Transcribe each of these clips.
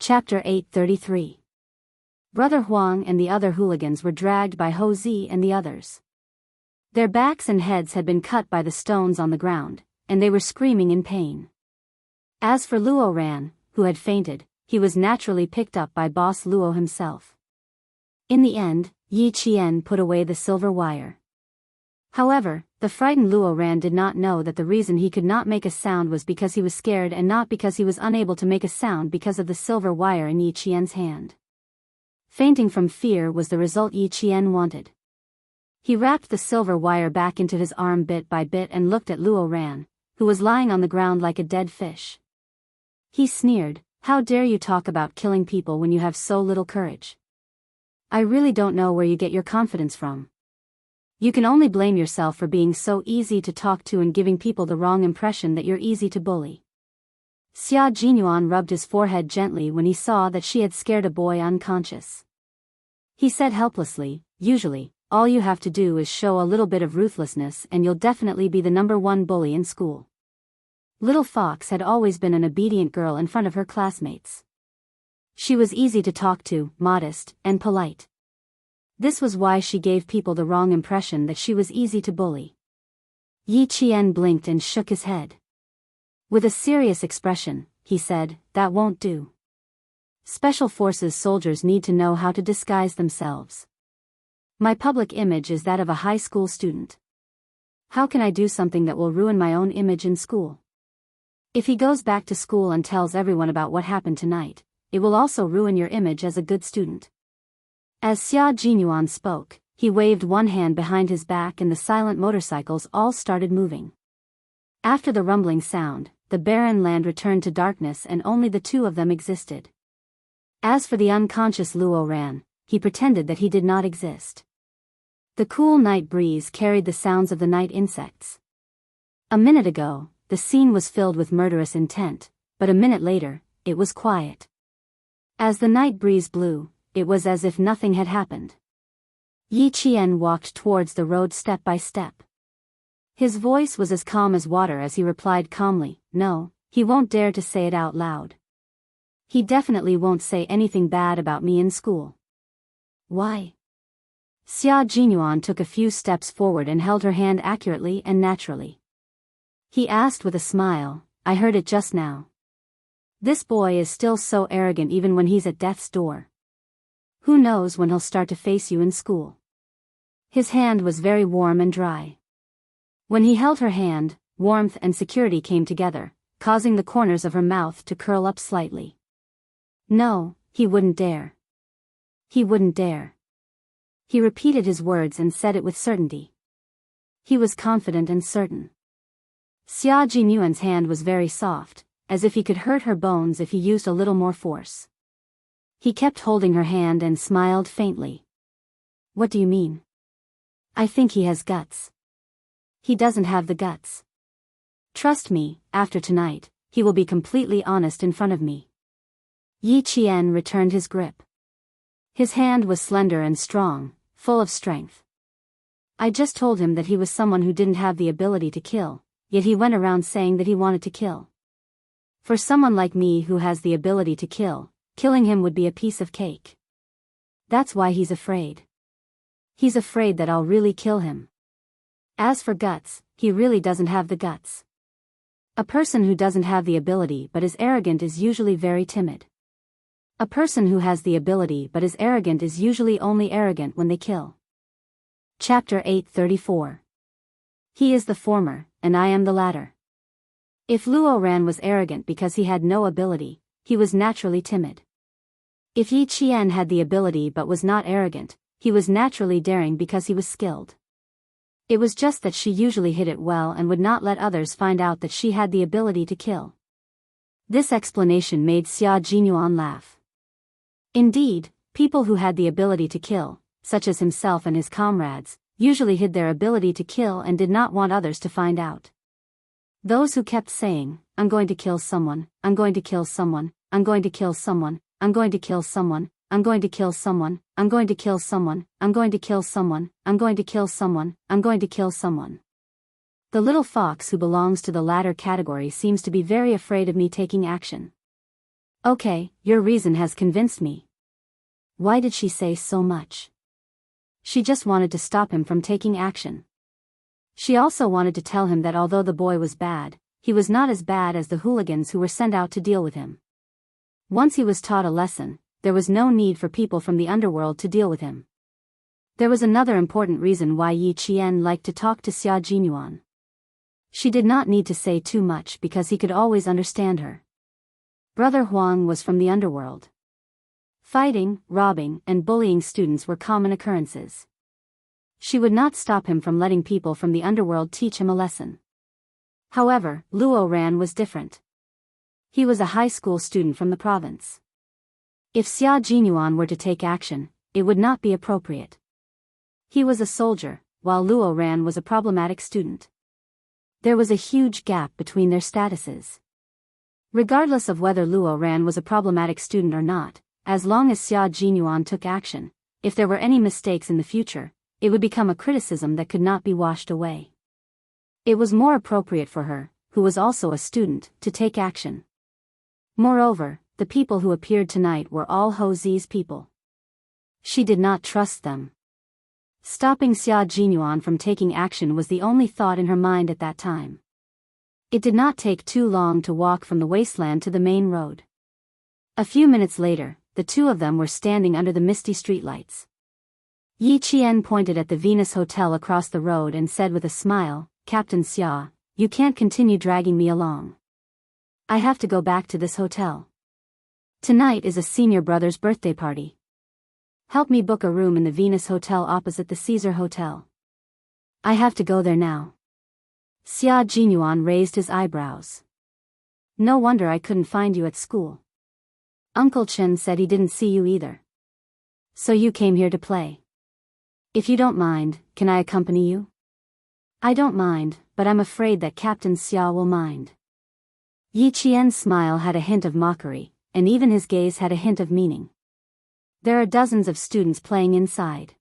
Chapter 833. Brother Huang and the other hooligans were dragged by Ho Zi and the others. Their backs and heads had been cut by the stones on the ground, and they were screaming in pain. As for Luo Ran, who had fainted, he was naturally picked up by boss Luo himself. In the end, Yi Qian put away the silver wire. However, the frightened Luo Ran did not know that the reason he could not make a sound was because he was scared and not because he was unable to make a sound because of the silver wire in Yi Qian's hand. Fainting from fear was the result Yi Qian wanted. He wrapped the silver wire back into his arm bit by bit and looked at Luo Ran, who was lying on the ground like a dead fish. He sneered, "How dare you talk about killing people when you have so little courage? I really don't know where you get your confidence from. You can only blame yourself for being so easy to talk to and giving people the wrong impression that you're easy to bully." Xia Jinyuan rubbed his forehead gently when he saw that she had scared a boy unconscious. He said helplessly, "Usually, all you have to do is show a little bit of ruthlessness and you'll definitely be the #1 bully in school." Little Fox had always been an obedient girl in front of her classmates. She was easy to talk to, modest, and polite. This was why she gave people the wrong impression that she was easy to bully. Yi Qian blinked and shook his head. With a serious expression, he said, "That won't do. Special Forces soldiers need to know how to disguise themselves. My public image is that of a high school student. How can I do something that will ruin my own image in school? If he goes back to school and tells everyone about what happened tonight, it will also ruin your image as a good student." As Xia Jinyuan spoke, he waved one hand behind his back and the silent motorcycles all started moving. After the rumbling sound, the barren land returned to darkness and only the two of them existed. As for the unconscious Luo Ran, he pretended that he did not exist. The cool night breeze carried the sounds of the night insects. A minute ago, the scene was filled with murderous intent, but a minute later, it was quiet. As the night breeze blew, it was as if nothing had happened. Yi Qian walked towards the road step by step. His voice was as calm as water as he replied calmly, "No, he won't dare to say it out loud. He definitely won't say anything bad about me in school." "Why?" Xia Jinyuan took a few steps forward and held her hand accurately and naturally. He asked with a smile, "I heard it just now. This boy is still so arrogant even when he's at death's door. Who knows when he'll start to face you in school?" His hand was very warm and dry. When he held her hand, warmth and security came together, causing the corners of her mouth to curl up slightly. "No, he wouldn't dare. He wouldn't dare." He repeated his words and said it with certainty. He was confident and certain. Xia Jinyuan's hand was very soft, as if he could hurt her bones if he used a little more force. He kept holding her hand and smiled faintly. "What do you mean?" "I think he has guts." "He doesn't have the guts. Trust me, after tonight, he will be completely honest in front of me." Yi Qian returned his grip. His hand was slender and strong, full of strength. "I just told him that he was someone who didn't have the ability to kill, yet he went around saying that he wanted to kill. For someone like me who has the ability to kill, killing him would be a piece of cake. That's why he's afraid. He's afraid that I'll really kill him. As for guts, he really doesn't have the guts. A person who doesn't have the ability but is arrogant is usually very timid. A person who has the ability but is arrogant is usually only arrogant when they kill." Chapter 834. He is the former, and I am the latter. If Luo Ran was arrogant because he had no ability, he was naturally timid. If Yi Qian had the ability but was not arrogant, he was naturally daring because he was skilled. It was just that she usually hid it well and would not let others find out that she had the ability to kill. This explanation made Xia Jinyuan laugh. Indeed, people who had the ability to kill, such as himself and his comrades, usually hid their ability to kill and did not want others to find out. Those who kept saying, "I'm going to kill someone, I'm going to kill someone, I'm going to kill someone, I'm going to kill someone, I'm going to kill someone, I'm going to kill someone, I'm going to kill someone, I'm going to kill someone, I'm going to kill someone." The little fox who belongs to the latter category seems to be very afraid of me taking action. Okay, your reason has convinced me. Why did she say so much? She just wanted to stop him from taking action. She also wanted to tell him that although the boy was bad, he was not as bad as the hooligans who were sent out to deal with him. Once he was taught a lesson, there was no need for people from the underworld to deal with him. There was another important reason why Yi Qian liked to talk to Xia Jinyuan. She did not need to say too much because he could always understand her. Brother Huang was from the underworld. Fighting, robbing, and bullying students were common occurrences. She would not stop him from letting people from the underworld teach him a lesson. However, Luo Ran was different. He was a high school student from the province. If Xia Jinyuan were to take action, it would not be appropriate. He was a soldier, while Luo Ran was a problematic student. There was a huge gap between their statuses. Regardless of whether Luo Ran was a problematic student or not, as long as Xia Jinyuan took action, if there were any mistakes in the future, it would become a criticism that could not be washed away. It was more appropriate for her, who was also a student, to take action. Moreover, the people who appeared tonight were all Ho Zi's people. She did not trust them. Stopping Xia Jinyuan from taking action was the only thought in her mind at that time. It did not take too long to walk from the wasteland to the main road. A few minutes later, the two of them were standing under the misty streetlights. Yi Qian pointed at the Venus Hotel across the road and said with a smile, "Captain Xia, you can't continue dragging me along. I have to go back to this hotel. Tonight is a senior brother's birthday party. Help me book a room in the Venus Hotel opposite the Caesar Hotel. I have to go there now." Xia Jinyuan raised his eyebrows. "No wonder I couldn't find you at school. Uncle Chen said he didn't see you either. So you came here to play. If you don't mind, can I accompany you?" "I don't mind, but I'm afraid that Captain Xia will mind." Yi Qian's smile had a hint of mockery, and even his gaze had a hint of meaning. "There are dozens of students playing inside.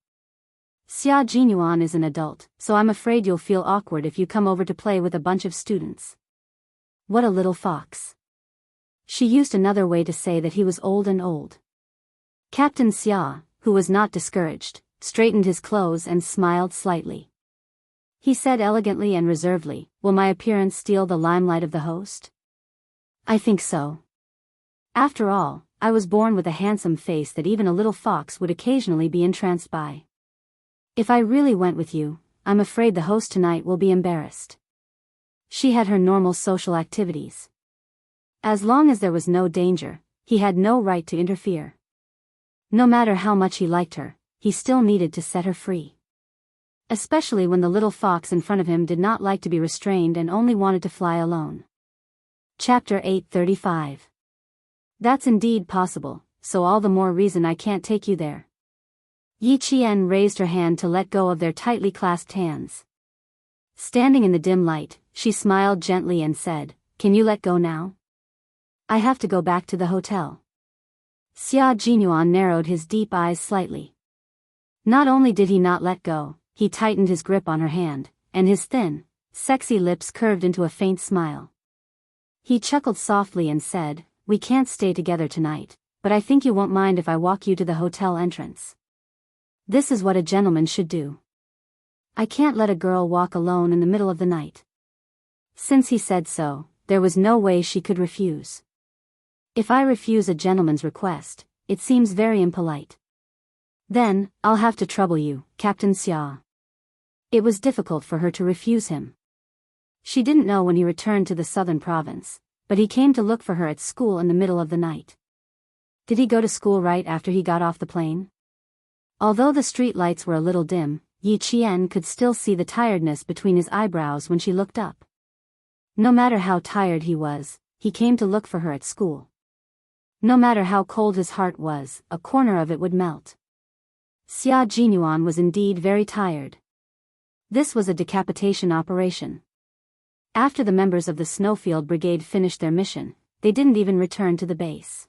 Xia Jinyuan is an adult, so I'm afraid you'll feel awkward if you come over to play with a bunch of students." What a little fox. She used another way to say that he was old and old. Captain Xia, who was not discouraged, straightened his clothes and smiled slightly. He said elegantly and reservedly, "Will my appearance steal the limelight of the host?" "I think so. After all, I was born with a handsome face that even a little fox would occasionally be entranced by. If I really went with you, I'm afraid the host tonight will be embarrassed." She had her normal social activities. As long as there was no danger, he had no right to interfere. No matter how much he liked her, he still needed to set her free. Especially when the little fox in front of him did not like to be restrained and only wanted to fly alone. Chapter 835. "That's indeed possible, so all the more reason I can't take you there." Yi Qian raised her hand to let go of their tightly clasped hands. Standing in the dim light, she smiled gently and said, "Can you let go now? I have to go back to the hotel." Xia Jinyuan narrowed his deep eyes slightly. Not only did he not let go, he tightened his grip on her hand, and his thin, sexy lips curved into a faint smile. He chuckled softly and said, "We can't stay together tonight, but I think you won't mind if I walk you to the hotel entrance. This is what a gentleman should do. I can't let a girl walk alone in the middle of the night." Since he said so, there was no way she could refuse. "If I refuse a gentleman's request, it seems very impolite. Then, I'll have to trouble you, Captain Xia." It was difficult for her to refuse him. She didn't know when he returned to the southern province, but he came to look for her at school in the middle of the night. Did he go to school right after he got off the plane? Although the street lights were a little dim, Yi Qian could still see the tiredness between his eyebrows when she looked up. No matter how tired he was, he came to look for her at school. No matter how cold his heart was, a corner of it would melt. Xia Jinyuan was indeed very tired. This was a decapitation operation. After the members of the Snowfield Brigade finished their mission, they didn't even return to the base.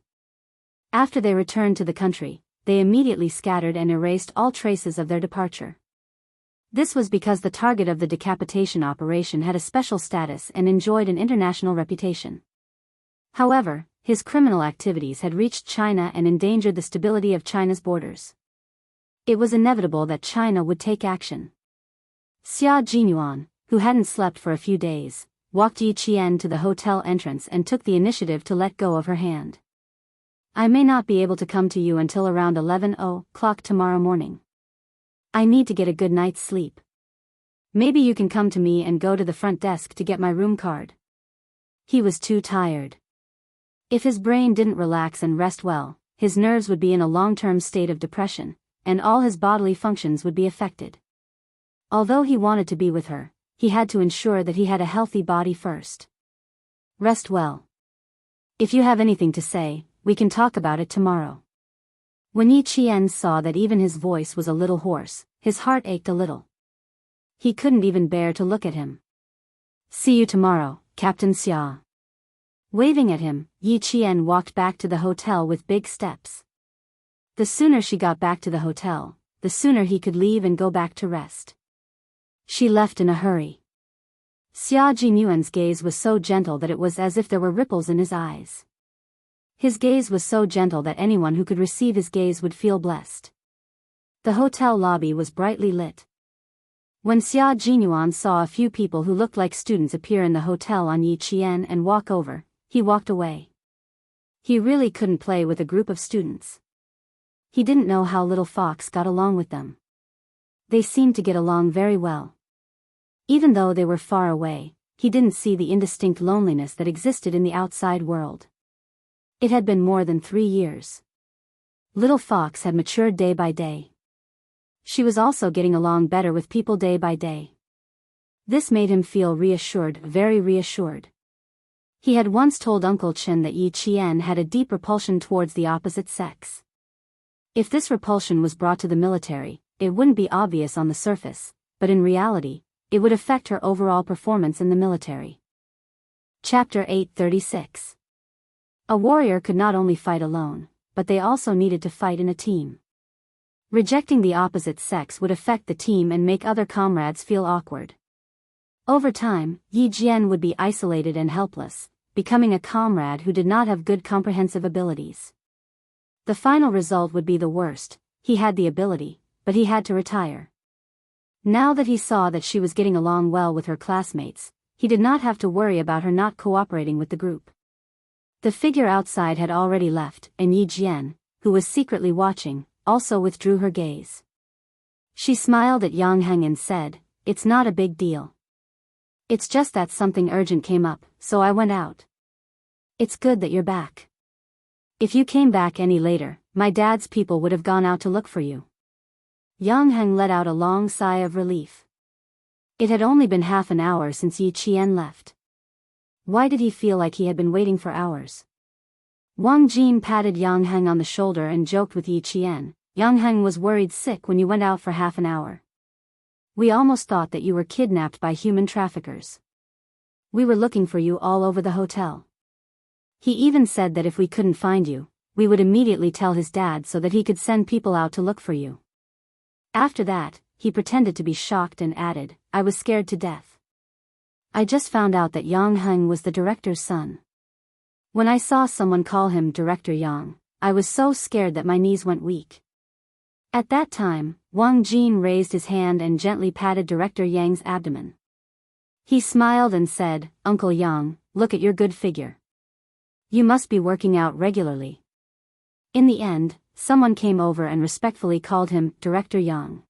After they returned to the country, they immediately scattered and erased all traces of their departure. This was because the target of the decapitation operation had a special status and enjoyed an international reputation. However, his criminal activities had reached China and endangered the stability of China's borders. It was inevitable that China would take action. Xia Jinyuan, who hadn't slept for a few days, walked Yi Qian to the hotel entrance and took the initiative to let go of her hand. I may not be able to come to you until around 11:00 tomorrow morning. I need to get a good night's sleep. Maybe you can come to me and go to the front desk to get my room card. He was too tired. If his brain didn't relax and rest well, his nerves would be in a long-term state of depression, and all his bodily functions would be affected. Although he wanted to be with her, he had to ensure that he had a healthy body first. Rest well. If you have anything to say, we can talk about it tomorrow. When Yi Qian saw that even his voice was a little hoarse, his heart ached a little. He couldn't even bear to look at him. See you tomorrow, Captain Xia. Waving at him, Yi Qian walked back to the hotel with big steps. The sooner she got back to the hotel, the sooner he could leave and go back to rest. She left in a hurry. Xia Jinyuan's gaze was so gentle that it was as if there were ripples in his eyes. His gaze was so gentle that anyone who could receive his gaze would feel blessed. The hotel lobby was brightly lit. When Xia Jinyuan saw a few people who looked like students appear in the hotel on Yi Qian and walk over, he walked away. He really couldn't play with a group of students. He didn't know how little Fox got along with them. They seemed to get along very well. Even though they were far away, he didn't see the indistinct loneliness that existed in the outside world. It had been more than 3 years. Little Fox had matured day by day. She was also getting along better with people day by day. This made him feel reassured, very reassured. He had once told Uncle Chen that Yi Qian had a deep repulsion towards the opposite sex. If this repulsion was brought to the military, it wouldn't be obvious on the surface, but in reality, it would affect her overall performance in the military. Chapter 836. A warrior could not only fight alone, but they also needed to fight in a team. Rejecting the opposite sex would affect the team and make other comrades feel awkward. Over time, Yi Jian would be isolated and helpless, becoming a comrade who did not have good comprehensive abilities. The final result would be the worst. He had the ability, but he had to retire. Now that he saw that she was getting along well with her classmates, he did not have to worry about her not cooperating with the group. The figure outside had already left, and Yi Jian, who was secretly watching, also withdrew her gaze. She smiled at Yang Heng and said, "It's not a big deal. It's just that something urgent came up, so I went out. It's good that you're back. If you came back any later, my dad's people would have gone out to look for you." Yang Heng let out a long sigh of relief. It had only been half an hour since Yi Qian left. Why did he feel like he had been waiting for hours? Wang Jin patted Yang Heng on the shoulder and joked with Yi Qian. Yang Heng was worried sick when you went out for half an hour. We almost thought that you were kidnapped by human traffickers. We were looking for you all over the hotel. He even said that if we couldn't find you, we would immediately tell his dad so that he could send people out to look for you. After that, he pretended to be shocked and added, "I was scared to death. I just found out that Yang Heng was the director's son. When I saw someone call him Director Yang, I was so scared that my knees went weak." At that time, Wang Jin raised his hand and gently patted Director Yang's abdomen. He smiled and said, "Uncle Yang, look at your good figure. You must be working out regularly." In the end, someone came over and respectfully called him Director Yang.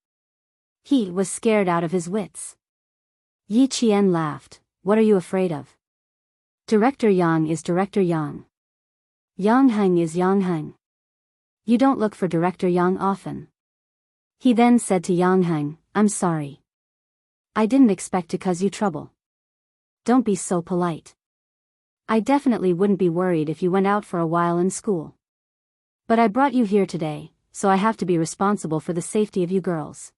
He was scared out of his wits. Yi Qian laughed. "What are you afraid of? Director Yang is Director Yang. Yang Heng is Yang Heng. You don't look for Director Yang often." He then said to Yang Heng, "I'm sorry. I didn't expect to cause you trouble. Don't be so polite. I definitely wouldn't be worried if you went out for a while in school. But I brought you here today, so I have to be responsible for the safety of you girls.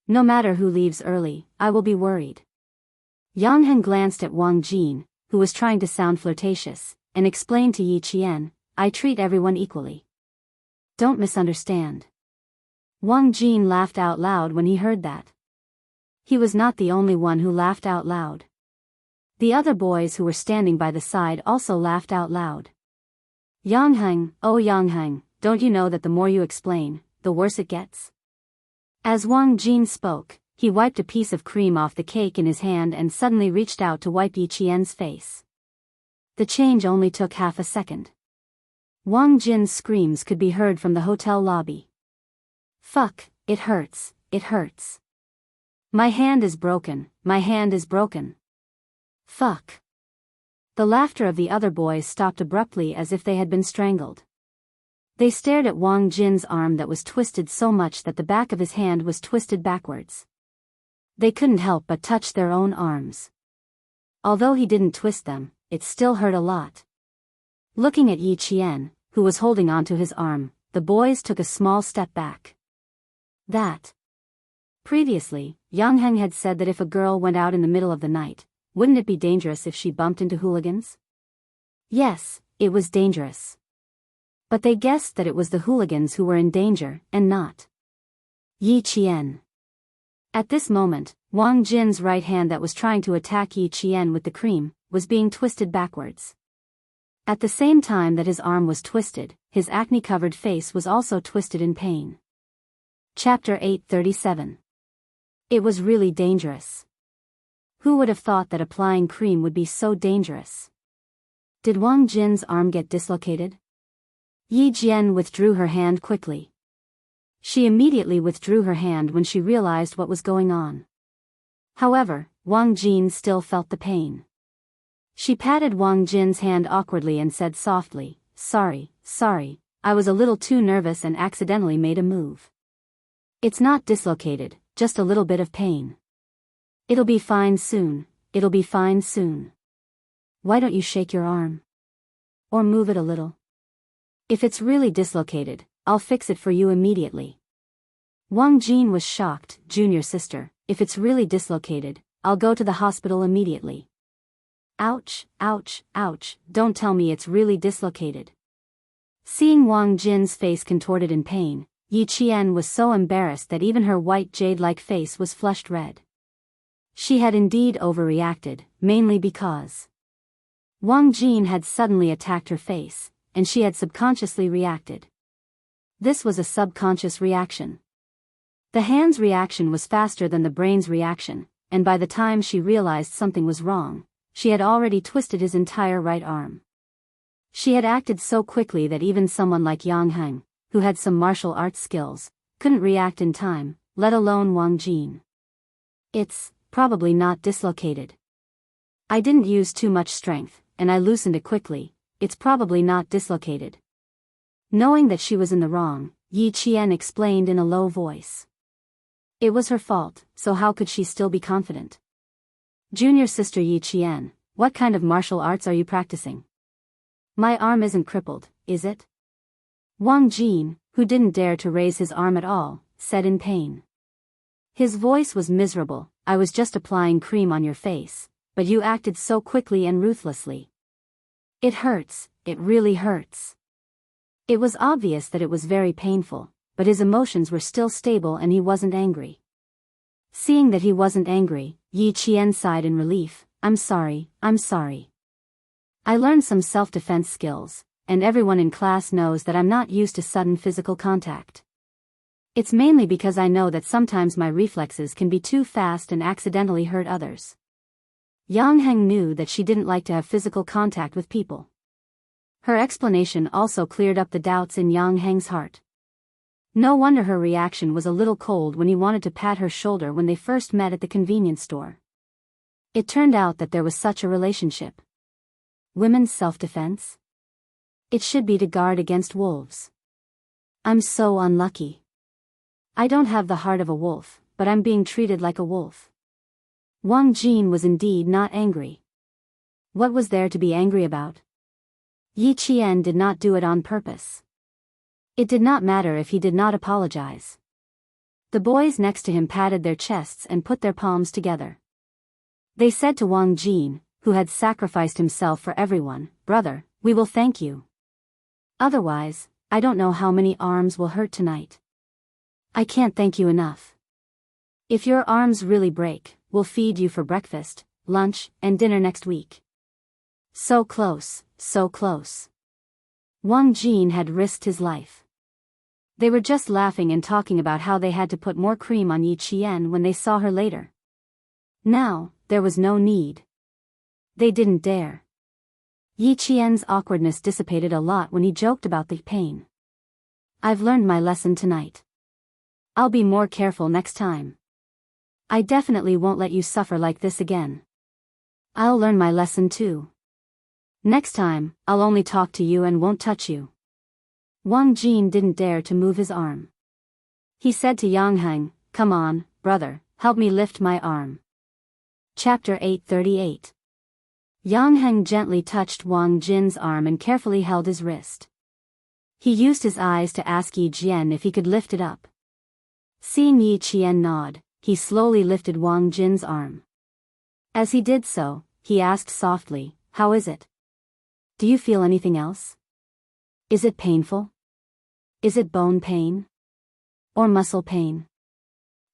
No matter who leaves early, I will be worried." Yang Heng glanced at Wang Jin, who was trying to sound flirtatious, and explained to Yi Qian, "I treat everyone equally. Don't misunderstand." Wang Jin laughed out loud when he heard that. He was not the only one who laughed out loud. The other boys who were standing by the side also laughed out loud. Yangheng, oh Yangheng, don't you know that the more you explain, the worse it gets? As Wang Jin spoke, he wiped a piece of cream off the cake in his hand and suddenly reached out to wipe Yi Qian's face. The change only took half a second. Wang Jin's screams could be heard from the hotel lobby. Fuck, it hurts, it hurts. My hand is broken, my hand is broken. Fuck. The laughter of the other boys stopped abruptly as if they had been strangled. They stared at Wang Jin's arm that was twisted so much that the back of his hand was twisted backwards. They couldn't help but touch their own arms. Although he didn't twist them, it still hurt a lot. Looking at Yi Qian, who was holding onto his arm, the boys took a small step back. Previously, Yang Heng had said that if a girl went out in the middle of the night, wouldn't it be dangerous if she bumped into hooligans? Yes, it was dangerous. But they guessed that it was the hooligans who were in danger, and not Yi Qian. At this moment, Wang Jin's right hand that was trying to attack Yi Qian with the cream, was being twisted backwards. At the same time that his arm was twisted, his acne-covered face was also twisted in pain. Chapter 837. It was really dangerous. Who would have thought that applying cream would be so dangerous? Did Wang Jin's arm get dislocated? Yi Jian withdrew her hand quickly. She immediately withdrew her hand when she realized what was going on. However, Wang Jin still felt the pain. She patted Wang Jin's hand awkwardly and said softly, sorry, I was a little too nervous and accidentally made a move. It's not dislocated, just a little bit of pain. It'll be fine soon, it'll be fine soon. Why don't you shake your arm? Or move it a little? If it's really dislocated, I'll fix it for you immediately. Wang Jin was shocked. Junior sister, if it's really dislocated, I'll go to the hospital immediately. Ouch, ouch, ouch, don't tell me it's really dislocated. Seeing Wang Jin's face contorted in pain, Yi Qian was so embarrassed that even her white jade-like face was flushed red. She had indeed overreacted, mainly because Wang Jin had suddenly attacked her face, and she had subconsciously reacted. This was a subconscious reaction. The hand's reaction was faster than the brain's reaction, and by the time she realized something was wrong, she had already twisted his entire right arm. She had acted so quickly that even someone like Yang Heng, who had some martial arts skills, couldn't react in time, let alone Wang Jin. It's probably not dislocated. I didn't use too much strength, and I loosened it quickly. It's probably not dislocated. Knowing that she was in the wrong, Yi Qian explained in a low voice. It was her fault, so how could she still be confident? Junior sister Yi Qian, what kind of martial arts are you practicing? My arm isn't crippled, is it? Wang Jin, who didn't dare to raise his arm at all, said in pain. His voice was miserable. I was just applying cream on your face, but you acted so quickly and ruthlessly. It hurts, it really hurts. It was obvious that it was very painful, but his emotions were still stable and he wasn't angry. Seeing that he wasn't angry, Yi Qian sighed in relief. I'm sorry. I learned some self-defense skills, and everyone in class knows that I'm not used to sudden physical contact. It's mainly because I know that sometimes my reflexes can be too fast and accidentally hurt others. Yang Heng knew that she didn't like to have physical contact with people. Her explanation also cleared up the doubts in Yang Heng's heart. No wonder her reaction was a little cold when he wanted to pat her shoulder when they first met at the convenience store. It turned out that there was such a relationship. Women's self-defense? It should be to guard against wolves. I'm so unlucky. I don't have the heart of a wolf, but I'm being treated like a wolf. Wang Jin was indeed not angry. What was there to be angry about? Yi Qian did not do it on purpose. It did not matter if he did not apologize. The boys next to him patted their chests and put their palms together. They said to Wang Jin, who had sacrificed himself for everyone, "Brother, we will thank you. Otherwise, I don't know how many arms will hurt tonight. I can't thank you enough. If your arms really break, we'll feed you for breakfast, lunch, and dinner next week." So close, so close. Wang Jin had risked his life. They were just laughing and talking about how they had to put more cream on Yi Qian when they saw her later. Now, there was no need. They didn't dare. Yi Qian's awkwardness dissipated a lot when he joked about the pain. I've learned my lesson tonight. I'll be more careful next time. I definitely won't let you suffer like this again. I'll learn my lesson too. Next time, I'll only talk to you and won't touch you. Wang Jin didn't dare to move his arm. He said to Yang Heng, come on, brother, help me lift my arm. Chapter 838. Yang Heng gently touched Wang Jin's arm and carefully held his wrist. He used his eyes to ask Yi Jian if he could lift it up. Seeing Yi Qian nod, he slowly lifted Wang Jin's arm. As he did so, he asked softly, how is it? Do you feel anything else? Is it painful? Is it bone pain? Or muscle pain?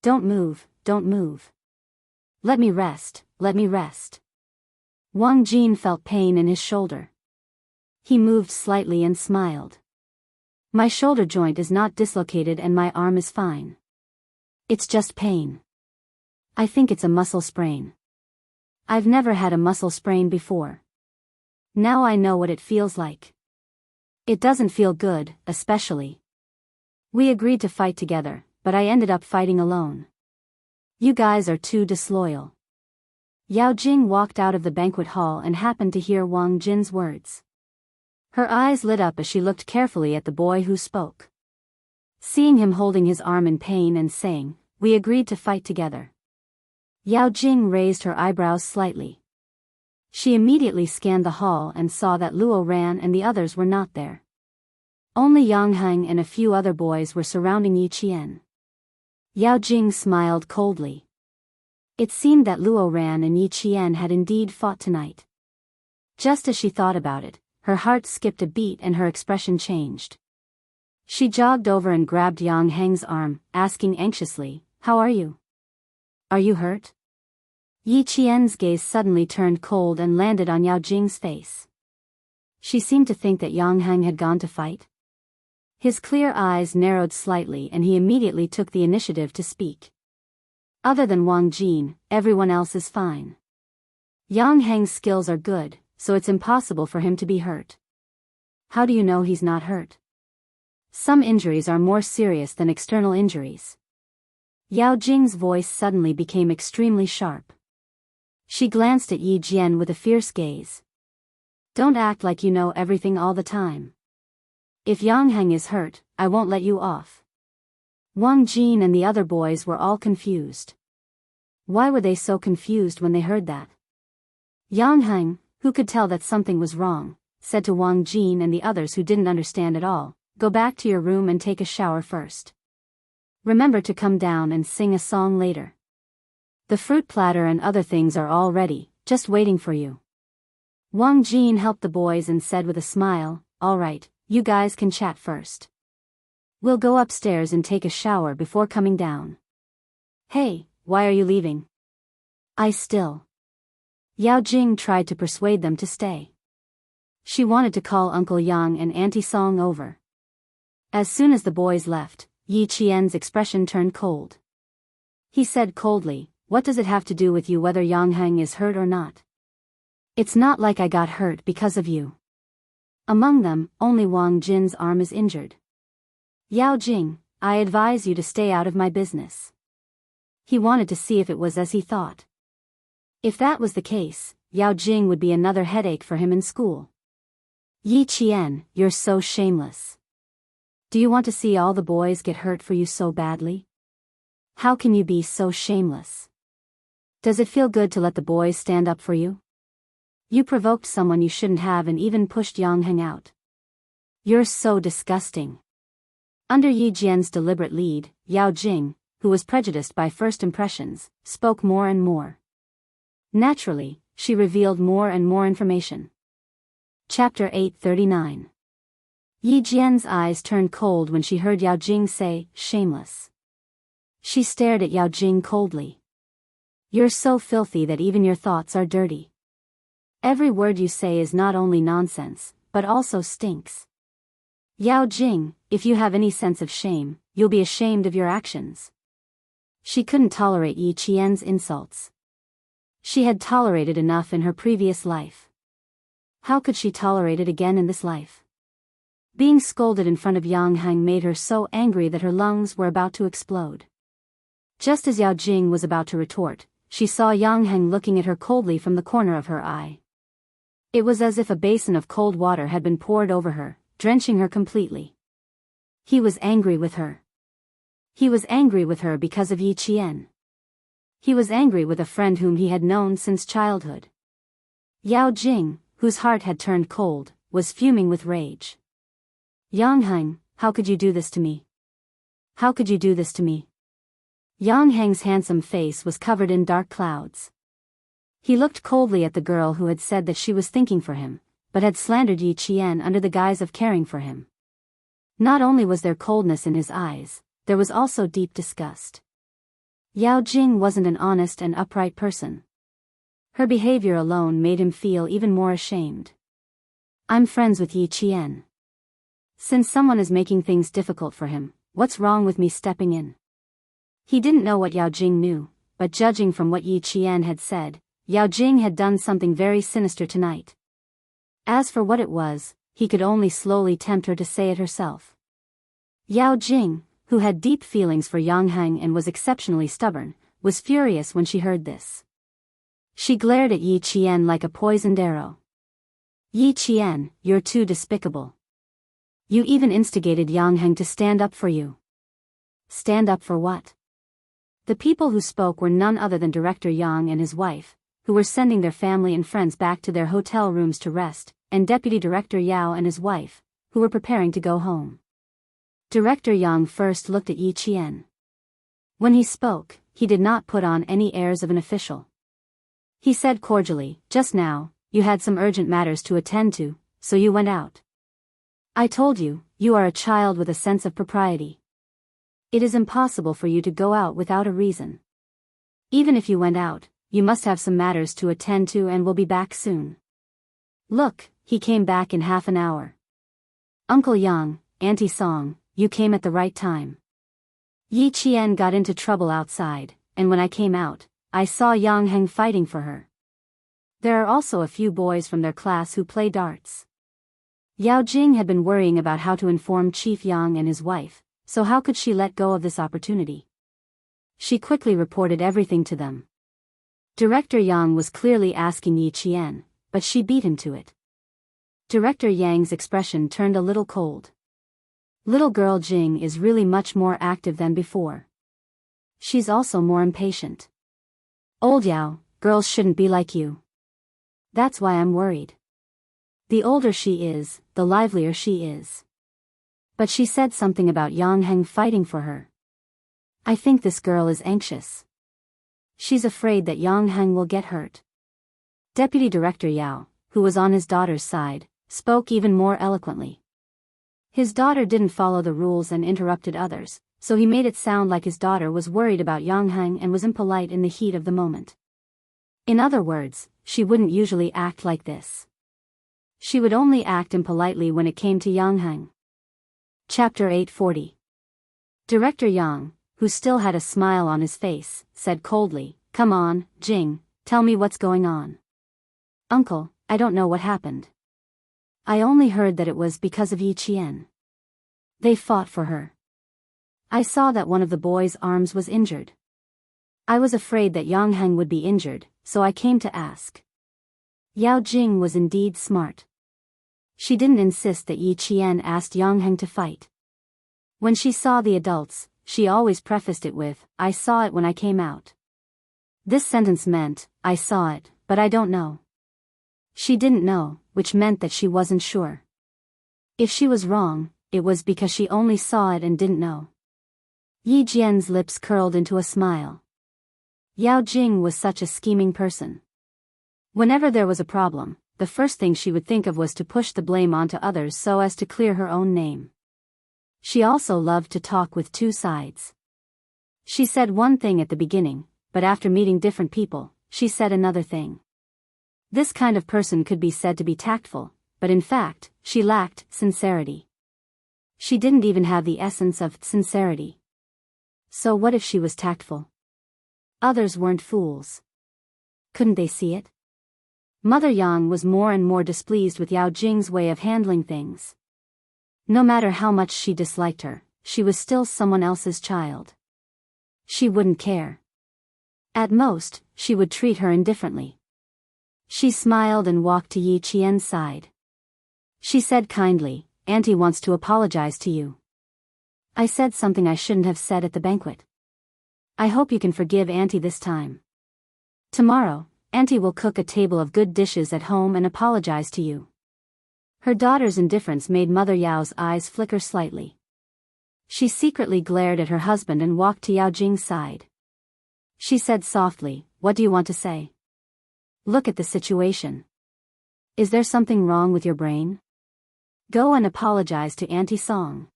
Don't move, don't move. Let me rest, let me rest. Wang Jin felt pain in his shoulder. He moved slightly and smiled. My shoulder joint is not dislocated and my arm is fine. It's just pain. I think it's a muscle sprain. I've never had a muscle sprain before. Now I know what it feels like. It doesn't feel good, especially. We agreed to fight together, but I ended up fighting alone. You guys are too disloyal. Yao Jing walked out of the banquet hall and happened to hear Wang Jin's words. Her eyes lit up as she looked carefully at the boy who spoke. Seeing him holding his arm in pain and saying, we agreed to fight together. Yao Jing raised her eyebrows slightly. She immediately scanned the hall and saw that Luo Ran and the others were not there. Only Yang Heng and a few other boys were surrounding Yi Qian. Yao Jing smiled coldly. It seemed that Luo Ran and Yi Qian had indeed fought tonight. Just as she thought about it, her heart skipped a beat and her expression changed. She jogged over and grabbed Yang Heng's arm, asking anxiously, how are you? Are you hurt? Yi Qian's gaze suddenly turned cold and landed on Yao Jing's face. She seemed to think that Yang Heng had gone to fight. His clear eyes narrowed slightly and he immediately took the initiative to speak. Other than Wang Jin, everyone else is fine. Yang Heng's skills are good, so it's impossible for him to be hurt. How do you know he's not hurt? Some injuries are more serious than external injuries. Yao Jing's voice suddenly became extremely sharp. She glanced at Yi Jian with a fierce gaze. Don't act like you know everything all the time. If Yang Heng is hurt, I won't let you off. Wang Jin and the other boys were all confused. Why were they so confused when they heard that? Yang Heng, who could tell that something was wrong, said to Wang Jin and the others who didn't understand at all, go back to your room and take a shower first. Remember to come down and sing a song later. The fruit platter and other things are all ready, just waiting for you. Wang Jin helped the boys and said with a smile, all right, you guys can chat first. We'll go upstairs and take a shower before coming down. Hey, why are you leaving? Yao Jing tried to persuade them to stay. She wanted to call Uncle Yang and Auntie Song over. As soon as the boys left, Yi Qian's expression turned cold. He said coldly, what does it have to do with you whether Yang Heng is hurt or not? It's not like I got hurt because of you. Among them, only Wang Jin's arm is injured. Yao Jing, I advise you to stay out of my business. He wanted to see if it was as he thought. If that was the case, Yao Jing would be another headache for him in school. Yi Qian, you're so shameless. Do you want to see all the boys get hurt for you so badly? How can you be so shameless? Does it feel good to let the boys stand up for you? You provoked someone you shouldn't have and even pushed Yang Heng out. You're so disgusting. Under Yi Jian's deliberate lead, Yao Jing, who was prejudiced by first impressions, spoke more and more. Naturally, she revealed more and more information. Chapter 839. Yi Jian's eyes turned cold when she heard Yao Jing say, shameless. She stared at Yao Jing coldly. You're so filthy that even your thoughts are dirty. Every word you say is not only nonsense, but also stinks. Yao Jing, if you have any sense of shame, you'll be ashamed of your actions. She couldn't tolerate Yi Qian's insults. She had tolerated enough in her previous life. How could she tolerate it again in this life? Being scolded in front of Yang Hang made her so angry that her lungs were about to explode. Just as Yao Jing was about to retort, she saw Yang Hang looking at her coldly from the corner of her eye. It was as if a basin of cold water had been poured over her, drenching her completely. He was angry with her. He was angry with her because of Yi Qian. He was angry with a friend whom he had known since childhood. Yao Jing, whose heart had turned cold, was fuming with rage. Yang Hang, how could you do this to me? How could you do this to me? Yang Hang's handsome face was covered in dark clouds. He looked coldly at the girl who had said that she was thinking for him, but had slandered Yi Qian under the guise of caring for him. Not only was there coldness in his eyes, there was also deep disgust. Yao Jing wasn't an honest and upright person. Her behavior alone made him feel even more ashamed. I'm friends with Yi Qian. Since someone is making things difficult for him, what's wrong with me stepping in? He didn't know what Yao Jing knew, but judging from what Yi Qian had said, Yao Jing had done something very sinister tonight. As for what it was, he could only slowly tempt her to say it herself. Yao Jing, who had deep feelings for Yang Hang and was exceptionally stubborn, was furious when she heard this. She glared at Yi Qian like a poisoned arrow. Yi Qian, you're too despicable. You even instigated Yang Hang to stand up for you. Stand up for what? The people who spoke were none other than Director Yang and his wife, who were sending their family and friends back to their hotel rooms to rest, and Deputy Director Yao and his wife, who were preparing to go home. Director Yang first looked at Yi Qian. When he spoke, he did not put on any airs of an official. He said cordially, just now, you had some urgent matters to attend to, so you went out. I told you, you are a child with a sense of propriety. It is impossible for you to go out without a reason. Even if you went out, you must have some matters to attend to and will be back soon. Look, he came back in half an hour. Uncle Yang, Auntie Song, you came at the right time. Yi Qian got into trouble outside, and when I came out, I saw Yang Hang fighting for her. There are also a few boys from their class who play darts. Yao Jing had been worrying about how to inform Chief Yang and his wife, so how could she let go of this opportunity? She quickly reported everything to them. Director Yang was clearly asking Yi Qian, but she beat him to it. Director Yang's expression turned a little cold. Little girl Jing is really much more active than before. She's also more impatient. Old Yao, girls shouldn't be like you. That's why I'm worried. The older she is, the livelier she is. But she said something about Yang Hang fighting for her. I think this girl is anxious. She's afraid that Yang Hang will get hurt. Deputy Director Yao, who was on his daughter's side, spoke even more eloquently. His daughter didn't follow the rules and interrupted others, so he made it sound like his daughter was worried about Yang Hang and was impolite in the heat of the moment. In other words, she wouldn't usually act like this. She would only act impolitely when it came to Yang Hang. Chapter 840. Director Yang, who still had a smile on his face, said coldly, Come on, Jing, tell me what's going on. Uncle, I don't know what happened. I only heard that it was because of Yi Qian. They fought for her. I saw that one of the boys' arms was injured. I was afraid that Yang Hang would be injured, so I came to ask. Yao Jing was indeed smart. She didn't insist that Yi Qian asked Yang Hang to fight. When she saw the adults, she always prefaced it with, I saw it when I came out. This sentence meant, I saw it, but I don't know. She didn't know, which meant that she wasn't sure. If she was wrong, it was because she only saw it and didn't know. Yi Jian's lips curled into a smile. Yao Jing was such a scheming person. Whenever there was a problem, the first thing she would think of was to push the blame onto others so as to clear her own name. She also loved to talk with two sides. She said one thing at the beginning, but after meeting different people, she said another thing. This kind of person could be said to be tactful, but in fact, she lacked sincerity. She didn't even have the essence of sincerity. So what if she was tactful? Others weren't fools. Couldn't they see it? Mother Yang was more and more displeased with Yao Jing's way of handling things. No matter how much she disliked her, she was still someone else's child. She wouldn't care. At most, she would treat her indifferently. She smiled and walked to Yi Qian's side. She said kindly, "Auntie wants to apologize to you. I said something I shouldn't have said at the banquet. I hope you can forgive Auntie this time. Tomorrow, Auntie will cook a table of good dishes at home and apologize to you." Her daughter's indifference made Mother Yao's eyes flicker slightly. She secretly glared at her husband and walked to Yao Jing's side. She said softly, "What do you want to say? Look at the situation. Is there something wrong with your brain? Go and apologize to Auntie Song."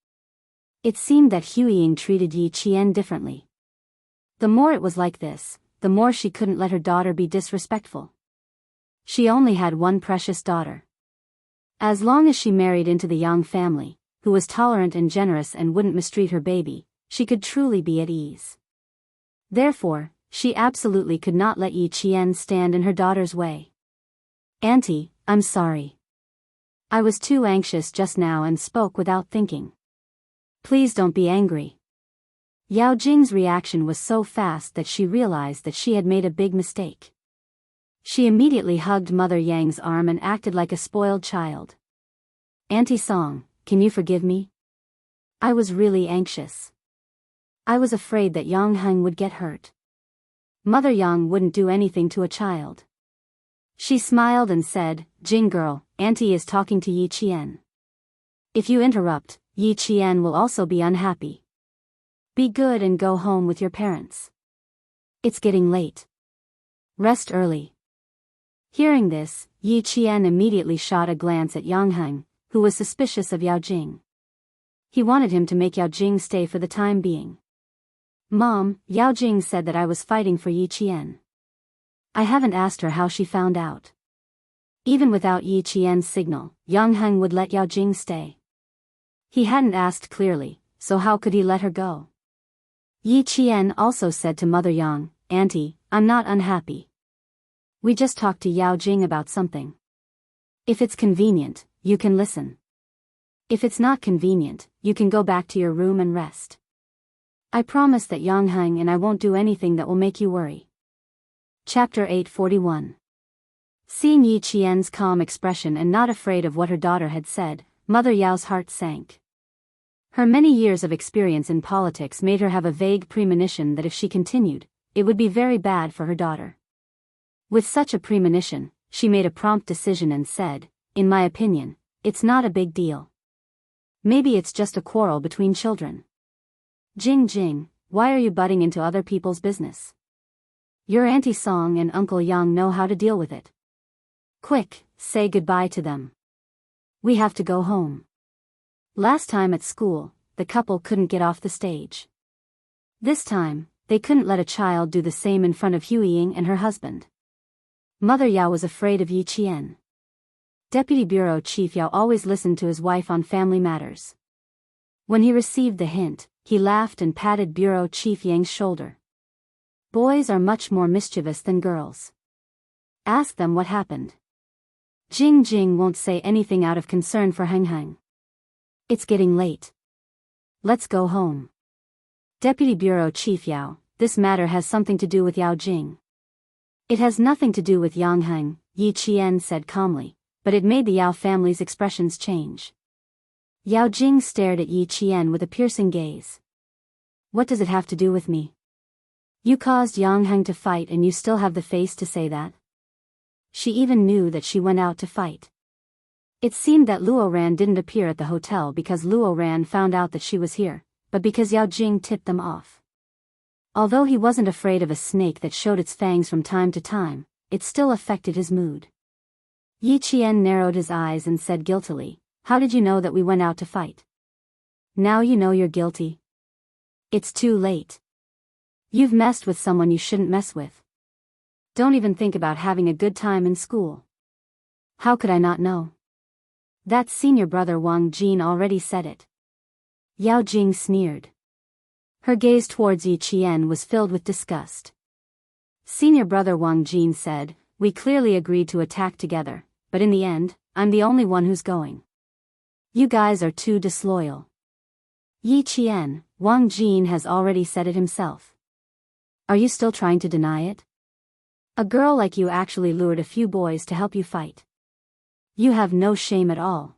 It seemed that Huiying treated Yi Qian differently. The more it was like this, the more she couldn't let her daughter be disrespectful. She only had one precious daughter. As long as she married into the Yang family, who was tolerant and generous and wouldn't mistreat her baby, she could truly be at ease. Therefore, she absolutely could not let Yi Qian stand in her daughter's way. "Auntie, I'm sorry. I was too anxious just now and spoke without thinking. Please don't be angry." Yao Jing's reaction was so fast that she realized that she had made a big mistake. She immediately hugged Mother Yang's arm and acted like a spoiled child. "Auntie Song, can you forgive me? I was really anxious. I was afraid that Yang Heng would get hurt. Mother Yang wouldn't do anything to a child." She smiled and said, "Jing girl, Auntie is talking to Yi Qian. If you interrupt, Yi Qian will also be unhappy. Be good and go home with your parents. It's getting late. Rest early." Hearing this, Yi Qian immediately shot a glance at Yang Heng, who was suspicious of Yao Jing. He wanted him to make Yao Jing stay for the time being. "Mom, Yao Jing said that I was fighting for Yi Qian. I haven't asked her how she found out." Even without Yi Qian's signal, Yang Heng would let Yao Jing stay. He hadn't asked clearly, so how could he let her go? Yi Qian also said to Mother Yang, "Auntie, I'm not unhappy. We just talked to Yao Jing about something. If it's convenient, you can listen. If it's not convenient, you can go back to your room and rest. I promise that Yang Heng and I won't do anything that will make you worry." Chapter 841. Seeing Yi Qian's calm expression and not afraid of what her daughter had said, Mother Yao's heart sank. Her many years of experience in politics made her have a vague premonition that if she continued, it would be very bad for her daughter. With such a premonition, she made a prompt decision and said, "In my opinion, it's not a big deal. Maybe it's just a quarrel between children. Jing, why are you butting into other people's business? Your Auntie Song and Uncle Yang know how to deal with it. Quick, say goodbye to them. We have to go home." Last time at school, the couple couldn't get off the stage. This time, they couldn't let a child do the same in front of Huiying and her husband. Mother Yao was afraid of Yi Qian. Deputy Bureau Chief Yao always listened to his wife on family matters. When he received the hint, he laughed and patted Bureau Chief Yang's shoulder. "Boys are much more mischievous than girls. Ask them what happened." Jing won't say anything out of concern for Heng. "It's getting late. Let's go home." Deputy Bureau Chief Yao, "This matter has something to do with Yao Jing." "It has nothing to do with Yang Heng," Yi Qian said calmly, but it made the Yao family's expressions change. Yao Jing stared at Yi Qian with a piercing gaze. "What does it have to do with me? You caused Yang Heng to fight and you still have the face to say that?" She even knew that she went out to fight. It seemed that Luo Ran didn't appear at the hotel because Luo Ran found out that she was here, but because Yao Jing tipped them off. Although he wasn't afraid of a snake that showed its fangs from time to time, it still affected his mood. Yi Qian narrowed his eyes and said guiltily, "How did you know that we went out to fight? Now you know you're guilty. It's too late. You've messed with someone you shouldn't mess with. Don't even think about having a good time in school." "How could I not know? That senior brother Wang Jin already said it. Yao Jing sneered. Her gaze towards Yi Qian was filled with disgust. Senior brother Wang Jin said, "We clearly agreed to attack together, but in the end, I'm the only one who's going. You guys are too disloyal." Yi Qian, Wang Jin has already said it himself. Are you still trying to deny it? A girl like you actually lured a few boys to help you fight. You have no shame at all.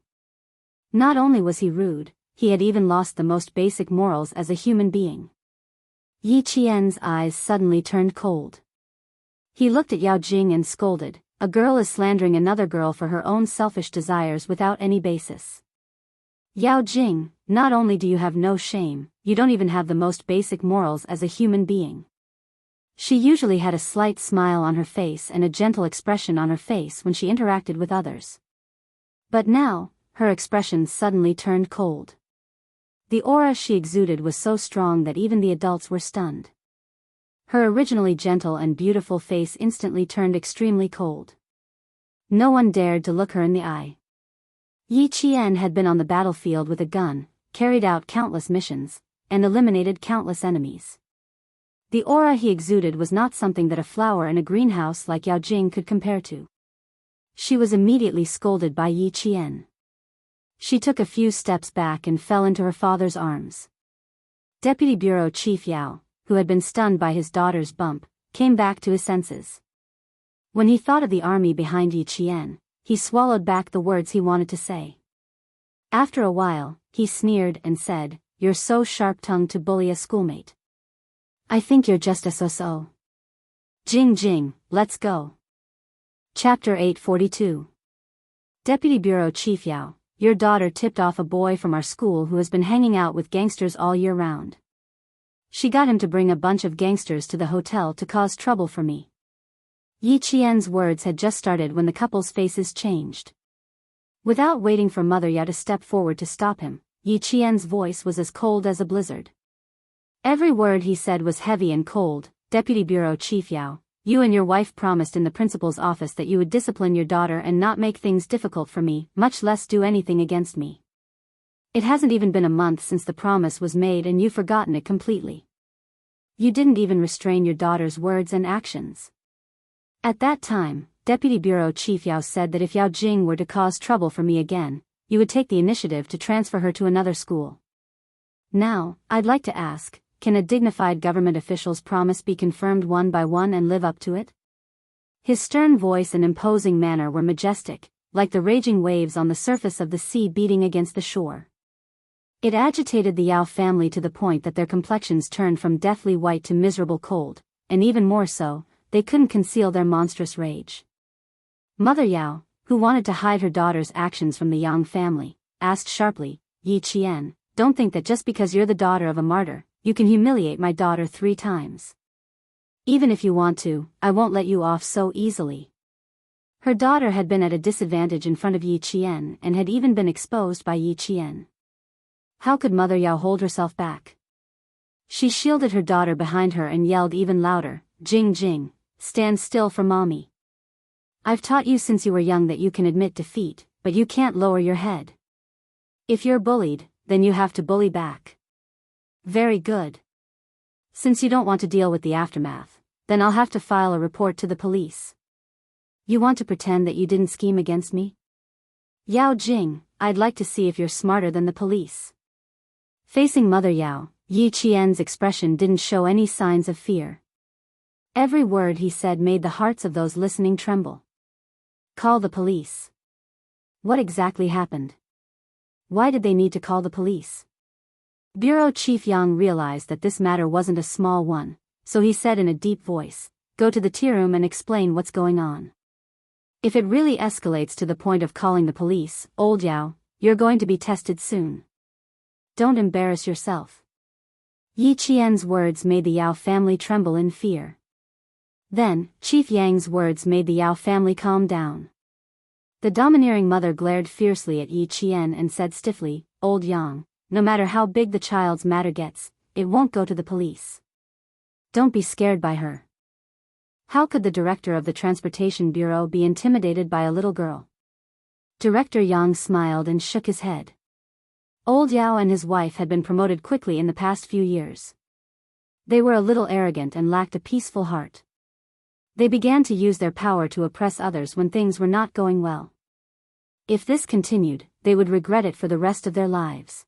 Not only was he rude, he had even lost the most basic morals as a human being. Yi Qian's eyes suddenly turned cold. He looked at Yao Jing and scolded, "A girl is slandering another girl for her own selfish desires without any basis. Yao Jing, not only do you have no shame, you don't even have the most basic morals as a human being." She usually had a slight smile on her face and a gentle expression on her face when she interacted with others. But now, her expression suddenly turned cold. The aura she exuded was so strong that even the adults were stunned. Her originally gentle and beautiful face instantly turned extremely cold. No one dared to look her in the eye. Yi Qian had been on the battlefield with a gun, carried out countless missions, and eliminated countless enemies. The aura he exuded was not something that a flower in a greenhouse like Yao Jing could compare to. She was immediately scolded by Yi Qian. She took a few steps back and fell into her father's arms. Deputy Bureau Chief Yao, who had been stunned by his daughter's bump, came back to his senses. When he thought of the army behind Yi Qian, he swallowed back the words he wanted to say. After a while, he sneered and said, "You're so sharp-tongued to bully a schoolmate. I think you're just a so-so. Jing Jing, let's go." Chapter 842. Deputy Bureau Chief Yao, your daughter tipped off a boy from our school who has been hanging out with gangsters all year round. She got him to bring a bunch of gangsters to the hotel to cause trouble for me. Yi Qian's words had just started when the couple's faces changed. Without waiting for Mother Yao to step forward to stop him, Yi Qian's voice was as cold as a blizzard. Every word he said was heavy and cold. "Deputy Bureau Chief Yao, you and your wife promised in the principal's office that you would discipline your daughter and not make things difficult for me, much less do anything against me. It hasn't even been a month since the promise was made and you've forgotten it completely. You didn't even restrain your daughter's words and actions." At that time, Deputy Bureau Chief Yao said that if Yao Jing were to cause trouble for me again, you would take the initiative to transfer her to another school. Now, I'd like to ask, can a dignified government official's promise be confirmed one by one and live up to it? His stern voice and imposing manner were majestic, like the raging waves on the surface of the sea beating against the shore. It agitated the Yao family to the point that their complexions turned from deathly white to miserable cold, and even more so, they couldn't conceal their monstrous rage. Mother Yao, who wanted to hide her daughter's actions from the Yang family, asked sharply, "Yi Qian, don't think that just because you're the daughter of a martyr, you can humiliate my daughter 3 times. Even if you want to, I won't let you off so easily." Her daughter had been at a disadvantage in front of Yi Qian and had even been exposed by Yi Qian. How could Mother Yao hold herself back? She shielded her daughter behind her and yelled even louder, "Jing Jing, stand still for mommy. I've taught you since you were young that you can admit defeat, but you can't lower your head. If you're bullied, then you have to bully back. Very good. Since you don't want to deal with the aftermath, then I'll have to file a report to the police. You want to pretend that you didn't scheme against me? Yao Jing, I'd like to see if you're smarter than the police." Facing Mother Yao, Yi Qian's expression didn't show any signs of fear. Every word he said made the hearts of those listening tremble. Call the police. What exactly happened? Why did they need to call the police? Bureau Chief Yang realized that this matter wasn't a small one, so he said in a deep voice, "Go to the tea room and explain what's going on. If it really escalates to the point of calling the police, old Yao, you're going to be tested soon. Don't embarrass yourself." Yi Qian's words made the Yao family tremble in fear. Then, Chief Yang's words made the Yao family calm down. The domineering mother glared fiercely at Yi Qian and said stiffly, "Old Yang, no matter how big the child's matter gets, it won't go to the police. Don't be scared by her." How could the director of the Transportation Bureau be intimidated by a little girl? Director Yang smiled and shook his head. Old Yao and his wife had been promoted quickly in the past few years. They were a little arrogant and lacked a peaceful heart. They began to use their power to oppress others when things were not going well. If this continued, they would regret it for the rest of their lives.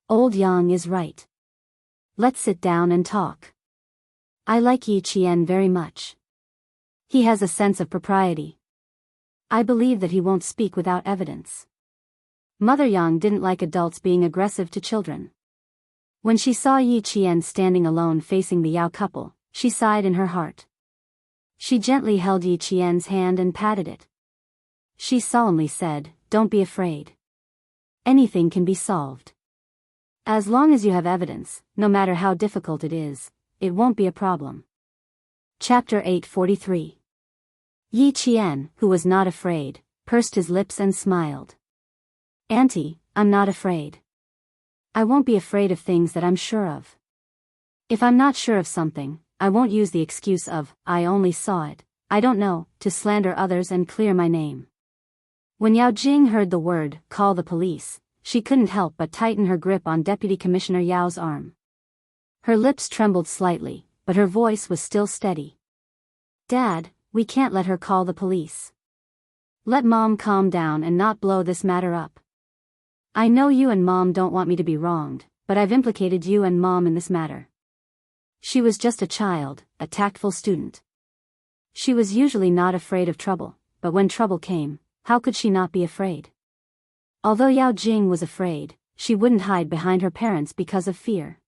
Old Yang is right. Let's sit down and talk. I like Yi Qian very much. He has a sense of propriety. I believe that he won't speak without evidence. Mother Yang didn't like adults being aggressive to children. When she saw Yi Qian standing alone facing the Yao couple, she sighed in her heart. She gently held Yi Qian's hand and patted it. She solemnly said, "Don't be afraid. Anything can be solved. As long as you have evidence, no matter how difficult it is, it won't be a problem." Chapter 843. Yi Qian, who was not afraid, pursed his lips and smiled. "Auntie, I'm not afraid. I won't be afraid of things that I'm sure of. If I'm not sure of something, I won't use the excuse of, 'I only saw it, I don't know,' to slander others and clear my name." When Yao Jing heard the word, "call the police," she couldn't help but tighten her grip on Deputy Commissioner Yao's arm. Her lips trembled slightly, but her voice was still steady. "Dad, we can't let her call the police. Let Mom calm down and not blow this matter up. I know you and Mom don't want me to be wronged, but I've implicated you and Mom in this matter." She was just a child, a tactful student. She was usually not afraid of trouble, but when trouble came, how could she not be afraid? Although Yao Jing was afraid, she wouldn't hide behind her parents because of fear.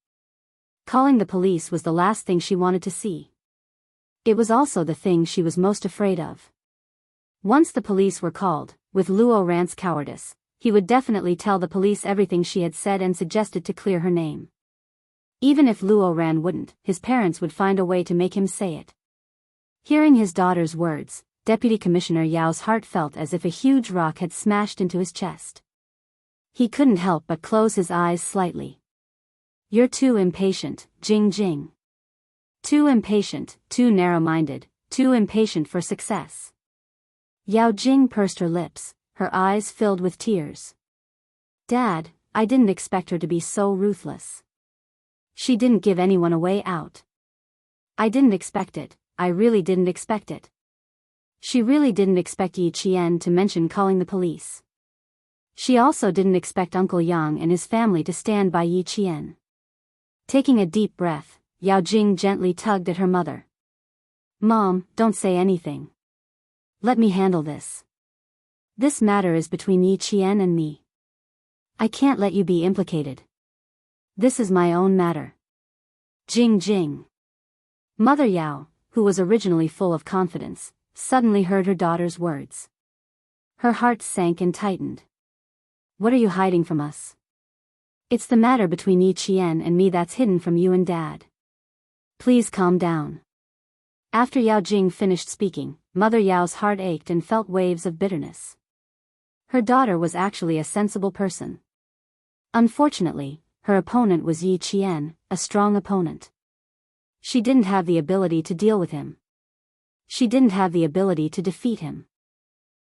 Calling the police was the last thing she wanted to see. It was also the thing she was most afraid of. Once the police were called, with Luo Ran's cowardice, he would definitely tell the police everything she had said and suggested to clear her name. Even if Luo Ran wouldn't, his parents would find a way to make him say it. Hearing his daughter's words, Deputy Commissioner Yao's heart felt as if a huge rock had smashed into his chest. He couldn't help but close his eyes slightly. "You're too impatient, Jing Jing. Too impatient, too narrow-minded, too impatient for success." Yao Jing pursed her lips, her eyes filled with tears. "Dad, I didn't expect her to be so ruthless. She didn't give anyone a way out. I didn't expect it, I really didn't expect it." She really didn't expect Yi Qian to mention calling the police. She also didn't expect Uncle Yang and his family to stand by Yi Qian. Taking a deep breath, Yao Jing gently tugged at her mother. "Mom, don't say anything. Let me handle this. This matter is between Yi Qian and me. I can't let you be implicated. This is my own matter." Jing Jing. Mother Yao, who was originally full of confidence, suddenly heard her daughter's words. Her heart sank and tightened. "What are you hiding from us? It's the matter between Yi Qian and me that's hidden from you and Dad. Please calm down." After Yao Jing finished speaking, Mother Yao's heart ached and felt waves of bitterness. Her daughter was actually a sensible person. Unfortunately, her opponent was Yi Qian, a strong opponent. She didn't have the ability to deal with him. She didn't have the ability to defeat him.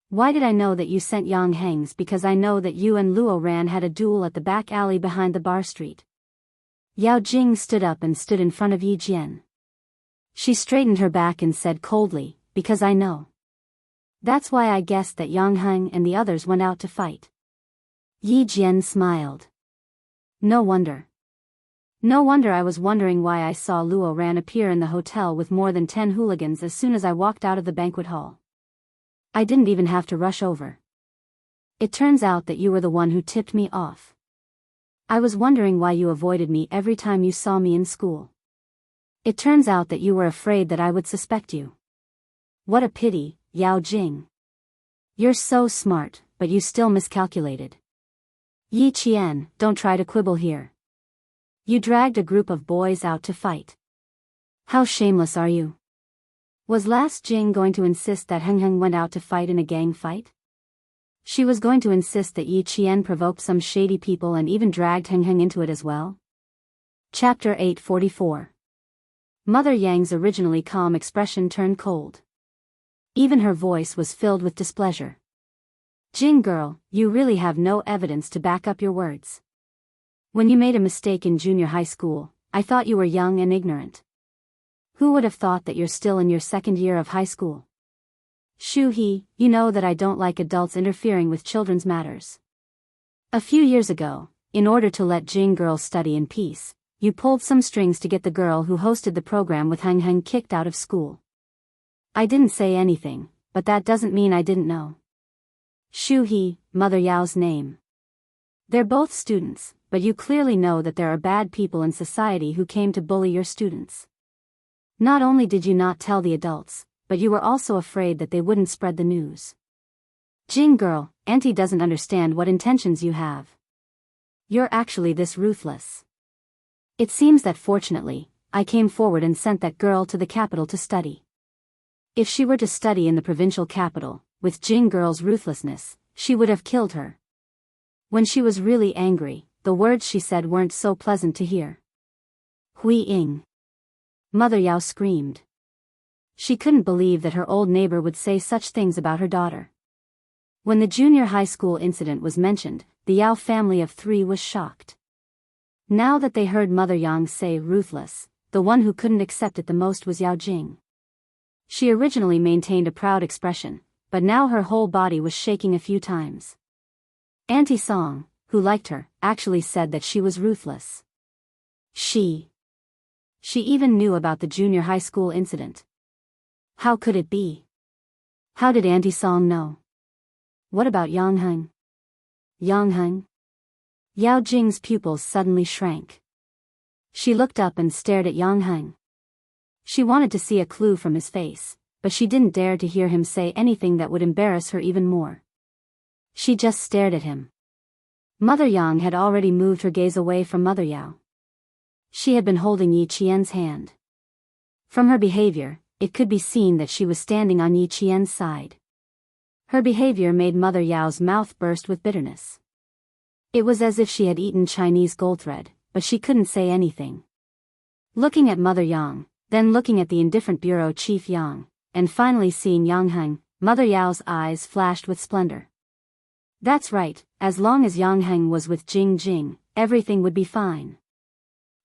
"Why did I know that you sent Yang Heng's? Because I know that you and Luo Ran had a duel at the back alley behind the bar street." Yao Jing stood up and stood in front of Yi Jian. She straightened her back and said coldly, "Because I know. That's why I guessed that Yang Heng and the others went out to fight." Yi Jian smiled. No wonder. No wonder I was wondering why I saw Luo Ran appear in the hotel with more than 10 hooligans as soon as I walked out of the banquet hall. I didn't even have to rush over. It turns out that you were the one who tipped me off. I was wondering why you avoided me every time you saw me in school. It turns out that you were afraid that I would suspect you. What a pity, Yao Jing. You're so smart, but you still miscalculated. Yi Qian, don't try to quibble here. You dragged a group of boys out to fight. How shameless are you? Was last Jing going to insist that Heng Heng went out to fight in a gang fight? She was going to insist that Yi Qian provoked some shady people and even dragged Heng Heng into it as well? Chapter 844. Mother Yang's originally calm expression turned cold. Even her voice was filled with displeasure. Jing girl, you really have no evidence to back up your words. When you made a mistake in junior high school, I thought you were young and ignorant. Who would have thought that you're still in your second year of high school? Shu-hee, you know that I don't like adults interfering with children's matters. A few years ago, in order to let Jing girls study in peace, you pulled some strings to get the girl who hosted the program with Hang Hang kicked out of school. I didn't say anything, but that doesn't mean I didn't know. Shu-hee, Mother Yao's name. They're both students, but you clearly know that there are bad people in society who came to bully your students. Not only did you not tell the adults, but you were also afraid that they wouldn't spread the news. Jing girl, Auntie doesn't understand what intentions you have. You're actually this ruthless. It seems that fortunately, I came forward and sent that girl to the capital to study. If she were to study in the provincial capital, with Jing girl's ruthlessness, she would have killed her. When she was really angry, the words she said weren't so pleasant to hear. Hui Ying. Mother Yao screamed. She couldn't believe that her old neighbor would say such things about her daughter. When the junior high school incident was mentioned, the Yao family of 3 was shocked. Now that they heard Mother Yang say ruthless, the one who couldn't accept it the most was Yao Jing. She originally maintained a proud expression, but now her whole body was shaking a few times. Auntie Song, who liked her, actually said that she was ruthless. She even knew about the junior high school incident. How could it be? How did Auntie Song know? What about Yang Heng? Yang Heng? Yao Jing's pupils suddenly shrank. She looked up and stared at Yang Heng. She wanted to see a clue from his face, but she didn't dare to hear him say anything that would embarrass her even more. She just stared at him. Mother Yang had already moved her gaze away from Mother Yao. She had been holding Yi Qian's hand. From her behavior, it could be seen that she was standing on Yi Qian's side. Her behavior made Mother Yao's mouth burst with bitterness. It was as if she had eaten Chinese gold thread, but she couldn't say anything. Looking at Mother Yang, then looking at the indifferent bureau chief Yang, and finally seeing Yang Heng, Mother Yao's eyes flashed with splendor. That's right, as long as Yang Heng was with Jing Jing, everything would be fine.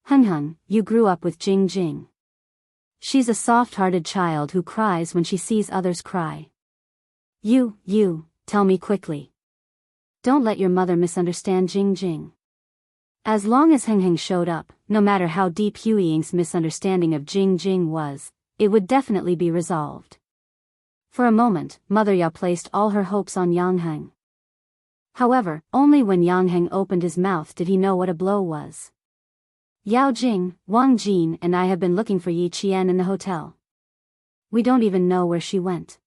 Heng Heng, you grew up with Jing Jing. She's a soft-hearted child who cries when she sees others cry. You, tell me quickly. Don't let your mother misunderstand Jing Jing. As long as Heng Heng showed up, no matter how deep Hui Ying's misunderstanding of Jing Jing was, it would definitely be resolved. For a moment, Mother Yao placed all her hopes on Yang Heng. However, only when Yang Heng opened his mouth did he know what a blow was. Yao Jing, Wang Jin and I have been looking for Yi Qian in the hotel. We don't even know where she went.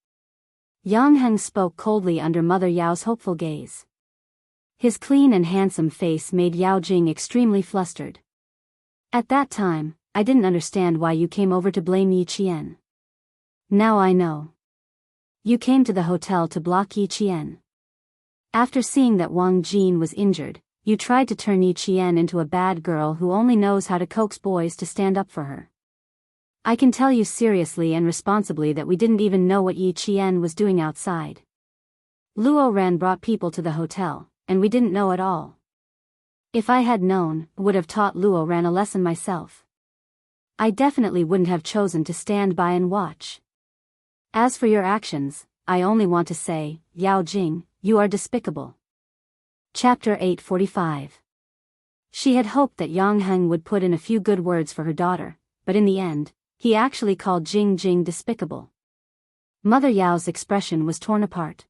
Yang Heng spoke coldly under Mother Yao's hopeful gaze. His clean and handsome face made Yao Jing extremely flustered. At that time, I didn't understand why you came over to blame Yi Qian. Now I know. You came to the hotel to block Yi Qian. After seeing that Wang Jin was injured, you tried to turn Yi Qian into a bad girl who only knows how to coax boys to stand up for her. I can tell you seriously and responsibly that we didn't even know what Yi Qian was doing outside. Luo Ran brought people to the hotel, and we didn't know at all. If I had known, I would have taught Luo Ran a lesson myself. I definitely wouldn't have chosen to stand by and watch. As for your actions, I only want to say, Yao Jing, you are despicable. Chapter 845. She had hoped that Yang Heng would put in a few good words for her daughter, but in the end, he actually called Jing Jing despicable. Mother Yao's expression was torn apart.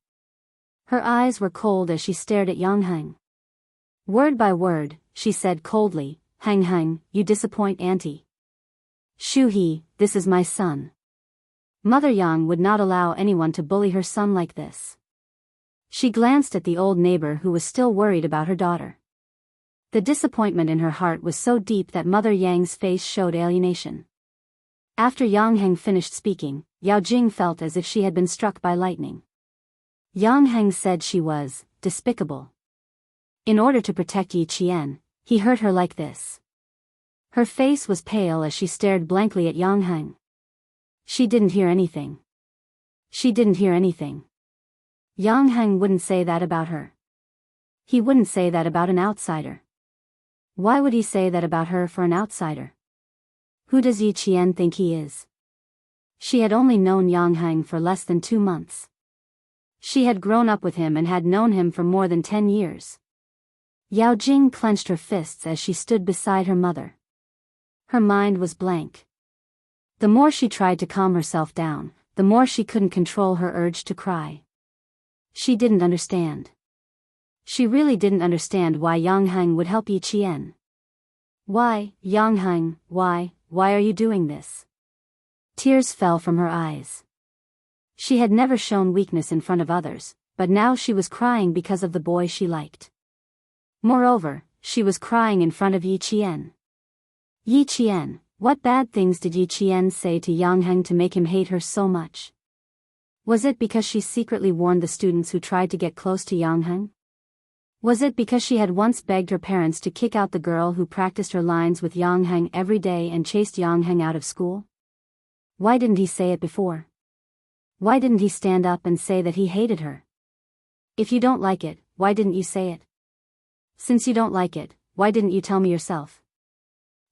Her eyes were cold as she stared at Yang Heng. Word by word, she said coldly, Heng Heng, you disappoint Auntie. Shu-hee, this is my son. Mother Yang would not allow anyone to bully her son like this. She glanced at the old neighbor who was still worried about her daughter. The disappointment in her heart was so deep that Mother Yang's face showed alienation. After Yang Heng finished speaking, Yao Jing felt as if she had been struck by lightning. Yang Heng said she was despicable. In order to protect Yi Qian, he hurt her like this. Her face was pale as she stared blankly at Yang Heng. She didn't hear anything. She didn't hear anything. Yang Heng wouldn't say that about her. He wouldn't say that about an outsider. Why would he say that about her for an outsider? Who does Yi Qian think he is? She had only known Yang Heng for less than 2 months. She had grown up with him and had known him for more than 10 years. Yao Jing clenched her fists as she stood beside her mother. Her mind was blank. The more she tried to calm herself down, the more she couldn't control her urge to cry. She didn't understand. She really didn't understand why Yang Heng would help Yi Qian. Why, Yang Heng, why are you doing this? Tears fell from her eyes. She had never shown weakness in front of others, but now she was crying because of the boy she liked. Moreover, she was crying in front of Yi Qian. Yi Qian, what bad things did Yi Qian say to Yang Heng to make him hate her so much? Was it because she secretly warned the students who tried to get close to Yang Heng? Was it because she had once begged her parents to kick out the girl who practiced her lines with Yang Heng every day and chased Yang Heng out of school? Why didn't he say it before? Why didn't he stand up and say that he hated her? If you don't like it, why didn't you say it? Since you don't like it, why didn't you tell me yourself?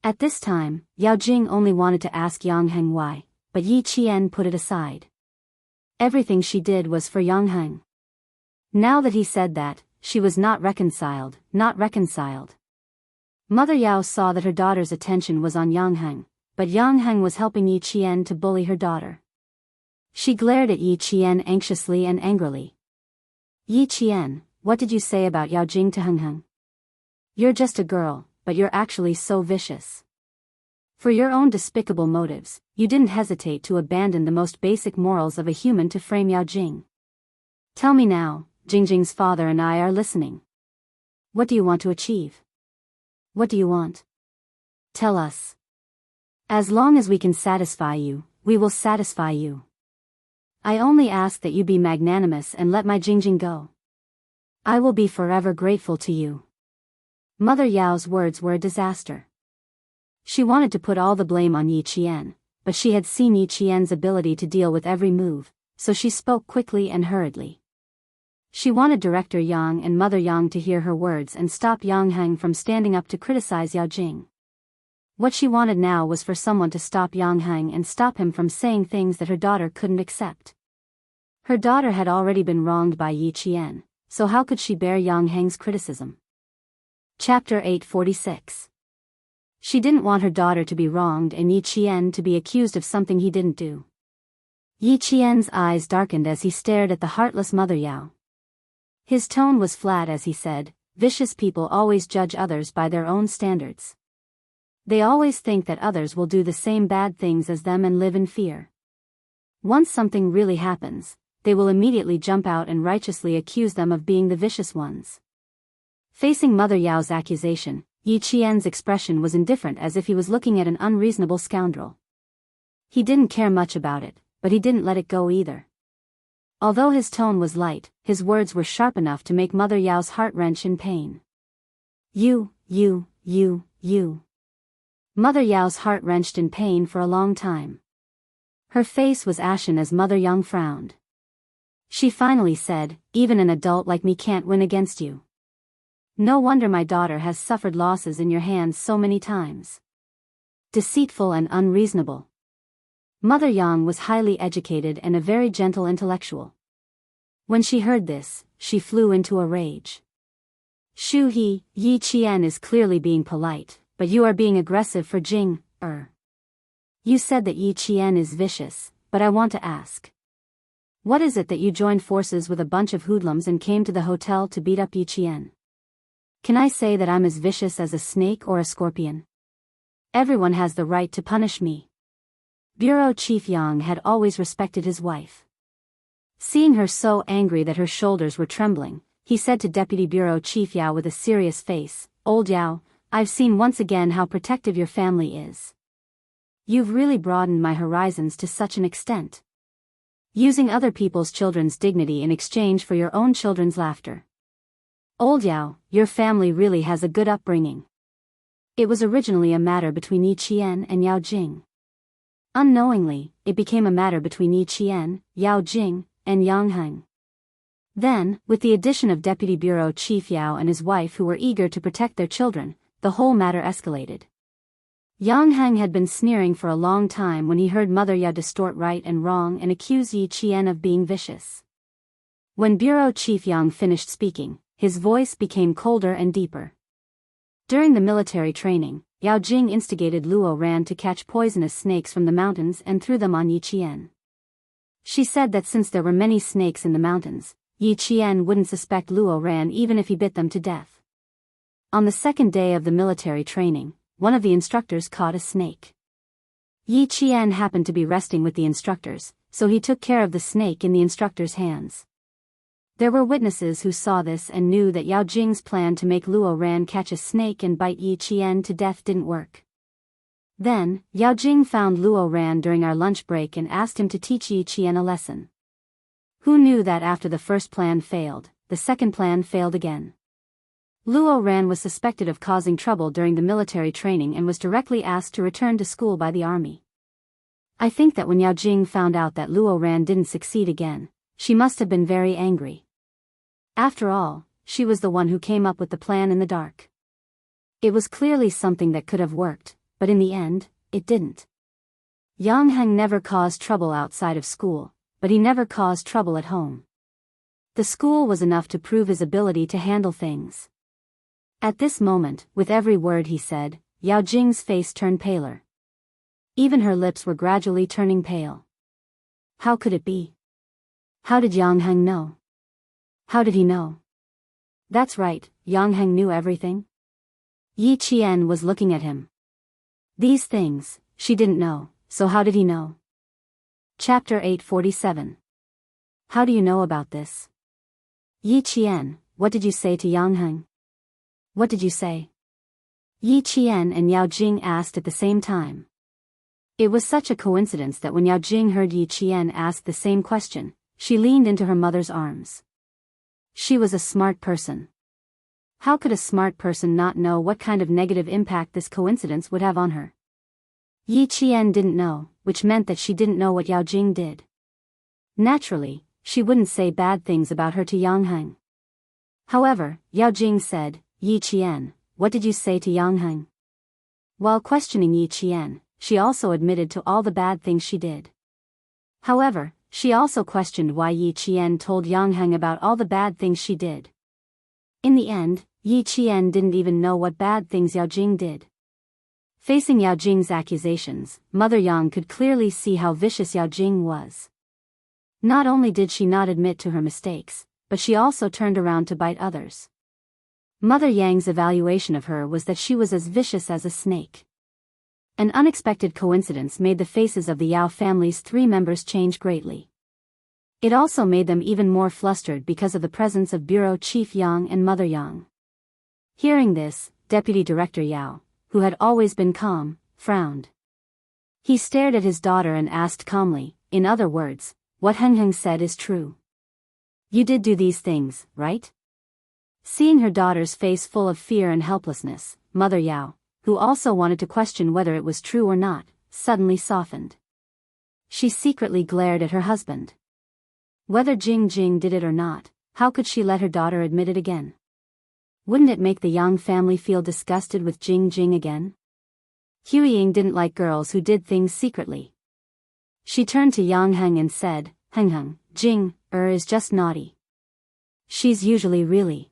At this time, Yao Jing only wanted to ask Yang Heng why, but Yi Qian put it aside. Everything she did was for Yang Heng. Now that he said that, she was not reconciled. Mother Yao saw that her daughter's attention was on Yang Heng, but Yang Heng was helping Yi Qian to bully her daughter. She glared at Yi Qian anxiously and angrily. Yi Qian, what did you say about Yao Jing to Heng Heng? You're just a girl, but you're actually so vicious. For your own despicable motives, you didn't hesitate to abandon the most basic morals of a human to frame Yao Jing. Tell me now, Jingjing's father and I are listening. What do you want to achieve? What do you want? Tell us. As long as we can satisfy you, we will satisfy you. I only ask that you be magnanimous and let my Jingjing go. I will be forever grateful to you. Mother Yao's words were a disaster. She wanted to put all the blame on Yi Qian, but she had seen Yi Qian's ability to deal with every move, so she spoke quickly and hurriedly. She wanted Director Yang and Mother Yang to hear her words and stop Yang Heng from standing up to criticize Yao Jing. What she wanted now was for someone to stop Yang Heng and stop him from saying things that her daughter couldn't accept. Her daughter had already been wronged by Yi Qian, so how could she bear Yang Heng's criticism? Chapter 846. She didn't want her daughter to be wronged and Yi Qian to be accused of something he didn't do. Yi Qian's eyes darkened as he stared at the heartless Mother Yao. His tone was flat as he said, "Vicious people always judge others by their own standards. They always think that others will do the same bad things as them and live in fear. Once something really happens, they will immediately jump out and righteously accuse them of being the vicious ones." Facing Mother Yao's accusation, Yi Qian's expression was indifferent as if he was looking at an unreasonable scoundrel. He didn't care much about it, but he didn't let it go either. Although his tone was light, his words were sharp enough to make Mother Yao's heart wrench in pain. You. Mother Yao's heart wrenched in pain for a long time. Her face was ashen as Mother Yang frowned. She finally said, "Even an adult like me can't win against you. No wonder my daughter has suffered losses in your hands so many times. Deceitful and unreasonable." Mother Yang was highly educated and a very gentle intellectual. When she heard this, she flew into a rage. "Shu He, Yi Qian is clearly being polite, but you are being aggressive for Jing. You said that Yi Qian is vicious, but I want to ask. What is it that you joined forces with a bunch of hoodlums and came to the hotel to beat up Yi Qian? Can I say that I'm as vicious as a snake or a scorpion? Everyone has the right to punish me." Bureau Chief Yang had always respected his wife. Seeing her so angry that her shoulders were trembling, he said to Deputy Bureau Chief Yao with a serious face, "Old Yao, I've seen once again how protective your family is. You've really broadened my horizons to such an extent. Using other people's children's dignity in exchange for your own children's laughter. Old Yao, your family really has a good upbringing." It was originally a matter between Yi Qian and Yao Jing. Unknowingly, it became a matter between Yi Qian, Yao Jing, and Yang Heng. Then, with the addition of Deputy Bureau Chief Yao and his wife who were eager to protect their children, the whole matter escalated. Yang Heng had been sneering for a long time when he heard Mother Yao distort right and wrong and accuse Yi Qian of being vicious. When Bureau Chief Yang finished speaking, his voice became colder and deeper. During the military training, Yao Jing instigated Luo Ran to catch poisonous snakes from the mountains and threw them on Yi Qian. She said that since there were many snakes in the mountains, Yi Qian wouldn't suspect Luo Ran even if he bit them to death. On the second day of the military training, one of the instructors caught a snake. Yi Qian happened to be resting with the instructors, so he took care of the snake in the instructor's hands. There were witnesses who saw this and knew that Yao Jing's plan to make Luo Ran catch a snake and bite Yi Qian to death didn't work. Then, Yao Jing found Luo Ran during our lunch break and asked him to teach Yi Qian a lesson. Who knew that after the first plan failed, the second plan failed again? Luo Ran was suspected of causing trouble during the military training and was directly asked to return to school by the army. I think that when Yao Jing found out that Luo Ran didn't succeed again, she must have been very angry. After all, she was the one who came up with the plan in the dark. It was clearly something that could have worked, but in the end, it didn't. Yang Heng never caused trouble outside of school, but he never caused trouble at home. The school was enough to prove his ability to handle things. At this moment, with every word he said, Yao Jing's face turned paler. Even her lips were gradually turning pale. How could it be? How did Yang Heng know? How did he know? That's right, Yang Heng knew everything. Yi Qian was looking at him. These things, she didn't know, so how did he know? Chapter 847. How do you know about this? Yi Qian, what did you say to Yang Heng? What did you say? Yi Qian and Yao Jing asked at the same time. It was such a coincidence that when Yao Jing heard Yi Qian ask the same question, she leaned into her mother's arms. She was a smart person. How could a smart person not know what kind of negative impact this coincidence would have on her? Yi Qian didn't know, which meant that she didn't know what Yao Jing did. Naturally, she wouldn't say bad things about her to Yang Heng. However, Yao Jing said, Yi Qian, what did you say to Yang Heng? While questioning Yi Qian, she also admitted to all the bad things she did. However, she also questioned why Yi Qian told Yang Heng about all the bad things she did. In the end, Yi Qian didn't even know what bad things Yao Jing did. Facing Yao Jing's accusations, Mother Yang could clearly see how vicious Yao Jing was. Not only did she not admit to her mistakes, but she also turned around to bite others. Mother Yang's evaluation of her was that she was as vicious as a snake. An unexpected coincidence made the faces of the Yao family's 3 members change greatly. It also made them even more flustered because of the presence of Bureau Chief Yang and Mother Yang. Hearing this, Deputy Director Yao, who had always been calm, frowned. He stared at his daughter and asked calmly, in other words, what Heng Heng said is true. You did do these things, right? Seeing her daughter's face full of fear and helplessness, Mother Yao, who also wanted to question whether it was true or not, suddenly softened. She secretly glared at her husband. Whether Jing Jing did it or not, how could she let her daughter admit it again? Wouldn't it make the Yang family feel disgusted with Jing Jing again? Huiying didn't like girls who did things secretly. She turned to Yang Heng and said, Heng Heng, Jing is just naughty. She's usually really.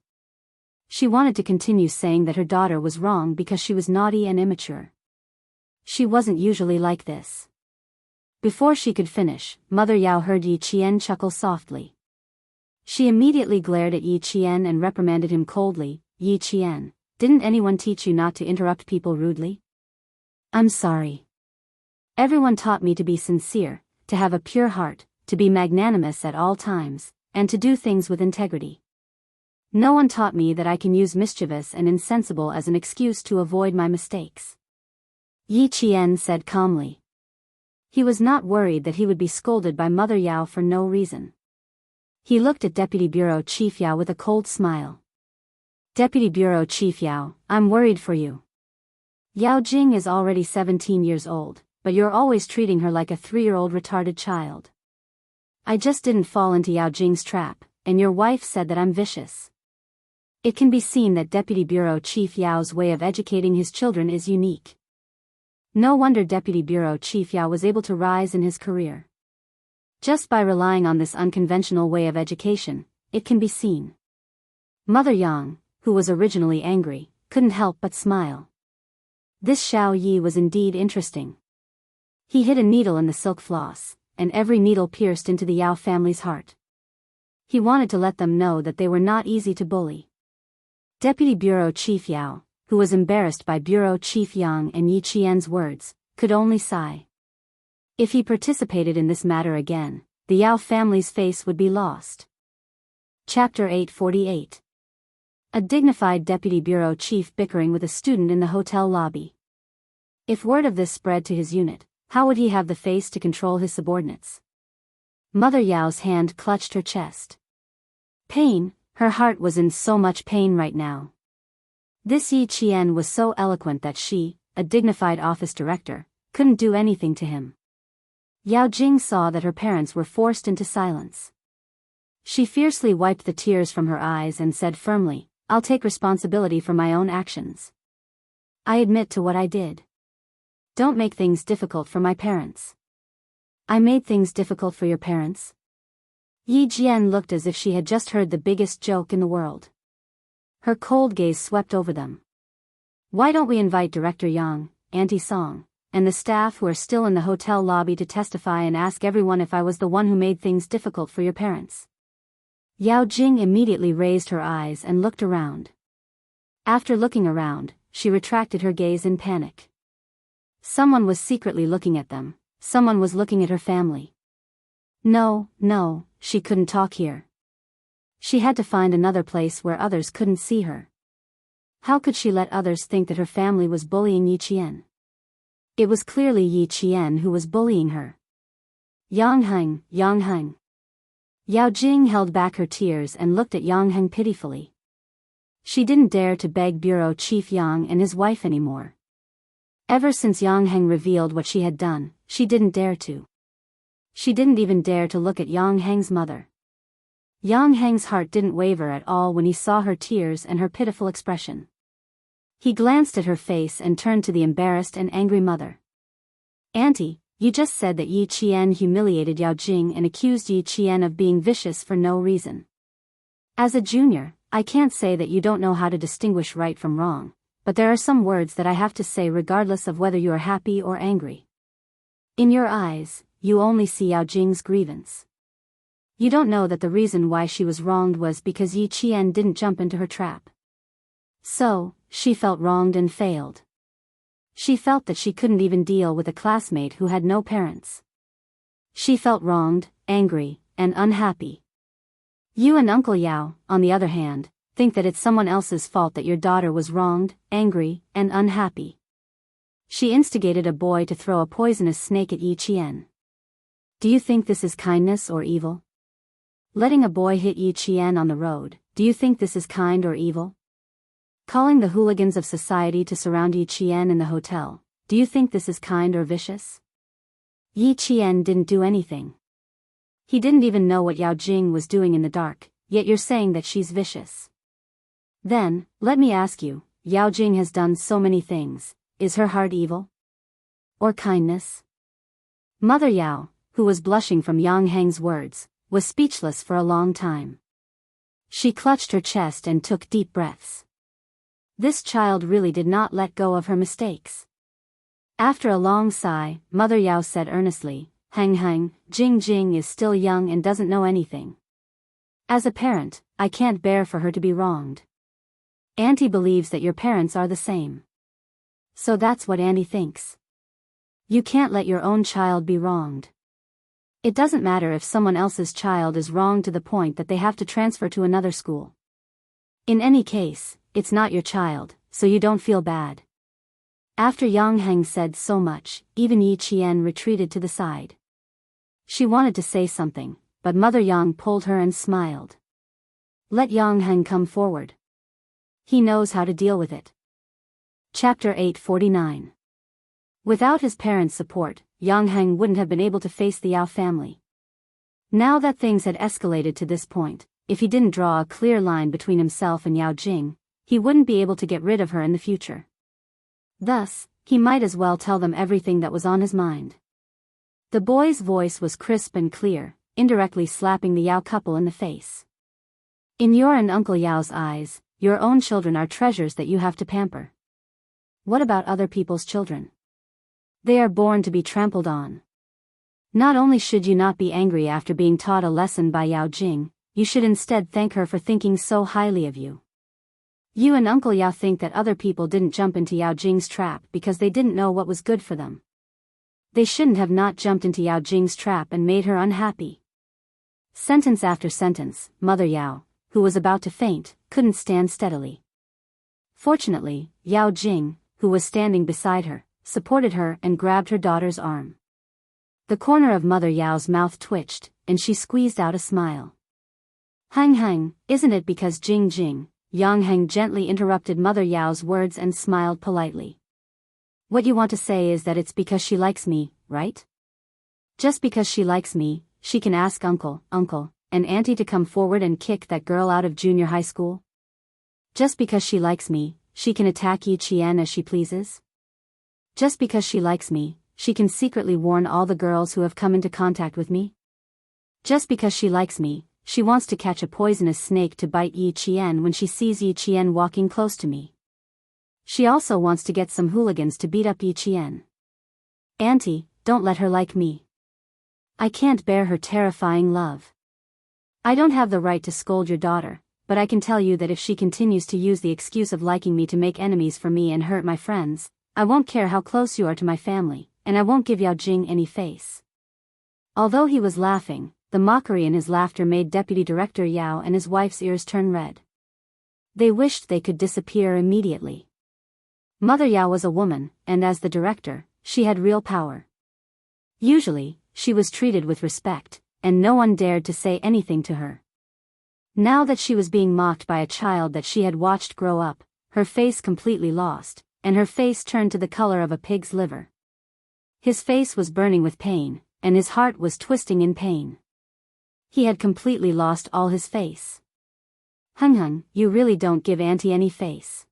She wanted to continue saying that her daughter was wrong because she was naughty and immature. She wasn't usually like this. Before she could finish, Mother Yao heard Yi Qian chuckle softly. She immediately glared at Yi Qian and reprimanded him coldly, Yi Qian, didn't anyone teach you not to interrupt people rudely? I'm sorry. Everyone taught me to be sincere, to have a pure heart, to be magnanimous at all times, and to do things with integrity. No one taught me that I can use mischievous and insensible as an excuse to avoid my mistakes. Yi Qian said calmly. He was not worried that he would be scolded by Mother Yao for no reason. He looked at Deputy Bureau Chief Yao with a cold smile. Deputy Bureau Chief Yao, I'm worried for you. Yao Jing is already 17 years old, but you're always treating her like a 3-year-old retarded child. I just didn't fall into Yao Jing's trap, and your wife said that I'm vicious. It can be seen that Deputy Bureau Chief Yao's way of educating his children is unique. No wonder Deputy Bureau Chief Yao was able to rise in his career. Just by relying on this unconventional way of education, it can be seen. Mother Yang, who was originally angry, couldn't help but smile. This Xiao Yi was indeed interesting. He hid a needle in the silk floss, and every needle pierced into the Yao family's heart. He wanted to let them know that they were not easy to bully. Deputy Bureau Chief Yao, who was embarrassed by Bureau Chief Yang and Yi Qian's words, could only sigh. If he participated in this matter again, the Yao family's face would be lost. Chapter 848. A dignified deputy bureau chief bickering with a student in the hotel lobby. If word of this spread to his unit, how would he have the face to control his subordinates? Mother Yao's hand clutched her chest. Pain, her heart was in so much pain right now. This Yi Qian was so eloquent that she, a dignified office director, couldn't do anything to him. Yao Jing saw that her parents were forced into silence. She fiercely wiped the tears from her eyes and said firmly, "I'll take responsibility for my own actions. I admit to what I did. Don't make things difficult for my parents." "I made things difficult for your parents?" Yi Jian looked as if she had just heard the biggest joke in the world. Her cold gaze swept over them. "Why don't we invite Director Yang, Auntie Song, and the staff who are still in the hotel lobby to testify and ask everyone if I was the one who made things difficult for your parents?" Yao Jing immediately raised her eyes and looked around. After looking around, she retracted her gaze in panic. Someone was secretly looking at them, someone was looking at her family. No, she couldn't talk here. She had to find another place where others couldn't see her. How could she let others think that her family was bullying Yi Qian? It was clearly Yi Qian who was bullying her. Yang Heng. Yao Jing held back her tears and looked at Yang Heng pitifully. She didn't dare to beg Bureau Chief Yang and his wife anymore. Ever since Yang Heng revealed what she had done, she didn't dare to. She didn't even dare to look at Yang Heng's mother. Yang Heng's heart didn't waver at all when he saw her tears and her pitiful expression. He glanced at her face and turned to the embarrassed and angry mother. "Auntie, you just said that Yi Qian humiliated Yao Jing and accused Yi Qian of being vicious for no reason. As a junior, I can't say that you don't know how to distinguish right from wrong, but there are some words that I have to say regardless of whether you are happy or angry. In your eyes, you only see Yao Jing's grievance. You don't know that the reason why she was wronged was because Yi Qian didn't jump into her trap. So, she felt wronged and failed. She felt that she couldn't even deal with a classmate who had no parents. She felt wronged, angry, and unhappy. You and Uncle Yao, on the other hand, think that it's someone else's fault that your daughter was wronged, angry, and unhappy. She instigated a boy to throw a poisonous snake at Yi Qian. Do you think this is kindness or evil? Letting a boy hit Yi Qian on the road, do you think this is kind or evil? Calling the hooligans of society to surround Yi Qian in the hotel, do you think this is kind or vicious? Yi Qian didn't do anything. He didn't even know what Yao Jing was doing in the dark, yet you're saying that she's vicious. Then, let me ask you, Yao Jing has done so many things, is her heart evil? Or kindness? Mother Yao, who was blushing from Yang Heng's words, was speechless for a long time. She clutched her chest and took deep breaths. This child really did not let go of her mistakes. After a long sigh, Mother Yao said earnestly, Heng, Jing is still young and doesn't know anything. As a parent, I can't bear for her to be wronged. Auntie believes that your parents are the same. So that's what Auntie thinks. You can't let your own child be wronged. It doesn't matter if someone else's child is wronged to the point that they have to transfer to another school. In any case, it's not your child, so you don't feel bad. After Yang Heng said so much, even Yi Qian retreated to the side. She wanted to say something, but Mother Yang pulled her and smiled. Let Yang Heng come forward. He knows how to deal with it. Chapter 849. Without his parents' support, Yang Heng wouldn't have been able to face the Yao family. Now that things had escalated to this point, if he didn't draw a clear line between himself and Yao Jing, he wouldn't be able to get rid of her in the future. Thus, he might as well tell them everything that was on his mind. The boy's voice was crisp and clear, indirectly slapping the Yao couple in the face. In your and Uncle Yao's eyes, your own children are treasures that you have to pamper. What about other people's children? They are born to be trampled on. Not only should you not be angry after being taught a lesson by Yao Jing, you should instead thank her for thinking so highly of you. You and Uncle Yao think that other people didn't jump into Yao Jing's trap because they didn't know what was good for them. They shouldn't have not jumped into Yao Jing's trap and made her unhappy. Sentence after sentence, Mother Yao, who was about to faint, couldn't stand steadily. Fortunately, Yao Jing, who was standing beside her, supported her and grabbed her daughter's arm. The corner of Mother Yao's mouth twitched, and she squeezed out a smile. Hang hang, isn't it because Jing? Yang Heng gently interrupted Mother Yao's words and smiled politely. What you want to say is that it's because she likes me, right? Just because she likes me, she can ask Uncle, and Auntie to come forward and kick that girl out of junior high school? Just because she likes me, she can attack Yi Qian as she pleases? Just because she likes me, she can secretly warn all the girls who have come into contact with me? Just because she likes me, she wants to catch a poisonous snake to bite Yi Qian when she sees Yi Qian walking close to me. She also wants to get some hooligans to beat up Yi Qian. Auntie, don't let her like me. I can't bear her terrifying love. I don't have the right to scold your daughter, but I can tell you that if she continues to use the excuse of liking me to make enemies for me and hurt my friends, I won't care how close you are to my family, and I won't give Yao Jing any face. Although he was laughing, the mockery in his laughter made Deputy Director Yao and his wife's ears turn red. They wished they could disappear immediately. Mother Yao was a woman, and as the director, she had real power. Usually, she was treated with respect, and no one dared to say anything to her. Now that she was being mocked by a child that she had watched grow up, her face completely lost, and her face turned to the color of a pig's liver. His face was burning with pain, and his heart was twisting in pain. He had completely lost all his face. Hung, you really don't give Auntie any face.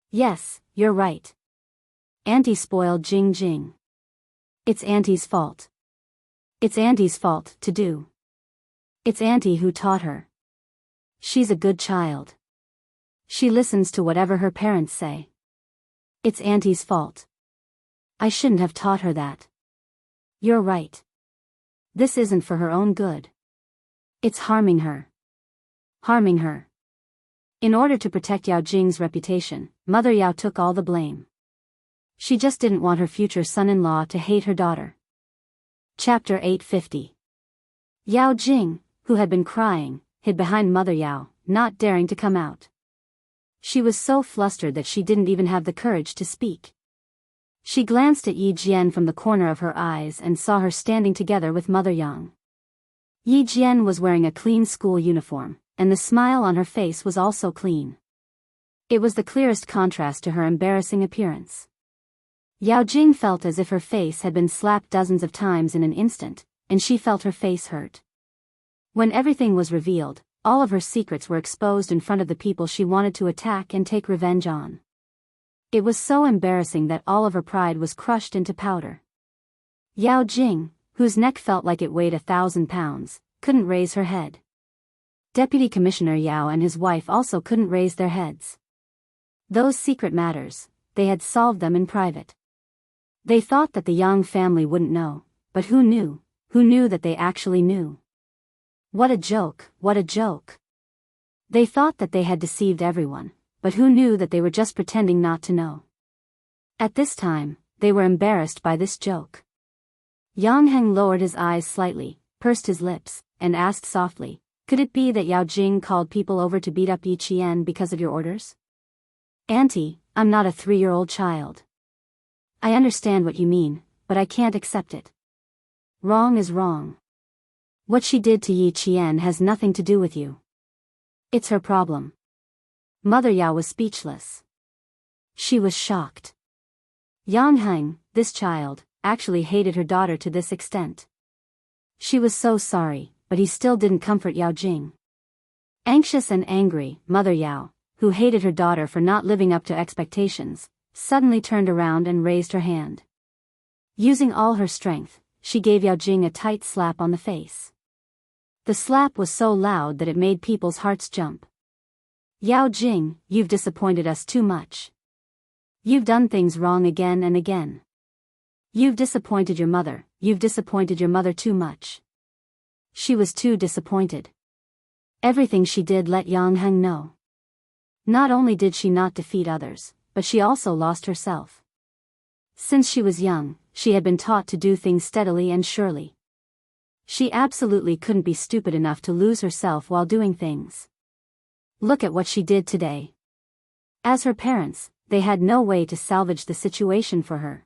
Yes, you're right. Auntie spoiled Jing. It's Auntie's fault. It's Auntie's fault to do. It's Auntie who taught her. She's a good child. She listens to whatever her parents say. It's Auntie's fault. I shouldn't have taught her that. You're right. This isn't for her own good. It's harming her. Harming her. In order to protect Yao Jing's reputation, Mother Yao took all the blame. She just didn't want her future son-in-law to hate her daughter. Chapter 850. Yao Jing, who had been crying, hid behind Mother Yao, not daring to come out. She was so flustered that she didn't even have the courage to speak. She glanced at Yi Jian from the corner of her eyes and saw her standing together with Mother Yang. Yi Jian was wearing a clean school uniform, and the smile on her face was also clean. It was the clearest contrast to her embarrassing appearance. Yao Jing felt as if her face had been slapped dozens of times in an instant, and she felt her face hurt. When everything was revealed, all of her secrets were exposed in front of the people she wanted to attack and take revenge on. It was so embarrassing that all of her pride was crushed into powder. Yao Jing, whose neck felt like it weighed 1,000 pounds, couldn't raise her head. Deputy Commissioner Yao and his wife also couldn't raise their heads. Those secret matters, they had solved them in private. They thought that the Yang family wouldn't know, but who knew? Who knew that they actually knew? What a joke, what a joke. They thought that they had deceived everyone, but who knew that they were just pretending not to know? At this time, they were embarrassed by this joke. Yang Heng lowered his eyes slightly, pursed his lips, and asked softly, could it be that Yao Jing called people over to beat up Yi Qian because of your orders? Auntie, I'm not a 3-year-old child. I understand what you mean, but I can't accept it. Wrong is wrong. What she did to Yi Qian has nothing to do with you. It's her problem. Mother Yao was speechless. She was shocked. Yang Heng, this child, actually hated her daughter to this extent. She was so sorry, but he still didn't comfort Yao Jing. Anxious and angry, Mother Yao, who hated her daughter for not living up to expectations, suddenly turned around and raised her hand. Using all her strength, she gave Yao Jing a tight slap on the face. The slap was so loud that it made people's hearts jump. Yao Jing, you've disappointed us too much. You've done things wrong again and again. You've disappointed your mother too much. She was too disappointed. Everything she did let Yang Heng know. Not only did she not defeat others, but she also lost herself. Since she was young, she had been taught to do things steadily and surely. She absolutely couldn't be stupid enough to lose herself while doing things. Look at what she did today. As her parents, they had no way to salvage the situation for her.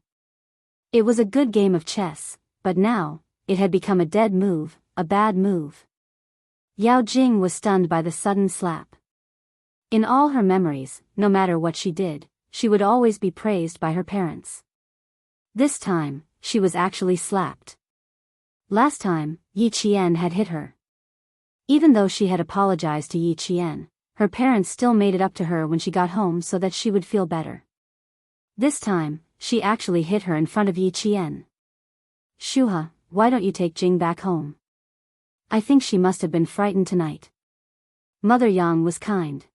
It was a good game of chess, but now, it had become a dead move, a bad move. Yao Jing was stunned by the sudden slap. In all her memories, no matter what she did, she would always be praised by her parents. This time, she was actually slapped. Last time, Yi Qian had hit her. Even though she had apologized to Yi Qian, her parents still made it up to her when she got home so that she would feel better. This time, she actually hit her in front of Yi Qian. Shuha, why don't you take Jing back home? I think she must have been frightened tonight. Mother Yang was kind.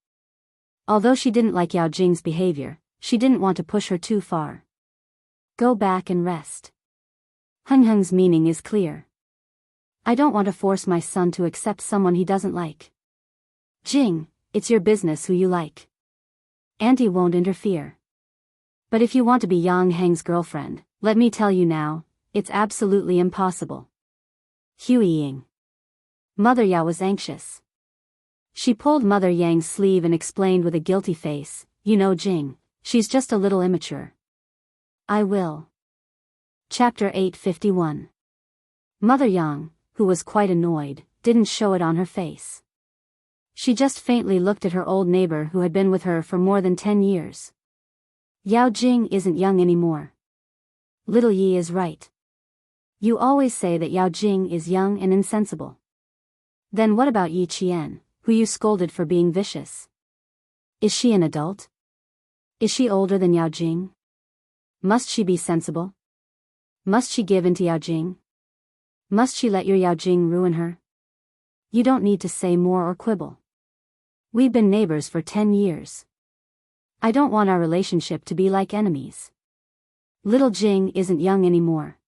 Although she didn't like Yao Jing's behavior, she didn't want to push her too far. Go back and rest. Heng Heng's meaning is clear. I don't want to force my son to accept someone he doesn't like. Jing, it's your business who you like. Auntie won't interfere. But if you want to be Yang Heng's girlfriend, let me tell you now, it's absolutely impossible. Huiying. Mother Yao was anxious. She pulled Mother Yang's sleeve and explained with a guilty face, you know Jing, she's just a little immature. I will. Chapter 851. Mother Yang, who was quite annoyed, didn't show it on her face. She just faintly looked at her old neighbor who had been with her for more than 10 years. Yao Jing isn't young anymore. Little Yi is right. You always say that Yao Jing is young and insensible. Then what about Yi Qian, who you scolded for being vicious? Is she an adult? Is she older than Yao Jing? Must she be sensible? Must she give in to Yao Jing? Must she let your Yao Jing ruin her? You don't need to say more or quibble. We've been neighbors for 10 years. I don't want our relationship to be like enemies. Little Jing isn't young anymore.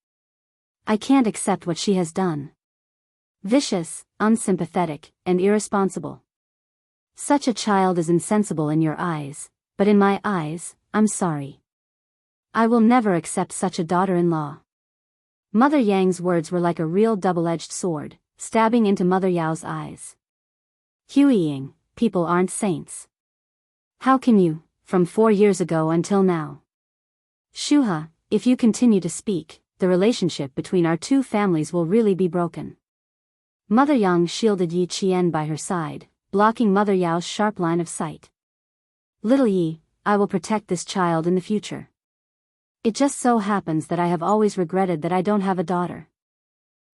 I can't accept what she has done. Vicious, unsympathetic, and irresponsible. Such a child is insensible in your eyes, but in my eyes, I'm sorry. I will never accept such a daughter-in-law. Mother Yang's words were like a real double-edged sword, stabbing into Mother Yao's eyes. Huiying, people aren't saints. How can you, from 4 years ago until now? Shuha, if you continue to speak, the relationship between our two families will really be broken. Mother Yang shielded Yi Qian by her side, blocking Mother Yao's sharp line of sight. Little Yi, I will protect this child in the future. It just so happens that I have always regretted that I don't have a daughter.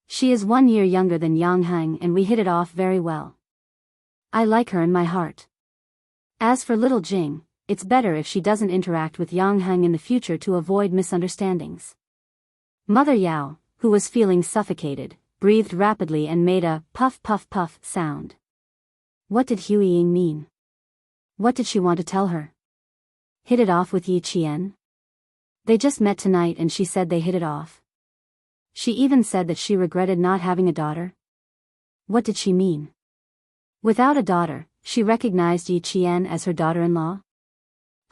She is 1 year younger than Yang Heng and we hit it off very well. I like her in my heart. As for little Jing, it's better if she doesn't interact with Yang Heng in the future to avoid misunderstandings. Mother Yao, who was feeling suffocated, breathed rapidly and made a puff puff puff sound. What did Huiying mean? What did she want to tell her? Hit it off with Yi Qian? They just met tonight and she said they hit it off. She even said that she regretted not having a daughter. What did she mean? Without a daughter, she recognized Yi Qian as her daughter-in-law?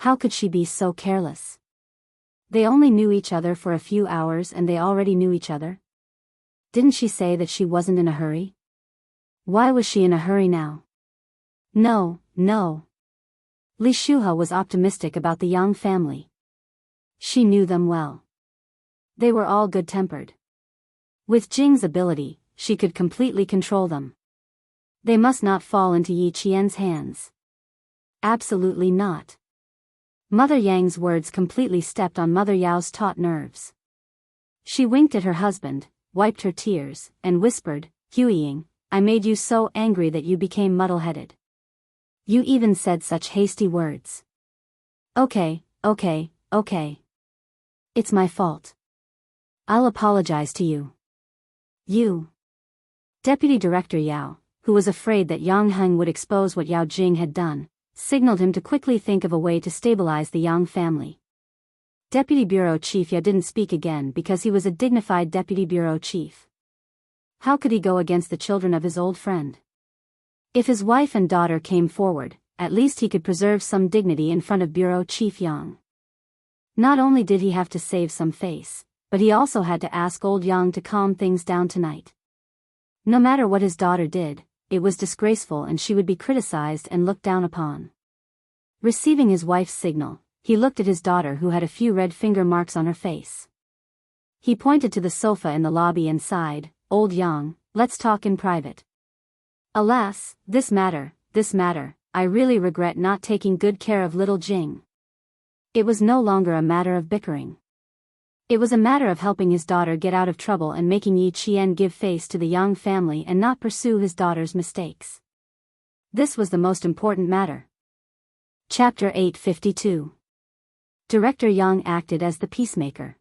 How could she be so careless? They only knew each other for a few hours and they already knew each other. Didn't she say that she wasn't in a hurry? Why was she in a hurry now? No. Li Shuha was optimistic about the Yang family. She knew them well. They were all good-tempered. With Jing's ability, she could completely control them. They must not fall into Yi Qian's hands. Absolutely not. Mother Yang's words completely stepped on Mother Yao's taut nerves. She winked at her husband, wiped her tears, and whispered, Huiying, I made you so angry that you became muddle-headed. You even said such hasty words. Okay. It's my fault. I'll apologize to you. You. Deputy Director Yao, who was afraid that Yang Heng would expose what Yao Jing had done, signaled him to quickly think of a way to stabilize the Yang family. Deputy Bureau Chief Yao didn't speak again because he was a dignified Deputy Bureau Chief. How could he go against the children of his old friend? If his wife and daughter came forward, at least he could preserve some dignity in front of Bureau Chief Yang. Not only did he have to save some face, but he also had to ask old Yang to calm things down tonight. No matter what his daughter did, it was disgraceful and she would be criticized and looked down upon. Receiving his wife's signal, he looked at his daughter who had a few red finger marks on her face. He pointed to the sofa in the lobby and sighed, "Old Yang, let's talk in private." Alas, this matter, I really regret not taking good care of little Jing. It was no longer a matter of bickering. It was a matter of helping his daughter get out of trouble and making Yi Qian give face to the Yang family and not pursue his daughter's mistakes. This was the most important matter. Chapter 852. Director Yang acted as the peacemaker.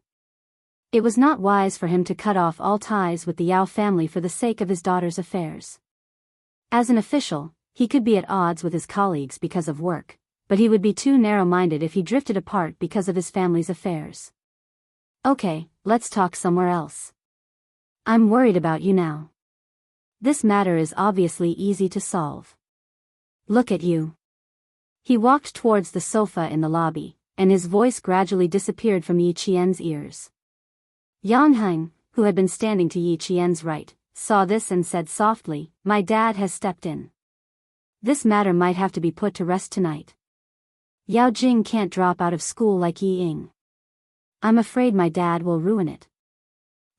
It was not wise for him to cut off all ties with the Yao family for the sake of his daughter's affairs. As an official, he could be at odds with his colleagues because of work, but he would be too narrow-minded if he drifted apart because of his family's affairs. Okay, let's talk somewhere else. I'm worried about you now. This matter is obviously easy to solve. Look at you. He walked towards the sofa in the lobby, and his voice gradually disappeared from Yi Qian's ears. Yang Heng, who had been standing to Yi Qian's right, saw this and said softly, "My dad has stepped in. This matter might have to be put to rest tonight. Yao Jing can't drop out of school like Yi Ying. I'm afraid my dad will ruin it."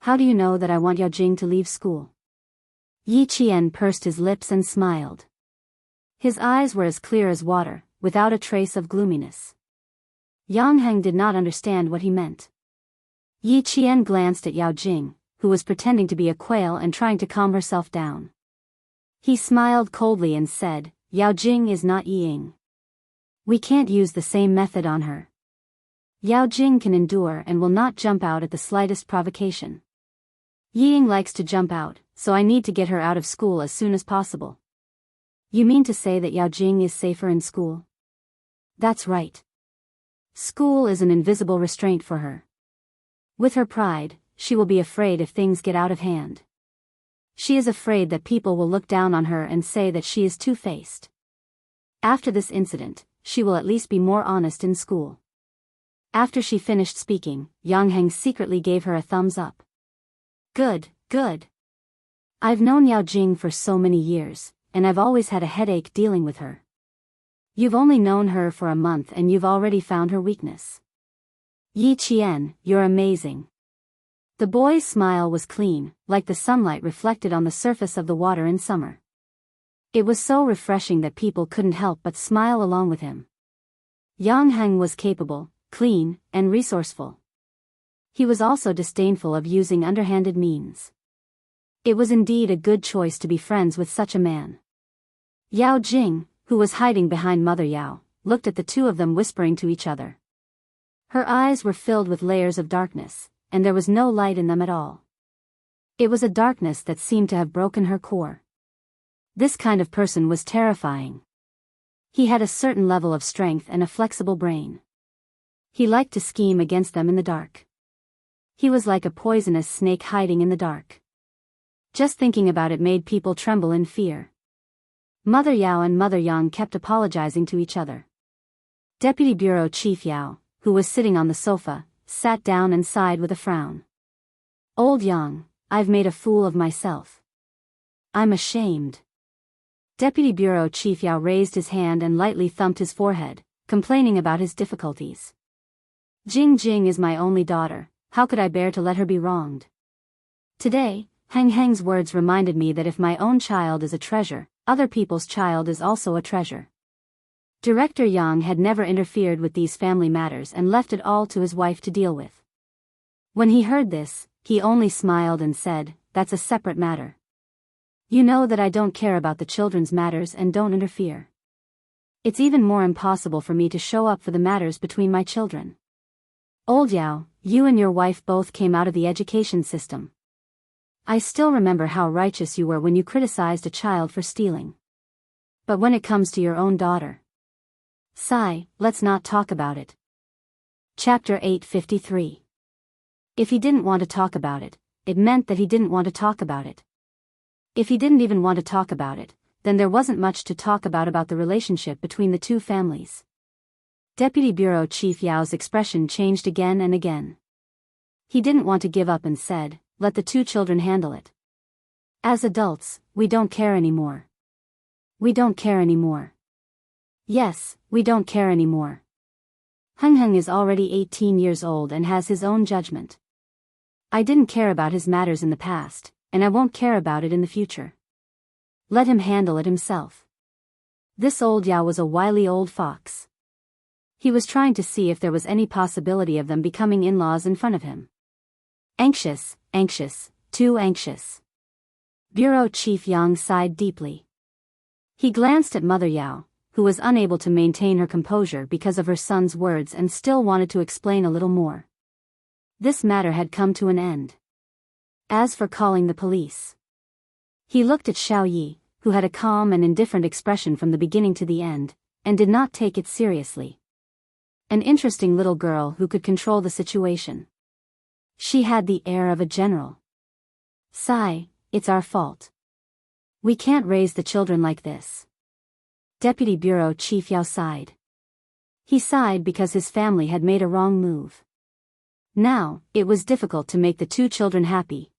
"How do you know that I want Yao Jing to leave school?" Yi Qian pursed his lips and smiled. His eyes were as clear as water, without a trace of gloominess. Yang Heng did not understand what he meant. Yi Qian glanced at Yao Jing, who was pretending to be a quail and trying to calm herself down. He smiled coldly and said, "Yao Jing is not Yi Ying. We can't use the same method on her. Yao Jing can endure and will not jump out at the slightest provocation. Yi Ying likes to jump out, so I need to get her out of school as soon as possible." "You mean to say that Yao Jing is safer in school?" "That's right. School is an invisible restraint for her. With her pride, she will be afraid if things get out of hand. She is afraid that people will look down on her and say that she is two-faced. After this incident, she will at least be more honest in school." After she finished speaking, Yang Heng secretly gave her a thumbs up. Good. I've known Yao Jing for so many years, and I've always had a headache dealing with her. You've only known her for a month and you've already found her weakness. Yi Qian, you're amazing. The boy's smile was clean, like the sunlight reflected on the surface of the water in summer. It was so refreshing that people couldn't help but smile along with him. Yang Heng was capable, clean, and resourceful. He was also disdainful of using underhanded means. It was indeed a good choice to be friends with such a man. Yao Jing, who was hiding behind Mother Yao, looked at the two of them whispering to each other. Her eyes were filled with layers of darkness, and there was no light in them at all. It was a darkness that seemed to have broken her core. This kind of person was terrifying. He had a certain level of strength and a flexible brain. He liked to scheme against them in the dark. He was like a poisonous snake hiding in the dark. Just thinking about it made people tremble in fear. Mother Yao and Mother Yang kept apologizing to each other. Deputy Bureau Chief Yao, who was sitting on the sofa, sat down and sighed with a frown. "Old Yang, I've made a fool of myself. I'm ashamed." Deputy Bureau Chief Yao raised his hand and lightly thumped his forehead, complaining about his difficulties. "Jing is my only daughter, how could I bear to let her be wronged? Today, Heng Heng's words reminded me that if my own child is a treasure, other people's child is also a treasure." Director Yang had never interfered with these family matters and left it all to his wife to deal with. When he heard this, he only smiled and said, "That's a separate matter." You know that I don't care about the children's matters and don't interfere. It's even more impossible for me to show up for the matters between my children. Old Yao, you and your wife both came out of the education system. I still remember how righteous you were when you criticized a child for stealing. But when it comes to your own daughter. Sigh, let's not talk about it. Chapter 853. If he didn't want to talk about it, it meant that he didn't want to talk about it. If he didn't even want to talk about it, then there wasn't much to talk about the relationship between the two families. Deputy Bureau Chief Yao's expression changed again and again. He didn't want to give up and said, let the two children handle it. As adults, we don't care anymore. We don't care anymore. Yes, we don't care anymore. Heng Heng is already 18 years old and has his own judgment. I didn't care about his matters in the past, and I won't care about it in the future. Let him handle it himself. This old Yao was a wily old fox. He was trying to see if there was any possibility of them becoming in-laws in front of him. Anxious, too anxious. Bureau Chief Yang sighed deeply. He glanced at Mother Yao, who was unable to maintain her composure because of her son's words and still wanted to explain a little more. This matter had come to an end. As for calling the police. He looked at Xiao Yi, who had a calm and indifferent expression from the beginning to the end, and did not take it seriously. An interesting little girl who could control the situation. She had the air of a general. Sigh, it's our fault. We can't raise the children like this. Deputy Bureau Chief Yao sighed. He sighed because his family had made a wrong move. Now, it was difficult to make the two children happy.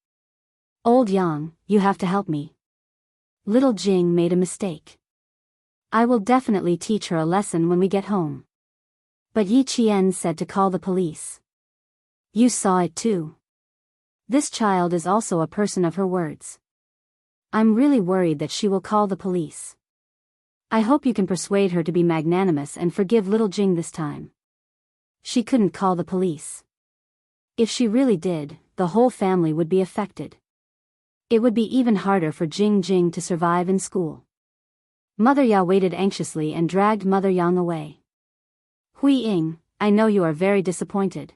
Old Yang, you have to help me. Little Jing made a mistake. I will definitely teach her a lesson when we get home. But Yi Qian said to call the police. You saw it too. This child is also a person of her words. I'm really worried that she will call the police. I hope you can persuade her to be magnanimous and forgive little Jing this time. She couldn't call the police. If she really did, the whole family would be affected. It would be even harder for Jing to survive in school. Mother Yao waited anxiously and dragged Mother Yang away. Hui Ying, I know you are very disappointed.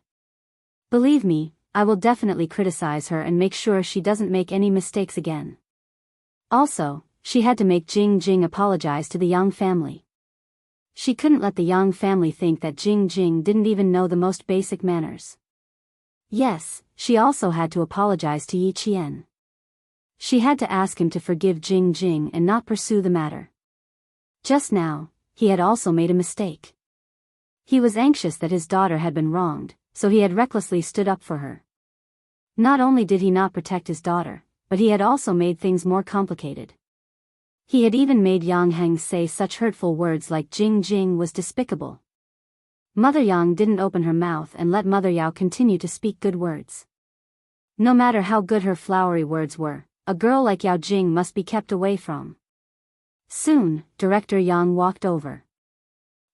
Believe me, I will definitely criticize her and make sure she doesn't make any mistakes again. Also, she had to make Jing apologize to the Yang family. She couldn't let the Yang family think that Jing didn't even know the most basic manners. Yes, she also had to apologize to Yi Qian. She had to ask him to forgive Jing and not pursue the matter. Just now, he had also made a mistake. He was anxious that his daughter had been wronged, so he had recklessly stood up for her. Not only did he not protect his daughter, but he had also made things more complicated. He had even made Yang Heng say such hurtful words like Jing was despicable. Mother Yang didn't open her mouth and let Mother Yao continue to speak good words. No matter how good her flowery words were, a girl like Yao Jing must be kept away from. Soon, Director Yang walked over.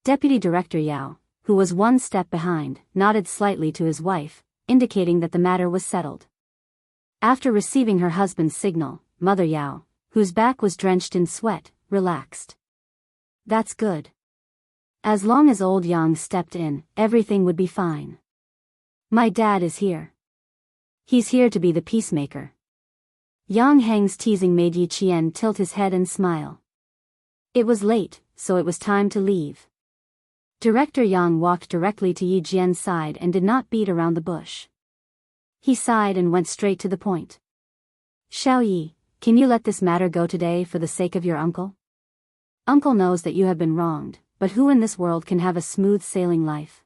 Deputy Director Yao, who was one step behind, nodded slightly to his wife, indicating that the matter was settled. After receiving her husband's signal, Mother Yao, whose back was drenched in sweat, relaxed. That's good. As long as old Yang stepped in, everything would be fine. My dad is here. He's here to be the peacemaker. Yang Heng's teasing made Yi Qian tilt his head and smile. It was late, so it was time to leave. Director Yang walked directly to Yi Qian's side and did not beat around the bush. He sighed and went straight to the point. Xiao Yi, can you let this matter go today for the sake of your uncle? Uncle knows that you have been wronged, but who in this world can have a smooth sailing life?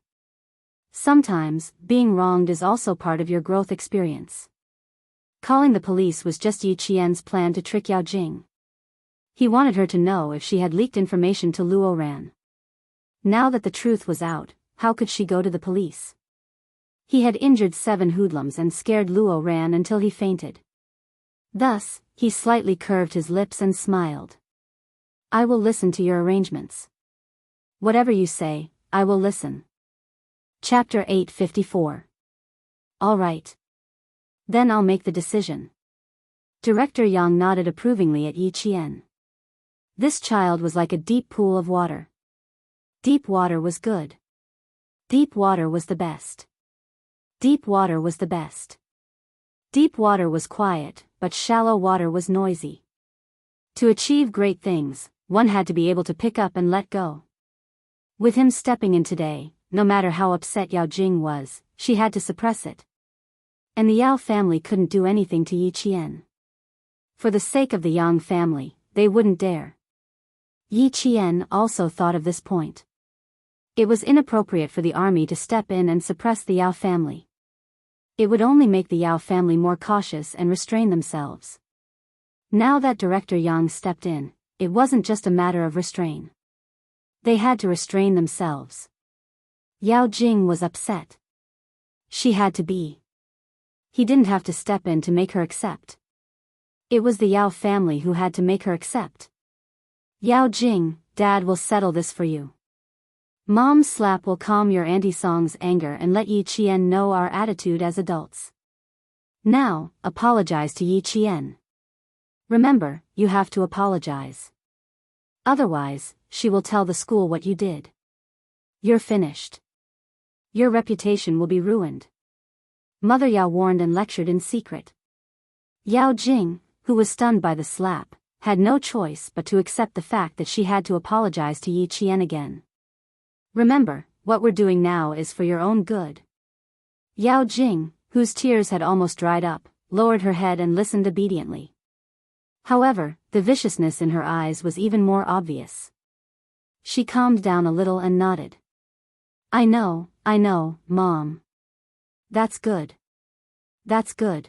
Sometimes, being wronged is also part of your growth experience. Calling the police was just Yi Qian's plan to trick Yao Jing. He wanted her to know if she had leaked information to Luo Ran. Now that the truth was out, how could she go to the police? He had injured 7 hoodlums and scared Luo Ran until he fainted. Thus, he slightly curved his lips and smiled. I will listen to your arrangements. Whatever you say, I will listen. Chapter 854. All right. Then I'll make the decision. Director Yang nodded approvingly at Yi Qian. This child was like a deep pool of water. Deep water was good. Deep water was the best. Deep water was the best. Deep water was quiet, but shallow water was noisy. To achieve great things, one had to be able to pick up and let go. With him stepping in today, no matter how upset Yao Jing was, she had to suppress it. And the Yao family couldn't do anything to Yi Qian. For the sake of the Yang family, they wouldn't dare. Yi Qian also thought of this point. It was inappropriate for the army to step in and suppress the Yao family. It would only make the Yao family more cautious and restrain themselves. Now that Director Yang stepped in, it wasn't just a matter of restrain. They had to restrain themselves. Yao Jing was upset. She had to be. He didn't have to step in to make her accept. It was the Yao family who had to make her accept. Yao Jing, Dad will settle this for you. Mom's slap will calm your Auntie Song's anger and let Yi Qian know our attitude as adults. Now, apologize to Yi Qian. Remember, you have to apologize. Otherwise, she will tell the school what you did. You're finished. Your reputation will be ruined. Mother Yao warned and lectured in secret. Yao Jing, who was stunned by the slap, had no choice but to accept the fact that she had to apologize to Yi Qian again. Remember, what we're doing now is for your own good. Yao Jing, whose tears had almost dried up, lowered her head and listened obediently. However, the viciousness in her eyes was even more obvious. She calmed down a little and nodded. I know, Mom. That's good. That's good.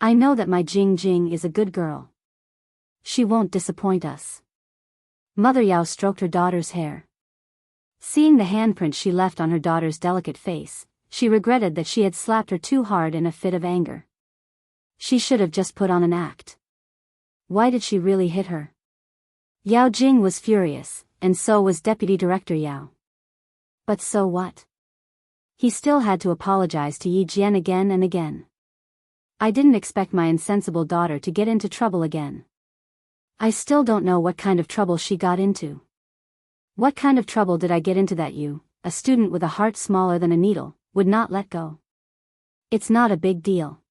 I know that my Jing Jing is a good girl. She won't disappoint us. Mother Yao stroked her daughter's hair. Seeing the handprint she left on her daughter's delicate face, she regretted that she had slapped her too hard in a fit of anger. She should have just put on an act. Why did she really hit her? Yao Jing was furious, and so was Deputy Director Yao. But so what? He still had to apologize to Yi Jian again and again. I didn't expect my insensible daughter to get into trouble again. I still don't know what kind of trouble she got into. What kind of trouble did I get into that you, a student with a heart smaller than a needle, would not let go? It's not a big deal.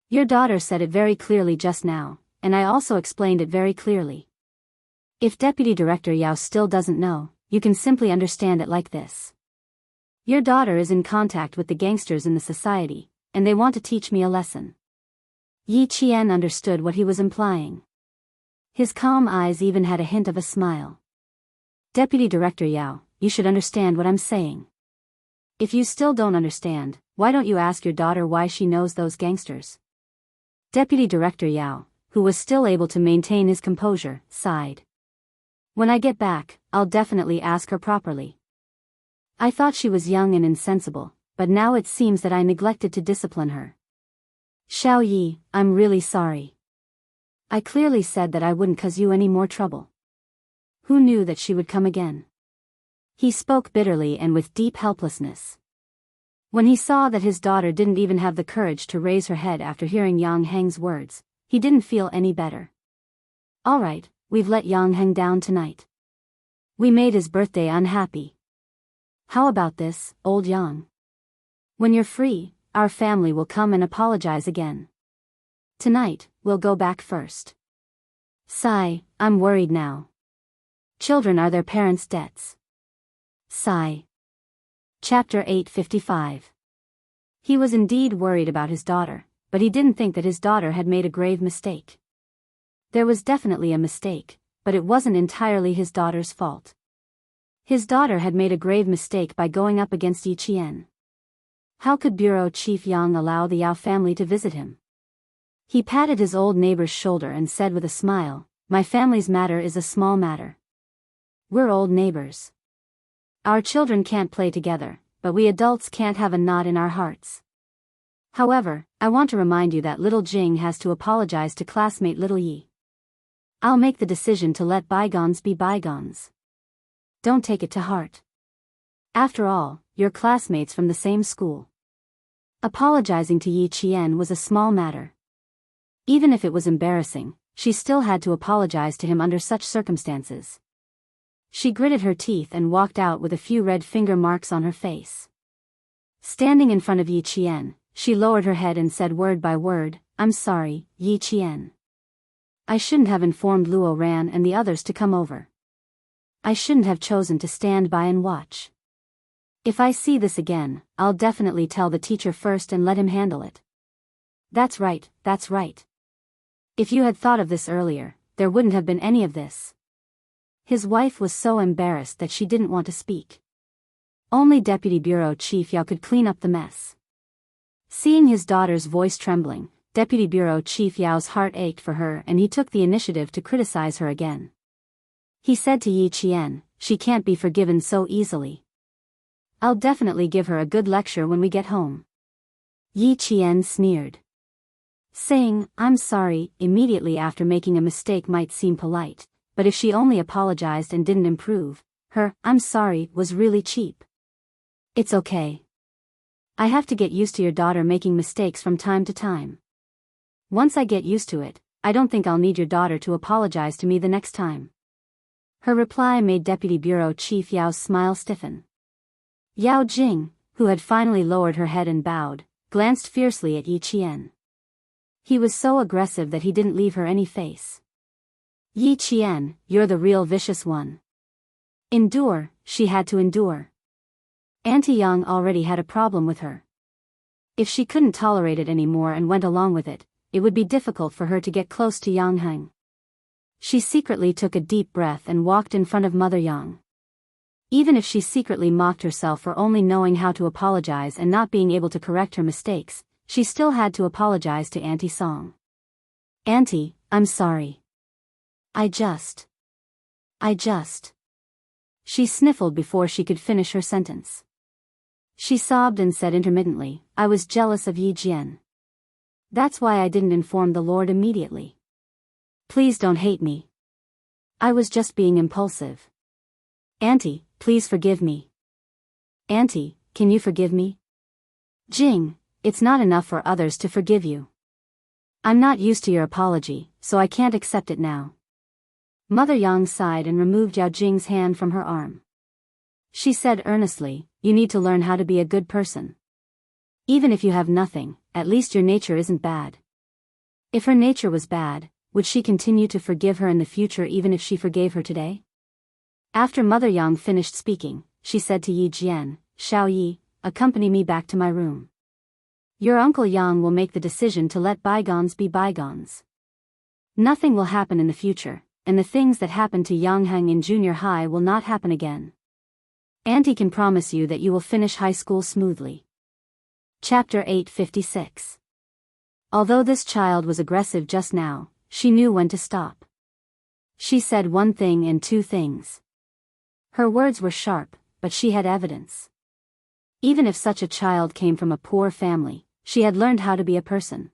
Your daughter said it very clearly just now, and I also explained it very clearly. If Deputy Director Yao still doesn't know, you can simply understand it like this. Your daughter is in contact with the gangsters in the society, and they want to teach me a lesson. Yi Qian understood what he was implying. His calm eyes even had a hint of a smile. Deputy Director Yao, you should understand what I'm saying. If you still don't understand, why don't you ask your daughter why she knows those gangsters? Deputy Director Yao, who was still able to maintain his composure, sighed. When I get back, I'll definitely ask her properly. I thought she was young and insensible, but now it seems that I neglected to discipline her. Xiao Yi, I'm really sorry. I clearly said that I wouldn't cause you any more trouble. Who knew that she would come again? He spoke bitterly and with deep helplessness. When he saw that his daughter didn't even have the courage to raise her head after hearing Yang Heng's words, he didn't feel any better. All right, we've let Yang Heng down tonight. We made his birthday unhappy. How about this, old Yang? When you're free, our family will come and apologize again. Tonight, we'll go back first. Sigh, I'm worried now. Children are their parents' debts. Sigh. Chapter 855. He was indeed worried about his daughter, but he didn't think that his daughter had made a grave mistake. There was definitely a mistake, but it wasn't entirely his daughter's fault. His daughter had made a grave mistake by going up against Yi Qian. How could Bureau Chief Yang allow the Yao family to visit him? He patted his old neighbor's shoulder and said with a smile, "My family's matter is a small matter. We're old neighbors. Our children can't play together, but we adults can't have a knot in our hearts. However, I want to remind you that little Jing has to apologize to classmate little Yi. I'll make the decision to let bygones be bygones. Don't take it to heart. After all, you're classmates from the same school." Apologizing to Yi Qian was a small matter. Even if it was embarrassing, she still had to apologize to him under such circumstances. She gritted her teeth and walked out with a few red finger marks on her face. Standing in front of Yi Qian, she lowered her head and said word by word, "I'm sorry, Yi Qian. I shouldn't have informed Luo Ran and the others to come over. I shouldn't have chosen to stand by and watch. If I see this again, I'll definitely tell the teacher first and let him handle it." That's right, that's right. If you had thought of this earlier, there wouldn't have been any of this. His wife was so embarrassed that she didn't want to speak. Only Deputy Bureau Chief Yao could clean up the mess. Seeing his daughter's voice trembling, Deputy Bureau Chief Yao's heart ached for her and he took the initiative to criticize her again. He said to Yi Qian, "She can't be forgiven so easily. I'll definitely give her a good lecture when we get home." Yi Qian sneered. Saying, "I'm sorry," immediately after making a mistake might seem polite, but if she only apologized and didn't improve, her "I'm sorry" was really cheap. It's okay. I have to get used to your daughter making mistakes from time to time. Once I get used to it, I don't think I'll need your daughter to apologize to me the next time. Her reply made Deputy Bureau Chief Yao's smile stiffen. Yao Jing, who had finally lowered her head and bowed, glanced fiercely at Yi Qian. He was so aggressive that he didn't leave her any face. "Yi Qian, you're the real vicious one." Endure, she had to endure. Auntie Yang already had a problem with her. If she couldn't tolerate it anymore and went along with it, it would be difficult for her to get close to Yang Heng. She secretly took a deep breath and walked in front of Mother Yang. Even if she secretly mocked herself for only knowing how to apologize and not being able to correct her mistakes, she still had to apologize to Auntie Song. "Auntie, I'm sorry. I just. She sniffled before she could finish her sentence. She sobbed and said intermittently, "I was jealous of Yi Jian. That's why I didn't inform the Lord immediately. Please don't hate me. I was just being impulsive. Auntie, please forgive me. Auntie, can you forgive me?" "Jing, it's not enough for others to forgive you. I'm not used to your apology, so I can't accept it now." Mother Yang sighed and removed Yao Jing's hand from her arm. She said earnestly, "You need to learn how to be a good person. Even if you have nothing, at least your nature isn't bad." If her nature was bad, would she continue to forgive her in the future even if she forgave her today? After Mother Yang finished speaking, she said to Yi Jian, "Xiao Yi, accompany me back to my room. Your Uncle Yang will make the decision to let bygones be bygones. Nothing will happen in the future, and the things that happened to Yang Heng in junior high will not happen again. Auntie can promise you that you will finish high school smoothly." Chapter 856. Although this child was aggressive just now, she knew when to stop. She said one thing and two things. Her words were sharp, but she had evidence. Even if such a child came from a poor family, she had learned how to be a person.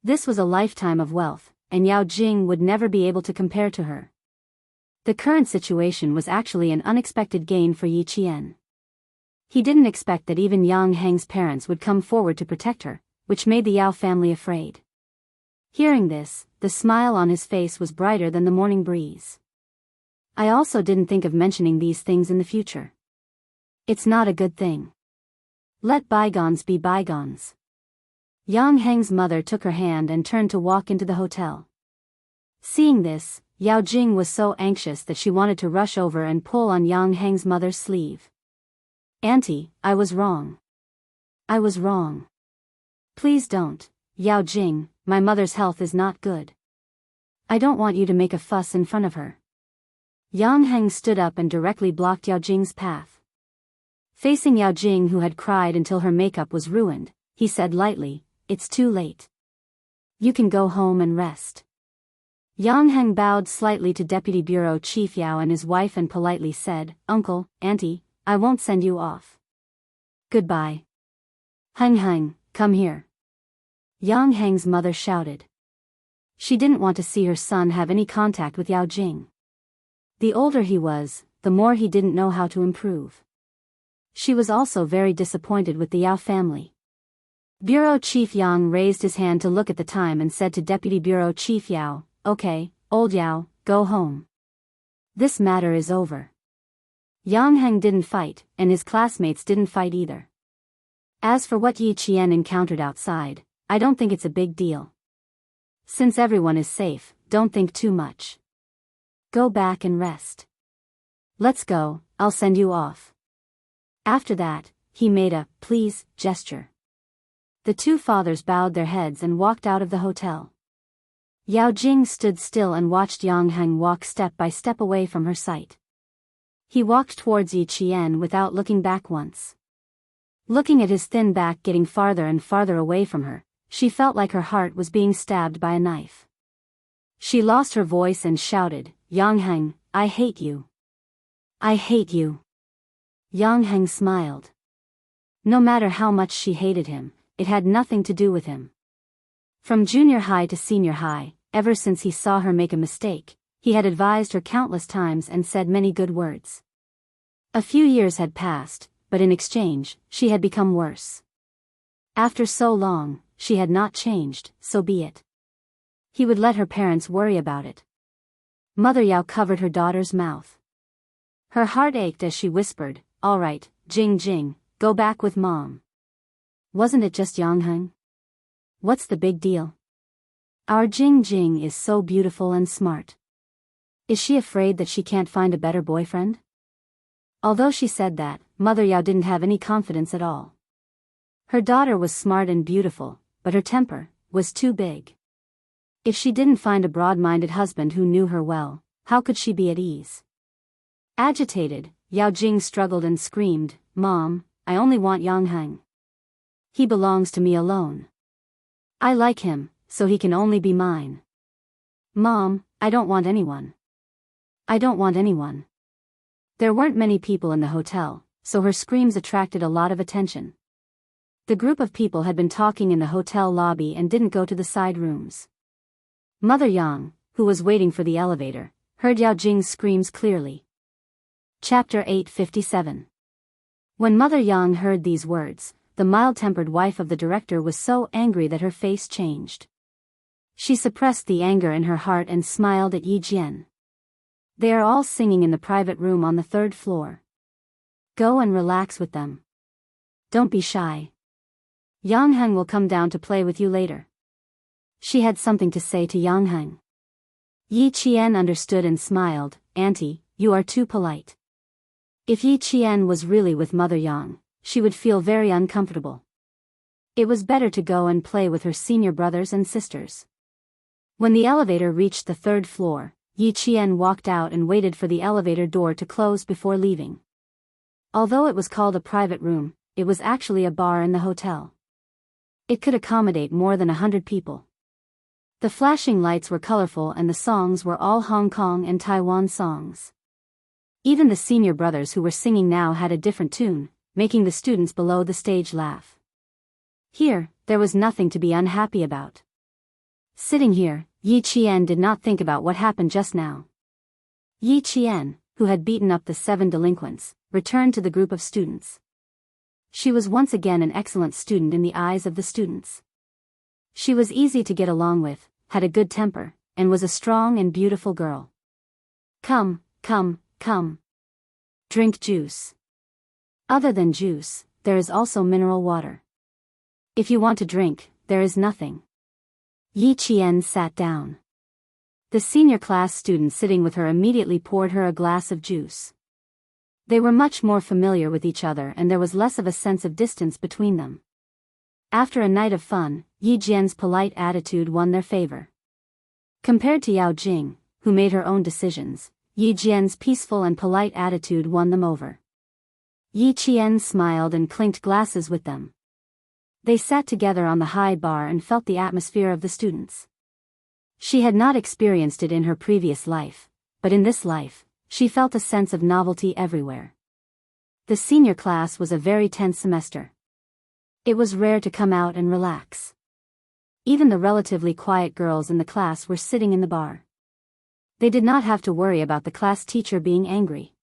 This was a lifetime of wealth, and Yao Jing would never be able to compare to her. The current situation was actually an unexpected gain for Yi Qian. He didn't expect that even Yang Heng's parents would come forward to protect her, which made the Yao family afraid. Hearing this, the smile on his face was brighter than the morning breeze. "I also didn't think of mentioning these things in the future. It's not a good thing. Let bygones be bygones." Yang Heng's mother took her hand and turned to walk into the hotel. Seeing this, Yao Jing was so anxious that she wanted to rush over and pull on Yang Heng's mother's sleeve. "Auntie, I was wrong. I was wrong. Please don't, Yao Jing, my mother's health is not good. I don't want you to make a fuss in front of her." Yang Heng stood up and directly blocked Yao Jing's path. Facing Yao Jing, who had cried until her makeup was ruined, he said lightly, "It's too late. You can go home and rest." Yang Heng bowed slightly to Deputy Bureau Chief Yao and his wife and politely said, "Uncle, Auntie, I won't send you off. Goodbye." "Heng Heng, come here." Yang Heng's mother shouted. She didn't want to see her son have any contact with Yao Jing. The older he was, the more he didn't know how to improve. She was also very disappointed with the Yao family. Bureau Chief Yang raised his hand to look at the time and said to Deputy Bureau Chief Yao, "Okay, old Yao, go home. This matter is over." Yang Heng didn't fight, and his classmates didn't fight either. As for what Yi Qian encountered outside, I don't think it's a big deal. Since everyone is safe, don't think too much. Go back and rest. Let's go, I'll send you off. After that, he made a "please" gesture. The two fathers bowed their heads and walked out of the hotel. Yao Jing stood still and watched Yang Heng walk step by step away from her sight. He walked towards Yi Qian without looking back once. Looking at his thin back getting farther and farther away from her, she felt like her heart was being stabbed by a knife. She lost her voice and shouted, "Yang Heng, I hate you. I hate you." Yang Heng smiled. No matter how much she hated him, it had nothing to do with him. From junior high to senior high, ever since he saw her make a mistake, he had advised her countless times and said many good words. A few years had passed, but in exchange, she had become worse. After so long, she had not changed, so be it. He would let her parents worry about it. Mother Yao covered her daughter's mouth. Her heart ached as she whispered, "All right, Jing Jing, go back with Mom. Wasn't it just Yang Heng? What's the big deal? Our Jing Jing is so beautiful and smart. Is she afraid that she can't find a better boyfriend?" Although she said that, Mother Yao didn't have any confidence at all. Her daughter was smart and beautiful, but her temper was too big. If she didn't find a broad-minded husband who knew her well, how could she be at ease? Agitated, Yao Jing struggled and screamed, "Mom, I only want Yang Heng. He belongs to me alone. I like him, so he can only be mine. Mom, I don't want anyone. I don't want anyone." There weren't many people in the hotel, so her screams attracted a lot of attention. The group of people had been talking in the hotel lobby and didn't go to the side rooms. Mother Yang, who was waiting for the elevator, heard Yao Jing's screams clearly. Chapter 857. When Mother Yang heard these words, the mild-tempered wife of the director was so angry that her face changed. She suppressed the anger in her heart and smiled at Yi Jian. "They are all singing in the private room on the 3rd floor. Go and relax with them. Don't be shy. Yang Heng will come down to play with you later." She had something to say to Yang Heng. Yi Qian understood and smiled, "Auntie, you are too polite." If Yi Qian was really with Mother Yang, she would feel very uncomfortable. It was better to go and play with her senior brothers and sisters. When the elevator reached the 3rd floor, Yi Qian walked out and waited for the elevator door to close before leaving. Although it was called a private room, it was actually a bar in the hotel. It could accommodate more than 100 people. The flashing lights were colorful and the songs were all Hong Kong and Taiwan songs. Even the senior brothers who were singing now had a different tune, making the students below the stage laugh. Here, there was nothing to be unhappy about. Sitting here, Yi Qian did not think about what happened just now. Yi Qian, who had beaten up the 7 delinquents, returned to the group of students. She was once again an excellent student in the eyes of the students. She was easy to get along with, had a good temper, and was a strong and beautiful girl. Come, come, come. Drink juice. Other than juice, there is also mineral water. If you want to drink, there is nothing. Yi Qian sat down. The senior class student sitting with her immediately poured her a glass of juice. They were much more familiar with each other and there was less of a sense of distance between them. After a night of fun, Yi Jian's polite attitude won their favor. Compared to Yao Jing, who made her own decisions, Yi Jian's peaceful and polite attitude won them over. Yi Qian smiled and clinked glasses with them. They sat together on the high bar and felt the atmosphere of the students. She had not experienced it in her previous life, but in this life, she felt a sense of novelty everywhere. The senior class was a very tense semester. It was rare to come out and relax. Even the relatively quiet girls in the class were sitting in the bar. They did not have to worry about the class teacher being angry.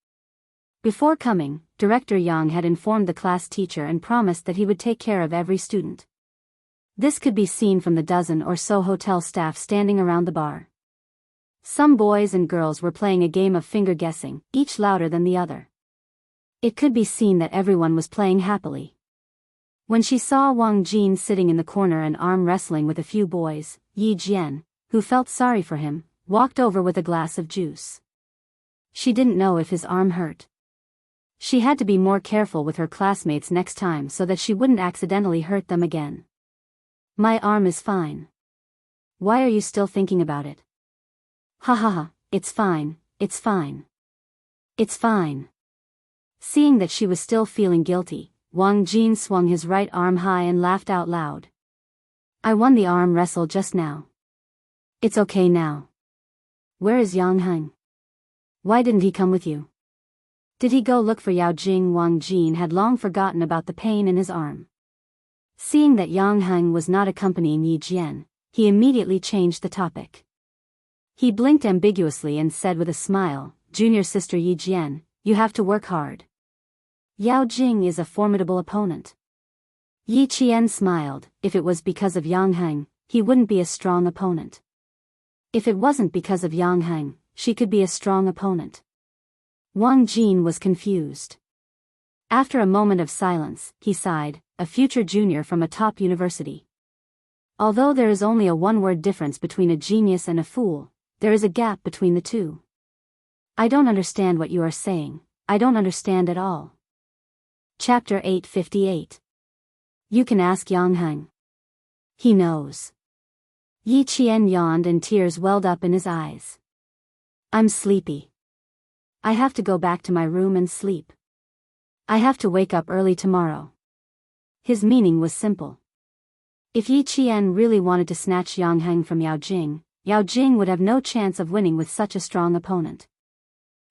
Before coming, Director Yang had informed the class teacher and promised that he would take care of every student. This could be seen from the dozen or so hotel staff standing around the bar. Some boys and girls were playing a game of finger guessing, each louder than the other. It could be seen that everyone was playing happily. When she saw Wang Jin sitting in the corner and arm wrestling with a few boys, Yi Jian, who felt sorry for him, walked over with a glass of juice. She didn't know if his arm hurt. She had to be more careful with her classmates next time so that she wouldn't accidentally hurt them again. My arm is fine. Why are you still thinking about it? Ha ha ha, it's fine, it's fine. It's fine. Seeing that she was still feeling guilty, Wang Jin swung his right arm high and laughed out loud. I won the arm wrestle just now. It's okay now. Where is Yang Heng? Why didn't he come with you? Did he go look for Yao Jing? Wang Jin had long forgotten about the pain in his arm. Seeing that Yang Heng was not accompanying Yi Jian, he immediately changed the topic. He blinked ambiguously and said with a smile, Junior sister Yi Jian, you have to work hard. Yao Jing is a formidable opponent. Yi Qian smiled. If it was because of Yang Heng, he wouldn't be a strong opponent. If it wasn't because of Yang Heng, she could be a strong opponent. Wang Jin was confused. After a moment of silence, he sighed, a future junior from a top university. Although there is only a one-word difference between a genius and a fool, there is a gap between the two. I don't understand what you are saying. I don't understand at all. Chapter 858. You can ask Yang Heng. He knows. Yi Qian yawned and tears welled up in his eyes. I'm sleepy. I have to go back to my room and sleep. I have to wake up early tomorrow. His meaning was simple. If Yi Qian really wanted to snatch Yang Heng from Yao Jing would have no chance of winning with such a strong opponent.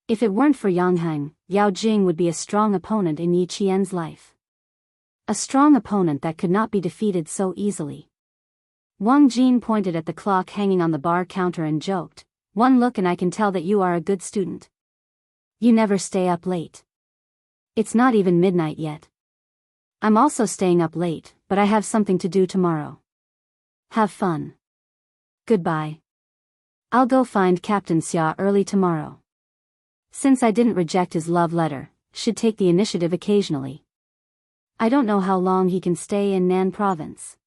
If it weren't for Yang Heng, Yao Jing would be a strong opponent in Yi Qian's life. A strong opponent that could not be defeated so easily. Wang Jin pointed at the clock hanging on the bar counter and joked, one look and I can tell that you are a good student. You never stay up late. It's not even midnight yet. I'm also staying up late, but I have something to do tomorrow. Have fun. Goodbye. I'll go find Captain Xia early tomorrow. Since I didn't reject his love letter, should take the initiative occasionally. I don't know how long he can stay in Nan province.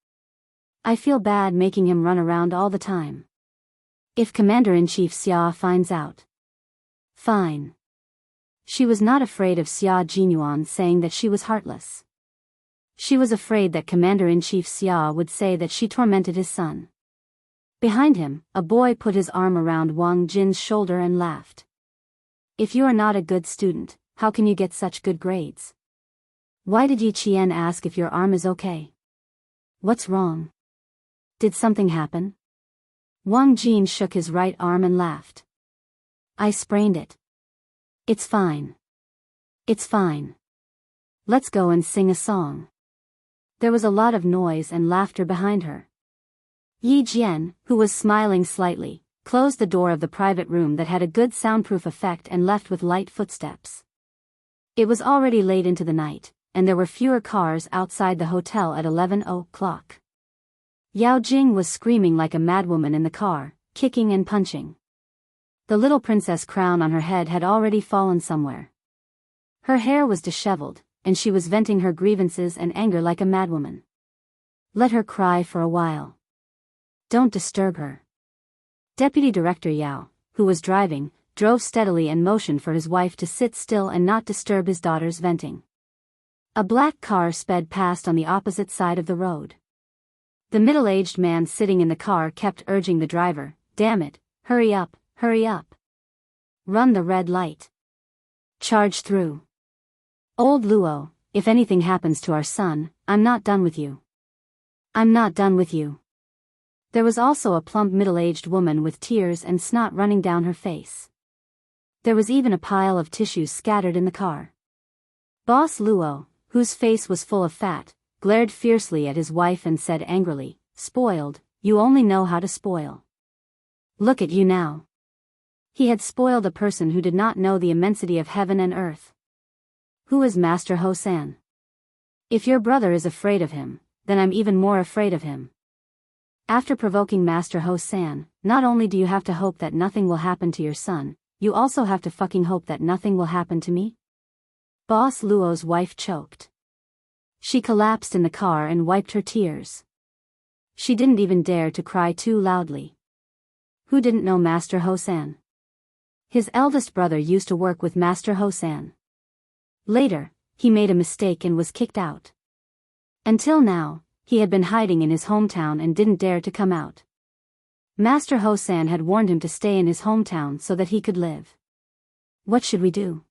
I feel bad making him run around all the time. If Commander-in-Chief Xia finds out. Fine. She was not afraid of Xia Jinyuan saying that she was heartless. She was afraid that Commander-in-Chief Xia would say that she tormented his son. Behind him, a boy put his arm around Wang Jin's shoulder and laughed. If you are not a good student, how can you get such good grades? Why did Yi Qian ask if your arm is okay? What's wrong? Did something happen? Wang Jin shook his right arm and laughed. I sprained it. It's fine. It's fine. Let's go and sing a song. There was a lot of noise and laughter behind her. Yi Jian, who was smiling slightly, closed the door of the private room that had a good soundproof effect and left with light footsteps. It was already late into the night, and there were fewer cars outside the hotel at 11 o'clock. Yao Jing was screaming like a madwoman in the car, kicking and punching. The little princess crown on her head had already fallen somewhere. Her hair was disheveled, and she was venting her grievances and anger like a madwoman. Let her cry for a while. Don't disturb her. Deputy Director Yao, who was driving, drove steadily and motioned for his wife to sit still and not disturb his daughter's venting. A black car sped past on the opposite side of the road. The middle-aged man sitting in the car kept urging the driver, damn it, hurry up, hurry up. Run the red light. Charge through. Old Luo, if anything happens to our son, I'm not done with you. I'm not done with you. There was also a plump middle-aged woman with tears and snot running down her face. There was even a pile of tissues scattered in the car. Boss Luo, whose face was full of fat, glared fiercely at his wife and said angrily, spoiled, you only know how to spoil. Look at you now. He had spoiled a person who did not know the immensity of heaven and earth. Who is Master Ho-san? If your brother is afraid of him, then I'm even more afraid of him. After provoking Master Ho-san, not only do you have to hope that nothing will happen to your son, you also have to fucking hope that nothing will happen to me? Boss Luo's wife choked. She collapsed in the car and wiped her tears. She didn't even dare to cry too loudly. Who didn't know Master Ho-san? His eldest brother used to work with Master Ho-san. Later, he made a mistake and was kicked out. Until now, he had been hiding in his hometown and didn't dare to come out. Master Ho-san had warned him to stay in his hometown so that he could live. What should we do?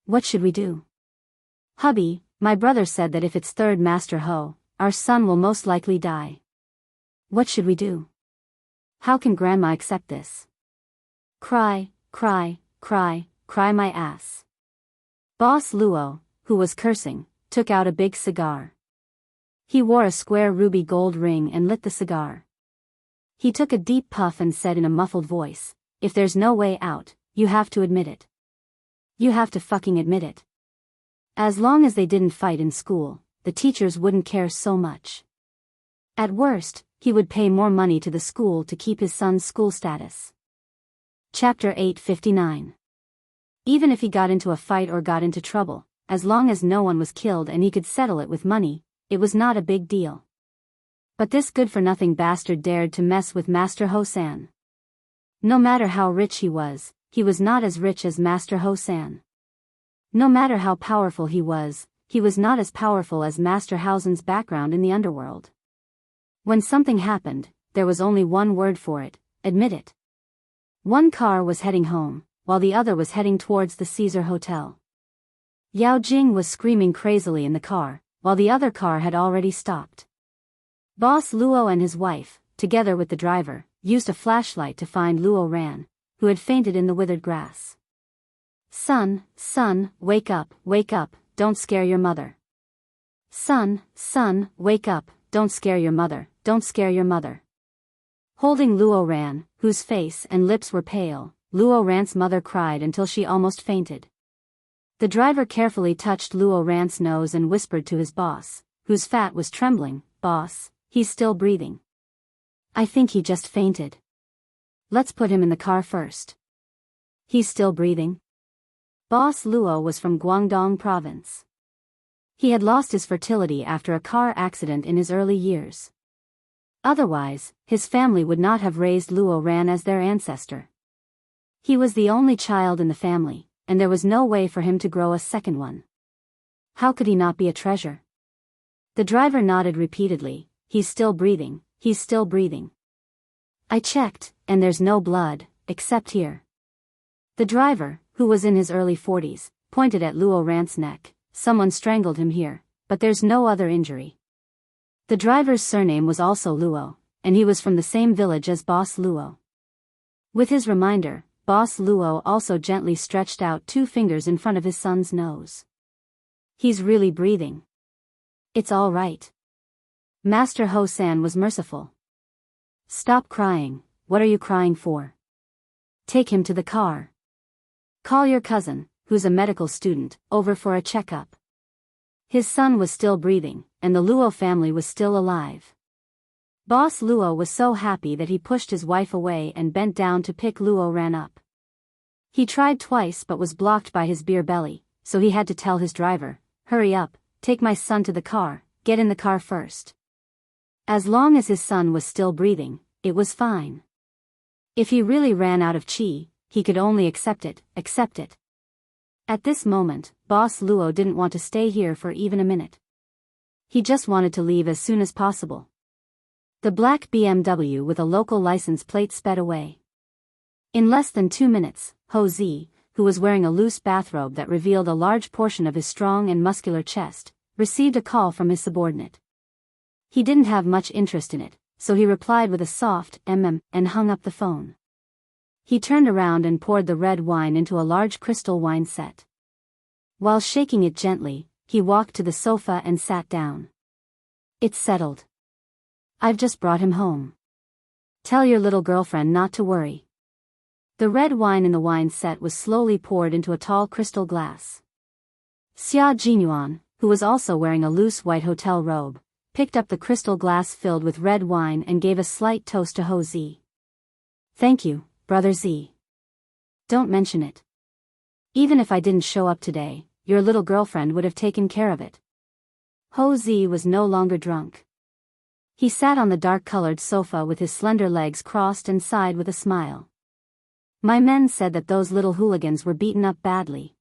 What should we do? Hubby, my brother said that if it's third Master Ho, our son will most likely die. What should we do? How can Grandma accept this? Cry, cry, cry, cry my ass. Boss Luo, who was cursing, took out a big cigar. He wore a square ruby gold ring and lit the cigar. He took a deep puff and said in a muffled voice, "If there's no way out, you have to admit it. You have to fucking admit it. As long as they didn't fight in school, the teachers wouldn't care so much. At worst, he would pay more money to the school to keep his son's school status." Chapter 859. Even if he got into a fight or got into trouble, as long as no one was killed and he could settle it with money, it was not a big deal. But this good-for-nothing bastard dared to mess with Master Ho-san. No matter how rich he was not as rich as Master Ho-san. No matter how powerful he was not as powerful as Master Hausen's background in the underworld. When something happened, there was only one word for it: admit it. One car was heading home, while the other was heading towards the Caesar Hotel. Yao Jing was screaming crazily in the car, while the other car had already stopped. Boss Luo and his wife, together with the driver, used a flashlight to find Luo Ran, who had fainted in the withered grass. Son, wake up, don't scare your mother. Son, wake up, don't scare your mother, don't scare your mother. Holding Luo Ran, whose face and lips were pale, Luo Ran's mother cried until she almost fainted. The driver carefully touched Luo Ran's nose and whispered to his boss, whose fat was trembling, "Boss, he's still breathing. I think he just fainted. Let's put him in the car first." "He's still breathing?" Boss Luo was from Guangdong province. He had lost his fertility after a car accident in his early years. Otherwise, his family would not have raised Luo Ran as their ancestor. He was the only child in the family, and there was no way for him to grow a second one. How could he not be a treasure? The driver nodded repeatedly. "He's still breathing, he's still breathing. I checked, and there's no blood, except here." The driver, who was in his early 40s, pointed at Luo Ran's neck. "Someone strangled him here, but there's no other injury." The driver's surname was also Luo, and he was from the same village as Boss Luo. With his reminder, Boss Luo also gently stretched out 2 fingers in front of his son's nose. "He's really breathing. It's all right." Master Ho-san was merciful. "Stop crying, what are you crying for? Take him to the car. Call your cousin, who's a medical student, over for a checkup." His son was still breathing, and the Luo family was still alive. Boss Luo was so happy that he pushed his wife away and bent down to pick Luo Ran up. He tried twice but was blocked by his beer belly, so he had to tell his driver, "Hurry up, take my son to the car, get in the car first." As long as his son was still breathing, it was fine. If he really ran out of chi, he could only accept it. At this moment, Boss Luo didn't want to stay here for even a minute. He just wanted to leave as soon as possible. The black BMW with a local license plate sped away. In less than 2 minutes, Ho Zi, who was wearing a loose bathrobe that revealed a large portion of his strong and muscular chest, received a call from his subordinate. He didn't have much interest in it, so he replied with a soft and hung up the phone. He turned around and poured the red wine into a large crystal wine set. While shaking it gently, he walked to the sofa and sat down. "It's settled. I've just brought him home. Tell your little girlfriend not to worry." The red wine in the wine set was slowly poured into a tall crystal glass. Xia Jinyuan, who was also wearing a loose white hotel robe, picked up the crystal glass filled with red wine and gave a slight toast to Ho Zi. Thank you, Brother Z. Don't mention it. Even if I didn't show up today, your little girlfriend would have taken care of it. Ho Zi was no longer drunk. He sat on the dark-colored sofa with his slender legs crossed and sighed with a smile. My men said that those little hooligans were beaten up badly.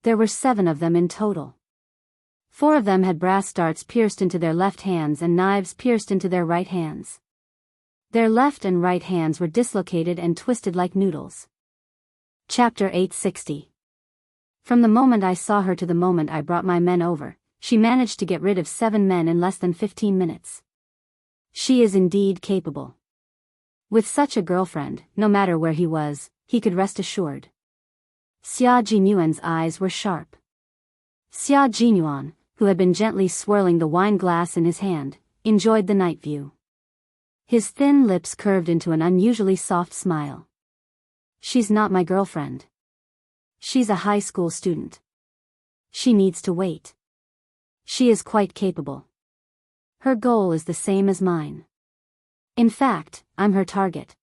There were 7 of them in total. 4 of them had brass darts pierced into their left hands and knives pierced into their right hands. Their left and right hands were dislocated and twisted like noodles. Chapter 860. From the moment I saw her to the moment I brought my men over, she managed to get rid of 7 men in less than 15 minutes. She is indeed capable. With such a girlfriend, no matter where he was, he could rest assured. Xia Jinyuan's eyes were sharp. Xia Jinyuan, who had been gently swirling the wine glass in his hand, enjoyed the night view. His thin lips curved into an unusually soft smile. She's not my girlfriend. She's a high school student. She needs to wait. She is quite capable. Her goal is the same as mine. In fact, I'm her target.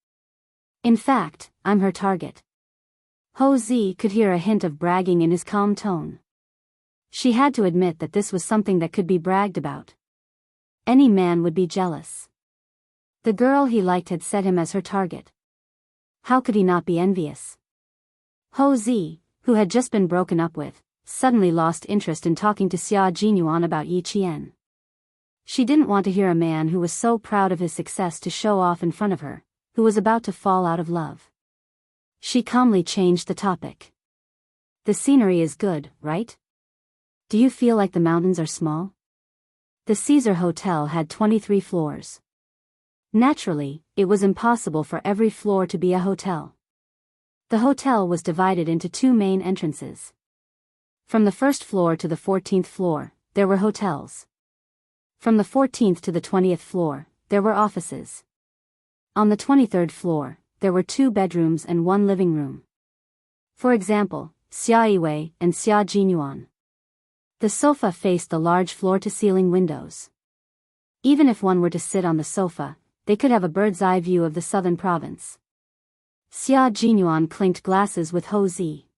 Ho Zi could hear a hint of bragging in his calm tone. She had to admit that this was something that could be bragged about. Any man would be jealous. The girl he liked had set him as her target. How could he not be envious? Ho Zi, who had just been broken up with, suddenly lost interest in talking to Xia Jinyuan about Yi Qian. She didn't want to hear a man who was so proud of his success to show off in front of her, who was about to fall out of love. She calmly changed the topic. The scenery is good, right? Do you feel like the mountains are small? The Caesar Hotel had 23 floors. Naturally, it was impossible for every floor to be a hotel. The hotel was divided into 2 main entrances. From the 1st floor to the 14th floor, there were hotels. From the 14th to the 20th floor, there were offices. On the 23rd floor, there were 2 bedrooms and 1 living room. For example, Xia Yiwei and Xia Jinyuan. The sofa faced the large floor-to-ceiling windows. Even if one were to sit on the sofa, they could have a bird's-eye view of the southern province. Xia Jinyuan clinked glasses with Ho Zi.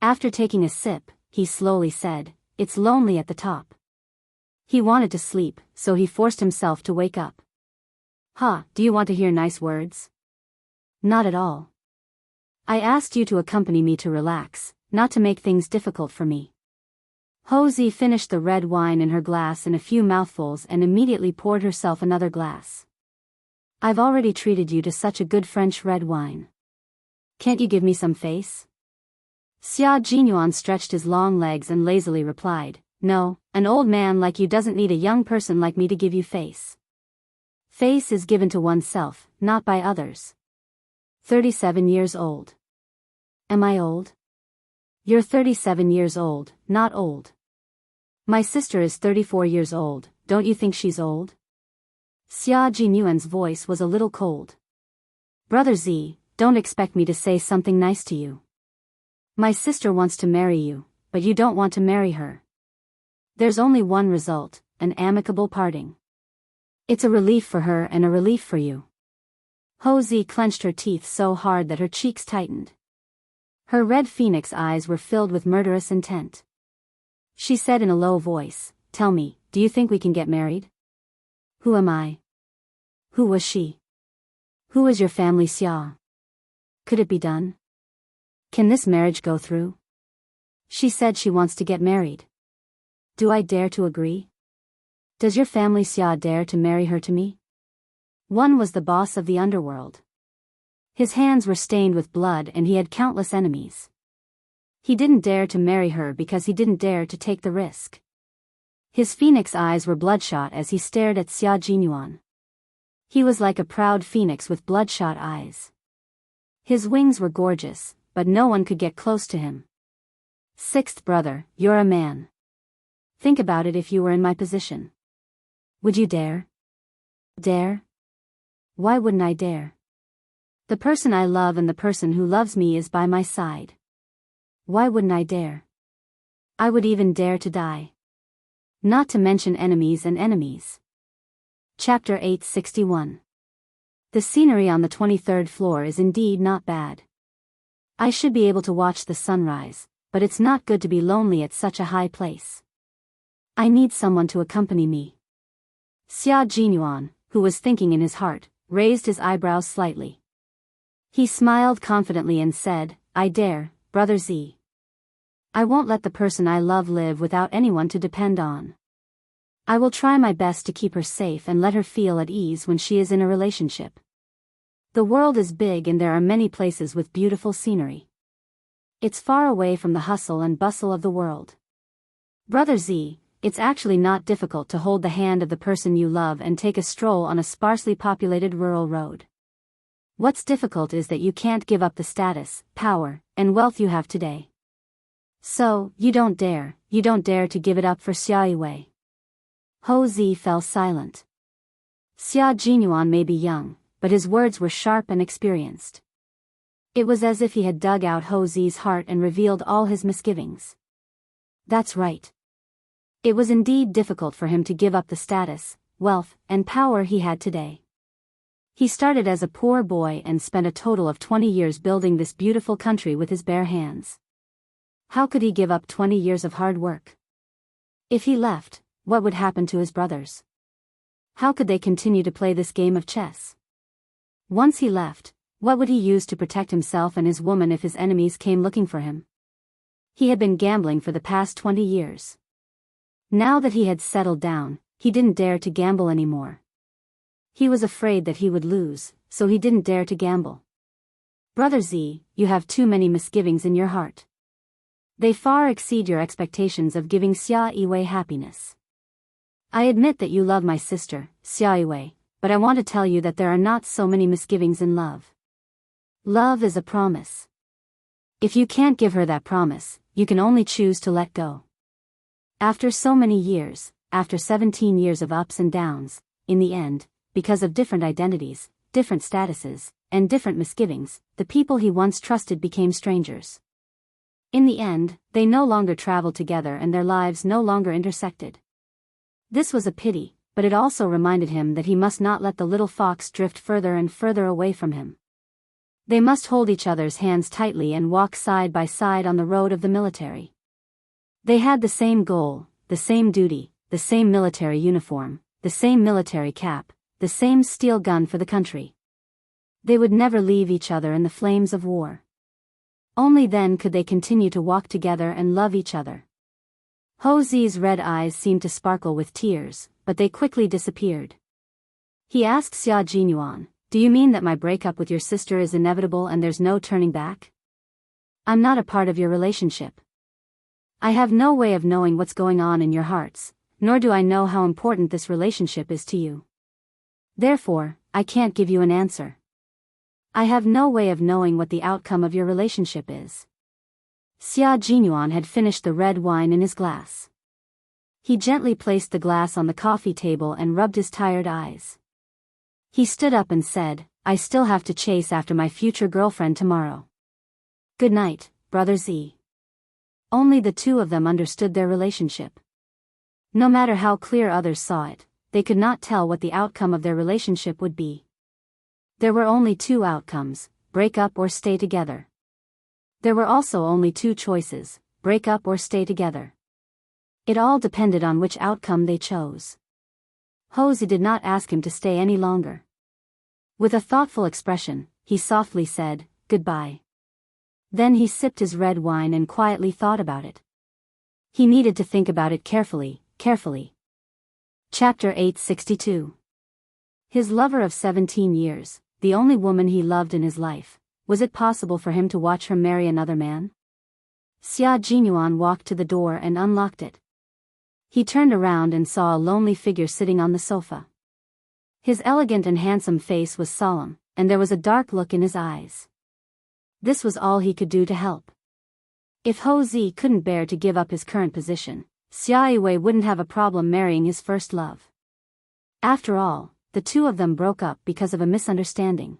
After taking a sip, he slowly said, "It's lonely at the top." He wanted to sleep, so he forced himself to wake up. Do you want to hear nice words? Not at all. I asked you to accompany me to relax, not to make things difficult for me. Ho Zi finished the red wine in her glass in a few mouthfuls and immediately poured herself another glass. I've already treated you to such a good French red wine. Can't you give me some face? Xia Jinyuan stretched his long legs and lazily replied, "No, an old man like you doesn't need a young person like me to give you face. Face is given to oneself, not by others." 37 years old. Am I old? You're 37 years old, not old. My sister is 34 years old, don't you think she's old? Xia Jinyuan's voice was a little cold. Brother Z, don't expect me to say something nice to you. My sister wants to marry you, but you don't want to marry her. There's only one result, an amicable parting. It's a relief for her and a relief for you. Ho Zi clenched her teeth so hard that her cheeks tightened. Her red phoenix eyes were filled with murderous intent. She said in a low voice, "Tell me, do you think we can get married?" Who am I? Who was she? Who is your family, Xia? Could it be done? Can this marriage go through? She said she wants to get married. Do I dare to agree? Does your family Xia dare to marry her to me? One was the boss of the underworld. His hands were stained with blood and he had countless enemies. He didn't dare to marry her because he didn't dare to take the risk. His phoenix eyes were bloodshot as he stared at Xia Jinyuan. He was like a proud phoenix with bloodshot eyes. His wings were gorgeous, but no one could get close to him. Sixth brother, you're a man. Think about it if you were in my position. Would you dare? Dare? Why wouldn't I dare? The person I love and the person who loves me is by my side. Why wouldn't I dare? I would even dare to die. Not to mention enemies and enemies. Chapter 861. The scenery on the 23rd floor is indeed not bad. I should be able to watch the sunrise, but it's not good to be lonely at such a high place. I need someone to accompany me. Xia Jinyuan, who was thinking in his heart, raised his eyebrows slightly. He smiled confidently and said, I dare, Brother Z. I won't let the person I love live without anyone to depend on. I will try my best to keep her safe and let her feel at ease when she is in a relationship. The world is big and there are many places with beautiful scenery. It's far away from the hustle and bustle of the world. Brother Z, it's actually not difficult to hold the hand of the person you love and take a stroll on a sparsely populated rural road. What's difficult is that you can't give up the status, power, and wealth you have today. So, you don't dare to give it up for Xia Yiwei. Ho Zi fell silent. Xia Jinyuan may be young, but his words were sharp and experienced. It was as if he had dug out Ho Zi's heart and revealed all his misgivings. That's right. It was indeed difficult for him to give up the status, wealth, and power he had today. He started as a poor boy and spent a total of 20 years building this beautiful country with his bare hands. How could he give up 20 years of hard work? If he left, what would happen to his brothers? How could they continue to play this game of chess? Once he left, what would he use to protect himself and his woman if his enemies came looking for him? He had been gambling for the past 20 years. Now that he had settled down, he didn't dare to gamble anymore. He was afraid that he would lose, so he didn't dare to gamble. Brother Z, you have too many misgivings in your heart. They far exceed your expectations of giving Xia Yiwei happiness. I admit that you love my sister, Xia Yiwei, but I want to tell you that there are not so many misgivings in love. Love is a promise. If you can't give her that promise, you can only choose to let go. After so many years, after 17 years of ups and downs, in the end, because of different identities, different statuses, and different misgivings, the people he once trusted became strangers. In the end, they no longer traveled together and their lives no longer intersected. This was a pity, but it also reminded him that he must not let the little fox drift further and further away from him. They must hold each other's hands tightly and walk side by side on the road of the military. They had the same goal, the same duty, the same military uniform, the same military cap, the same steel gun for the country. They would never leave each other in the flames of war. Only then could they continue to walk together and love each other. Ho Zi's red eyes seemed to sparkle with tears, but they quickly disappeared. He asked Xia Jinyuan, do you mean that my breakup with your sister is inevitable and there's no turning back? I'm not a part of your relationship. I have no way of knowing what's going on in your hearts, nor do I know how important this relationship is to you. Therefore, I can't give you an answer. I have no way of knowing what the outcome of your relationship is. Xia Jinyuan had finished the red wine in his glass. He gently placed the glass on the coffee table and rubbed his tired eyes. He stood up and said, I still have to chase after my future girlfriend tomorrow. Good night, Brother Z. Only the two of them understood their relationship. No matter how clear others saw it, they could not tell what the outcome of their relationship would be. There were only two outcomes, break up or stay together. There were also only two choices, break up or stay together. It all depended on which outcome they chose. Ho Zi did not ask him to stay any longer. With a thoughtful expression, he softly said, goodbye. Then he sipped his red wine and quietly thought about it. He needed to think about it carefully. Chapter 862. His lover of 17 years, the only woman he loved in his life, was it possible for him to watch her marry another man? Xia Jinyuan walked to the door and unlocked it. He turned around and saw a lonely figure sitting on the sofa. His elegant and handsome face was solemn, and there was a dark look in his eyes. This was all he could do to help. If Ho Zi couldn't bear to give up his current position, Xia Yiwei wouldn't have a problem marrying his first love. After all, the two of them broke up because of a misunderstanding.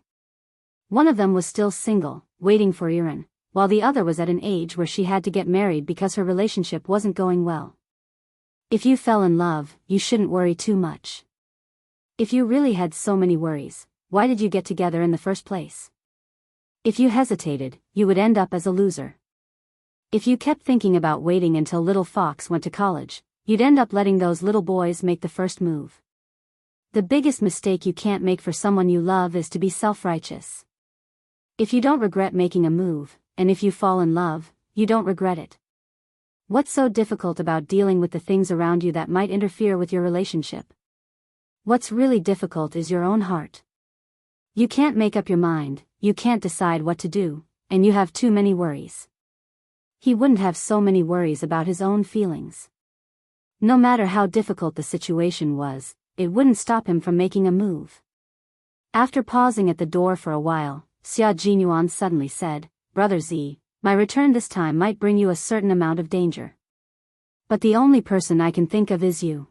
One of them was still single, waiting for Iran, while the other was at an age where she had to get married because her relationship wasn't going well. If you fell in love, you shouldn't worry too much. If you really had so many worries, why did you get together in the first place? If you hesitated, you would end up as a loser. If you kept thinking about waiting until little Fox went to college, you'd end up letting those little boys make the first move. The biggest mistake you can't make for someone you love is to be self-righteous. If you don't regret making a move, and if you fall in love, you don't regret it. What's so difficult about dealing with the things around you that might interfere with your relationship? What's really difficult is your own heart. You can't make up your mind, you can't decide what to do, and you have too many worries. He wouldn't have so many worries about his own feelings. No matter how difficult the situation was, it wouldn't stop him from making a move. After pausing at the door for a while, Xia Jinyuan suddenly said, "Brother Z, my return this time might bring you a certain amount of danger. But the only person I can think of is you.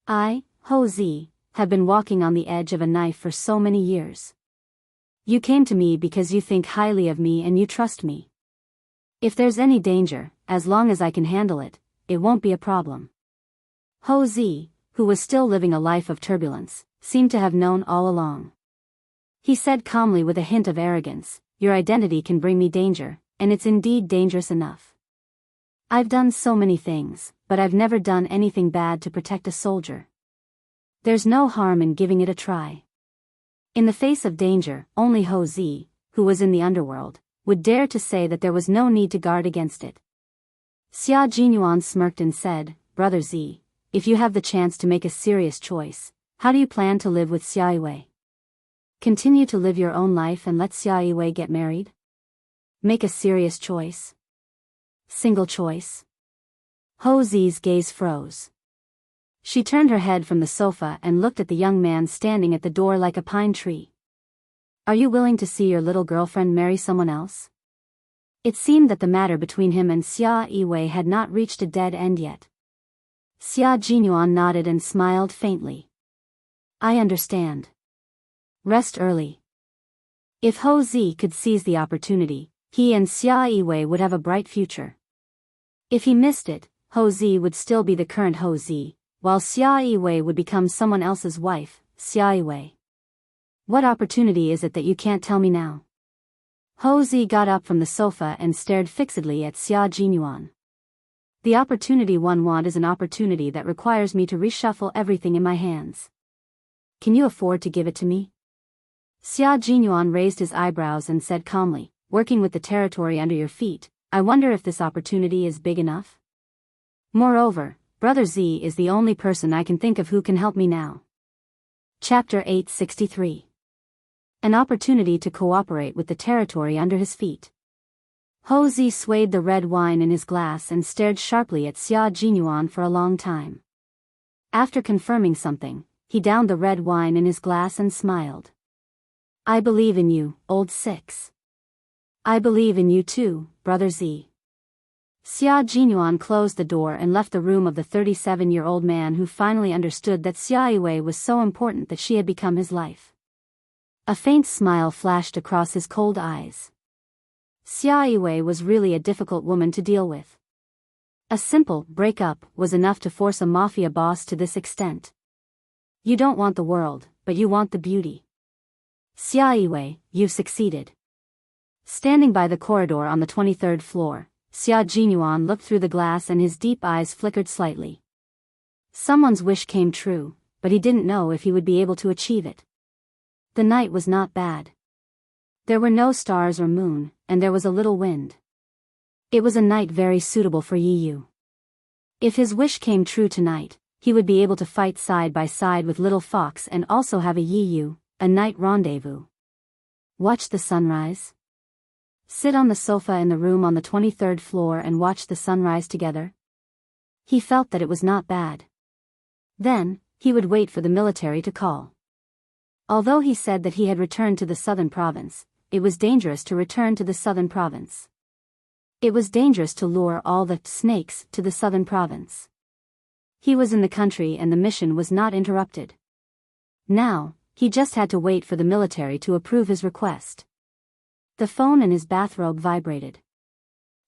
I, Ho Z, have been walking on the edge of a knife for so many years. You came to me because you think highly of me and you trust me. If there's any danger, as long as I can handle it, it won't be a problem." Ho Z, who was still living a life of turbulence, seemed to have known all along. He said calmly with a hint of arrogance, "Your identity can bring me danger, and it's indeed dangerous enough. I've done so many things, but I've never done anything bad to protect a soldier. There's no harm in giving it a try." In the face of danger, only Ho Z, who was in the underworld, would dare to say that there was no need to guard against it. Xia Jinyuan smirked and said, "Brother Z, if you have the chance to make a serious choice, how do you plan to live with Xia Yiwei? Continue to live your own life and let Xia Yiwei get married? Make a serious choice? Single choice?" Ho Zi's gaze froze. She turned her head from the sofa and looked at the young man standing at the door like a pine tree. "Are you willing to see your little girlfriend marry someone else?" It seemed that the matter between him and Xia Yiwei had not reached a dead end yet. Xia Jinyuan nodded and smiled faintly. "I understand. Rest early." If Ho Z could seize the opportunity, he and Xia Yiwei would have a bright future. If he missed it, Ho Z would still be the current Ho Z, while Xia Yiwei would become someone else's wife, Xia Yiwei. "What opportunity is it that you can't tell me now?" Ho Z got up from the sofa and stared fixedly at Xia Jinyuan. "The opportunity one want is an opportunity that requires me to reshuffle everything in my hands. Can you afford to give it to me?" Xia Jinyuan raised his eyebrows and said calmly, "Working with the territory under your feet, I wonder if this opportunity is big enough? Moreover, Brother Z is the only person I can think of who can help me now." Chapter 863. An opportunity to cooperate with the territory under his feet. Ho Z swayed the red wine in his glass and stared sharply at Xia Jinyuan for a long time. After confirming something, he downed the red wine in his glass and smiled. "I believe in you, old six. I believe in you too, Brother Z." Xia Jinyuan closed the door and left the room of the 37-year-old man who finally understood that Xia Yiwei was so important that she had become his life. A faint smile flashed across his cold eyes. Xia Yiwei was really a difficult woman to deal with. A simple breakup was enough to force a mafia boss to this extent. You don't want the world, but you want the beauty. Xia Yiwei, you've succeeded. Standing by the corridor on the 23rd floor, Xia Jinyuan looked through the glass and his deep eyes flickered slightly. Someone's wish came true, but he didn't know if he would be able to achieve it. The night was not bad. There were no stars or moon, and there was a little wind. It was a night very suitable for Yi Yu. If his wish came true tonight, he would be able to fight side by side with Little Fox and also have a Yi Yu, a night rendezvous. Watch the sunrise. Sit on the sofa in the room on the 23rd floor and watch the sunrise together. He felt that it was not bad. Then, he would wait for the military to call. Although he said that he had returned to the southern province, it was dangerous to return to the southern province. It was dangerous to lure all the snakes to the southern province. He was in the country and the mission was not interrupted. Now, he just had to wait for the military to approve his request. The phone in his bathrobe vibrated.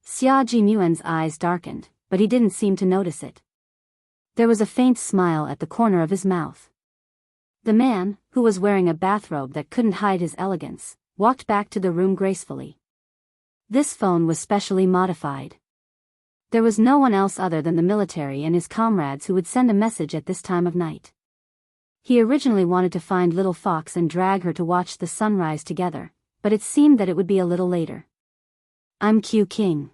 Xia Jinyuan's eyes darkened, but he didn't seem to notice it. There was a faint smile at the corner of his mouth. The man, who was wearing a bathrobe that couldn't hide his elegance, walked back to the room gracefully. This phone was specially modified. There was no one else other than the military and his comrades who would send a message at this time of night. He originally wanted to find Little Fox and drag her to watch the sunrise together, but it seemed that it would be a little later. I'm Q King.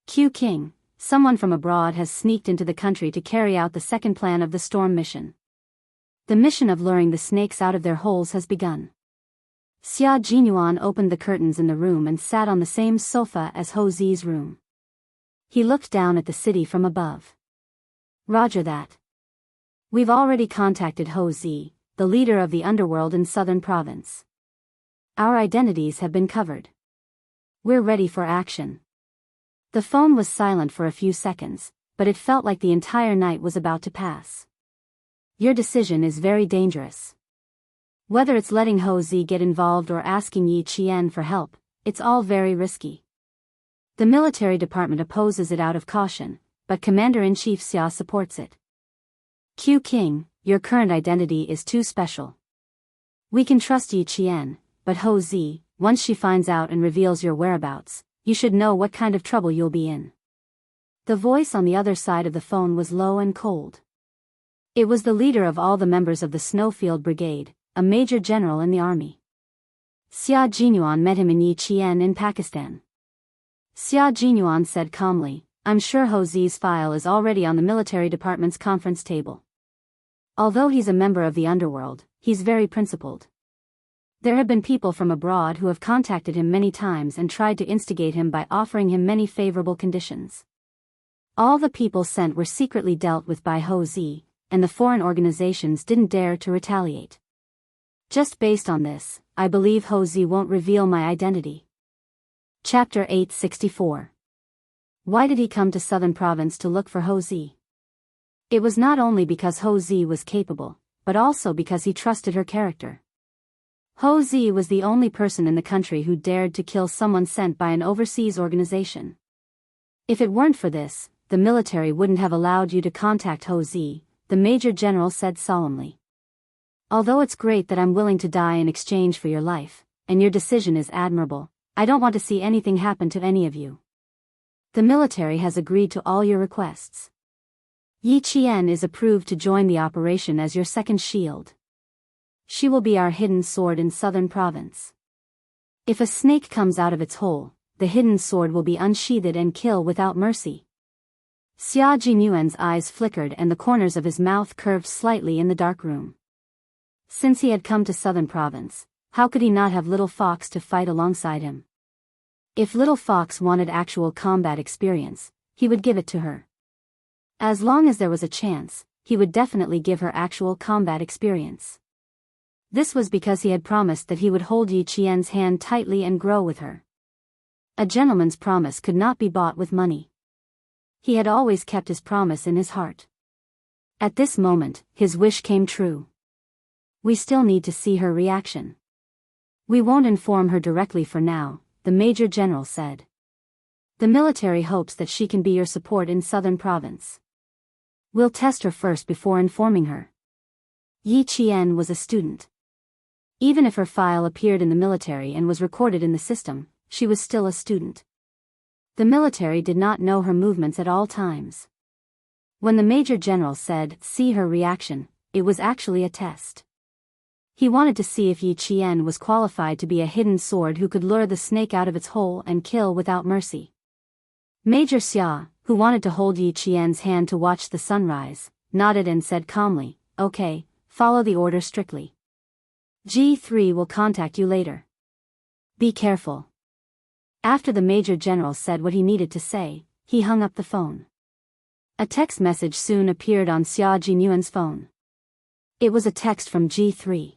Q King, someone from abroad has sneaked into the country to carry out the second plan of the storm mission. The mission of luring the snakes out of their holes has begun. Xia Jinyuan opened the curtains in the room and sat on the same sofa as Ho Zi's room. He looked down at the city from above. Roger that. We've already contacted Ho Zi, the leader of the underworld in Southern Province. Our identities have been covered. We're ready for action. The phone was silent for a few seconds, but it felt like the entire night was about to pass. Your decision is very dangerous. Whether it's letting Ho Zi get involved or asking Yi Qian for help, it's all very risky. The military department opposes it out of caution, but Commander-in-Chief Xia supports it. Q King, your current identity is too special. We can trust Yi Qian, but Ho Zi, once she finds out and reveals your whereabouts, you should know what kind of trouble you'll be in. The voice on the other side of the phone was low and cold. It was the leader of all the members of the Snowfield Brigade, a major general in the army. Xia Jinyuan met him in Yi Qian in Pakistan. Xia Jinyuan said calmly, I'm sure Ho Zi's file is already on the military department's conference table. Although he's a member of the underworld, he's very principled. There have been people from abroad who have contacted him many times and tried to instigate him by offering him many favorable conditions. All the people sent were secretly dealt with by Ho Zi, and the foreign organizations didn't dare to retaliate. Just based on this, I believe Ho Zi won't reveal my identity. Chapter 864. Why did he come to Southern Province to look for Ho Zi? It was not only because Ho Zi was capable, but also because he trusted her character. Ho Zi was the only person in the country who dared to kill someone sent by an overseas organization. If it weren't for this, the military wouldn't have allowed you to contact Ho Zi, the Major General said solemnly. Although it's great that I'm willing to die in exchange for your life, and your decision is admirable, I don't want to see anything happen to any of you. The military has agreed to all your requests. Yi Qian is approved to join the operation as your second shield. She will be our hidden sword in Southern Province. If a snake comes out of its hole, the hidden sword will be unsheathed and kill without mercy. Xia Jinyuan's eyes flickered and the corners of his mouth curved slightly in the dark room. Since he had come to Southern Province, how could he not have Little Fox to fight alongside him? If Little Fox wanted actual combat experience, he would give it to her. As long as there was a chance, he would definitely give her actual combat experience. This was because he had promised that he would hold Yi Qian's hand tightly and grow with her. A gentleman's promise could not be bought with money. He had always kept his promise in his heart. At this moment, his wish came true. We still need to see her reaction. We won't inform her directly for now, the Major General said. The military hopes that she can be your support in Southern Province. We'll test her first before informing her. Yi Qian was a student. Even if her file appeared in the military and was recorded in the system, she was still a student. The military did not know her movements at all times. When the Major General said, see her reaction, it was actually a test. He wanted to see if Yi Qian was qualified to be a hidden sword who could lure the snake out of its hole and kill without mercy. Major Xia, who wanted to hold Yi Qian's hand to watch the sunrise, nodded and said calmly, okay, follow the order strictly. G3 will contact you later. Be careful. After the Major General said what he needed to say, he hung up the phone. A text message soon appeared on Xia Jinyuan's phone. It was a text from G3.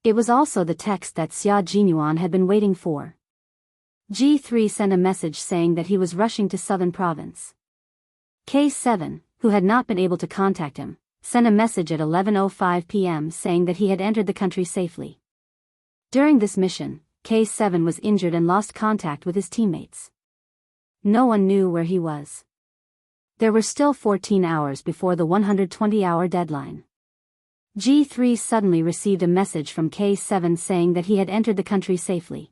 It was also the text that Xia Jinyuan had been waiting for. G3 sent a message saying that he was rushing to Southern Province. K7, who had not been able to contact him, sent a message at 11:05 p.m. saying that he had entered the country safely. During this mission, K7 was injured and lost contact with his teammates. No one knew where he was. There were still 14 hours before the 120-hour deadline. G3 suddenly received a message from K7 saying that he had entered the country safely.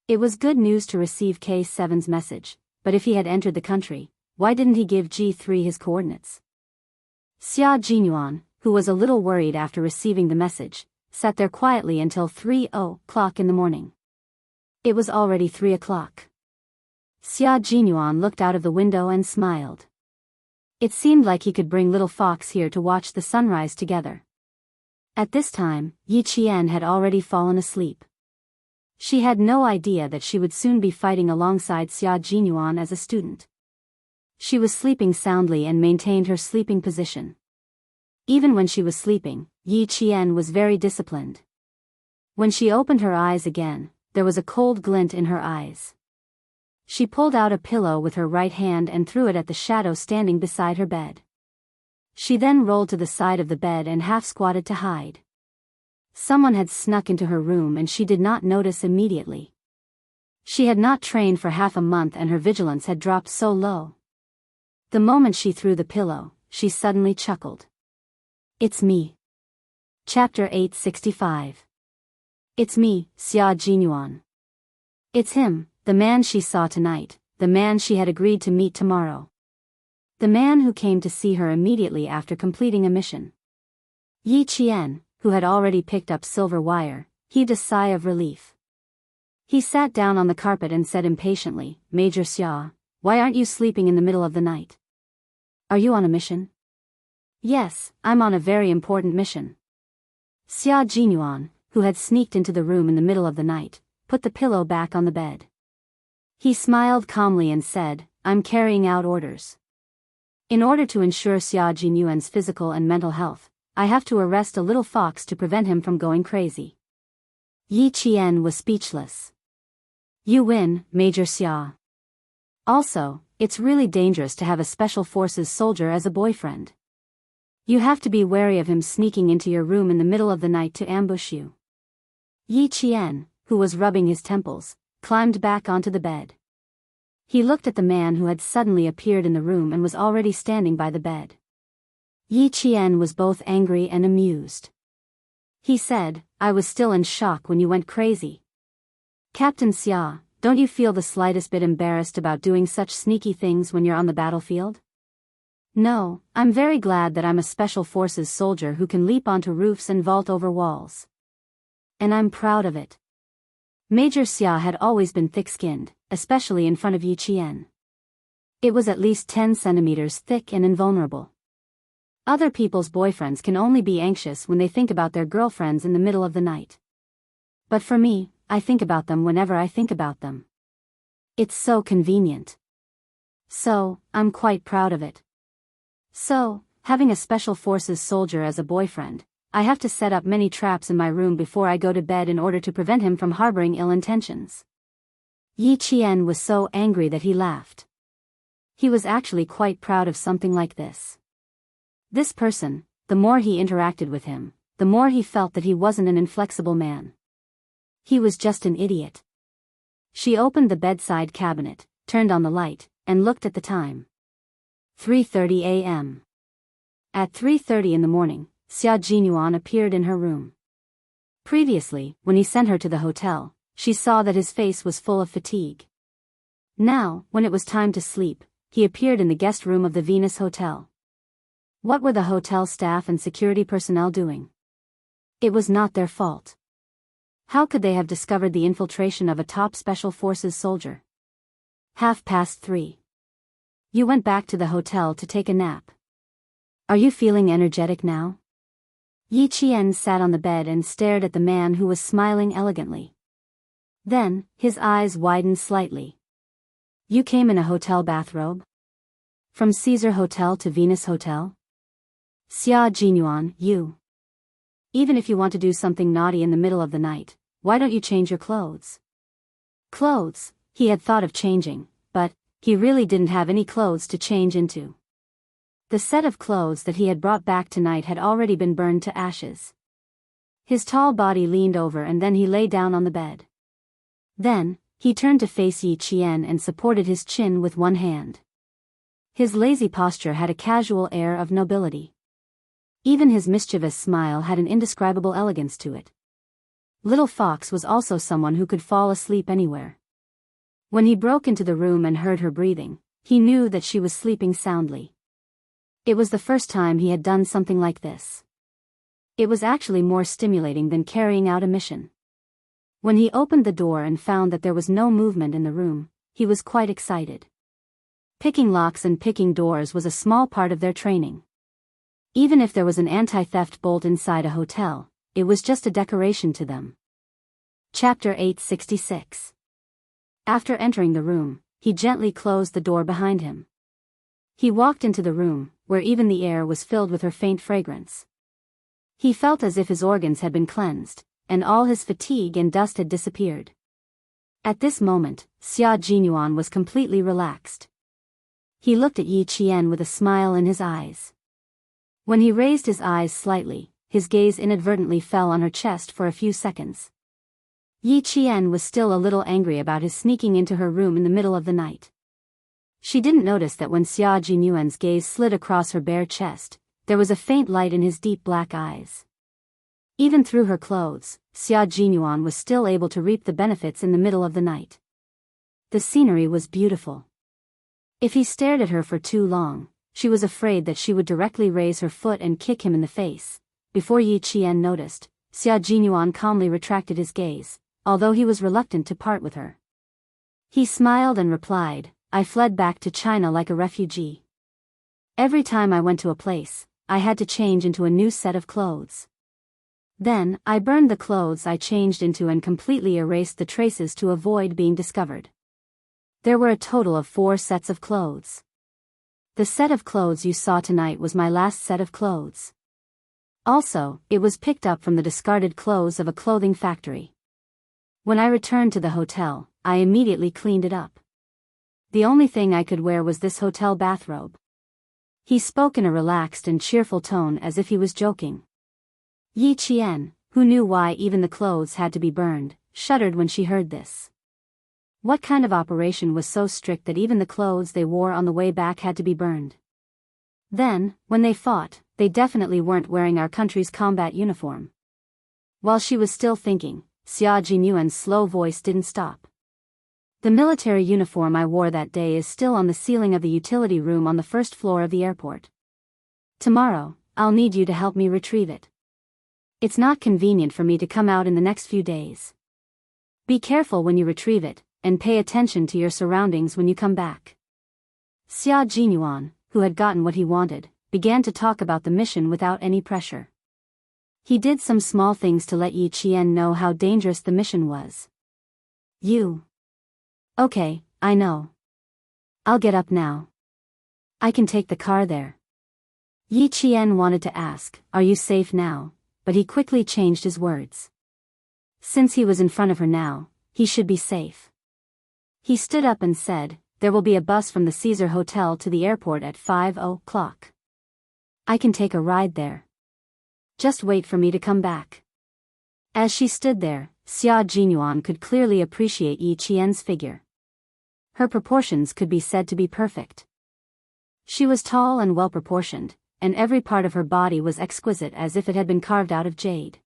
It was good news to receive K7's message, but if he had entered the country, why didn't he give G3 his coordinates? Xia Jinyuan, who was a little worried after receiving the message, sat there quietly until 3:00 in the morning. It was already 3 o'clock. Xia Jinyuan looked out of the window and smiled. It seemed like he could bring little Fox here to watch the sunrise together. At this time, Yi Qian had already fallen asleep. She had no idea that she would soon be fighting alongside Xia Jinyuan as a student. She was sleeping soundly and maintained her sleeping position. Even when she was sleeping, Yi Qian was very disciplined. When she opened her eyes again, there was a cold glint in her eyes. She pulled out a pillow with her right hand and threw it at the shadow standing beside her bed. She then rolled to the side of the bed and half-squatted to hide. Someone had snuck into her room and she did not notice immediately. She had not trained for half a month and her vigilance had dropped so low. The moment she threw the pillow, she suddenly chuckled. It's me. Chapter 865. It's me, Xia Jinyuan. It's him, the man she saw tonight, the man she had agreed to meet tomorrow. The man who came to see her immediately after completing a mission. Yi Qian, who had already picked up silver wire, heaved a sigh of relief. He sat down on the carpet and said impatiently, Major Xia, why aren't you sleeping in the middle of the night? Are you on a mission? Yes, I'm on a very important mission. Xia Jinyuan, who had sneaked into the room in the middle of the night, put the pillow back on the bed. He smiled calmly and said, I'm carrying out orders. In order to ensure Xia Jinyuan's physical and mental health, I have to arrest a little fox to prevent him from going crazy. Yi Qian was speechless. You win, Major Xia. Also, it's really dangerous to have a special forces soldier as a boyfriend. You have to be wary of him sneaking into your room in the middle of the night to ambush you. Yi Qian, who was rubbing his temples, climbed back onto the bed. He looked at the man who had suddenly appeared in the room and was already standing by the bed. Yi Qian was both angry and amused. He said, I was still in shock when you went crazy. Captain Xia, don't you feel the slightest bit embarrassed about doing such sneaky things when you're on the battlefield? No, I'm very glad that I'm a special forces soldier who can leap onto roofs and vault over walls. And I'm proud of it. Major Xia had always been thick-skinned, especially in front of Yi Qian. It was at least 10 centimeters thick and invulnerable. Other people's boyfriends can only be anxious when they think about their girlfriends in the middle of the night. But for me, I think about them whenever I think about them. It's so convenient. So, I'm quite proud of it. So, having a special forces soldier as a boyfriend, I have to set up many traps in my room before I go to bed in order to prevent him from harboring ill intentions. Yi Qian was so angry that he laughed. He was actually quite proud of something like this. This person, the more he interacted with him, the more he felt that he wasn't an inflexible man. He was just an idiot. She opened the bedside cabinet, turned on the light, and looked at the time. 3:30 a.m. At 3:30 in the morning, Xia Jinyuan appeared in her room. Previously, when he sent her to the hotel, she saw that his face was full of fatigue. Now, when it was time to sleep, he appeared in the guest room of the Venus Hotel. What were the hotel staff and security personnel doing? It was not their fault. How could they have discovered the infiltration of a top special forces soldier? 3:30. You went back to the hotel to take a nap. Are you feeling energetic now? Yi Qian sat on the bed and stared at the man who was smiling elegantly. Then, his eyes widened slightly. You came in a hotel bathrobe? From Caesar Hotel to Venus Hotel? Xia Jinyuan, you. Even if you want to do something naughty in the middle of the night, why don't you change your clothes? Clothes, he had thought of changing, but he really didn't have any clothes to change into. The set of clothes that he had brought back tonight had already been burned to ashes. His tall body leaned over and then he lay down on the bed. Then, he turned to face Yi Qian and supported his chin with one hand. His lazy posture had a casual air of nobility. Even his mischievous smile had an indescribable elegance to it. Little Fox was also someone who could fall asleep anywhere. When he broke into the room and heard her breathing, he knew that she was sleeping soundly. It was the first time he had done something like this. It was actually more stimulating than carrying out a mission. When he opened the door and found that there was no movement in the room, he was quite excited. Picking locks and picking doors was a small part of their training. Even if there was an anti-theft bolt inside a hotel, it was just a decoration to them. Chapter 866. After entering the room, he gently closed the door behind him. He walked into the room, where even the air was filled with her faint fragrance. He felt as if his organs had been cleansed, and all his fatigue and dust had disappeared. At this moment, Xia Jinyuan was completely relaxed. He looked at Yi Qian with a smile in his eyes. When he raised his eyes slightly, his gaze inadvertently fell on her chest for a few seconds. Yi Qian was still a little angry about his sneaking into her room in the middle of the night. She didn't notice that when Xia Jinyuan's gaze slid across her bare chest, there was a faint light in his deep black eyes. Even through her clothes, Xia Jinyuan was still able to reap the benefits in the middle of the night. The scenery was beautiful. If he stared at her for too long, she was afraid that she would directly raise her foot and kick him in the face. Before Yi Qian noticed, Xia Jinyuan calmly retracted his gaze, although he was reluctant to part with her. He smiled and replied, "I fled back to China like a refugee. Every time I went to a place, I had to change into a new set of clothes. Then, I burned the clothes I changed into and completely erased the traces to avoid being discovered. There were a total of 4 sets of clothes. The set of clothes you saw tonight was my last set of clothes. Also, it was picked up from the discarded clothes of a clothing factory. When I returned to the hotel, I immediately cleaned it up. The only thing I could wear was this hotel bathrobe." He spoke in a relaxed and cheerful tone as if he was joking. Yi Qian, who knew why even the clothes had to be burned, shuddered when she heard this. What kind of operation was so strict that even the clothes they wore on the way back had to be burned? Then, when they fought, they definitely weren't wearing our country's combat uniform. While she was still thinking, Xia Jinyuan's slow voice didn't stop. "The military uniform I wore that day is still on the ceiling of the utility room on the first floor of the airport. Tomorrow, I'll need you to help me retrieve it. It's not convenient for me to come out in the next few days. Be careful when you retrieve it, and pay attention to your surroundings when you come back." Xia Jinyuan, who had gotten what he wanted, began to talk about the mission without any pressure. He did some small things to let Yi Qian know how dangerous the mission was. "You. Okay, I know. I'll get up now. I can take the car there." Yi Qian wanted to ask, "Are you safe now?" but he quickly changed his words. Since he was in front of her now, he should be safe. He stood up and said, "There will be a bus from the Caesar Hotel to the airport at 5:00. I can take a ride there. Just wait for me to come back." As she stood there, Xia Jinyuan could clearly appreciate Yi Qian's figure. Her proportions could be said to be perfect. She was tall and well-proportioned, and every part of her body was exquisite as if it had been carved out of jade.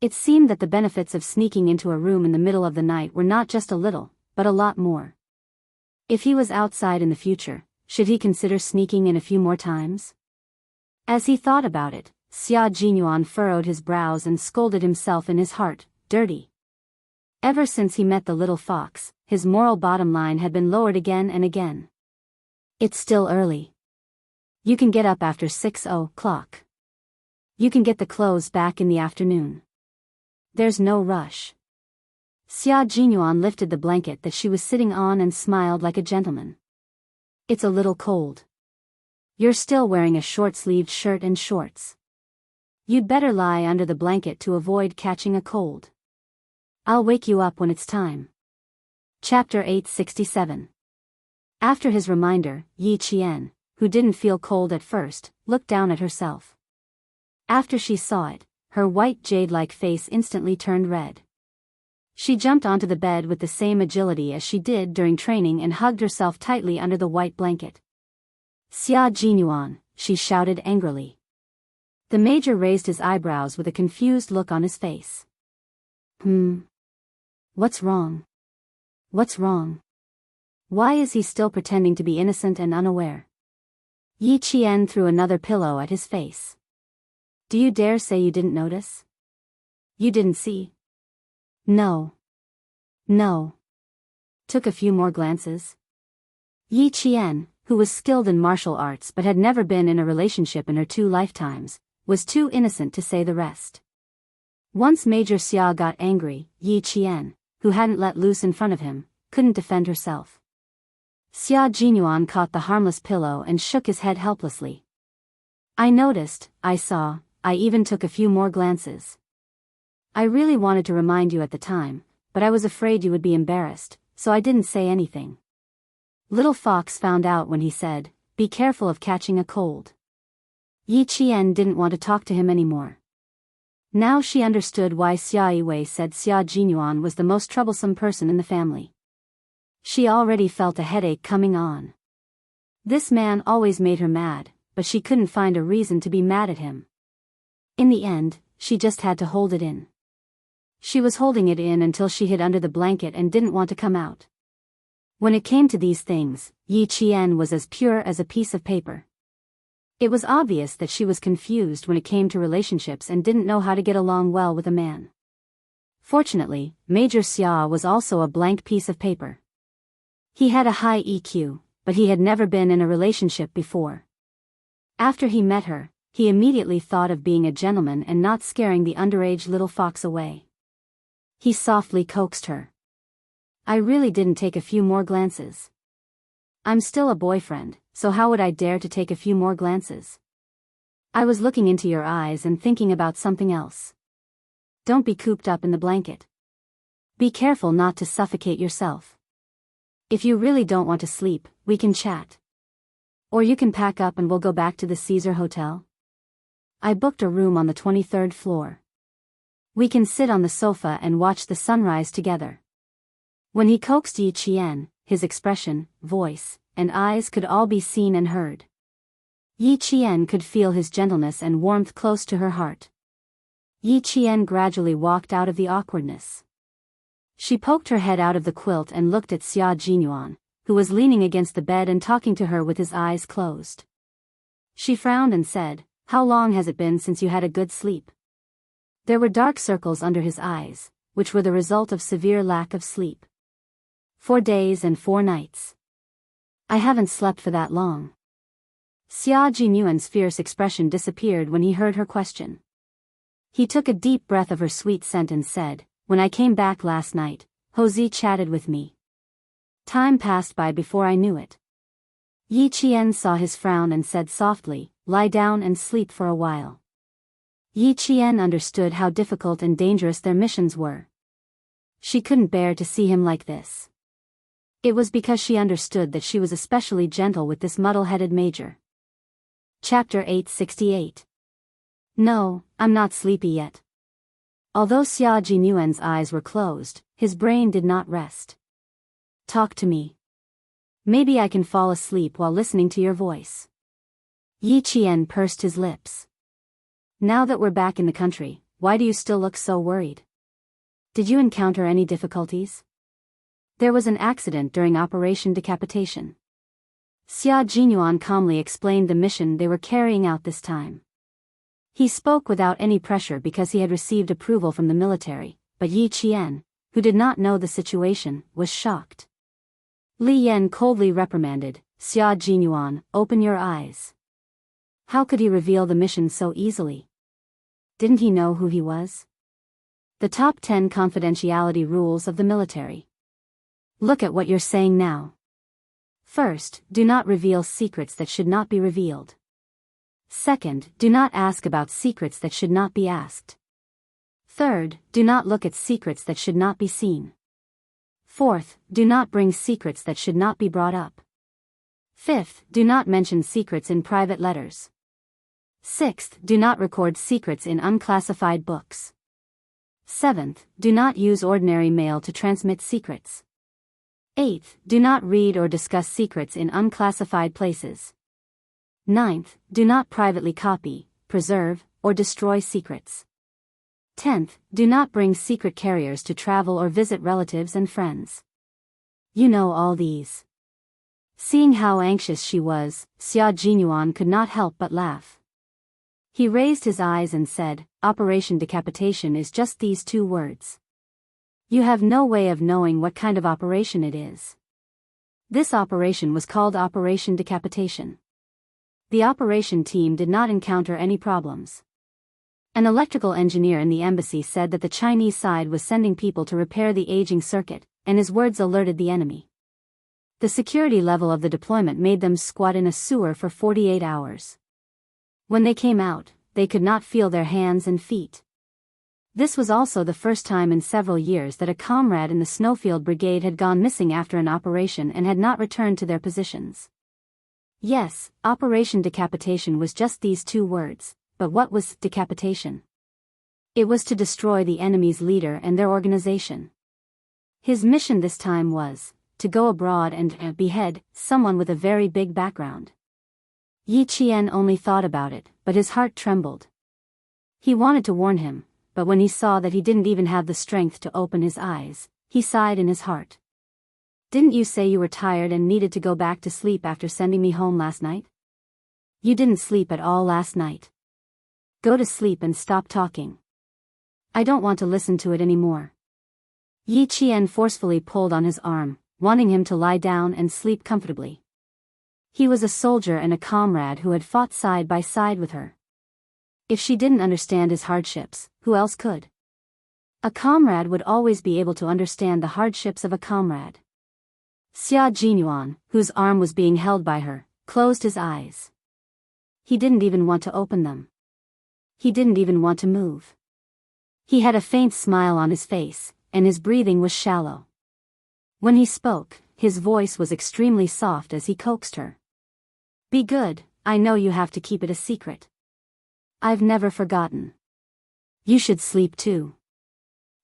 It seemed that the benefits of sneaking into a room in the middle of the night were not just a little, but a lot more. If he was outside in the future, should he consider sneaking in a few more times? As he thought about it, Xia Jinyuan furrowed his brows and scolded himself in his heart, "Dirty." Ever since he met the little fox, his moral bottom line had been lowered again and again. "It's still early. You can get up after 6:00. You can get the clothes back in the afternoon. There's no rush." Xia Jinyuan lifted the blanket that she was sitting on and smiled like a gentleman. "It's a little cold. You're still wearing a short-sleeved shirt and shorts. You'd better lie under the blanket to avoid catching a cold. I'll wake you up when it's time." Chapter 867. After his reminder, Yi Qian, who didn't feel cold at first, looked down at herself. After she saw it, her white jade-like face instantly turned red. She jumped onto the bed with the same agility as she did during training and hugged herself tightly under the white blanket. Xia Jinyuan, she shouted angrily. The major raised his eyebrows with a confused look on his face. What's wrong? What's wrong? Why is he still pretending to be innocent and unaware? Yi Qian threw another pillow at his face. Do you dare say you didn't notice? You didn't see? No. No. Took a few more glances. Yi Qian, who was skilled in martial arts but had never been in a relationship in her 2 lifetimes, was too innocent to say the rest. Once Major Xia got angry, Yi Qian, who hadn't let loose in front of him, couldn't defend herself. Xia Jinyuan caught the harmless pillow and shook his head helplessly. I noticed, I saw, I even took a few more glances. I really wanted to remind you at the time, but I was afraid you would be embarrassed, so I didn't say anything. Little Fox found out when he said, "Be careful of catching a cold." Yi Qian didn't want to talk to him anymore. Now she understood why Xia Yiwei said Xia Jinyuan was the most troublesome person in the family. She already felt a headache coming on. This man always made her mad, but she couldn't find a reason to be mad at him. In the end, she just had to hold it in. She was holding it in until she hid under the blanket and didn't want to come out. When it came to these things, Yi Qian was as pure as a piece of paper. It was obvious that she was confused when it came to relationships and didn't know how to get along well with a man. Fortunately, Major Xia was also a blank piece of paper. He had a high EQ, but he had never been in a relationship before. After he met her, he immediately thought of being a gentleman and not scaring the underage little fox away. He softly coaxed her. I really didn't take a few more glances. I'm still a boyfriend, so how would I dare to take a few more glances? I was looking into your eyes and thinking about something else. Don't be cooped up in the blanket. Be careful not to suffocate yourself. If you really don't want to sleep, we can chat. Or you can pack up and we'll go back to the Caesar Hotel. I booked a room on the 23rd floor. We can sit on the sofa and watch the sunrise together. When he coaxed Yi Qian, his expression, voice, and eyes could all be seen and heard. Yi Qian could feel his gentleness and warmth close to her heart. Yi Qian gradually walked out of the awkwardness. She poked her head out of the quilt and looked at Xia Jinyuan, who was leaning against the bed and talking to her with his eyes closed. She frowned and said, "How long has it been since you had a good sleep?" There were dark circles under his eyes, which were the result of severe lack of sleep. 4 days and 4 nights. I haven't slept for that long. Xia Jinyuan's fierce expression disappeared when he heard her question. He took a deep breath of her sweet scent and said, "When I came back last night, Houzi chatted with me. Time passed by before I knew it." Yi Qian saw his frown and said softly, "Lie down and sleep for a while." Yi Qian understood how difficult and dangerous their missions were. She couldn't bear to see him like this. It was because she understood that she was especially gentle with this muddle-headed major. Chapter 868. No, I'm not sleepy yet. Although Xia Jinyuan's eyes were closed, his brain did not rest. Talk to me. Maybe I can fall asleep while listening to your voice. Yi Qian pursed his lips. Now that we're back in the country, why do you still look so worried? Did you encounter any difficulties? There was an accident during Operation Decapitation. Xia Jinyuan calmly explained the mission they were carrying out this time. He spoke without any pressure because he had received approval from the military, but Yi Qian, who did not know the situation, was shocked. Li Yan coldly reprimanded, "Xia Jinyuan, open your eyes." How could he reveal the mission so easily? Didn't he know who he was? The top 10 confidentiality rules of the military. Look at what you're saying now. First, do not reveal secrets that should not be revealed. Second, do not ask about secrets that should not be asked. Third, do not look at secrets that should not be seen. Fourth, do not bring secrets that should not be brought up. Fifth, do not mention secrets in private letters. Sixth, do not record secrets in unclassified books. Seventh, do not use ordinary mail to transmit secrets. Eighth, do not read or discuss secrets in unclassified places. 9th, do not privately copy, preserve, or destroy secrets. 10th, do not bring secret carriers to travel or visit relatives and friends. You know all these. Seeing how anxious she was, Xia Jinyuan could not help but laugh. He raised his eyes and said, Operation Decapitation is just these 2 words. You have no way of knowing what kind of operation it is. This operation was called Operation Decapitation. The operation team did not encounter any problems. An electrical engineer in the embassy said that the Chinese side was sending people to repair the aging circuit, and his words alerted the enemy. The security level of the deployment made them squat in a sewer for 48 hours. When they came out, they could not feel their hands and feet. This was also the first time in several years that a comrade in the Snowfield Brigade had gone missing after an operation and had not returned to their positions. Yes, Operation Decapitation was just these 2 words, but what was decapitation? It was to destroy the enemy's leader and their organization. His mission this time was to go abroad and behead someone with a very big background. Yi Qian only thought about it, but his heart trembled. He wanted to warn him, but when he saw that he didn't even have the strength to open his eyes, he sighed in his heart. Didn't you say you were tired and needed to go back to sleep after sending me home last night? You didn't sleep at all last night. Go to sleep and stop talking. I don't want to listen to it anymore. Yi Qian forcefully pulled on his arm, wanting him to lie down and sleep comfortably. He was a soldier and a comrade who had fought side by side with her. If she didn't understand his hardships, who else could? A comrade would always be able to understand the hardships of a comrade. Xia Jinyuan, whose arm was being held by her, closed his eyes. He didn't even want to open them. He didn't even want to move. He had a faint smile on his face, and his breathing was shallow. When he spoke, his voice was extremely soft as he coaxed her. Be good, I know you have to keep it a secret. I've never forgotten. You should sleep too.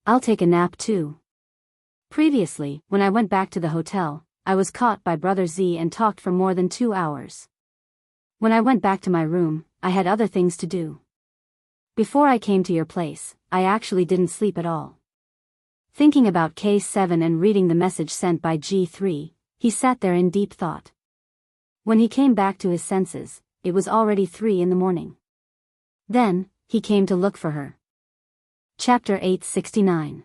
I'll take a nap too. Previously, when I went back to the hotel, I was caught by Brother Z and talked for more than 2 hours. When I went back to my room, I had other things to do. Before I came to your place, I actually didn't sleep at all. Thinking about K7 and reading the message sent by G3, he sat there in deep thought. When he came back to his senses, it was already 3 in the morning. Then, he came to look for her. Chapter 869.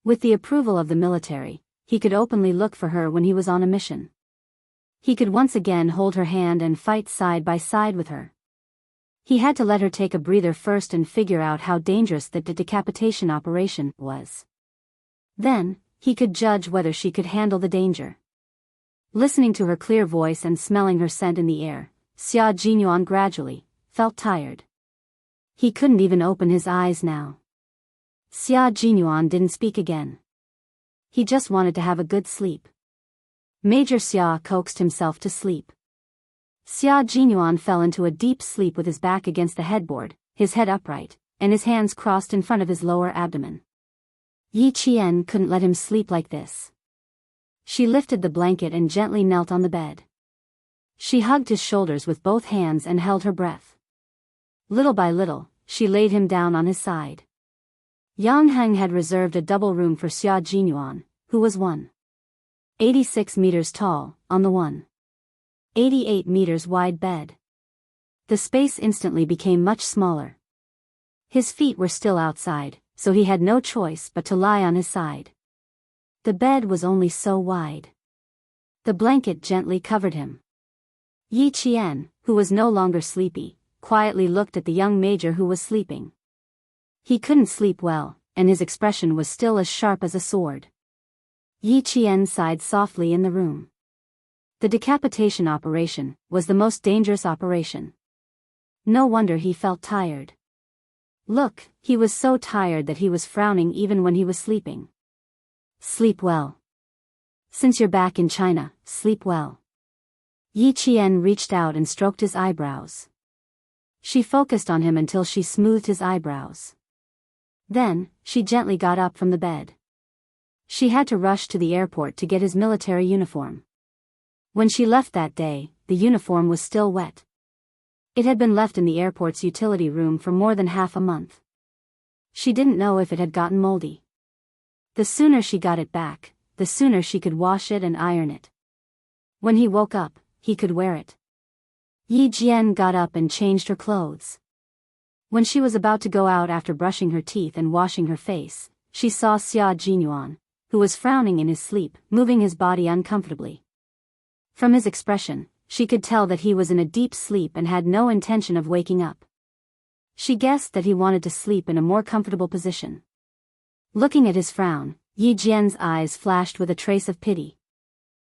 With the approval of the military, he could openly look for her when he was on a mission. He could once again hold her hand and fight side by side with her. He had to let her take a breather first and figure out how dangerous the decapitation operation was. Then, he could judge whether she could handle the danger. Listening to her clear voice and smelling her scent in the air, Xia Jinyuan gradually felt tired. He couldn't even open his eyes now. Xia Jinyuan didn't speak again. He just wanted to have a good sleep. Major Xia coaxed himself to sleep. Xia Jinyuan fell into a deep sleep with his back against the headboard, his head upright, and his hands crossed in front of his lower abdomen. Yi Qian couldn't let him sleep like this. She lifted the blanket and gently knelt on the bed. She hugged his shoulders with both hands and held her breath. Little by little, she laid him down on his side. Yang Heng had reserved a double room for Xia Jinyuan, who was 1.86 meters tall, on the 1.88 meters wide bed. The space instantly became much smaller. His feet were still outside, so he had no choice but to lie on his side. The bed was only so wide. The blanket gently covered him. Yi Qian, who was no longer sleepy, quietly looked at the young major who was sleeping. He couldn't sleep well, and his expression was still as sharp as a sword. Yi Qian sighed softly in the room. The decapitation operation was the most dangerous operation. No wonder he felt tired. Look, he was so tired that he was frowning even when he was sleeping. Sleep well. Since you're back in China, sleep well. Yi Qian reached out and stroked his eyebrows. She focused on him until she smoothed his eyebrows. Then, she gently got up from the bed. She had to rush to the airport to get his military uniform. When she left that day, the uniform was still wet. It had been left in the airport's utility room for more than half a month. She didn't know if it had gotten moldy. The sooner she got it back, the sooner she could wash it and iron it. When he woke up, he could wear it. Yi Jian got up and changed her clothes. When she was about to go out after brushing her teeth and washing her face, she saw Xia Jinyuan, who was frowning in his sleep, moving his body uncomfortably. From his expression, she could tell that he was in a deep sleep and had no intention of waking up. She guessed that he wanted to sleep in a more comfortable position. Looking at his frown, Yi Jian's eyes flashed with a trace of pity.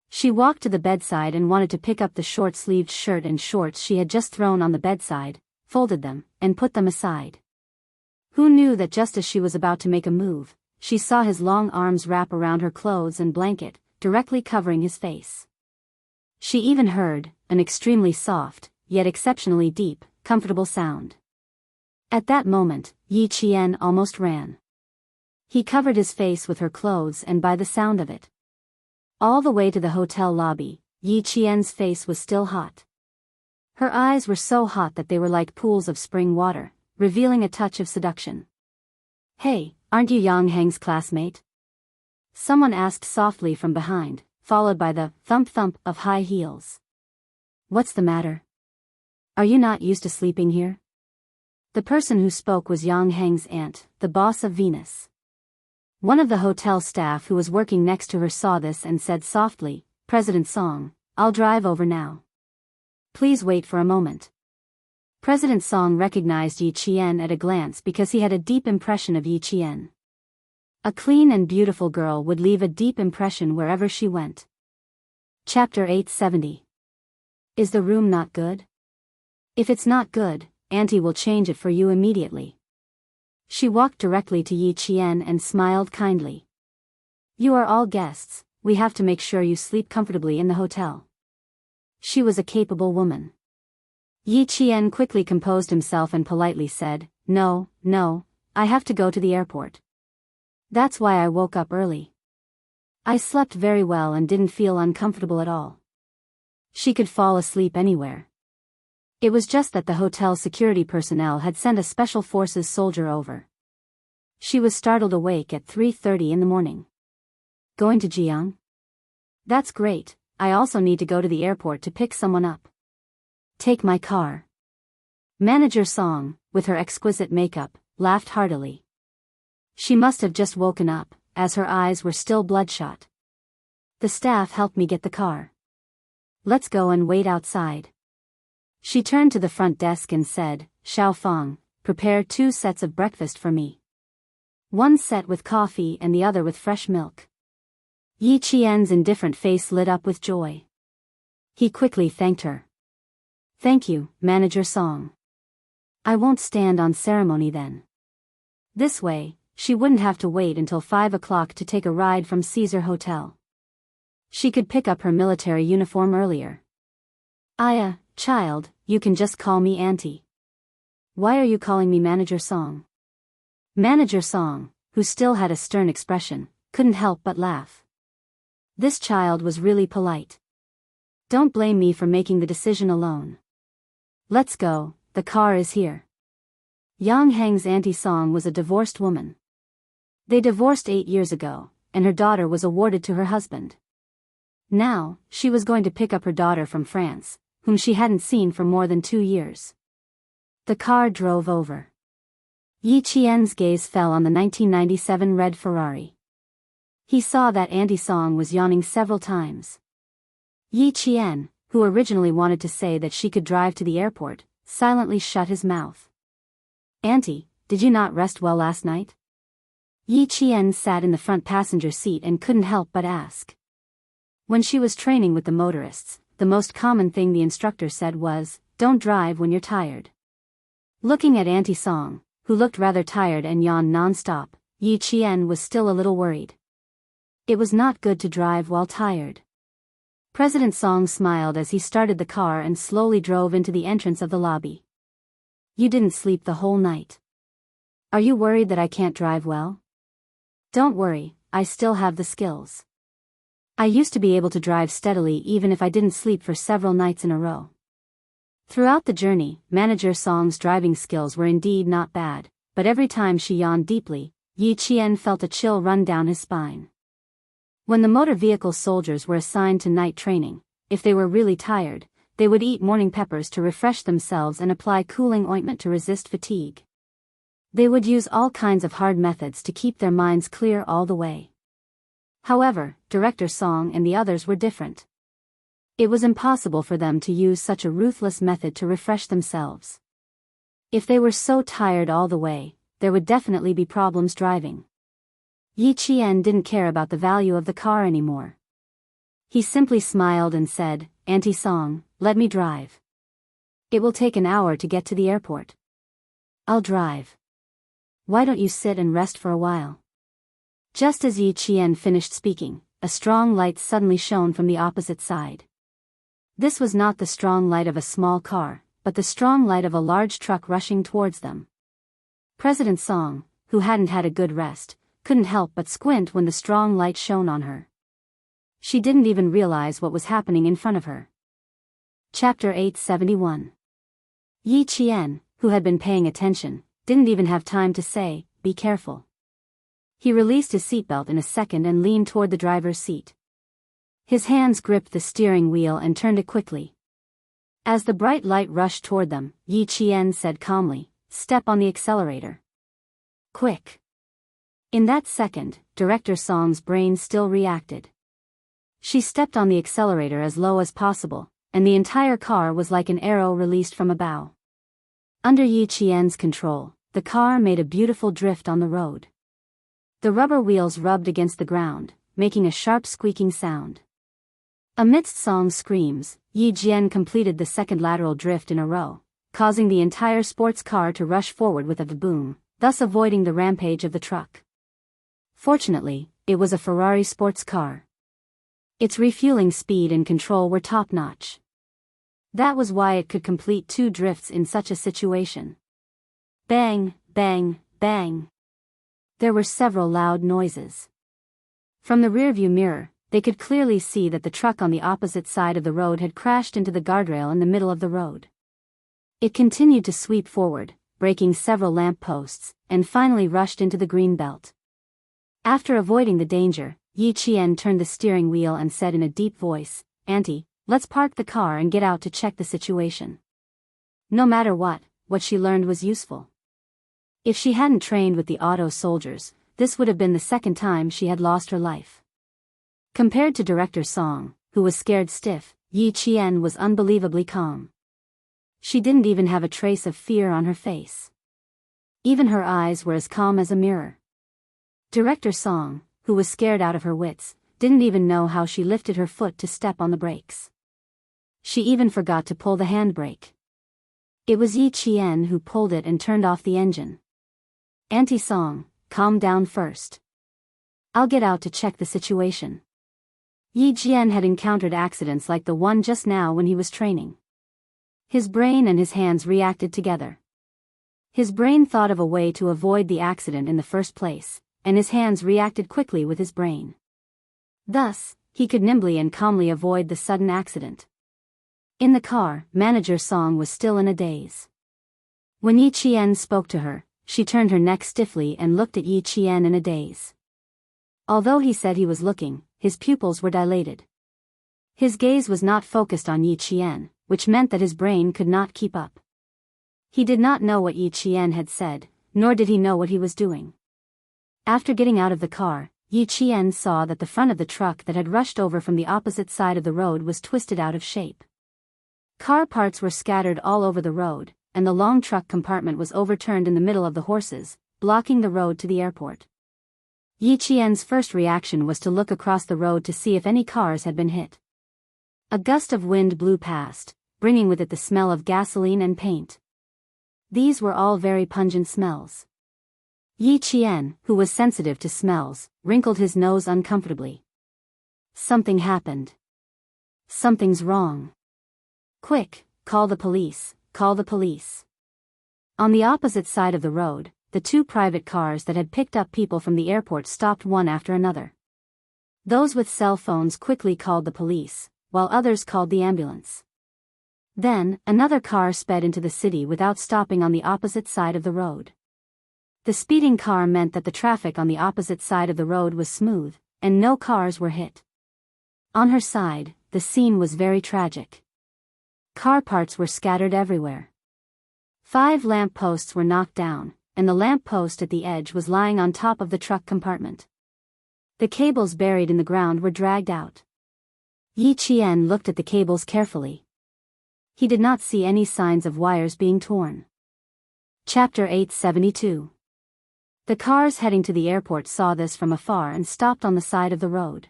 She walked to the bedside and wanted to pick up the short-sleeved shirt and shorts she had just thrown on the bedside, folded them, and put them aside. Who knew that just as she was about to make a move, she saw his long arms wrap around her clothes and blanket, directly covering his face. She even heard an extremely soft, yet exceptionally deep, comfortable sound. At that moment, Yi Qian almost ran. He covered his face with her clothes, and by the sound of it, all the way to the hotel lobby, Yi Qian's face was still hot. Her eyes were so hot that they were like pools of spring water, revealing a touch of seduction. "Hey, aren't you Yang Heng's classmate?" Someone asked softly from behind, followed by the thump-thump of high heels. "What's the matter? Are you not used to sleeping here?" The person who spoke was Yang Heng's aunt, the boss of Venus. One of the hotel staff who was working next to her saw this and said softly, "President Song, I'll drive over now. Please wait for a moment." President Song recognized Yi Qian at a glance because he had a deep impression of Yi Qian. A clean and beautiful girl would leave a deep impression wherever she went. Chapter 870. Is the room not good? If it's not good, Auntie will change it for you immediately. She walked directly to Yi Qian and smiled kindly. "You are all guests, we have to make sure you sleep comfortably in the hotel." She was a capable woman. Yi Qian quickly composed himself and politely said, No, I have to go to the airport. That's why I woke up early. I slept very well and didn't feel uncomfortable at all." She could fall asleep anywhere. It was just that the hotel security personnel had sent a special forces soldier over. She was startled awake at 3:30 in the morning. "Going to Jiang? That's great, I also need to go to the airport to pick someone up." "Take my car." Manager Song, with her exquisite makeup, laughed heartily. She must have just woken up, as her eyes were still bloodshot. "The staff helped me get the car. Let's go and wait outside." She turned to the front desk and said, "Xiao Fang, prepare 2 sets of breakfast for me. 1 set with coffee and the other with fresh milk." Yi Qian's indifferent face lit up with joy. He quickly thanked her. "Thank you, Manager Song. I won't stand on ceremony then." This way, she wouldn't have to wait until 5 o'clock to take a ride from Caesar Hotel. She could pick up her military uniform earlier. "Aya, child, you can just call me Auntie." "Why are you calling me Manager Song?" Manager Song, who still had a stern expression, couldn't help but laugh. This child was really polite. "Don't blame me for making the decision alone. Let's go, the car is here." Yang Heng's Auntie Song was a divorced woman. They divorced 8 years ago, and her daughter was awarded to her husband. Now, she was going to pick up her daughter from France, whom she hadn't seen for more than 2 years. The car drove over. Yi Qian's gaze fell on the 1997 red Ferrari. He saw that Auntie Song was yawning several times. Yi Qian, who originally wanted to say that she could drive to the airport, silently shut his mouth. "Auntie, did you not rest well last night?" Yi Qian sat in the front passenger seat and couldn't help but ask. When she was training with the motorists, the most common thing the instructor said was, "Don't drive when you're tired." Looking at Auntie Song, who looked rather tired and yawned non-stop, Yi Qian was still a little worried. It was not good to drive while tired. President Song smiled as he started the car and slowly drove into the entrance of the lobby. "You didn't sleep the whole night. Are you worried that I can't drive well?" "Don't worry, I still have the skills. I used to be able to drive steadily even if I didn't sleep for several nights in a row." Throughout the journey, Manager Song's driving skills were indeed not bad, but every time she yawned deeply, Yi Qian felt a chill run down his spine. When the motor vehicle soldiers were assigned to night training, if they were really tired, they would eat morning peppers to refresh themselves and apply cooling ointment to resist fatigue. They would use all kinds of hard methods to keep their minds clear all the way. However, Director Song and the others were different. It was impossible for them to use such a ruthless method to refresh themselves. If they were so tired all the way, there would definitely be problems driving. Yi Qian didn't care about the value of the car anymore. He simply smiled and said, "Auntie Song, let me drive. It will take an hour to get to the airport. I'll drive. Why don't you sit and rest for a while?" Just as Yi Qian finished speaking, a strong light suddenly shone from the opposite side. This was not the strong light of a small car, but the strong light of a large truck rushing towards them. President Song, who hadn't had a good rest, couldn't help but squint when the strong light shone on her. She didn't even realize what was happening in front of her. Chapter 871. Yi Qian, who had been paying attention, didn't even have time to say, "Be careful." He released his seatbelt in a second and leaned toward the driver's seat. His hands gripped the steering wheel and turned it quickly. As the bright light rushed toward them, Yi Qian said calmly, "Step on the accelerator. Quick." In that second, Director Song's brain still reacted. She stepped on the accelerator as low as possible, and the entire car was like an arrow released from a bow. Under Yi Qian's control, the car made a beautiful drift on the road. The rubber wheels rubbed against the ground, making a sharp squeaking sound. Amidst Song's screams, Yi Qian completed the second lateral drift in a row, causing the entire sports car to rush forward with a boom, thus avoiding the rampage of the truck. Fortunately, it was a Ferrari sports car. Its refueling speed and control were top-notch. That was why it could complete 2 drifts in such a situation. Bang, bang, bang. There were several loud noises. From the rearview mirror, they could clearly see that the truck on the opposite side of the road had crashed into the guardrail in the middle of the road. It continued to sweep forward, breaking several lamp posts, and finally rushed into the green belt. After avoiding the danger, Yi Qian turned the steering wheel and said in a deep voice, "Auntie, let's park the car and get out to check the situation." No matter what she learned was useful. If she hadn't trained with the auto soldiers, this would have been the second time she had lost her life. Compared to Director Song, who was scared stiff, Yi Qian was unbelievably calm. She didn't even have a trace of fear on her face. Even her eyes were as calm as a mirror. Director Song, who was scared out of her wits, didn't even know how she lifted her foot to step on the brakes. She even forgot to pull the handbrake. It was Yi Qian who pulled it and turned off the engine. "Auntie Song, calm down first. I'll get out to check the situation." Yi Qian had encountered accidents like the one just now when he was training. His brain and his hands reacted together. His brain thought of a way to avoid the accident in the first place, and his hands reacted quickly with his brain. Thus, he could nimbly and calmly avoid the sudden accident. In the car, Manager Song was still in a daze. When Yi Qian spoke to her, she turned her neck stiffly and looked at Yi Qian in a daze. Although he said he was looking, his pupils were dilated. His gaze was not focused on Yi Qian, which meant that his brain could not keep up. He did not know what Yi Qian had said, nor did he know what he was doing. After getting out of the car, Yi Qian saw that the front of the truck that had rushed over from the opposite side of the road was twisted out of shape. Car parts were scattered all over the road, and the long truck compartment was overturned in the middle of the horses, blocking the road to the airport. Yi Qian's first reaction was to look across the road to see if any cars had been hit. A gust of wind blew past, bringing with it the smell of gasoline and paint. These were all very pungent smells. Yi Qian, who was sensitive to smells, wrinkled his nose uncomfortably. Something happened. Something's wrong. Quick, call the police, call the police. On the opposite side of the road, the 2 private cars that had picked up people from the airport stopped one after another. Those with cell phones quickly called the police, while others called the ambulance. Then, another car sped into the city without stopping on the opposite side of the road. The speeding car meant that the traffic on the opposite side of the road was smooth, and no cars were hit. On her side, the scene was very tragic. Car parts were scattered everywhere. 5 lamp posts were knocked down, and the lamp post at the edge was lying on top of the truck compartment. The cables buried in the ground were dragged out. Yi Qian looked at the cables carefully. He did not see any signs of wires being torn. Chapter 872. The cars heading to the airport saw this from afar and stopped on the side of the road.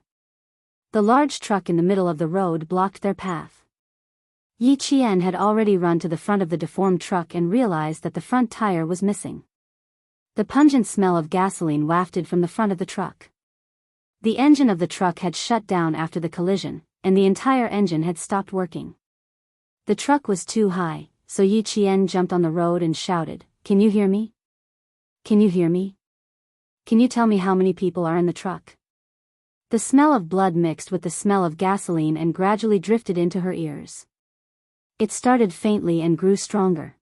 The large truck in the middle of the road blocked their path. Yi Qian had already run to the front of the deformed truck and realized that the front tire was missing. The pungent smell of gasoline wafted from the front of the truck. The engine of the truck had shut down after the collision, and the entire engine had stopped working. The truck was too high, so Yi Qian jumped on the road and shouted, "Can you hear me? Can you hear me? Can you tell me how many people are in the truck?" The smell of blood mixed with the smell of gasoline and gradually drifted into her ears. It started faintly and grew stronger.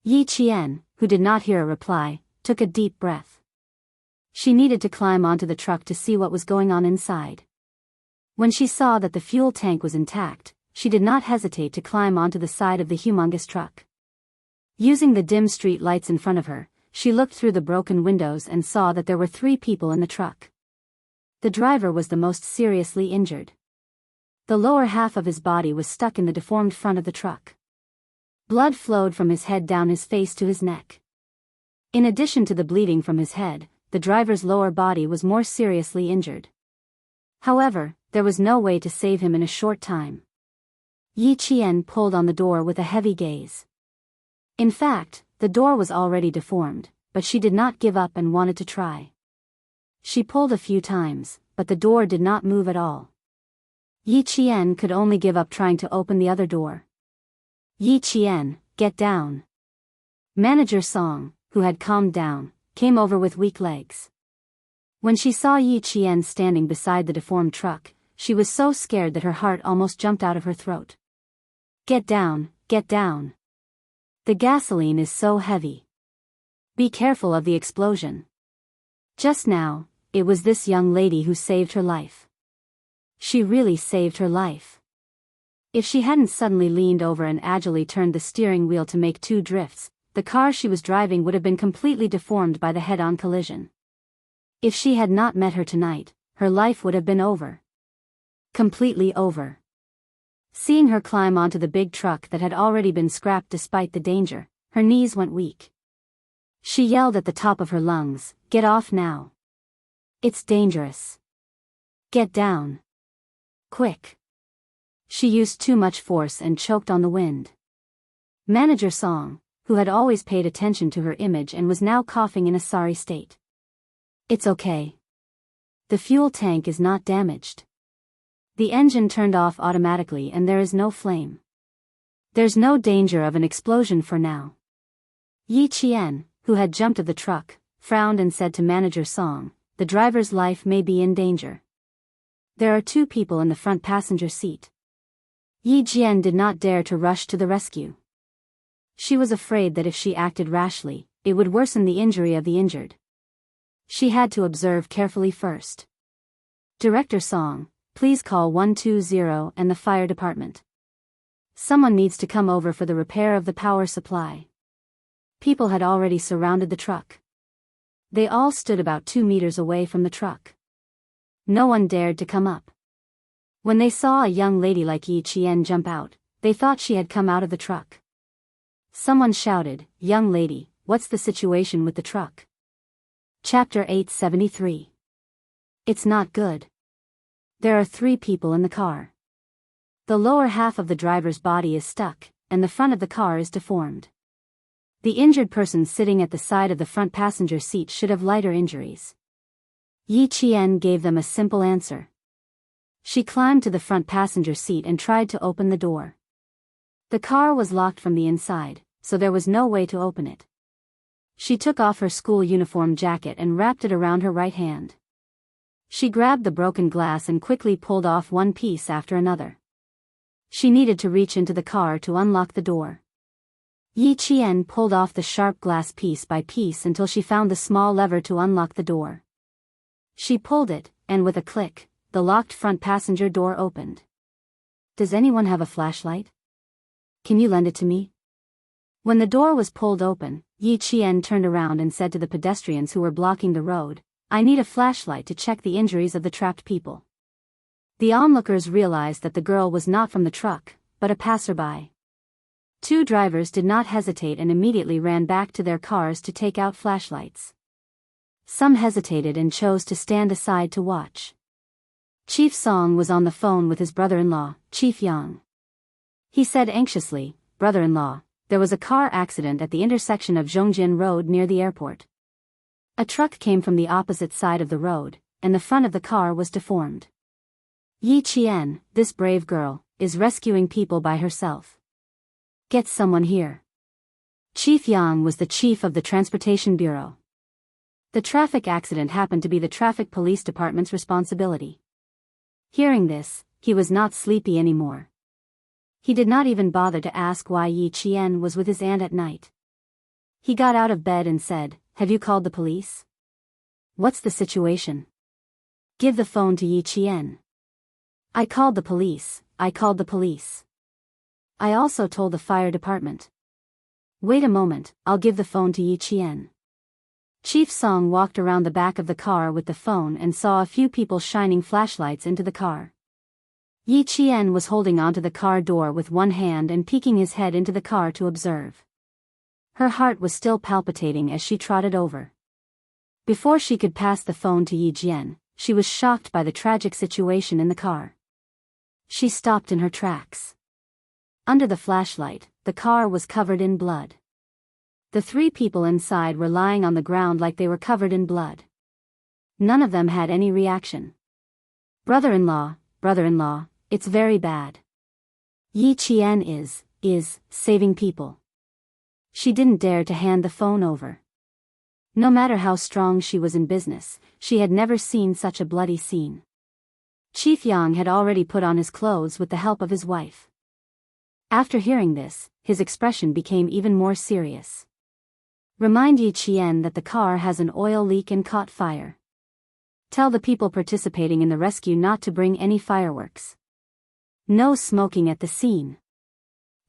Yi Qian, who did not hear a reply, took a deep breath. She needed to climb onto the truck to see what was going on inside. When she saw that the fuel tank was intact, she did not hesitate to climb onto the side of the humongous truck. Using the dim street lights in front of her, she looked through the broken windows and saw that there were 3 people in the truck. The driver was the most seriously injured. The lower half of his body was stuck in the deformed front of the truck. Blood flowed from his head down his face to his neck. In addition to the bleeding from his head, the driver's lower body was more seriously injured. However, there was no way to save him in a short time. Yi Qian pulled on the door with a heavy gaze. In fact, the door was already deformed, but she did not give up and wanted to try. She pulled a few times, but the door did not move at all. Yi Qian could only give up trying to open the other door. "Yi Qian, get down." Manager Song, who had calmed down, came over with weak legs. When she saw Yi Qian standing beside the deformed truck, she was so scared that her heart almost jumped out of her throat. "Get down, get down. The gasoline is so heavy. Be careful of the explosion." Just now, it was this young lady who saved her life. She really saved her life. If she hadn't suddenly leaned over and agilely turned the steering wheel to make 2 drifts, the car she was driving would have been completely deformed by the head-on collision. If she had not met her tonight, her life would have been over. Completely over. Seeing her climb onto the big truck that had already been scrapped despite the danger, her knees went weak. She yelled at the top of her lungs, "Get off now. It's dangerous. Get down. Quick." She used too much force and choked on the wind. Manager Song, who had always paid attention to her image and was now coughing in a sorry state. "It's okay. The fuel tank is not damaged. The engine turned off automatically and there is no flame. There's no danger of an explosion for now." Yi Qian, who had jumped of the truck, frowned and said to Manager Song, "The driver's life may be in danger. There are 2 people in the front passenger seat." Yi Jian did not dare to rush to the rescue. She was afraid that if she acted rashly, it would worsen the injury of the injured. She had to observe carefully first. "Director Song, please call 120 and the fire department. Someone needs to come over for the repair of the power supply." People had already surrounded the truck. They all stood about 2 meters away from the truck. No one dared to come up. When they saw a young lady like Yi Qian jump out, they thought she had come out of the truck. Someone shouted, "Young lady, what's the situation with the truck?" Chapter 873. It's not good. There are 3 people in the car. The lower half of the driver's body is stuck, and the front of the car is deformed. The injured person sitting at the side of the front passenger seat should have lighter injuries. Yi Qian gave them a simple answer. She climbed to the front passenger seat and tried to open the door. The car was locked from the inside, so there was no way to open it. She took off her school uniform jacket and wrapped it around her right hand. She grabbed the broken glass and quickly pulled off one piece after another. She needed to reach into the car to unlock the door. Yi Qian pulled off the sharp glass piece by piece until she found the small lever to unlock the door. She pulled it, and with a click, the locked front passenger door opened. "Does anyone have a flashlight? Can you lend it to me?" When the door was pulled open, Yi Qian turned around and said to the pedestrians who were blocking the road, "I need a flashlight to check the injuries of the trapped people." The onlookers realized that the girl was not from the truck, but a passerby. Two drivers did not hesitate and immediately ran back to their cars to take out flashlights. Some hesitated and chose to stand aside to watch. Chief Song was on the phone with his brother-in-law, Chief Yang. He said anxiously, "Brother-in-law, there was a car accident at the intersection of Zhongjin Road near the airport. A truck came from the opposite side of the road, and the front of the car was deformed. Yi Qian, this brave girl, is rescuing people by herself. Get someone here." Chief Yang was the chief of the Transportation Bureau. The traffic accident happened to be the Traffic Police Department's responsibility. Hearing this, he was not sleepy anymore. He did not even bother to ask why Yi Qian was with his aunt at night. He got out of bed and said, "Have you called the police? What's the situation? Give the phone to Yi Qian." "I called the police, I called the police. I also told the fire department." "Wait a moment, I'll give the phone to Yi Qian." Chief Song walked around the back of the car with the phone and saw a few people shining flashlights into the car. Yi Qian was holding onto the car door with one hand and peeking his head into the car to observe. Her heart was still palpitating as she trotted over. Before she could pass the phone to Yi Qian, she was shocked by the tragic situation in the car. She stopped in her tracks. Under the flashlight, the car was covered in blood. The three people inside were lying on the ground like they were covered in blood. None of them had any reaction. Brother-in-law, it's very bad. Yi Qian is saving people." She didn't dare to hand the phone over. No matter how strong she was in business, she had never seen such a bloody scene. Chief Yang had already put on his clothes with the help of his wife. After hearing this, his expression became even more serious. "Remind Yi Qian that the car has an oil leak and caught fire. Tell the people participating in the rescue not to bring any fireworks. No smoking at the scene."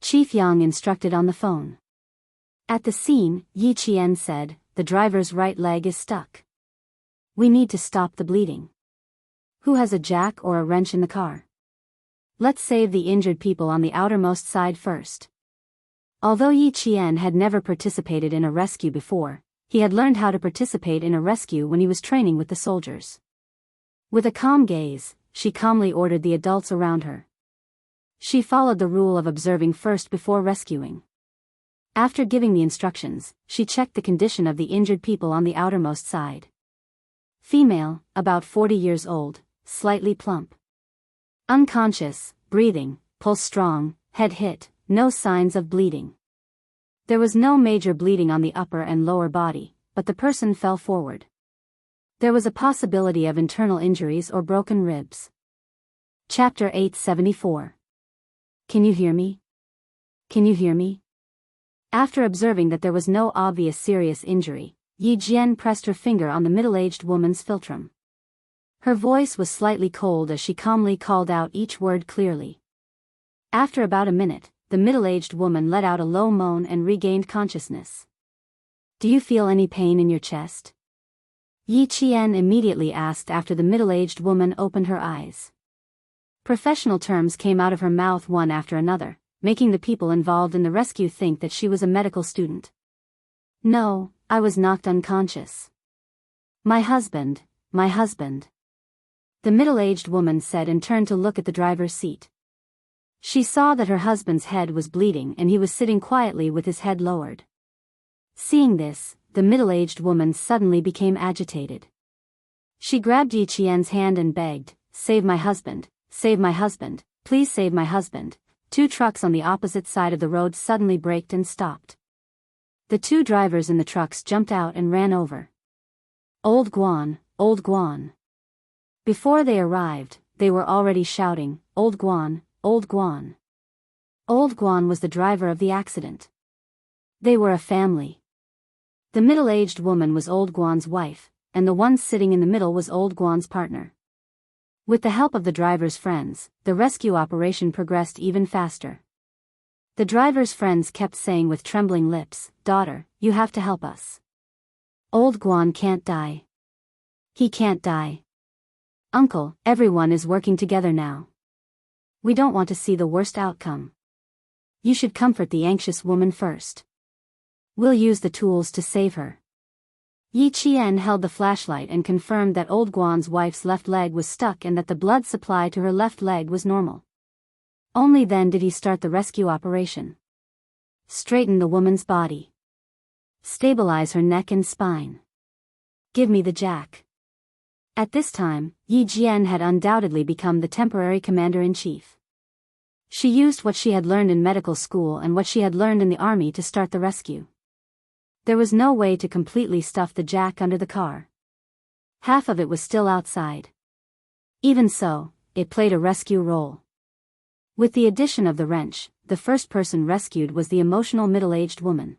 Chief Yang instructed on the phone. At the scene, Yi Qian said, "The driver's right leg is stuck. We need to stop the bleeding. Who has a jack or a wrench in the car? Let's save the injured people on the outermost side first." Although Yi Qian had never participated in a rescue before, he had learned how to participate in a rescue when he was training with the soldiers. With a calm gaze, she calmly ordered the adults around her. She followed the rule of observing first before rescuing. After giving the instructions, she checked the condition of the injured people on the outermost side. Female, about 40 years old, slightly plump. Unconscious, breathing, pulse strong, head hit, no signs of bleeding. There was no major bleeding on the upper and lower body, but the person fell forward. There was a possibility of internal injuries or broken ribs. Chapter 874. Can you hear me? Can you hear me? After observing that there was no obvious serious injury, Yi Qian pressed her finger on the middle-aged woman's philtrum. Her voice was slightly cold as she calmly called out each word clearly. After about a minute, the middle-aged woman let out a low moan and regained consciousness. "Do you feel any pain in your chest?" Yi Qian immediately asked after the middle-aged woman opened her eyes. Professional terms came out of her mouth one after another, making the people involved in the rescue think that she was a medical student. "No, I was knocked unconscious. My husband. The middle-aged woman said and turned to look at the driver's seat. She saw that her husband's head was bleeding and he was sitting quietly with his head lowered. Seeing this, the middle-aged woman suddenly became agitated. She grabbed Yi Qian's hand and begged, save my husband, please save my husband." Two trucks on the opposite side of the road suddenly braked and stopped. The two drivers in the trucks jumped out and ran over. Old Guan. Before they arrived, they were already shouting, Old Guan. Old Guan was the driver of the accident. They were a family. The middle-aged woman was Old Guan's wife, and the one sitting in the middle was Old Guan's partner. With the help of the driver's friends, the rescue operation progressed even faster. The driver's friends kept saying with trembling lips, "Daughter, you have to help us. Old Guan can't die. He can't die. Uncle, everyone is working together now. We don't want to see the worst outcome. You should comfort the anxious woman first. We'll use the tools to save her." Yi Qian held the flashlight and confirmed that Old Guan's wife's left leg was stuck and that the blood supply to her left leg was normal. Only then did he start the rescue operation. Straighten the woman's body. Stabilize her neck and spine. Give me the jack. At this time, Yi Jian had undoubtedly become the temporary commander-in-chief. She used what she had learned in medical school and what she had learned in the army to start the rescue. There was no way to completely stuff the jack under the car. Half of it was still outside. Even so, it played a rescue role. With the addition of the wrench, the first person rescued was the emotional middle-aged woman.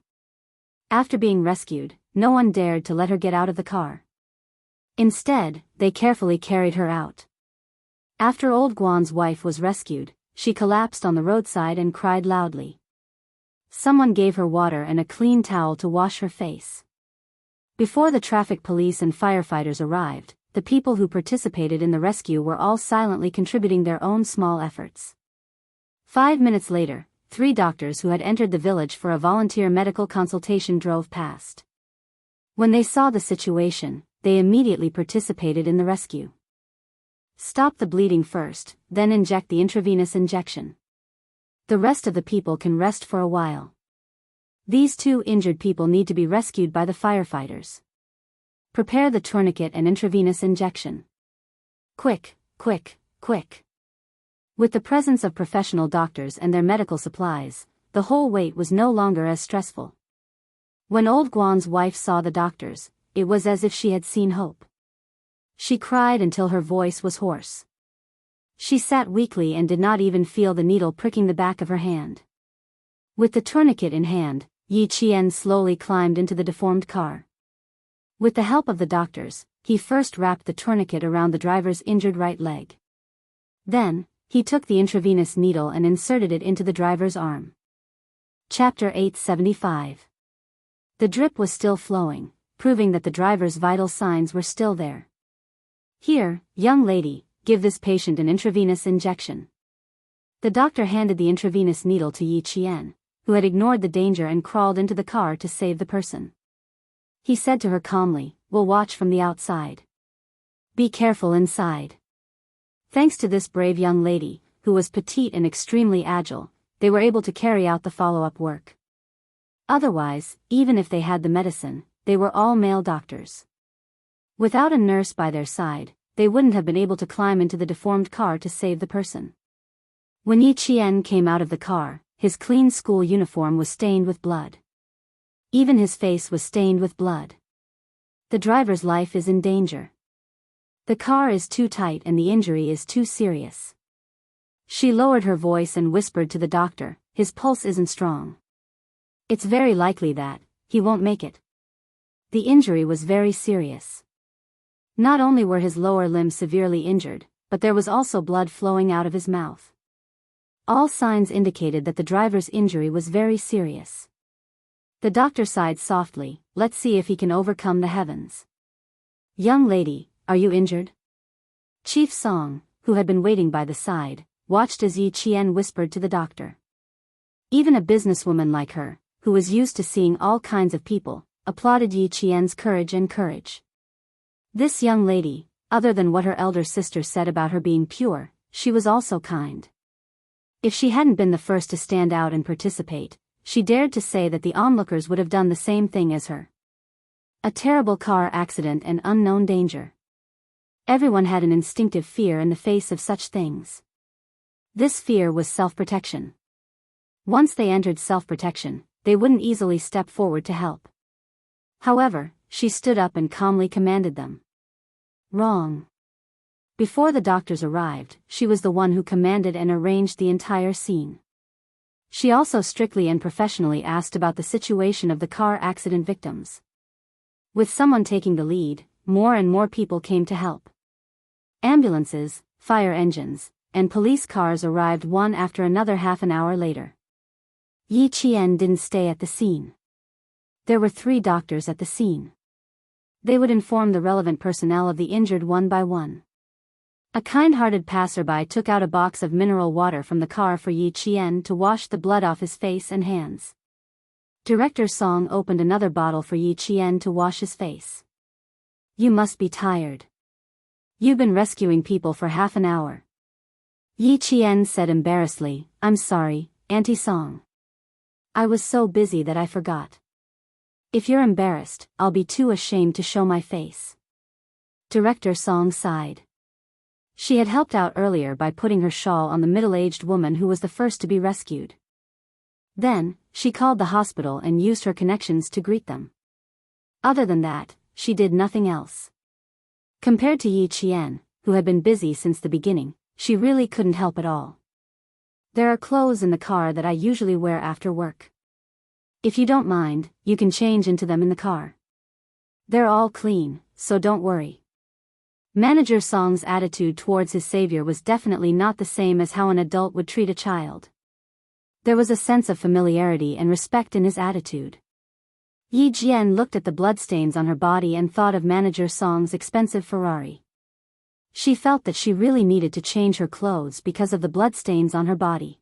After being rescued, no one dared to let her get out of the car. Instead, they carefully carried her out. After Old Guan's wife was rescued, she collapsed on the roadside and cried loudly. Someone gave her water and a clean towel to wash her face. Before the traffic police and firefighters arrived, the people who participated in the rescue were all silently contributing their own small efforts. 5 minutes later, 3 doctors who had entered the village for a volunteer medical consultation drove past. When they saw the situation, they immediately participated in the rescue. Stop the bleeding first, then inject the intravenous injection. The rest of the people can rest for a while. These 2 injured people need to be rescued by the firefighters. Prepare the tourniquet and intravenous injection. Quick, quick, quick. With the presence of professional doctors and their medical supplies, the whole wait was no longer as stressful. When Old Guan's wife saw the doctors, it was as if she had seen hope. She cried until her voice was hoarse. She sat weakly and did not even feel the needle pricking the back of her hand. With the tourniquet in hand, Yi Qian slowly climbed into the deformed car. With the help of the doctors, he first wrapped the tourniquet around the driver's injured right leg. Then, he took the intravenous needle and inserted it into the driver's arm. Chapter 875. The drip was still flowing, proving that the driver's vital signs were still there. "Here, young lady, give this patient an intravenous injection." The doctor handed the intravenous needle to Yi Qian, who had ignored the danger and crawled into the car to save the person. He said to her calmly, "We'll watch from the outside. Be careful inside." Thanks to this brave young lady, who was petite and extremely agile, they were able to carry out the follow-up work. Otherwise, even if they had the medicine, they were all male doctors. Without a nurse by their side, they wouldn't have been able to climb into the deformed car to save the person. When Yi Qian came out of the car, his clean school uniform was stained with blood. Even his face was stained with blood. The driver's life is in danger. The car is too tight and the injury is too serious. She lowered her voice and whispered to the doctor, "His pulse isn't strong. It's very likely that he won't make it." The injury was very serious. Not only were his lower limbs severely injured, but there was also blood flowing out of his mouth. All signs indicated that the driver's injury was very serious. The doctor sighed softly, "Let's see if he can overcome the heavens." "Young lady, are you injured?" Chief Song, who had been waiting by the side, watched as Yi Qian whispered to the doctor. Even a businesswoman like her, who was used to seeing all kinds of people, applauded Yi Qian's courage. This young lady, other than what her elder sister said about her being pure, she was also kind. If she hadn't been the first to stand out and participate, she dared to say that the onlookers would have done the same thing as her. A terrible car accident and unknown danger. Everyone had an instinctive fear in the face of such things. This fear was self-protection. Once they entered self-protection, they wouldn't easily step forward to help. However, she stood up and calmly commanded them. Wrong. Before the doctors arrived, she was the one who commanded and arranged the entire scene. She also strictly and professionally asked about the situation of the car accident victims. With someone taking the lead, more and more people came to help. Ambulances, fire engines, and police cars arrived one after another half an hour later. Yi Qian didn't stay at the scene. There were 3 doctors at the scene. They would inform the relevant personnel of the injured one by one. A kind-hearted passerby took out a box of mineral water from the car for Yi Qian to wash the blood off his face and hands. Director Song opened another bottle for Yi Qian to wash his face. You must be tired. You've been rescuing people for half an hour. Yi Qian said embarrassedly, I'm sorry, Auntie Song. I was so busy that I forgot. If you're embarrassed, I'll be too ashamed to show my face. Director Song sighed. She had helped out earlier by putting her shawl on the middle-aged woman who was the first to be rescued. Then, she called the hospital and used her connections to greet them. Other than that, she did nothing else. Compared to Yi Qian, who had been busy since the beginning, she really couldn't help at all. There are clothes in the car that I usually wear after work. If you don't mind, you can change into them in the car. They're all clean, so don't worry. Manager Song's attitude towards his savior was definitely not the same as how an adult would treat a child. There was a sense of familiarity and respect in his attitude. Yi Jian looked at the bloodstains on her body and thought of Manager Song's expensive Ferrari. She felt that she really needed to change her clothes because of the bloodstains on her body.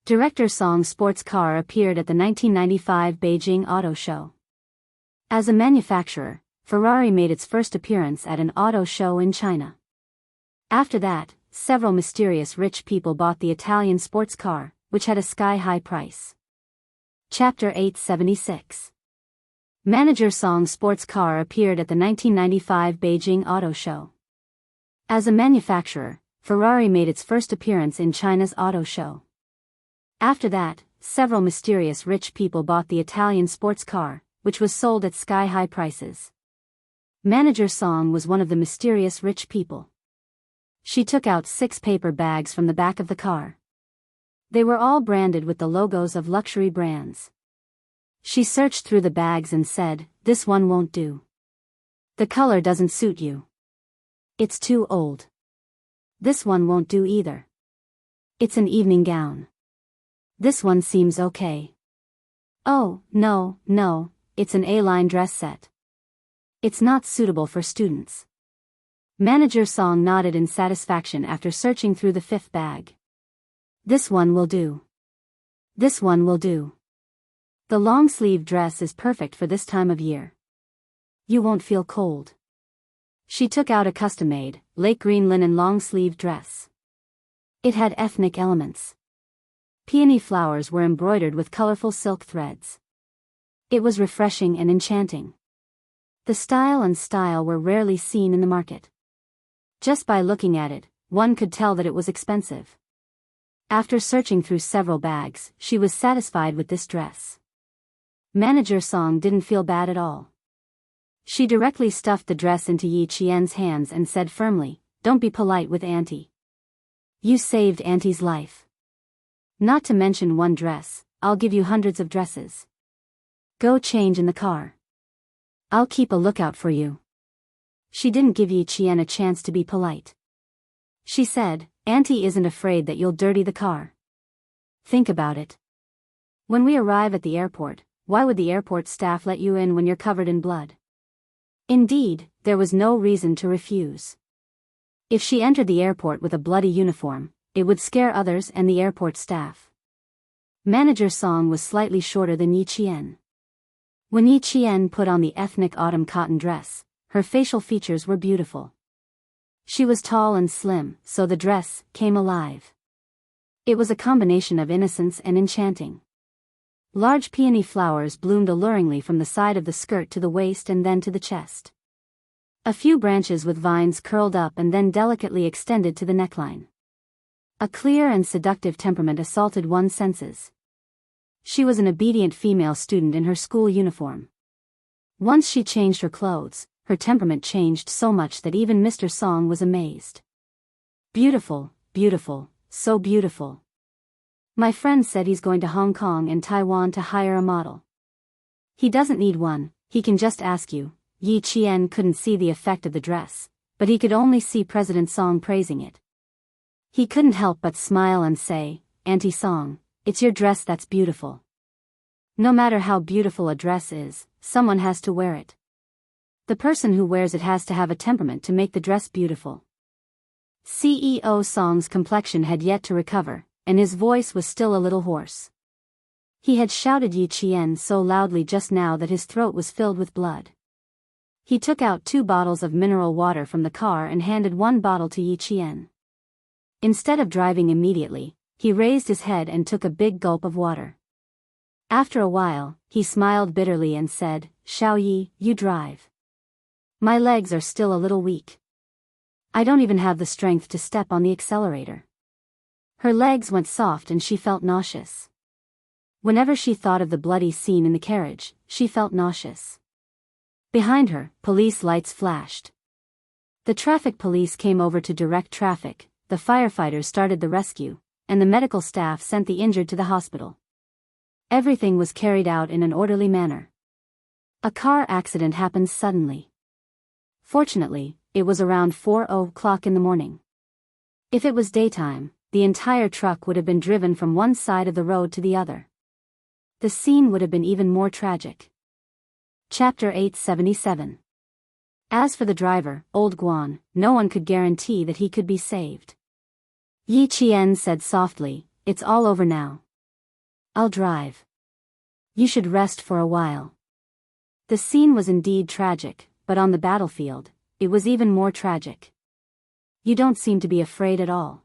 Director Song's sports car appeared at the 1995 Beijing Auto Show. As a manufacturer, Ferrari made its first appearance at an auto show in China. After that, several mysterious rich people bought the Italian sports car, which had a sky-high price. Chapter 876. Manager Song's sports car appeared at the 1995 Beijing Auto Show. As a manufacturer, Ferrari made its first appearance in China's auto show. After that, several mysterious rich people bought the Italian sports car, which was sold at sky-high prices. Manager Song was one of the mysterious rich people. She took out 6 paper bags from the back of the car. They were all branded with the logos of luxury brands. She searched through the bags and said, "This one won't do. The color doesn't suit you. It's too old. This one won't do either. It's an evening gown. This one seems okay. Oh, no, it's an A-line dress set. It's not suitable for students." Manager Song nodded in satisfaction after searching through the 5th bag. "This one will do. This one will do. The long-sleeve dress is perfect for this time of year. You won't feel cold." She took out a custom-made, lake green linen long-sleeve dress. It had ethnic elements. Peony flowers were embroidered with colorful silk threads. It was refreshing and enchanting. The style were rarely seen in the market. Just by looking at it, one could tell that it was expensive. After searching through several bags, she was satisfied with this dress. Manager Song didn't feel bad at all. She directly stuffed the dress into Yi Qian's hands and said firmly, "Don't be polite with Auntie. You saved Auntie's life. Not to mention one dress, I'll give you hundreds of dresses. Go change in the car. I'll keep a lookout for you." She didn't give Yi Qian a chance to be polite. She said, "Auntie isn't afraid that you'll dirty the car. Think about it. When we arrive at the airport, why would the airport staff let you in when you're covered in blood?" Indeed, there was no reason to refuse. If she entered the airport with a bloody uniform, it would scare others and the airport staff. Manager Song was slightly shorter than Yi Qian. When Yi Qian put on the ethnic autumn cotton dress, her facial features were beautiful. She was tall and slim, so the dress came alive. It was a combination of innocence and enchanting. Large peony flowers bloomed alluringly from the side of the skirt to the waist and then to the chest. A few branches with vines curled up and then delicately extended to the neckline. A clear and seductive temperament assaulted one's senses. She was an obedient female student in her school uniform. Once she changed her clothes, her temperament changed so much that even Mr. Song was amazed. Beautiful, beautiful, so beautiful. My friend said he's going to Hong Kong and Taiwan to hire a model. He doesn't need one, he can just ask you. Yi Qian couldn't see the effect of the dress, but he could only see President Song praising it. He couldn't help but smile and say, Auntie Song, it's your dress that's beautiful. No matter how beautiful a dress is, someone has to wear it. The person who wears it has to have a temperament to make the dress beautiful. CEO Song's complexion had yet to recover, and his voice was still a little hoarse. He had shouted Yi Qian so loudly just now that his throat was filled with blood. He took out 2 bottles of mineral water from the car and handed 1 bottle to Yi Qian. Instead of driving immediately, he raised his head and took a big gulp of water. After a while, he smiled bitterly and said, Xiao Yi, you drive. My legs are still a little weak. I don't even have the strength to step on the accelerator. Her legs went soft and she felt nauseous. Whenever she thought of the bloody scene in the carriage, she felt nauseous. Behind her, police lights flashed. The traffic police came over to direct traffic, the firefighters started the rescue, and the medical staff sent the injured to the hospital. Everything was carried out in an orderly manner. A car accident happened suddenly. Fortunately, it was around 4:00 in the morning. If it was daytime, the entire truck would have been driven from one side of the road to the other. The scene would have been even more tragic. Chapter 877. As for the driver, Old Guan, no one could guarantee that he could be saved. Yi Qian said softly, It's all over now. I'll drive. You should rest for a while. The scene was indeed tragic, but on the battlefield, it was even more tragic. You don't seem to be afraid at all.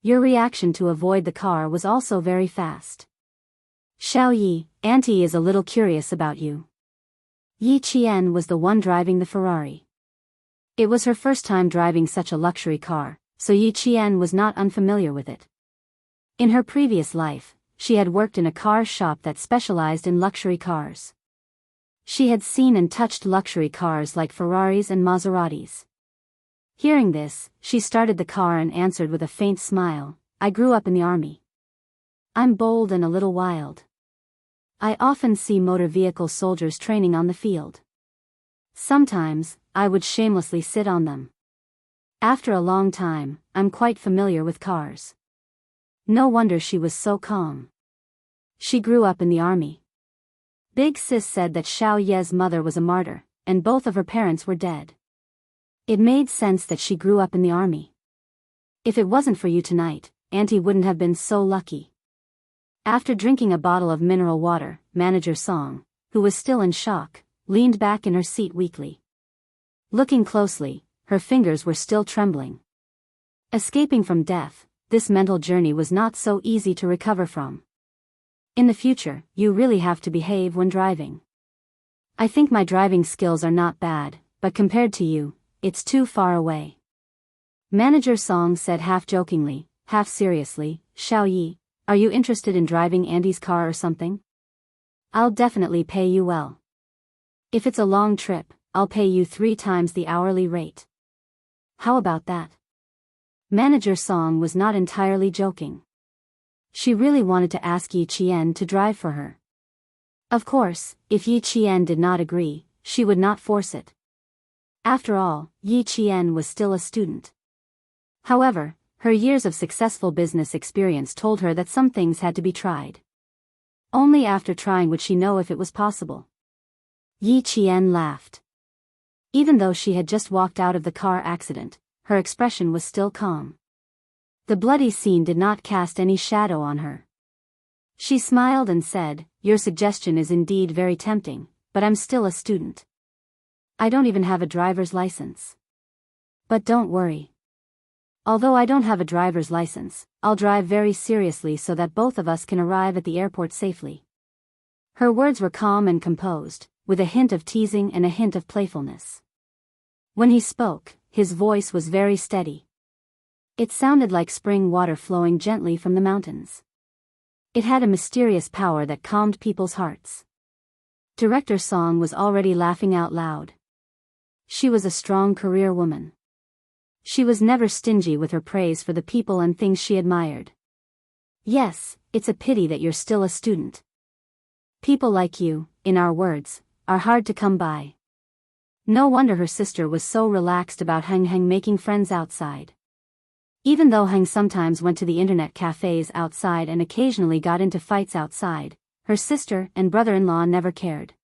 Your reaction to avoid the car was also very fast. Xiao Yi, Auntie is a little curious about you. Yi Qian was the one driving the Ferrari. It was her first time driving such a luxury car, so Yi Qian was not unfamiliar with it. In her previous life, she had worked in a car shop that specialized in luxury cars. She had seen and touched luxury cars like Ferraris and Maseratis. Hearing this, she started the car and answered with a faint smile, I grew up in the army. I'm bold and a little wild. I often see motor vehicle soldiers training on the field. Sometimes, I would shamelessly sit on them. After a long time, I'm quite familiar with cars. No wonder she was so calm. She grew up in the army. Big Sis said that Xiao Ye's mother was a martyr, and both of her parents were dead. It made sense that she grew up in the army. If it wasn't for you tonight, Auntie wouldn't have been so lucky. After drinking a bottle of mineral water, Manager Song, who was still in shock, leaned back in her seat weakly. Looking closely, her fingers were still trembling. Escaping from death, this mental journey was not so easy to recover from. In the future, you really have to behave when driving. I think my driving skills are not bad, but compared to you, it's too far away. Manager Song said half jokingly, half seriously, Xiao Yi, are you interested in driving Andy's car or something? I'll definitely pay you well. If it's a long trip, I'll pay you 3 times the hourly rate. How about that? Manager Song was not entirely joking. She really wanted to ask Yi Qian to drive for her. Of course, if Yi Qian did not agree, she would not force it. After all, Yi Qian was still a student. However, her years of successful business experience told her that some things had to be tried. Only after trying would she know if it was possible. Yi Qian laughed. Even though she had just walked out of the car accident, her expression was still calm. The bloody scene did not cast any shadow on her. She smiled and said, Your suggestion is indeed very tempting, but I'm still a student. I don't even have a driver's license. But don't worry. Although I don't have a driver's license, I'll drive very seriously so that both of us can arrive at the airport safely. Her words were calm and composed, with a hint of teasing and a hint of playfulness. When he spoke, his voice was very steady. It sounded like spring water flowing gently from the mountains. It had a mysterious power that calmed people's hearts. Director Song was already laughing out loud. She was a strong career woman. She was never stingy with her praise for the people and things she admired. Yes, it's a pity that you're still a student. People like you, in our words, are hard to come by. No wonder her sister was so relaxed about Heng making friends outside. Even though Heng sometimes went to the internet cafes outside and occasionally got into fights outside, her sister and brother-in-law never cared.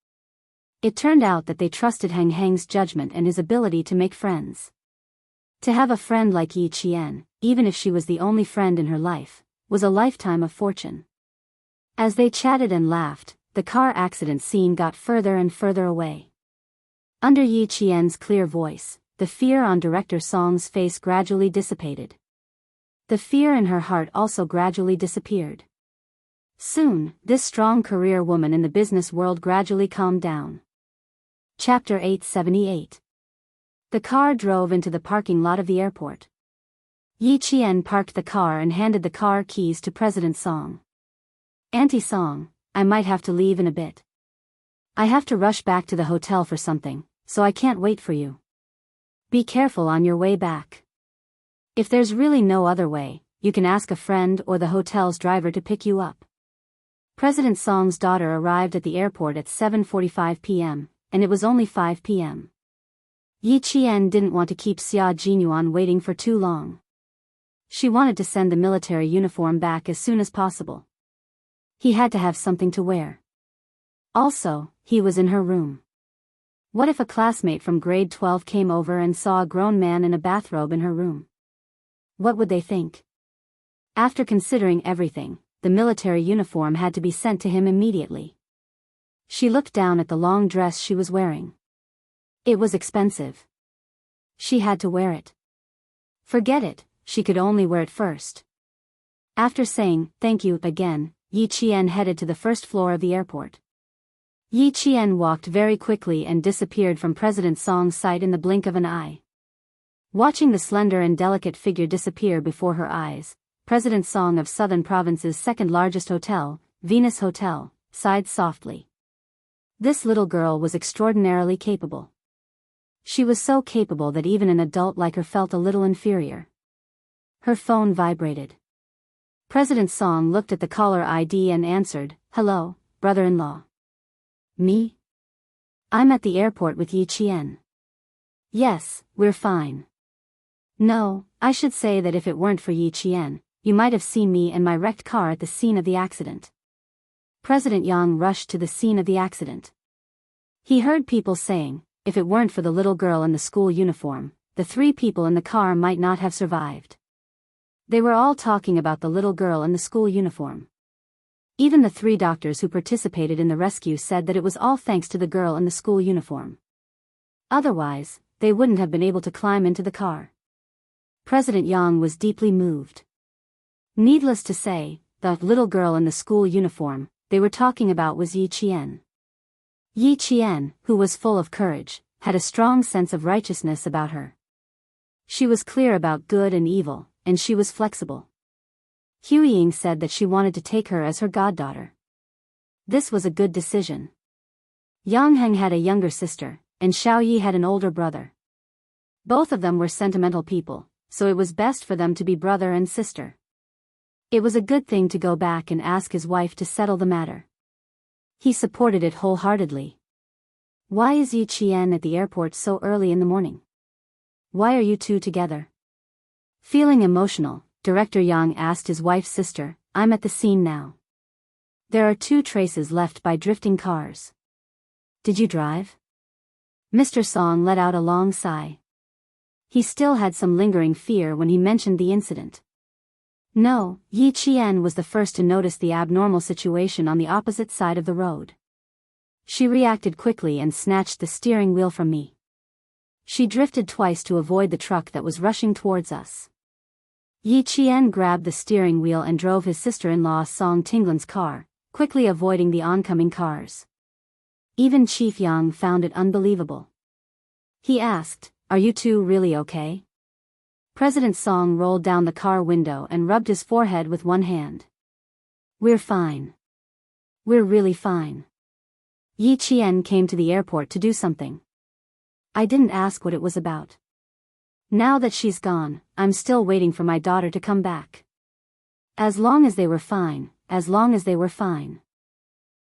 It turned out that they trusted Heng's judgment and his ability to make friends. To have a friend like Yi Qian, even if she was the only friend in her life, was a lifetime of fortune. As they chatted and laughed, the car accident scene got further and further away. Under Yi Qian's clear voice, the fear on Director Song's face gradually dissipated. The fear in her heart also gradually disappeared. Soon, this strong career woman in the business world gradually calmed down. Chapter 878. The car drove into the parking lot of the airport. Yi Qian parked the car and handed the car keys to President Song. Auntie Song, I might have to leave in a bit. I have to rush back to the hotel for something, so I can't wait for you. Be careful on your way back. If there's really no other way, you can ask a friend or the hotel's driver to pick you up. President Song's daughter arrived at the airport at 7:45 p.m., and it was only 5 p.m. Yi Qian didn't want to keep Xia Jinyuan waiting for too long. She wanted to send the military uniform back as soon as possible. He had to have something to wear. Also, he was in her room. What if a classmate from grade 12 came over and saw a grown man in a bathrobe in her room? What would they think? After considering everything, the military uniform had to be sent to him immediately. She looked down at the long dress she was wearing. It was expensive. She had to wear it. Forget it, she could only wear it first. After saying, thank you, again, Yi Qian headed to the first floor of the airport. Yi Qian walked very quickly and disappeared from President Song's sight in the blink of an eye. Watching the slender and delicate figure disappear before her eyes, President Song of Southern Province's second-largest hotel, Venus Hotel, sighed softly. This little girl was extraordinarily capable. She was so capable that even an adult like her felt a little inferior. Her phone vibrated. President Song looked at the caller ID and answered, "Hello, brother-in-law." "Me? I'm at the airport with Yi Qian." "Yes, we're fine." "No, I should say that if it weren't for Yi Qian, you might have seen me and my wrecked car at the scene of the accident." President Yang rushed to the scene of the accident. He heard people saying, if it weren't for the little girl in the school uniform, the 3 people in the car might not have survived. They were all talking about the little girl in the school uniform. Even the 3 doctors who participated in the rescue said that it was all thanks to the girl in the school uniform. Otherwise, they wouldn't have been able to climb into the car. President Yang was deeply moved. Needless to say, the little girl in the school uniform they were talking about was Yi Qian. Yi Qian, who was full of courage, had a strong sense of righteousness about her. She was clear about good and evil, and she was flexible. Huiying said that she wanted to take her as her goddaughter. This was a good decision. Yang Heng had a younger sister, and Xiao Yi had an older brother. Both of them were sentimental people, so it was best for them to be brother and sister. It was a good thing to go back and ask his wife to settle the matter. He supported it wholeheartedly. "Why is Yi Qian at the airport so early in the morning? Why are you two together?" Feeling emotional, Director Yang asked his wife's sister, "I'm at the scene now. There are 2 traces left by drifting cars. Did you drive?" Mr. Song let out a long sigh. He still had some lingering fear when he mentioned the incident. No, Yi Qian was the first to notice the abnormal situation on the opposite side of the road. She reacted quickly and snatched the steering wheel from me. She drifted twice to avoid the truck that was rushing towards us. Yi Qian grabbed the steering wheel and drove his sister-in-law Song Tinglan's car, quickly avoiding the oncoming cars. Even Chief Yang found it unbelievable. He asked, "Are you two really okay?" President Song rolled down the car window and rubbed his forehead with one hand. "We're fine. We're really fine. Yi Qian came to the airport to do something. I didn't ask what it was about. Now that she's gone, I'm still waiting for my daughter to come back. As long as they were fine, as long as they were fine.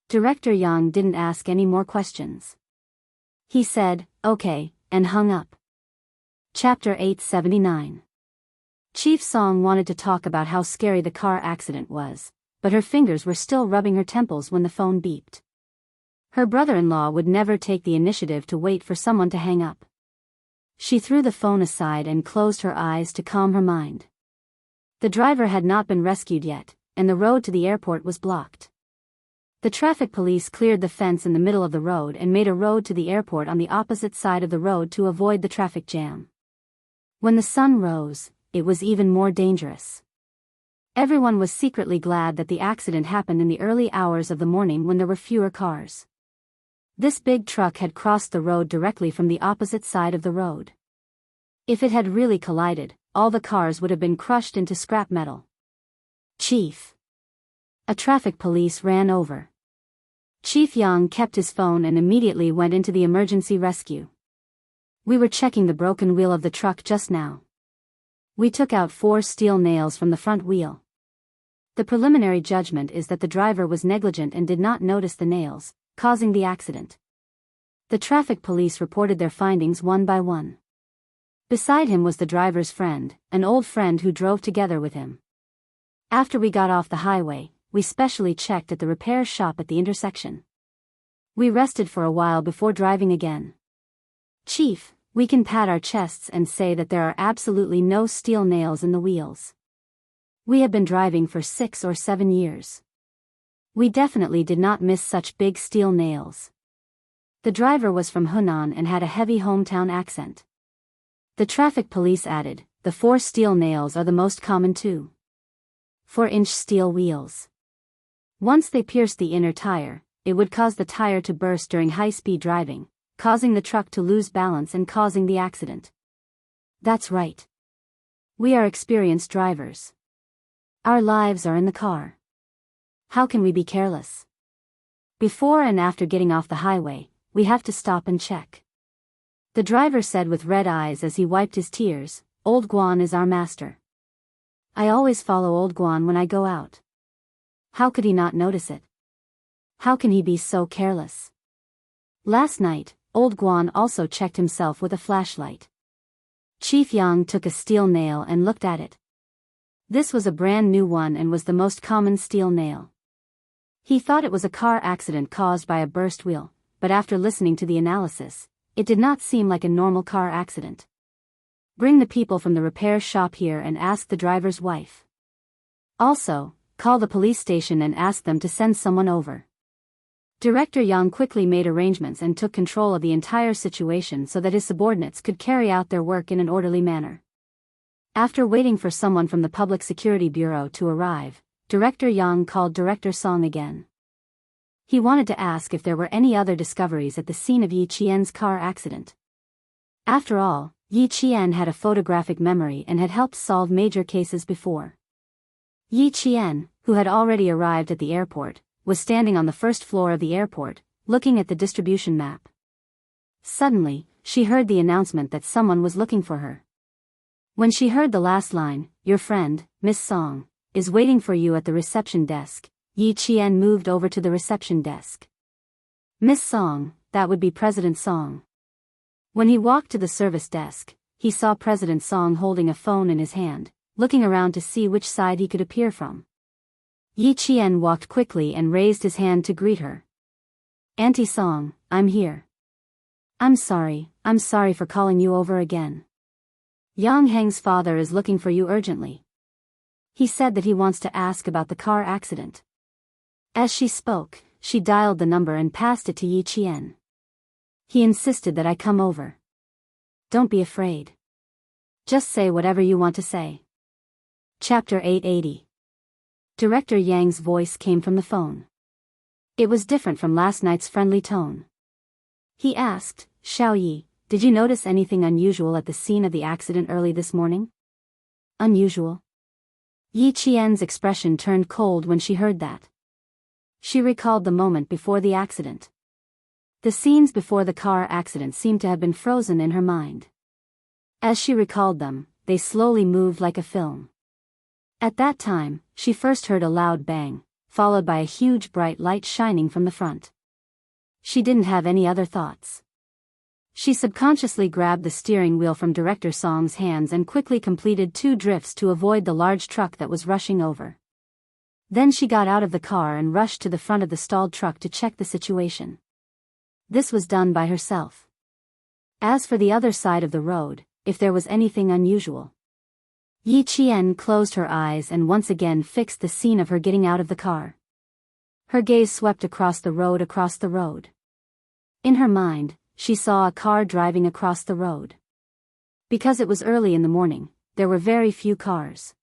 Director Yang didn't ask any more questions. He said, "Okay," and hung up. Chapter 879. Chief Song wanted to talk about how scary the car accident was, but her fingers were still rubbing her temples when the phone beeped. Her brother-in-law would never take the initiative to wait for someone to hang up. She threw the phone aside and closed her eyes to calm her mind. The driver had not been rescued yet, and the road to the airport was blocked. The traffic police cleared the fence in the middle of the road and made a road to the airport on the opposite side of the road to avoid the traffic jam. When the sun rose, it was even more dangerous. Everyone was secretly glad that the accident happened in the early hours of the morning when there were fewer cars. This big truck had crossed the road directly from the opposite side of the road. If it had really collided, all the cars would have been crushed into scrap metal. "Chief!" A traffic police ran over. Chief Yang kept his phone and immediately went into the emergency rescue. "We were checking the broken wheel of the truck just now. We took out 4 steel nails from the front wheel. The preliminary judgment is that the driver was negligent and did not notice the nails, causing the accident." The traffic police reported their findings one by one. Beside him was the driver's friend, an old friend who drove together with him. "After we got off the highway, we specially checked at the repair shop at the intersection. We rested for a while before driving again. Chief, we can pat our chests and say that there are absolutely no steel nails in the wheels. We have been driving for 6 or 7 years. We definitely did not miss such big steel nails." The driver was from Hunan and had a heavy hometown accent. The traffic police added, "The 4 steel nails are the most common too. 4-inch steel wheels. Once they pierced the inner tire, it would cause the tire to burst during high-speed driving, causing the truck to lose balance and causing the accident." "That's right. We are experienced drivers. Our lives are in the car. How can we be careless? Before and after getting off the highway, we have to stop and check." The driver said with red eyes as he wiped his tears, "Old Guan is our master. I always follow Old Guan when I go out. How could he not notice it? How can he be so careless?" Last night, Old Guan also checked himself with a flashlight. Chief Yang took a steel nail and looked at it. This was a brand new one and was the most common steel nail. He thought it was a car accident caused by a burst wheel, but after listening to the analysis, it did not seem like a normal car accident. "Bring the people from the repair shop here and ask the driver's wife. Also, call the police station and ask them to send someone over." Director Yang quickly made arrangements and took control of the entire situation so that his subordinates could carry out their work in an orderly manner. After waiting for someone from the Public Security Bureau to arrive, Director Yang called Director Song again. He wanted to ask if there were any other discoveries at the scene of Yi Qian's car accident. After all, Yi Qian had a photographic memory and had helped solve major cases before. Yi Qian, who had already arrived at the airport, was standing on the first floor of the airport, looking at the distribution map. Suddenly, she heard the announcement that someone was looking for her. When she heard the last line, "Your friend, Miss Song, is waiting for you at the reception desk," Yi Qian moved over to the reception desk. "Miss Song, that would be President Song." When he walked to the service desk, he saw President Song holding a phone in his hand, looking around to see which side he could appear from. Yi Qian walked quickly and raised his hand to greet her. "Auntie Song, I'm here. I'm sorry for calling you over again. Yang Heng's father is looking for you urgently. He said that he wants to ask about the car accident." As she spoke, she dialed the number and passed it to Yi Qian. "He insisted that I come over. Don't be afraid. Just say whatever you want to say." Chapter 880. Director Yang's voice came from the phone. It was different from last night's friendly tone. He asked, "Xiao Yi, did you notice anything unusual at the scene of the accident early this morning?" "Unusual?" Yi Qian's expression turned cold when she heard that. She recalled the moment before the accident. The scenes before the car accident seemed to have been frozen in her mind. As she recalled them, they slowly moved like a film. At that time, she first heard a loud bang, followed by a huge bright light shining from the front. She didn't have any other thoughts. She subconsciously grabbed the steering wheel from Director Song's hands and quickly completed 2 drifts to avoid the large truck that was rushing over. Then she got out of the car and rushed to the front of the stalled truck to check the situation. This was done by herself. As for the other side of the road, if there was anything unusual. Yi Qian closed her eyes and once again fixed the scene of her getting out of the car. Her gaze swept across the road. In her mind, she saw a car driving across the road. Because it was early in the morning, there were very few cars.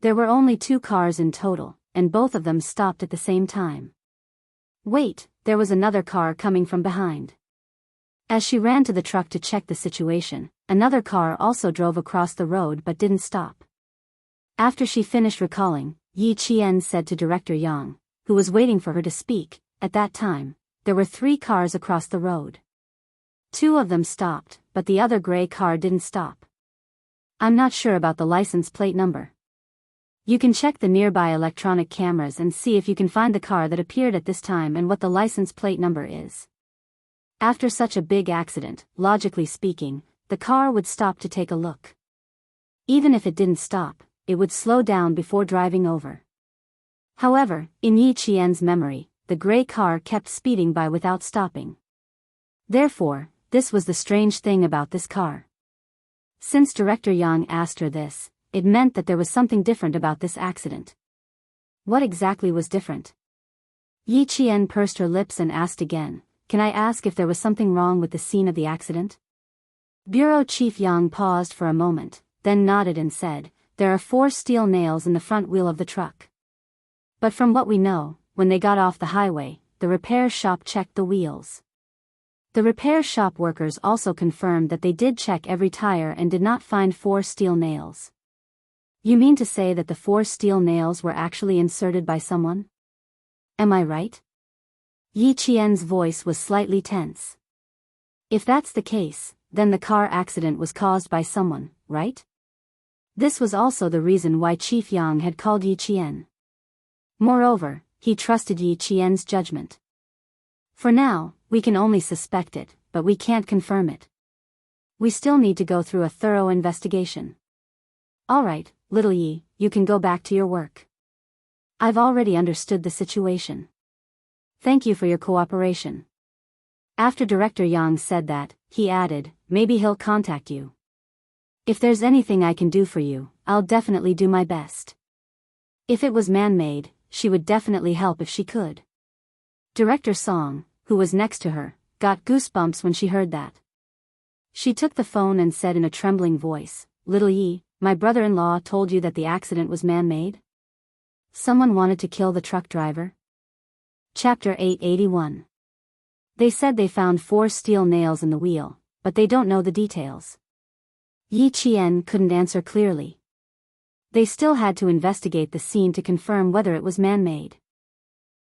There were only 2 cars in total, and both of them stopped at the same time. Wait, there was another car coming from behind. As she ran to the truck to check the situation, another car also drove across the road but didn't stop. After she finished recalling, Yi Qian said to Director Yang, who was waiting for her to speak, at that time, there were 3 cars across the road. 2 of them stopped, but the other gray car didn't stop. I'm not sure about the license plate number. You can check the nearby electronic cameras and see if you can find the car that appeared at this time and what the license plate number is. After such a big accident, logically speaking, the car would stop to take a look. Even if it didn't stop, it would slow down before driving over. However, in Yi Qian's memory, the gray car kept speeding by without stopping. Therefore, this was the strange thing about this car. Since Director Yang asked her this, it meant that there was something different about this accident. What exactly was different? Yi Qian pursed her lips and asked again, "Can I ask if there was something wrong with the scene of the accident?" Bureau Chief Yang paused for a moment, then nodded and said, "There are 4 steel nails in the front wheel of the truck. But from what we know, when they got off the highway, the repair shop checked the wheels. The repair shop workers also confirmed that they did check every tire and did not find 4 steel nails." You mean to say that the 4 steel nails were actually inserted by someone? Am I right? Yi Qian's voice was slightly tense. If that's the case, then the car accident was caused by someone, right? This was also the reason why Chief Yang had called Yi Qian. Moreover, he trusted Yi Qian's judgment. For now, we can only suspect it, but we can't confirm it. We still need to go through a thorough investigation. Alright, little Yi, you can go back to your work. I've already understood the situation. Thank you for your cooperation. After Director Yang said that, he added, "Maybe he'll contact you. If there's anything I can do for you, I'll definitely do my best." If it was man-made, she would definitely help if she could. Director Song, who was next to her, got goosebumps when she heard that. She took the phone and said in a trembling voice, "Little Yi, my brother-in-law told you that the accident was man-made? Someone wanted to kill the truck driver?" Chapter 881. They said they found 4 steel nails in the wheel, but they don't know the details. Yi Qian couldn't answer clearly. They still had to investigate the scene to confirm whether it was man-made.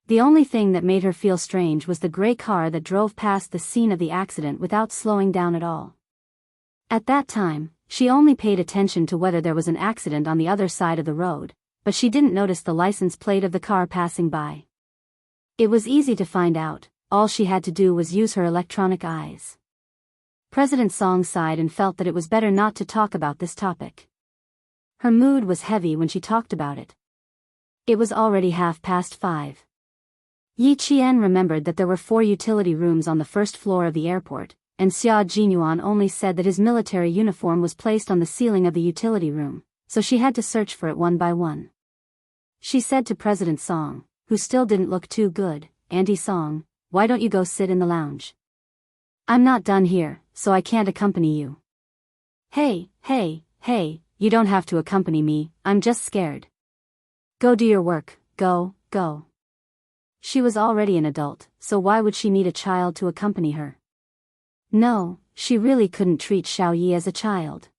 The only thing that made her feel strange was the gray car that drove past the scene of the accident without slowing down at all. At that time, she only paid attention to whether there was an accident on the other side of the road, but she didn't notice the license plate of the car passing by. It was easy to find out, all she had to do was use her electronic eyes. President Song sighed and felt that it was better not to talk about this topic. Her mood was heavy when she talked about it. It was already 5:30. Yi Qian remembered that there were 4 utility rooms on the first floor of the airport, and Xia Jinyuan only said that his military uniform was placed on the ceiling of the utility room, so she had to search for it one by one. She said to President Song, who still didn't look too good, "Auntie Song, why don't you go sit in the lounge? I'm not done here, so I can't accompany you." Hey, you don't have to accompany me, I'm just scared. Go do your work, go. She was already an adult, so why would she need a child to accompany her? No, she really couldn't treat Xiao Yi as a child.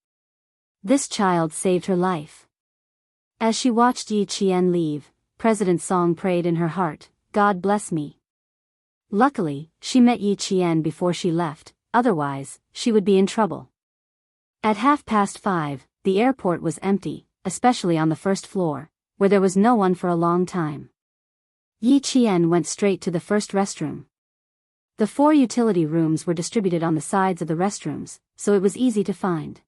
This child saved her life. As she watched Yi Qian leave, President Song prayed in her heart, "God bless me." Luckily, she met Yi Qian before she left, otherwise, she would be in trouble. At 5:30, the airport was empty, especially on the first floor, where there was no one for a long time. Yi Qian went straight to the first restroom. The 4 utility rooms were distributed on the sides of the restrooms, so it was easy to find.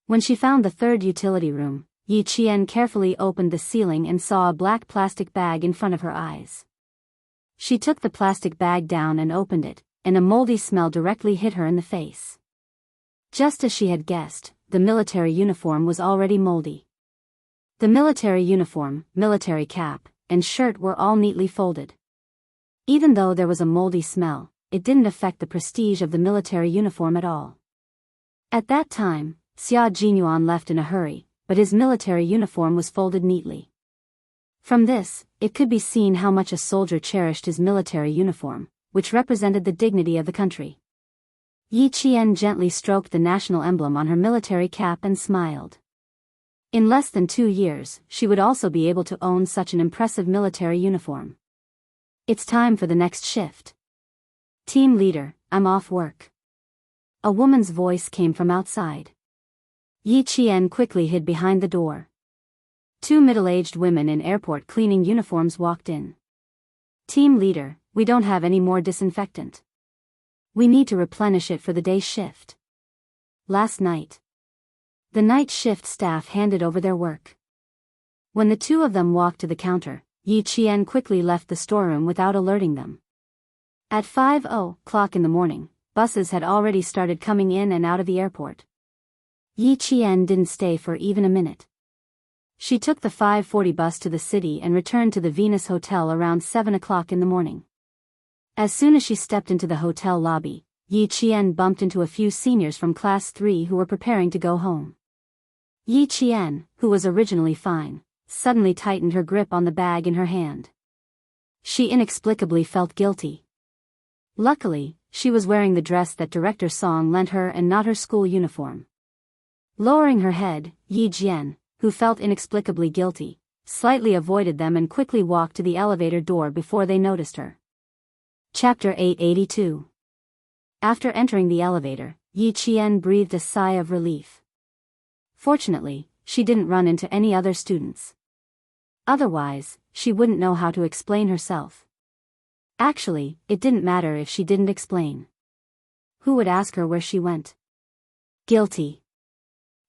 When she found the 3rd utility room, Yi Qian carefully opened the ceiling and saw a black plastic bag in front of her eyes. She took the plastic bag down and opened it, and a moldy smell directly hit her in the face. Just as she had guessed, the military uniform was already moldy. The military uniform, military cap, and shirt were all neatly folded. Even though there was a moldy smell, it didn't affect the prestige of the military uniform at all. At that time, Xia Jinyuan left in a hurry, but his military uniform was folded neatly. From this, it could be seen how much a soldier cherished his military uniform, which represented the dignity of the country. Yi Qian gently stroked the national emblem on her military cap and smiled. In less than 2 years, she would also be able to own such an impressive military uniform. It's time for the next shift. Team leader, I'm off work. A woman's voice came from outside. Yi Qian quickly hid behind the door. 2 middle-aged women in airport cleaning uniforms walked in. Team leader, we don't have any more disinfectant. We need to replenish it for the day shift. Last night. The night shift staff handed over their work. When the 2 of them walked to the counter, Yi Qian quickly left the storeroom without alerting them. At 5:00 in the morning, buses had already started coming in and out of the airport. Yi Qian didn't stay for even a minute. She took the 5:40 bus to the city and returned to the Venus Hotel around 7:00 in the morning. As soon as she stepped into the hotel lobby, Yi Qian bumped into a few seniors from Class 3 who were preparing to go home. Yi Qian, who was originally fine, suddenly tightened her grip on the bag in her hand. She inexplicably felt guilty. Luckily, she was wearing the dress that Director Song lent her and not her school uniform. Lowering her head, Yi Jian, who felt inexplicably guilty, slightly avoided them and quickly walked to the elevator door before they noticed her. Chapter 882. After entering the elevator, Yi Qian breathed a sigh of relief. Fortunately, she didn't run into any other students. Otherwise, she wouldn't know how to explain herself. Actually, it didn't matter if she didn't explain. Who would ask her where she went? Guilty.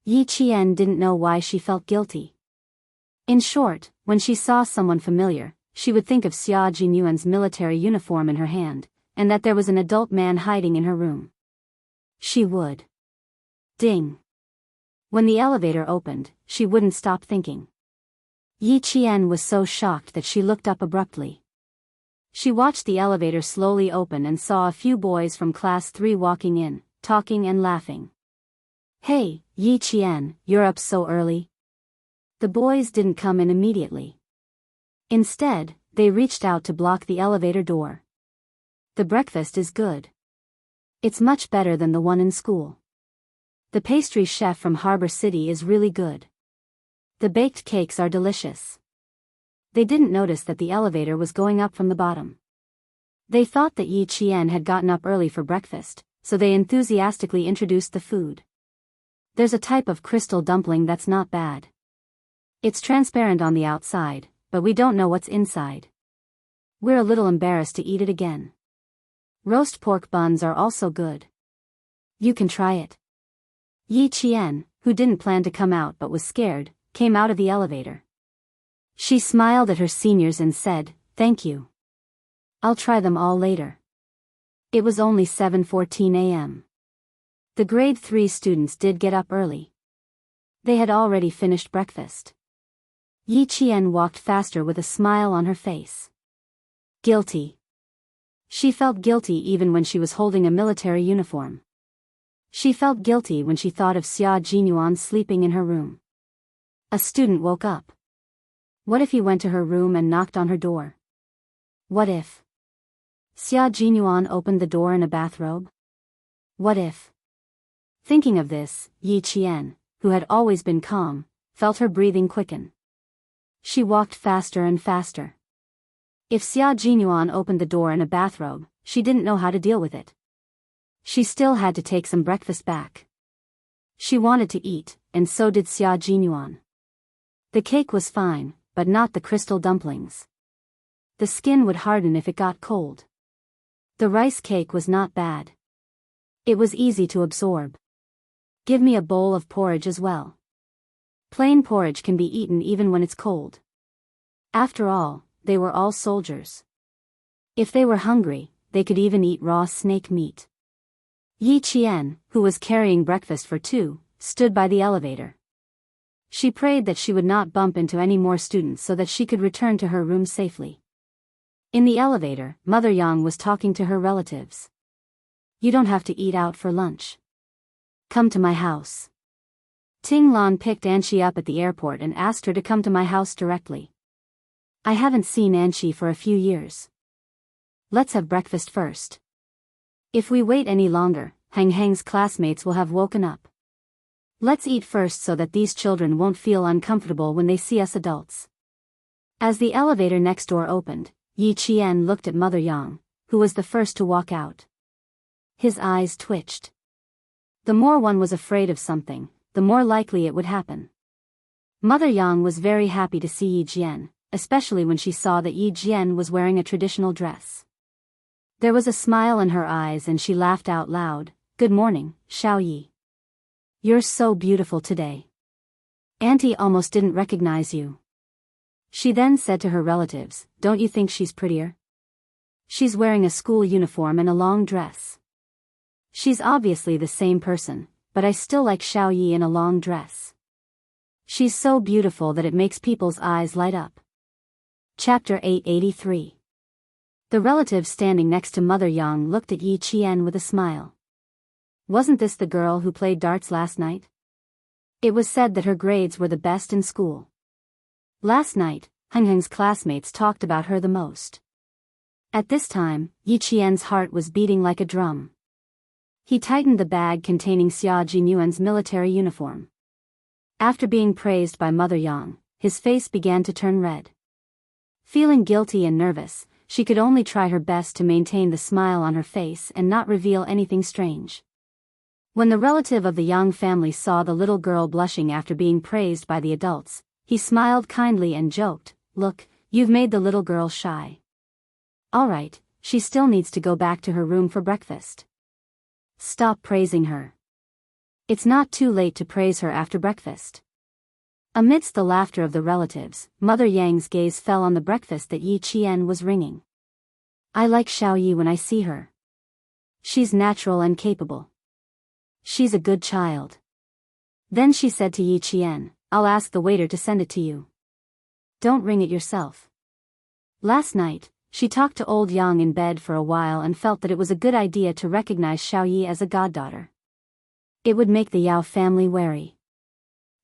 Yi Qian didn't know why she felt guilty. In short, when she saw someone familiar, she would think of Xia Jinyuan's military uniform in her hand, and that there was an adult man hiding in her room. She would. Ding. When the elevator opened, she wouldn't stop thinking. Yi Qian was so shocked that she looked up abruptly. She watched the elevator slowly open and saw a few boys from Class 3 walking in, talking and laughing. Hey, Yi Qian, you're up so early? The boys didn't come in immediately. Instead, they reached out to block the elevator door. The breakfast is good. It's much better than the one in school. The pastry chef from Harbor City is really good. The baked cakes are delicious. They didn't notice that the elevator was going up from the bottom. They thought that Yi Qian had gotten up early for breakfast, so they enthusiastically introduced the food. There's a type of crystal dumpling that's not bad. It's transparent on the outside, but we don't know what's inside. We're a little embarrassed to eat it again. Roast pork buns are also good. You can try it. Yi Qian, who didn't plan to come out but was scared, came out of the elevator. She smiled at her seniors and said, "Thank you. I'll try them all later." It was only 7:14 a.m. The grade 3 students did get up early. They had already finished breakfast. Yi Qian walked faster with a smile on her face. Guilty. She felt guilty even when she was holding a military uniform. She felt guilty when she thought of Xia Jinyuan sleeping in her room. A student woke up. What if he went to her room and knocked on her door? What if Xia Jinyuan opened the door in a bathrobe? What if? Thinking of this, Yi Qian, who had always been calm, felt her breathing quicken. She walked faster and faster. If Xia Jinyuan opened the door in a bathrobe, she didn't know how to deal with it. She still had to take some breakfast back. She wanted to eat, and so did Xia Jinyuan. The cake was fine, but not the crystal dumplings. The skin would harden if it got cold. The rice cake was not bad. It was easy to absorb. Give me a bowl of porridge as well. Plain porridge can be eaten even when it's cold. After all, they were all soldiers. If they were hungry, they could even eat raw snake meat. Yi Qian, who was carrying breakfast for two, stood by the elevator. She prayed that she would not bump into any more students so that she could return to her room safely. In the elevator, Mother Yang was talking to her relatives. You don't have to eat out for lunch. Come to my house. Ting Lan picked Anqi up at the airport and asked her to come to my house directly. I haven't seen Anqi for a few years. Let's have breakfast first. If we wait any longer, Hang Hang's classmates will have woken up. Let's eat first so that these children won't feel uncomfortable when they see us adults. As the elevator next door opened, Yi Qian looked at Mother Yang, who was the first to walk out. His eyes twitched. The more one was afraid of something, the more likely it would happen. Mother Yang was very happy to see Yi Jian, especially when she saw that Yi Jian was wearing a traditional dress. There was a smile in her eyes and she laughed out loud. Good morning, Xiao Yi. You're so beautiful today. Auntie almost didn't recognize you. She then said to her relatives, don't you think she's prettier? She's wearing a school uniform and a long dress. She's obviously the same person, but I still like Xiao Yi in a long dress. She's so beautiful that it makes people's eyes light up. Chapter 883. The relatives standing next to Mother Yang looked at Yi Qian with a smile. Wasn't this the girl who played darts last night? It was said that her grades were the best in school. Last night, Hang Hang's classmates talked about her the most. At this time, Yi Qian's heart was beating like a drum. He tightened the bag containing Xia Jinyuan's military uniform. After being praised by Mother Yang, his face began to turn red. Feeling guilty and nervous, she could only try her best to maintain the smile on her face and not reveal anything strange. When the relative of the Yang family saw the little girl blushing after being praised by the adults, he smiled kindly and joked, "Look, you've made the little girl shy. All right, she still needs to go back to her room for breakfast. Stop praising her. It's not too late to praise her after breakfast." Amidst the laughter of the relatives, Mother Yang's gaze fell on the breakfast that Yi Qian was ringing. I like Xiao Yi when I see her. She's natural and capable. She's a good child. Then she said to Yi Qian, I'll ask the waiter to send it to you. Don't ring it yourself. Last night, she talked to old Yang in bed for a while and felt that it was a good idea to recognize Xiao Yi as a goddaughter. It would make the Yao family wary.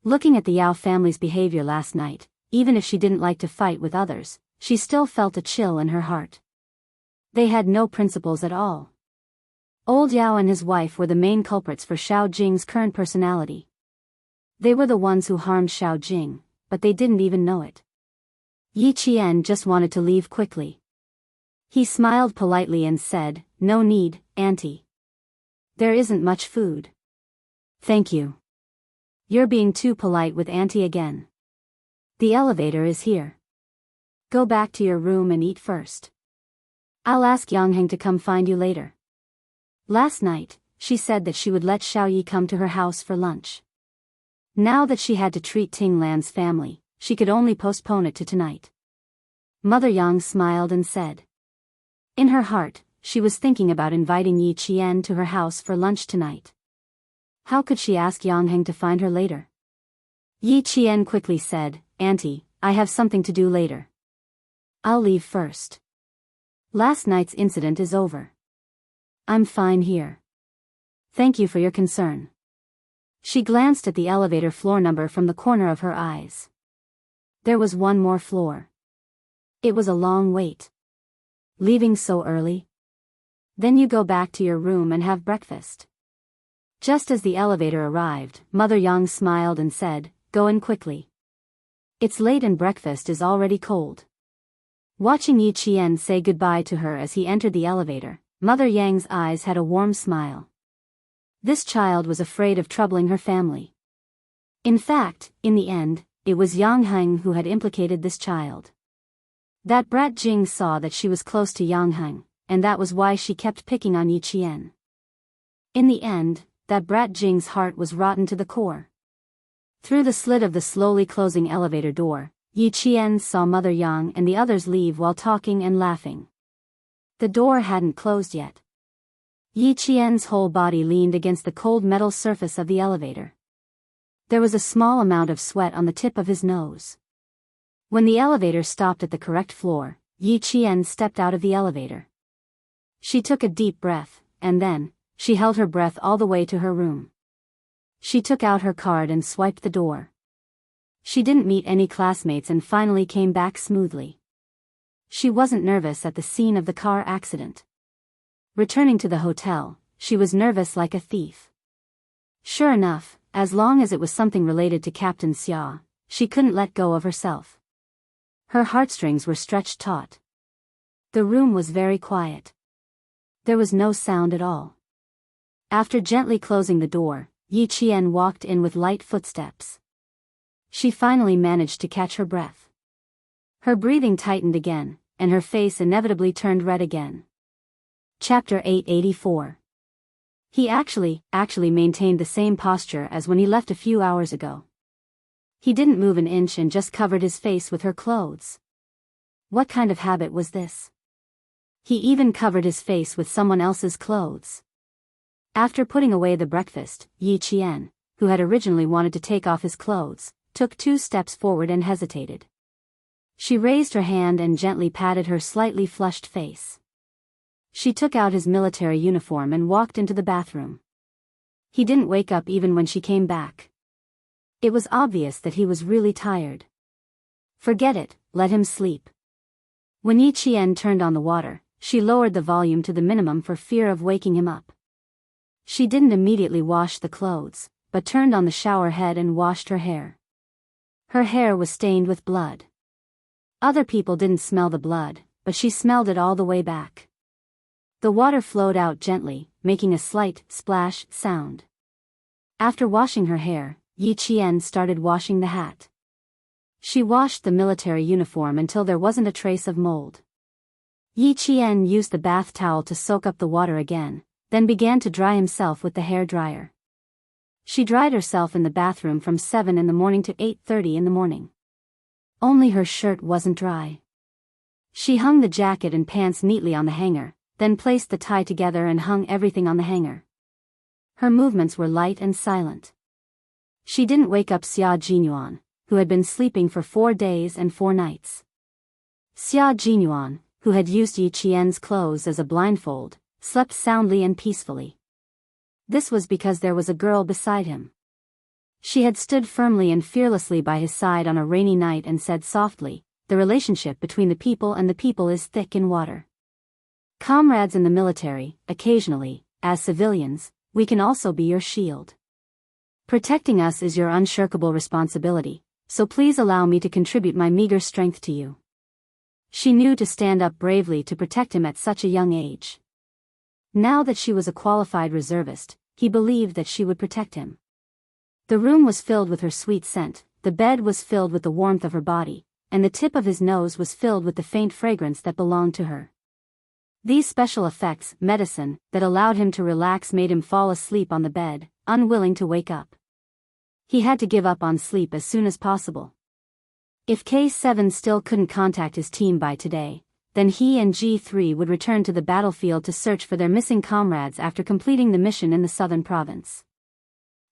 Looking at the Yao family's behavior last night, even if she didn't like to fight with others, she still felt a chill in her heart. They had no principles at all. Old Yao and his wife were the main culprits for Xiao Jing's current personality. They were the ones who harmed Xiao Jing, but they didn't even know it. Yi Qian just wanted to leave quickly. He smiled politely and said, No need, Auntie. There isn't much food. Thank you. You're being too polite with Auntie again. The elevator is here. Go back to your room and eat first. I'll ask Yang Heng to come find you later. Last night, she said that she would let Xiao Yi come to her house for lunch. Now that she had to treat Ting Lan's family, she could only postpone it to tonight. Mother Yang smiled and said. In her heart, she was thinking about inviting Yi Qian to her house for lunch tonight. How could she ask Yang Heng to find her later? Yi Qian quickly said, Auntie, I have something to do later. I'll leave first. Last night's incident is over. I'm fine here. Thank you for your concern. She glanced at the elevator floor number from the corner of her eyes. There was one more floor. It was a long wait. Leaving so early? Then you go back to your room and have breakfast. Just as the elevator arrived, Mother Yang smiled and said, Go in quickly. It's late and breakfast is already cold. Watching Yi Qian say goodbye to her as he entered the elevator, Mother Yang's eyes had a warm smile. This child was afraid of troubling her family. In fact, in the end, it was Yang Heng who had implicated this child. That brat Jing saw that she was close to Yang Heng, and that was why she kept picking on Yi Qian. In the end, that brat Jing's heart was rotten to the core. Through the slit of the slowly closing elevator door, Yi Qian saw Mother Yang and the others leave while talking and laughing. The door hadn't closed yet. Yi Qian's whole body leaned against the cold metal surface of the elevator. There was a small amount of sweat on the tip of his nose. When the elevator stopped at the correct floor, Yi Qian stepped out of the elevator. She took a deep breath, and then, she held her breath all the way to her room. She took out her card and swiped the door. She didn't meet any classmates and finally came back smoothly. She wasn't nervous at the scene of the car accident. Returning to the hotel, she was nervous like a thief. Sure enough, as long as it was something related to Captain Xia, she couldn't let go of herself. Her heartstrings were stretched taut. The room was very quiet. There was no sound at all. After gently closing the door, Yi Qian walked in with light footsteps. She finally managed to catch her breath. Her breathing tightened again, and her face inevitably turned red again. Chapter 884. He actually maintained the same posture as when he left a few hours ago. He didn't move an inch and just covered his face with her clothes. What kind of habit was this? He even covered his face with someone else's clothes. After putting away the breakfast, Yi Qian, who had originally wanted to take off his clothes, took 2 steps forward and hesitated. She raised her hand and gently patted her slightly flushed face. She took out his military uniform and walked into the bathroom. He didn't wake up even when she came back. It was obvious that he was really tired. Forget it, let him sleep. When Yi Qian turned on the water, she lowered the volume to the minimum for fear of waking him up. She didn't immediately wash the clothes, but turned on the shower head and washed her hair. Her hair was stained with blood. Other people didn't smell the blood, but she smelled it all the way back. The water flowed out gently, making a slight splash sound. After washing her hair, Yi Qian started washing the hat. She washed the military uniform until there wasn't a trace of mold. Yi Qian used the bath towel to soak up the water again, then began to dry himself with the hair dryer. She dried herself in the bathroom from 7 in the morning to 8:30 in the morning. Only her shirt wasn't dry. She hung the jacket and pants neatly on the hanger, then placed the tie together and hung everything on the hanger. Her movements were light and silent. She didn't wake up Xia Jinyuan, who had been sleeping for 4 days and 4 nights. Xia Jinyuan, who had used Yi Qian's clothes as a blindfold, slept soundly and peacefully. This was because there was a girl beside him. She had stood firmly and fearlessly by his side on a rainy night and said softly, "The relationship between the people and the people is thick in water. Comrades in the military, occasionally, as civilians, we can also be your shield. Protecting us is your unshirkable responsibility, so please allow me to contribute my meager strength to you." She knew to stand up bravely to protect him at such a young age. Now that she was a qualified reservist, he believed that she would protect him. The room was filled with her sweet scent, the bed was filled with the warmth of her body, and the tip of his nose was filled with the faint fragrance that belonged to her. These special effects, medicine, that allowed him to relax made him fall asleep on the bed, unwilling to wake up. He had to give up on sleep as soon as possible. If K7 still couldn't contact his team by today, then he and G3 would return to the battlefield to search for their missing comrades after completing the mission in the southern province.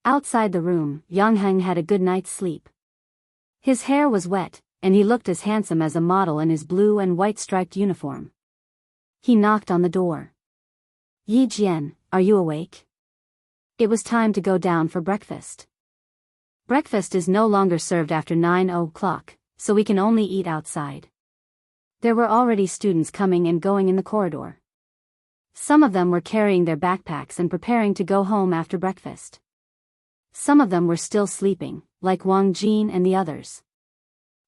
Outside the room, Yang Heng had a good night's sleep. His hair was wet, and he looked as handsome as a model in his blue and white striped uniform. He knocked on the door. "Yi Jian, are you awake?" It was time to go down for breakfast. Breakfast is no longer served after 9 o'clock, so we can only eat outside. There were already students coming and going in the corridor. Some of them were carrying their backpacks and preparing to go home after breakfast. Some of them were still sleeping, like Wang Jin and the others.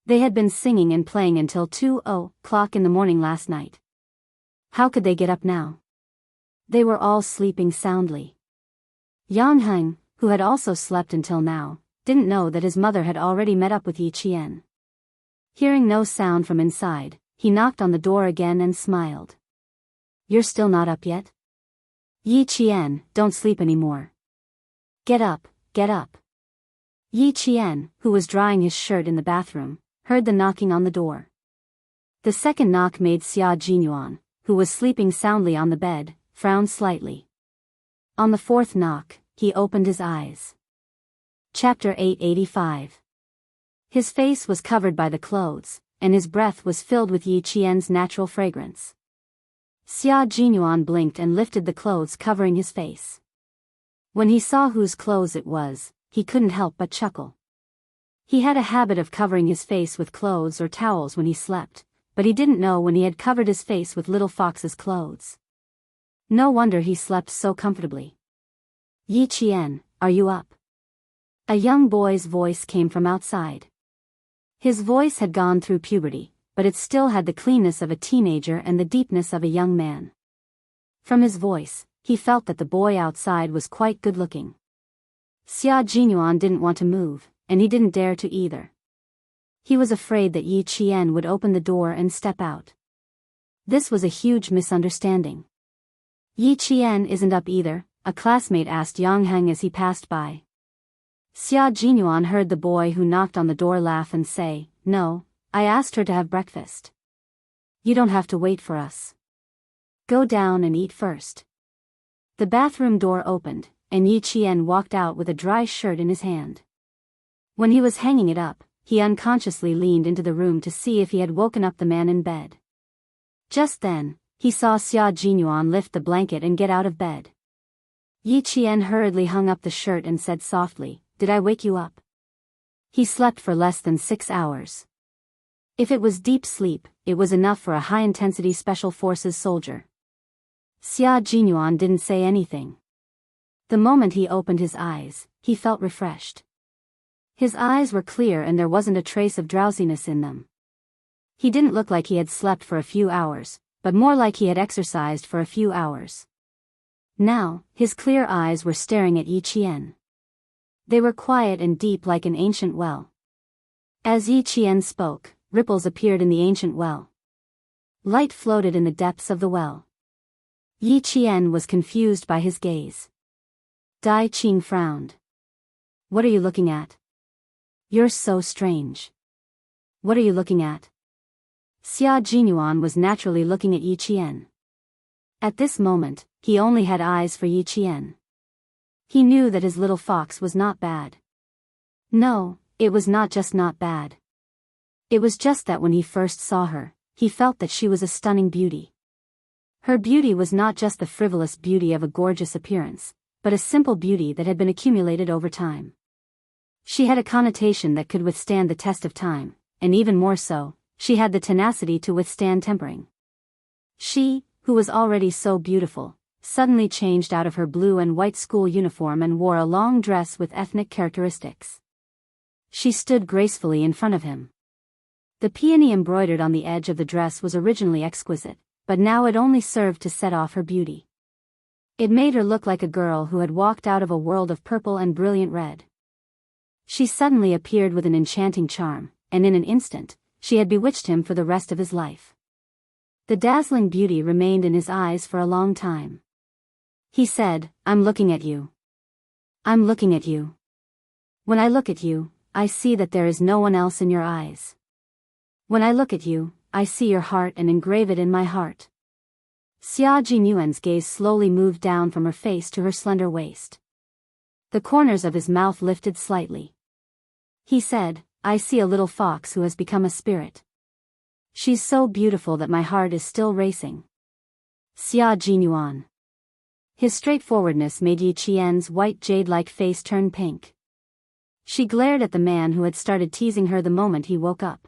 They had been singing and playing until 2 o'clock in the morning last night. How could they get up now? They were all sleeping soundly. Yang Heng, who had also slept until now, didn't know that his mother had already met up with Yi Qian. Hearing no sound from inside, he knocked on the door again and smiled. "You're still not up yet? Yi Qian, don't sleep anymore. Get up, get up." Yi Qian, who was drying his shirt in the bathroom, heard the knocking on the door. The second knock made Xia Jinyuan, who was sleeping soundly on the bed, frown slightly. On the fourth knock, he opened his eyes. Chapter 885. His face was covered by the clothes, and his breath was filled with Yi Qian's natural fragrance. Xia Jinyuan blinked and lifted the clothes covering his face. When he saw whose clothes it was, he couldn't help but chuckle. He had a habit of covering his face with clothes or towels when he slept, but he didn't know when he had covered his face with Little Fox's clothes. No wonder he slept so comfortably. "Yi Qian, are you up?" A young boy's voice came from outside. His voice had gone through puberty, but it still had the cleanness of a teenager and the deepness of a young man. From his voice, he felt that the boy outside was quite good-looking. Xia Jinyuan didn't want to move, and he didn't dare to either. He was afraid that Yi Qian would open the door and step out. This was a huge misunderstanding. "Yi Qian isn't up either," a classmate asked Yang Heng as he passed by. Xia Jinyuan heard the boy who knocked on the door laugh and say, "No, I asked her to have breakfast. You don't have to wait for us. Go down and eat first." The bathroom door opened, and Yi Qian walked out with a dry shirt in his hand. When he was hanging it up, he unconsciously leaned into the room to see if he had woken up the man in bed. Just then, he saw Xia Jinyuan lift the blanket and get out of bed. Yi Qian hurriedly hung up the shirt and said softly, "Did I wake you up?" He slept for less than 6 hours. If it was deep sleep, it was enough for a high-intensity Special Forces soldier. Xia Jinyuan didn't say anything. The moment he opened his eyes, he felt refreshed. His eyes were clear and there wasn't a trace of drowsiness in them. He didn't look like he had slept for a few hours, but more like he had exercised for a few hours. Now, his clear eyes were staring at Yi Qian. They were quiet and deep like an ancient well. As Yi Qian spoke, ripples appeared in the ancient well. Light floated in the depths of the well. Yi Qian was confused by his gaze. Dai Qing frowned. "What are you looking at? You're so strange. What are you looking at?" Xia Jinyuan was naturally looking at Yi Qian. At this moment, he only had eyes for Yi Qian. He knew that his little fox was not bad. No, it was not just not bad. It was just that when he first saw her, he felt that she was a stunning beauty. Her beauty was not just the frivolous beauty of a gorgeous appearance, but a simple beauty that had been accumulated over time. She had a connotation that could withstand the test of time, and even more so, she had the tenacity to withstand tempering. She, who was already so beautiful, suddenly changed out of her blue and white school uniform and wore a long dress with ethnic characteristics. She stood gracefully in front of him. The peony embroidered on the edge of the dress was originally exquisite, but now it only served to set off her beauty. It made her look like a girl who had walked out of a world of purple and brilliant red. She suddenly appeared with an enchanting charm, and in an instant, she had bewitched him for the rest of his life. The dazzling beauty remained in his eyes for a long time. He said, "I'm looking at you. I'm looking at you. When I look at you, I see that there is no one else in your eyes. When I look at you, I see your heart and engrave it in my heart." Xia Jinyuan's gaze slowly moved down from her face to her slender waist. The corners of his mouth lifted slightly. He said, "I see a little fox who has become a spirit. She's so beautiful that my heart is still racing." Xia Jinyuan. His straightforwardness made Yi Qian's white jade-like face turn pink. She glared at the man who had started teasing her the moment he woke up.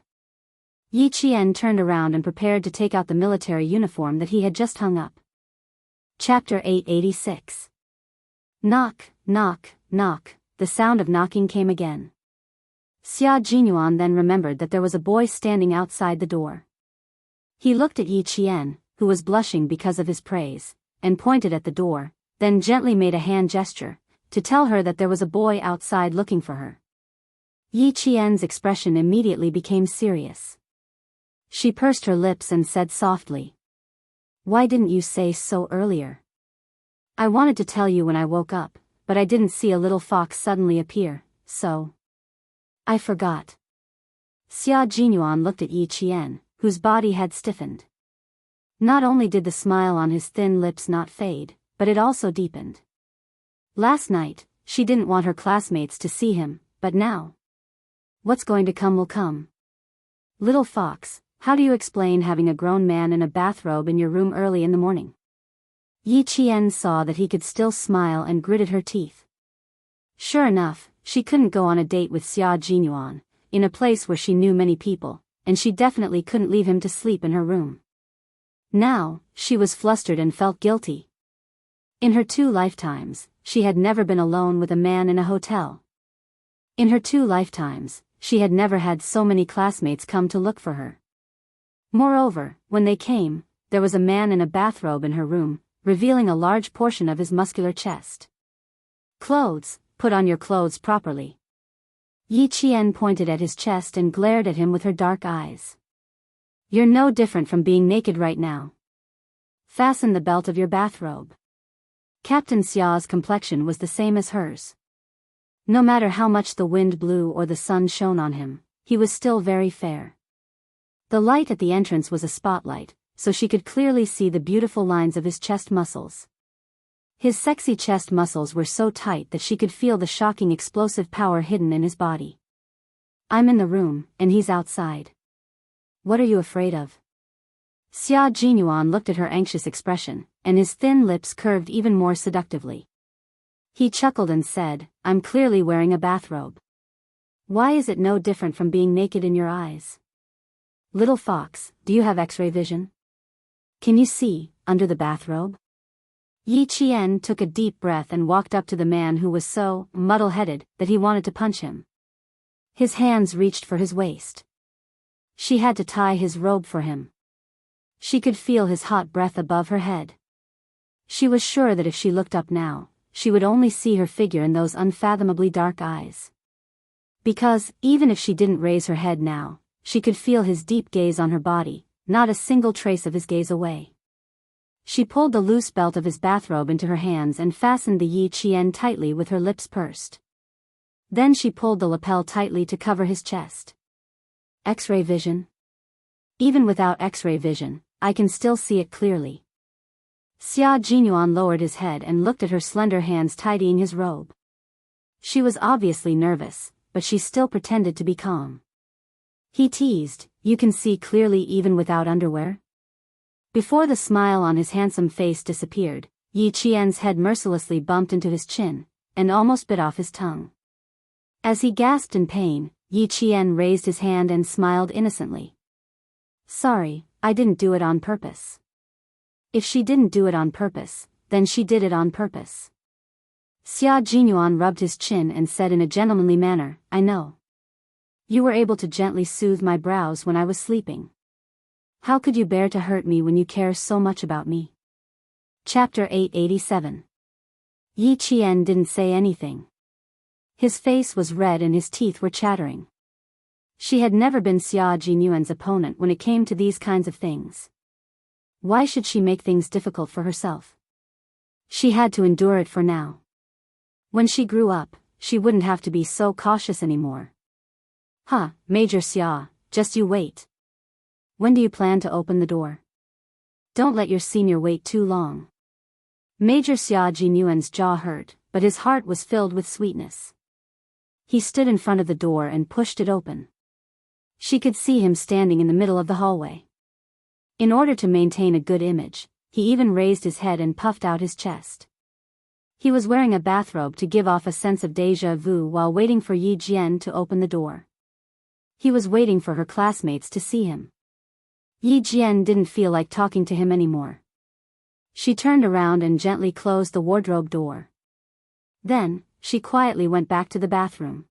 Yi Qian turned around and prepared to take out the military uniform that he had just hung up. Chapter 886. Knock, knock, knock, the sound of knocking came again. Xia Jinyuan then remembered that there was a boy standing outside the door. He looked at Yi Qian, who was blushing because of his praise, and pointed at the door, then gently made a hand gesture, to tell her that there was a boy outside looking for her. Yi Qian's expression immediately became serious. She pursed her lips and said softly, "Why didn't you say so earlier? I wanted to tell you when I woke up, but I didn't see a little fox suddenly appear, so I forgot." Xia Jinyuan looked at Yi Qian, whose body had stiffened. Not only did the smile on his thin lips not fade, but it also deepened. Last night, she didn't want her classmates to see him, but now, what's going to come will come. Little fox, how do you explain having a grown man in a bathrobe in your room early in the morning? Yi Qian saw that he could still smile and gritted her teeth. Sure enough, she couldn't go on a date with Xia Jinyuan, in a place where she knew many people, and she definitely couldn't leave him to sleep in her room. Now, she was flustered and felt guilty. In her 2 lifetimes, she had never been alone with a man in a hotel. In her 2 lifetimes, she had never had so many classmates come to look for her. Moreover, when they came, there was a man in a bathrobe in her room, revealing a large portion of his muscular chest. "Clothes, put on your clothes properly." Yi Qian pointed at his chest and glared at him with her dark eyes. "You're no different from being naked right now. Fasten the belt of your bathrobe." Captain Xia's complexion was the same as hers. No matter how much the wind blew or the sun shone on him, he was still very fair. The light at the entrance was a spotlight, so she could clearly see the beautiful lines of his chest muscles. His sexy chest muscles were so tight that she could feel the shocking explosive power hidden in his body. "I'm in the room, and he's outside. What are you afraid of?" Xia Jinyuan looked at her anxious expression, and his thin lips curved even more seductively. He chuckled and said, "I'm clearly wearing a bathrobe. Why is it no different from being naked in your eyes? Little fox, do you have X-ray vision? Can you see under the bathrobe?" Yi Qian took a deep breath and walked up to the man who was so muddle-headed that he wanted to punch him. His hands reached for his waist. She had to tie his robe for him. She could feel his hot breath above her head. She was sure that if she looked up now, she would only see her figure in those unfathomably dark eyes. Because, even if she didn't raise her head now, she could feel his deep gaze on her body, not a single trace of his gaze away. She pulled the loose belt of his bathrobe into her hands and fastened the Yi Qian tightly with her lips pursed. Then she pulled the lapel tightly to cover his chest. "X-ray vision? Even without X-ray vision, I can still see it clearly." Xia Jinyuan lowered his head and looked at her slender hands tidying his robe. She was obviously nervous, but she still pretended to be calm. He teased, "You can see clearly even without underwear?" Before the smile on his handsome face disappeared, Yi Qian's head mercilessly bumped into his chin, and almost bit off his tongue. As he gasped in pain, Yi Qian raised his hand and smiled innocently. "Sorry, I didn't do it on purpose." If she didn't do it on purpose, then she did it on purpose. Xia Jinyuan rubbed his chin and said in a gentlemanly manner, "I know. You were able to gently soothe my brows when I was sleeping. How could you bear to hurt me when you care so much about me?" Chapter 887. Yi Qian didn't say anything. His face was red and his teeth were chattering. She had never been Xia Jinyuan's opponent when it came to these kinds of things. Why should she make things difficult for herself? She had to endure it for now. When she grew up, she wouldn't have to be so cautious anymore. "Huh, Major Xia, just you wait. When do you plan to open the door? Don't let your senior wait too long." Major Xia Jinyuan's jaw hurt, but his heart was filled with sweetness. He stood in front of the door and pushed it open. She could see him standing in the middle of the hallway. In order to maintain a good image, he even raised his head and puffed out his chest. He was wearing a bathrobe to give off a sense of déjà vu while waiting for Yi Jian to open the door. He was waiting for her classmates to see him. Yi Jian didn't feel like talking to him anymore. She turned around and gently closed the wardrobe door. Then, she quietly went back to the bathroom.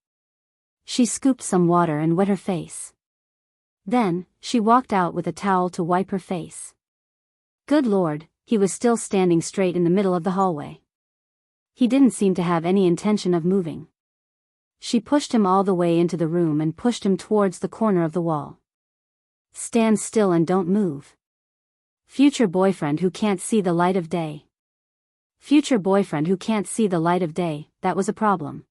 She scooped some water and wet her face. Then, she walked out with a towel to wipe her face. Good Lord, he was still standing straight in the middle of the hallway. He didn't seem to have any intention of moving. She pushed him all the way into the room and pushed him towards the corner of the wall. Stand still and don't move. Future boyfriend who can't see the light of day. Future boyfriend who can't see the light of day, that was a problem.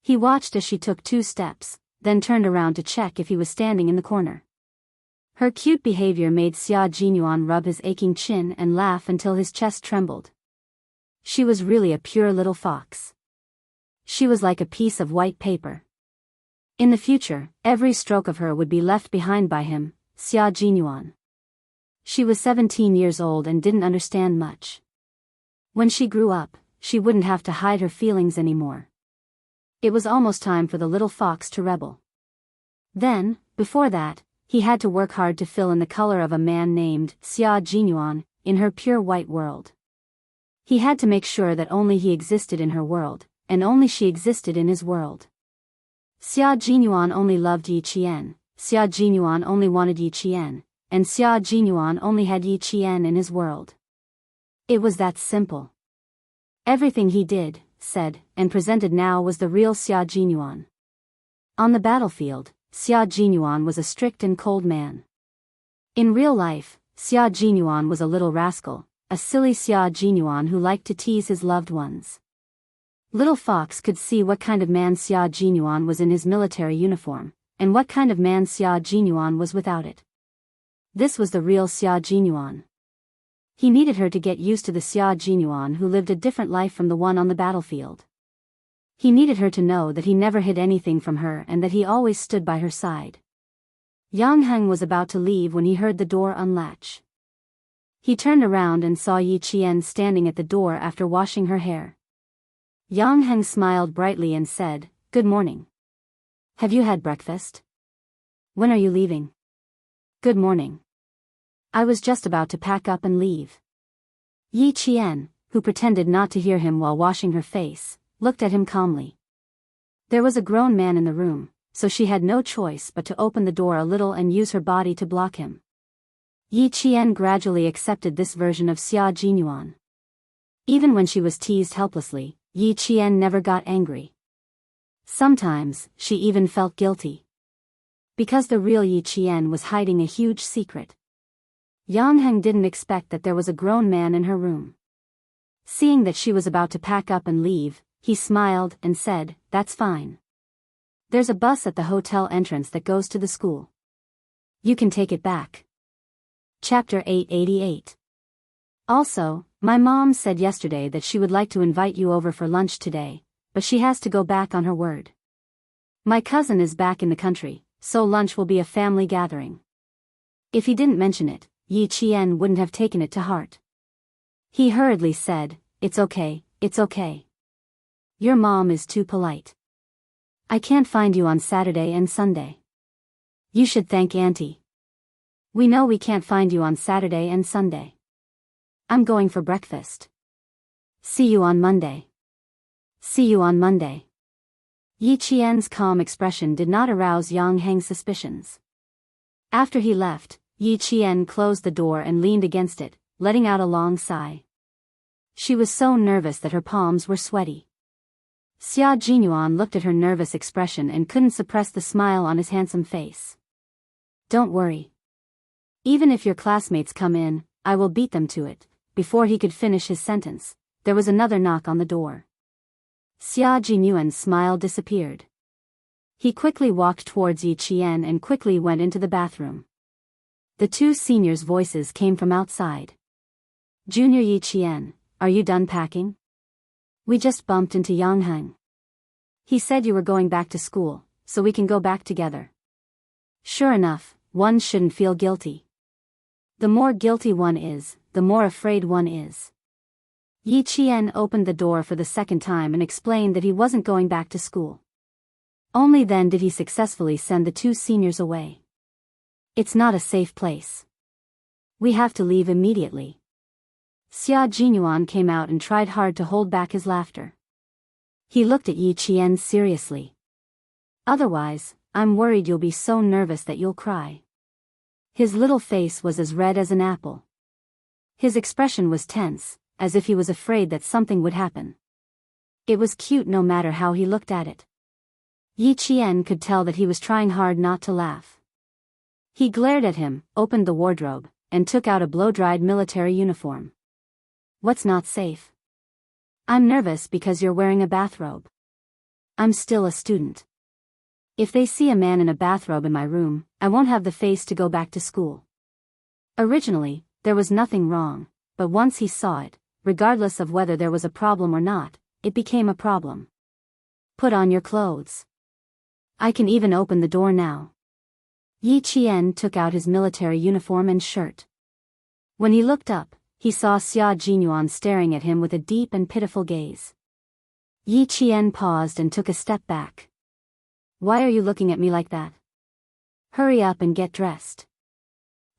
He watched as she took 2 steps, then turned around to check if he was standing in the corner. Her cute behavior made Xia Jinyuan rub his aching chin and laugh until his chest trembled. She was really a pure little fox. She was like a piece of white paper. In the future, every stroke of her would be left behind by him, Xia Jinyuan. She was 17 years old and didn't understand much. When she grew up, she wouldn't have to hide her feelings anymore. It was almost time for the little fox to rebel. Then, before that, he had to work hard to fill in the color of a man named Xia Jinyuan in her pure white world. He had to make sure that only he existed in her world, and only she existed in his world. Xia Jinyuan only loved Yi Qian, Xia Jinyuan only wanted Yi Qian, and Xia Jinyuan only had Yi Qian in his world. It was that simple. Everything he did, said, and presented now was the real Xia Jinyuan. On the battlefield, Xia Jinyuan was a strict and cold man. In real life, Xia Jinyuan was a little rascal, a silly Xia Jinyuan who liked to tease his loved ones. Little Fox could see what kind of man Xia Jinyuan was in his military uniform, and what kind of man Xia Jinyuan was without it. This was the real Xia Jinyuan. He needed her to get used to the Xia Jinyuan who lived a different life from the one on the battlefield. He needed her to know that he never hid anything from her and that he always stood by her side. Yang Heng was about to leave when he heard the door unlatch. He turned around and saw Yi Qian standing at the door after washing her hair. Yang Heng smiled brightly and said, "Good morning. Have you had breakfast? When are you leaving?" "Good morning. I was just about to pack up and leave." Yi Qian, who pretended not to hear him while washing her face, looked at him calmly. There was a grown man in the room, so she had no choice but to open the door a little and use her body to block him. Yi Qian gradually accepted this version of Xia Jinyuan. Even when she was teased helplessly, Yi Qian never got angry. Sometimes, she even felt guilty. Because the real Yi Qian was hiding a huge secret. Yang Heng didn't expect that there was a grown man in her room. Seeing that she was about to pack up and leave, he smiled and said, "That's fine. There's a bus at the hotel entrance that goes to the school. You can take it back." Chapter 888. Also, my mom said yesterday that she would like to invite you over for lunch today, but she has to go back on her word. My cousin is back in the country, so lunch will be a family gathering. If he didn't mention it, Yi Qian wouldn't have taken it to heart. He hurriedly said, it's okay. Your mom is too polite. I can't find you on Saturday and Sunday. You should thank Auntie. We know we can't find you on Saturday and Sunday. I'm going for breakfast. See you on Monday. See you on Monday." Yi Qian's calm expression did not arouse Yang Heng's suspicions. After he left, Yi Qian closed the door and leaned against it, letting out a long sigh. She was so nervous that her palms were sweaty. Xia Jinyuan looked at her nervous expression and couldn't suppress the smile on his handsome face. "Don't worry. Even if your classmates come in, I will beat them to it." Before he could finish his sentence, there was another knock on the door. Xia Jinyuan's smile disappeared. He quickly walked towards Yi Qian and quickly went into the bathroom. The 2 seniors' voices came from outside. "Junior Yi Qian, are you done packing? We just bumped into Yang Heng. He said you were going back to school, so we can go back together." Sure enough, one shouldn't feel guilty. The more guilty one is, the more afraid one is. Yi Qian opened the door for the second time and explained that he wasn't going back to school. Only then did he successfully send the 2 seniors away. "It's not a safe place. We have to leave immediately." Xia Jinyuan came out and tried hard to hold back his laughter. He looked at Yi Qian seriously. "Otherwise, I'm worried you'll be so nervous that you'll cry." His little face was as red as an apple. His expression was tense, as if he was afraid that something would happen. It was cute no matter how he looked at it. Yi Qian could tell that he was trying hard not to laugh. He glared at him, opened the wardrobe, and took out a blow-dried military uniform. What's not safe? I'm nervous because you're wearing a bathrobe. I'm still a student. If they see a man in a bathrobe in my room, I won't have the face to go back to school. Originally, there was nothing wrong, but once he saw it, regardless of whether there was a problem or not, it became a problem. Put on your clothes. I can even open the door now. Yi Qian took out his military uniform and shirt. When he looked up, he saw Xia Jinyuan staring at him with a deep and pitiful gaze. Yi Qian paused and took a step back. Why are you looking at me like that? Hurry up and get dressed.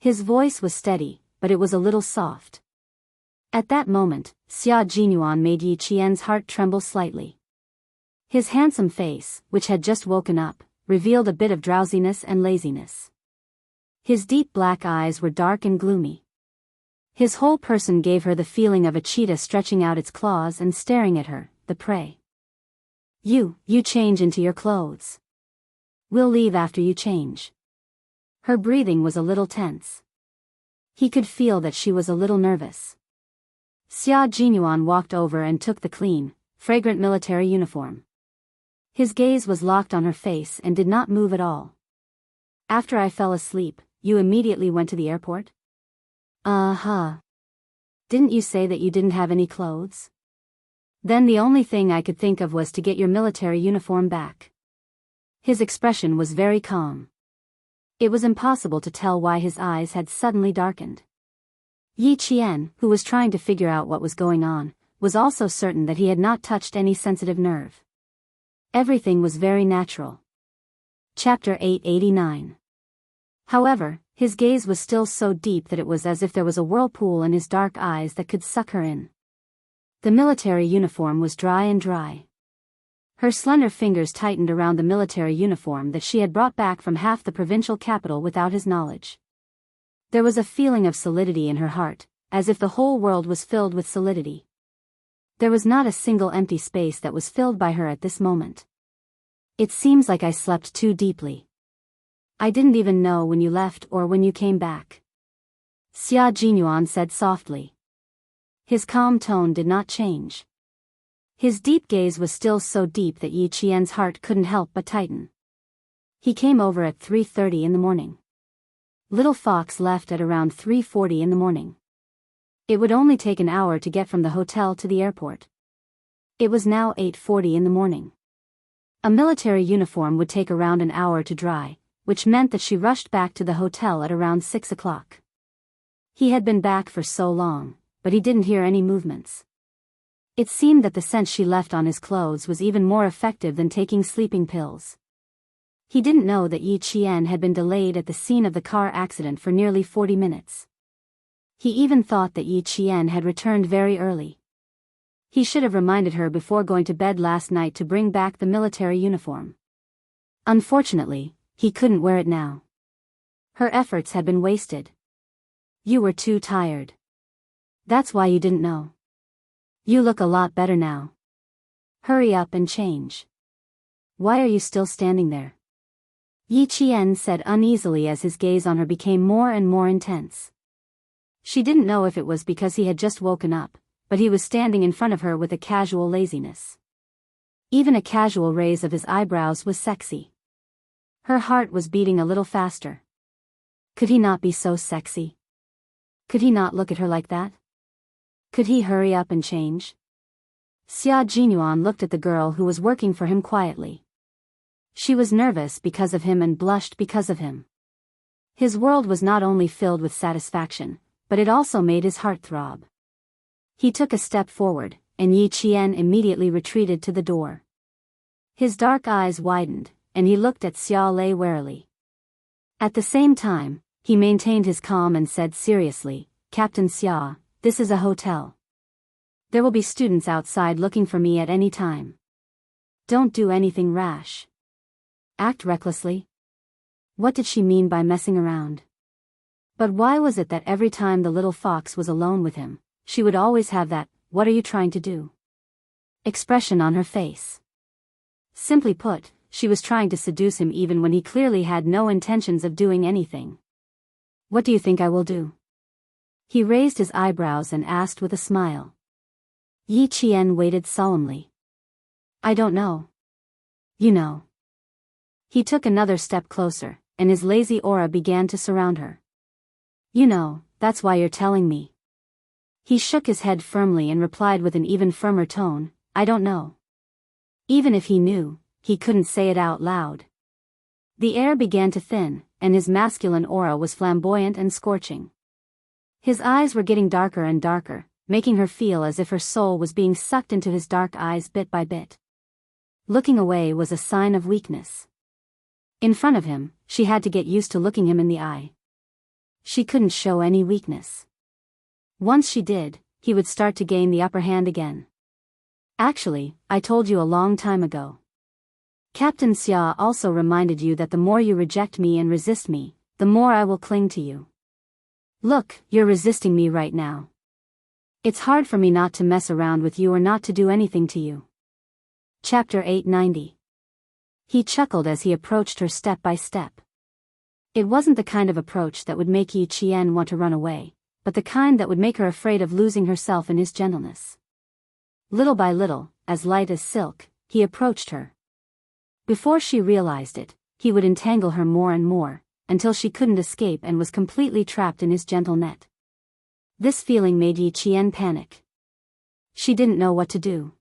His voice was steady, but it was a little soft. At that moment, Xia Jinyuan made Yi Qian's heart tremble slightly. His handsome face, which had just woken up, revealed a bit of drowsiness and laziness. His deep black eyes were dark and gloomy. His whole person gave her the feeling of a cheetah stretching out its claws and staring at her, the prey. You change into your clothes. We'll leave after you change. Her breathing was a little tense. He could feel that she was a little nervous. Xia Jinyuan walked over and took the clean, fragrant military uniform. His gaze was locked on her face and did not move at all. After I fell asleep, you immediately went to the airport? Uh-huh. Didn't you say that you didn't have any clothes? Then the only thing I could think of was to get your military uniform back. His expression was very calm. It was impossible to tell why his eyes had suddenly darkened. Yi Qian, who was trying to figure out what was going on, was also certain that he had not touched any sensitive nerve. Everything was very natural. Chapter 889. However, his gaze was still so deep that it was as if there was a whirlpool in his dark eyes that could suck her in. The military uniform was dry. Her slender fingers tightened around the military uniform that she had brought back from half the provincial capital without his knowledge. There was a feeling of solidity in her heart, as if the whole world was filled with solidity. There was not a single empty space that was filled by her at this moment. It seems like I slept too deeply. I didn't even know when you left or when you came back. Xia Jinyuan said softly. His calm tone did not change. His deep gaze was still so deep that Yi Qian's heart couldn't help but tighten. He came over at 3:30 in the morning. Little Fox left at around 3:40 in the morning. It would only take an hour to get from the hotel to the airport. It was now 8:40 in the morning. A military uniform would take around an hour to dry, which meant that she rushed back to the hotel at around 6 o'clock. He had been back for so long, but he didn't hear any movements. It seemed that the scent she left on his clothes was even more effective than taking sleeping pills. He didn't know that Yi Qian had been delayed at the scene of the car accident for nearly 40 minutes. He even thought that Yi Qian had returned very early. He should have reminded her before going to bed last night to bring back the military uniform. Unfortunately, he couldn't wear it now. Her efforts had been wasted. You were too tired. That's why you didn't know. You look a lot better now. Hurry up and change. Why are you still standing there? Yi Qian said uneasily as his gaze on her became more and more intense. She didn't know if it was because he had just woken up, but he was standing in front of her with a casual laziness. Even a casual raise of his eyebrows was sexy. Her heart was beating a little faster. Could he not be so sexy? Could he not look at her like that? Could he hurry up and change? Xia Jinyuan looked at the girl who was working for him quietly. She was nervous because of him and blushed because of him. His world was not only filled with satisfaction, but it also made his heart throb. He took a step forward, and Yi Qian immediately retreated to the door. His dark eyes widened, and he looked at Xia Lei warily. At the same time, he maintained his calm and said seriously, "Captain Xia, this is a hotel. There will be students outside looking for me at any time. Don't do anything rash. Act recklessly." What did she mean by messing around? But why was it that every time the little fox was alone with him, she would always have that, "What are you trying to do?" expression on her face? Simply put, she was trying to seduce him even when he clearly had no intentions of doing anything. What do you think I will do? He raised his eyebrows and asked with a smile. Yi Qian waited solemnly. I don't know. You know. He took another step closer, and his lazy aura began to surround her. You know, that's why you're telling me. He shook his head firmly and replied with an even firmer tone, I don't know. Even if he knew, he couldn't say it out loud. The air began to thin, and his masculine aura was flamboyant and scorching. His eyes were getting darker and darker, making her feel as if her soul was being sucked into his dark eyes bit by bit. Looking away was a sign of weakness. In front of him, she had to get used to looking him in the eye. She couldn't show any weakness. Once she did, he would start to gain the upper hand again. Actually, I told you a long time ago. Captain Xia also reminded you that the more you reject me and resist me, the more I will cling to you. Look, you're resisting me right now. It's hard for me not to mess around with you or not to do anything to you. Chapter 890. He chuckled as he approached her step by step. It wasn't the kind of approach that would make Yi Qian want to run away, but the kind that would make her afraid of losing herself in his gentleness. Little by little, as light as silk, he approached her. Before she realized it, he would entangle her more and more, until she couldn't escape and was completely trapped in his gentle net. This feeling made Yi Qian panic. She didn't know what to do.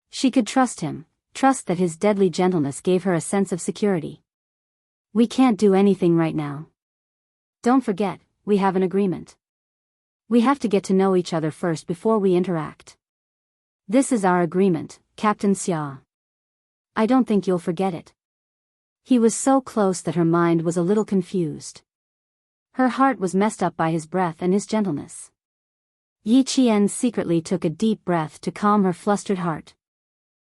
She could trust him, trust that his deadly gentleness gave her a sense of security. We can't do anything right now. Don't forget, we have an agreement. We have to get to know each other first before we interact. This is our agreement, Captain Xia. I don't think you'll forget it. He was so close that her mind was a little confused. Her heart was messed up by his breath and his gentleness. Yi Qian secretly took a deep breath to calm her flustered heart.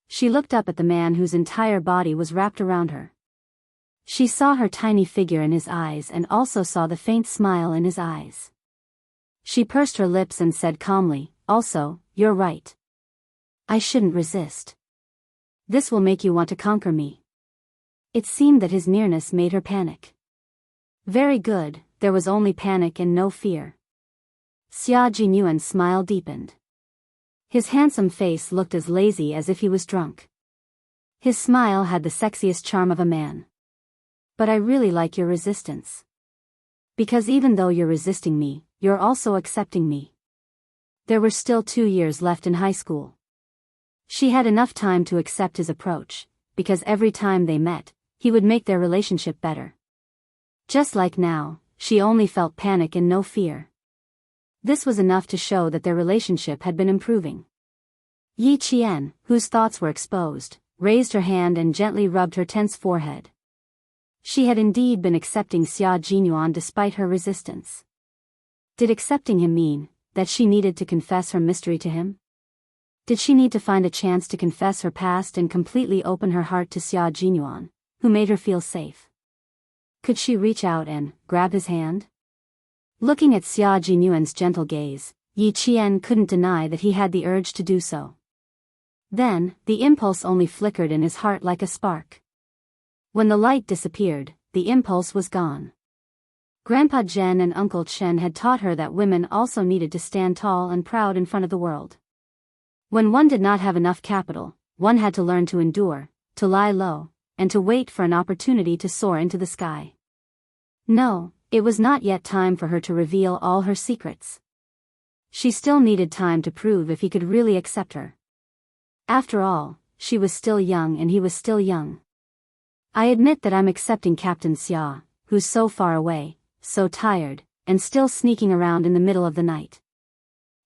She looked up at the man whose entire body was wrapped around her. She saw her tiny figure in his eyes and also saw the faint smile in his eyes. She pursed her lips and said calmly, also, you're right. I shouldn't resist. This will make you want to conquer me. It seemed that his nearness made her panic. Very good, there was only panic and no fear. Xia Jinyuan's smile deepened. His handsome face looked as lazy as if he was drunk. His smile had the sexiest charm of a man. But I really like your resistance. Because even though you're resisting me, you're also accepting me. There were still 2 years left in high school. She had enough time to accept his approach, because every time they met, he would make their relationship better. Just like now, she only felt panic and no fear. This was enough to show that their relationship had been improving. Yi Qian, whose thoughts were exposed, raised her hand and gently rubbed her tense forehead. She had indeed been accepting Xia Jinyuan despite her resistance. Did accepting him mean that she needed to confess her mystery to him? Did she need to find a chance to confess her past and completely open her heart to Xia Jinyuan, who made her feel safe? Could she reach out and grab his hand? Looking at Xia Jinyuan's gentle gaze, Yi Qian couldn't deny that he had the urge to do so. Then, the impulse only flickered in his heart like a spark. When the light disappeared, the impulse was gone. Grandpa Zhen and Uncle Chen had taught her that women also needed to stand tall and proud in front of the world. When one did not have enough capital, one had to learn to endure, to lie low, and to wait for an opportunity to soar into the sky. No, it was not yet time for her to reveal all her secrets. She still needed time to prove if he could really accept her. After all, she was still young and he was still young. I admit that I'm accepting Captain Xia, who's so far away, so tired, and still sneaking around in the middle of the night.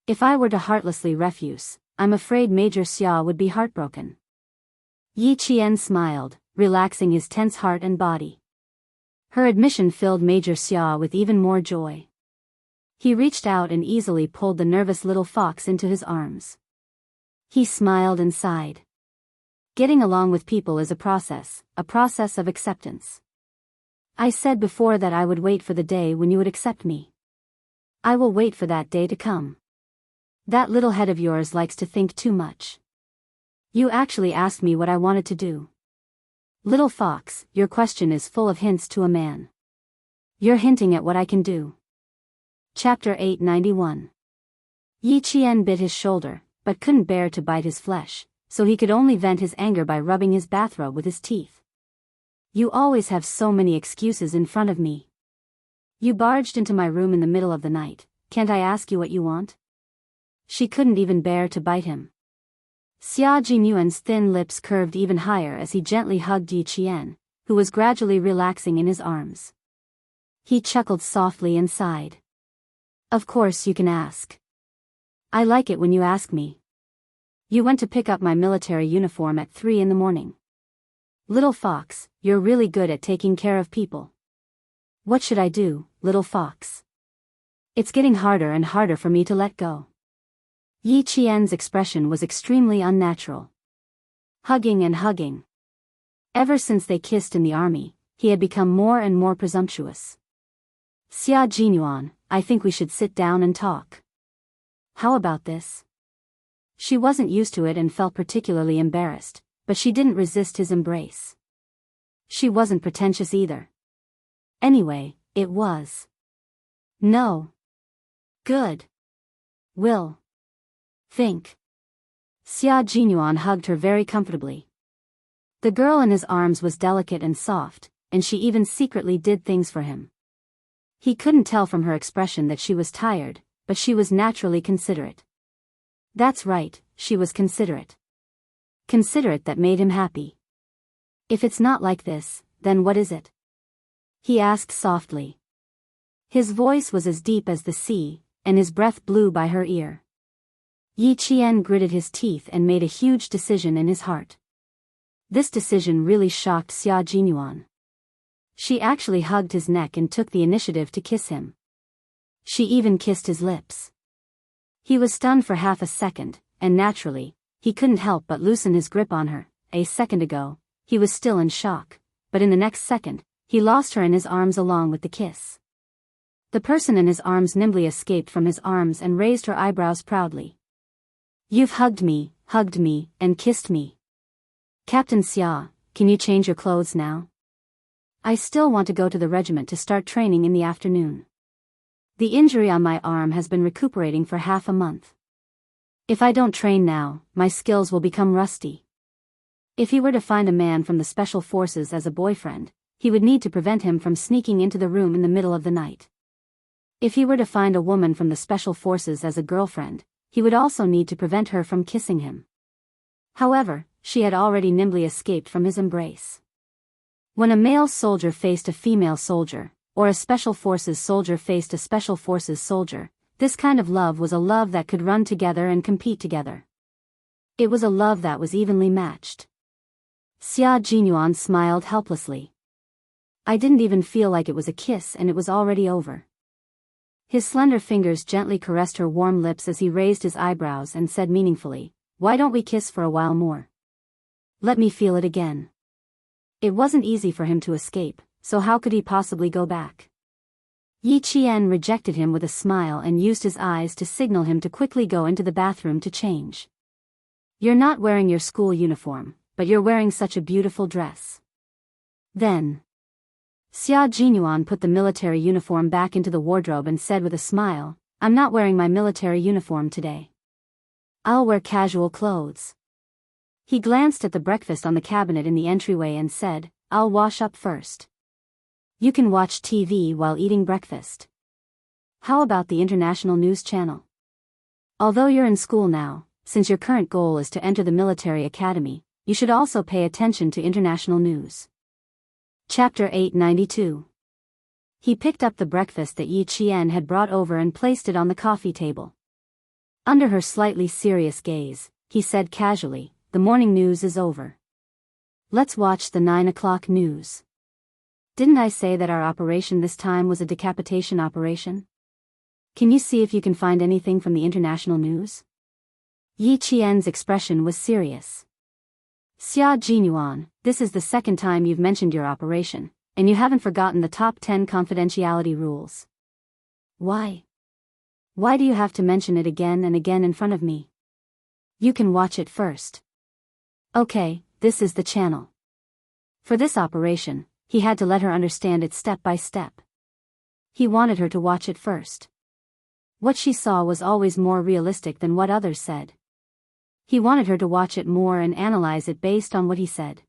If I were to heartlessly refuse, I'm afraid Major Xia would be heartbroken. Yi Qian smiled, relaxing his tense heart and body. Her admission filled Major Xia with even more joy. He reached out and easily pulled the nervous little fox into his arms. He smiled and sighed. Getting along with people is a process of acceptance. I said before that I would wait for the day when you would accept me. I will wait for that day to come. That little head of yours likes to think too much. You actually asked me what I wanted to do. Little fox, your question is full of hints to a man. You're hinting at what I can do. Chapter 891. Yi Qian bit his shoulder, but couldn't bear to bite his flesh, so he could only vent his anger by rubbing his bathrobe with his teeth. You always have so many excuses in front of me. You barged into my room in the middle of the night, can't I ask you what you want? She couldn't even bear to bite him. Xia Jinyuan's thin lips curved even higher as he gently hugged Yi Qian, who was gradually relaxing in his arms. He chuckled softly and sighed. Of course you can ask. I like it when you ask me. You went to pick up my military uniform at 3 in the morning. Little fox, you're really good at taking care of people. What should I do, little fox? It's getting harder and harder for me to let go. Yi Qian's expression was extremely unnatural. Hugging and hugging. Ever since they kissed in the army, he had become more and more presumptuous. Xia Jinyuan, I think we should sit down and talk. How about this? She wasn't used to it and felt particularly embarrassed, but she didn't resist his embrace. She wasn't pretentious either. Anyway, it was. No. Good. Will. Think. Xia Jinyuan hugged her very comfortably. The girl in his arms was delicate and soft, and she even secretly did things for him. He couldn't tell from her expression that she was tired, but she was naturally considerate. That's right, she was considerate. Considerate that made him happy. If it's not like this, then what is it? He asked softly. His voice was as deep as the sea, and his breath blew by her ear. Yi Qian gritted his teeth and made a huge decision in his heart. This decision really shocked Xia Jinyuan. She actually hugged his neck and took the initiative to kiss him. She even kissed his lips. He was stunned for half a second, and naturally, he couldn't help but loosen his grip on her. A second ago, he was still in shock, but in the next second, he lost her in his arms along with the kiss. The person in his arms nimbly escaped from his arms and raised her eyebrows proudly. You've hugged me, and kissed me. Captain Xia, can you change your clothes now? I still want to go to the regiment to start training in the afternoon. The injury on my arm has been recuperating for half a month. If I don't train now, my skills will become rusty. If he were to find a man from the special forces as a boyfriend, he would need to prevent him from sneaking into the room in the middle of the night. If he were to find a woman from the special forces as a girlfriend, he would also need to prevent her from kissing him. However, she had already nimbly escaped from his embrace. When a male soldier faced a female soldier, or a special forces soldier faced a special forces soldier, this kind of love was a love that could run together and compete together. It was a love that was evenly matched. Xia Jinyuan smiled helplessly. I didn't even feel like it was a kiss and it was already over. His slender fingers gently caressed her warm lips as he raised his eyebrows and said meaningfully, why don't we kiss for a while more? Let me feel it again. It wasn't easy for him to escape, so how could he possibly go back? Yi Qian rejected him with a smile and used his eyes to signal him to quickly go into the bathroom to change. You're not wearing your school uniform, but you're wearing such a beautiful dress. Then, Xia Jinyuan put the military uniform back into the wardrobe and said with a smile, I'm not wearing my military uniform today. I'll wear casual clothes. He glanced at the breakfast on the cabinet in the entryway and said, I'll wash up first. You can watch TV while eating breakfast. How about the international news channel? Although you're in school now, since your current goal is to enter the military academy, you should also pay attention to international news. Chapter 892. He picked up the breakfast that Yi Qian had brought over and placed it on the coffee table. Under her slightly serious gaze, he said casually, the morning news is over. Let's watch the 9 o'clock news. Didn't I say that our operation this time was a decapitation operation? Can you see if you can find anything from the international news? Yi Qian's expression was serious. Xia Jinyuan, this is the second time you've mentioned your operation, and you haven't forgotten the top 10 confidentiality rules. Why? Why do you have to mention it again and again in front of me? You can watch it first. Okay, this is the channel. For this operation, he had to let her understand it step by step. He wanted her to watch it first. What she saw was always more realistic than what others said. He wanted her to watch it more and analyze it based on what he said.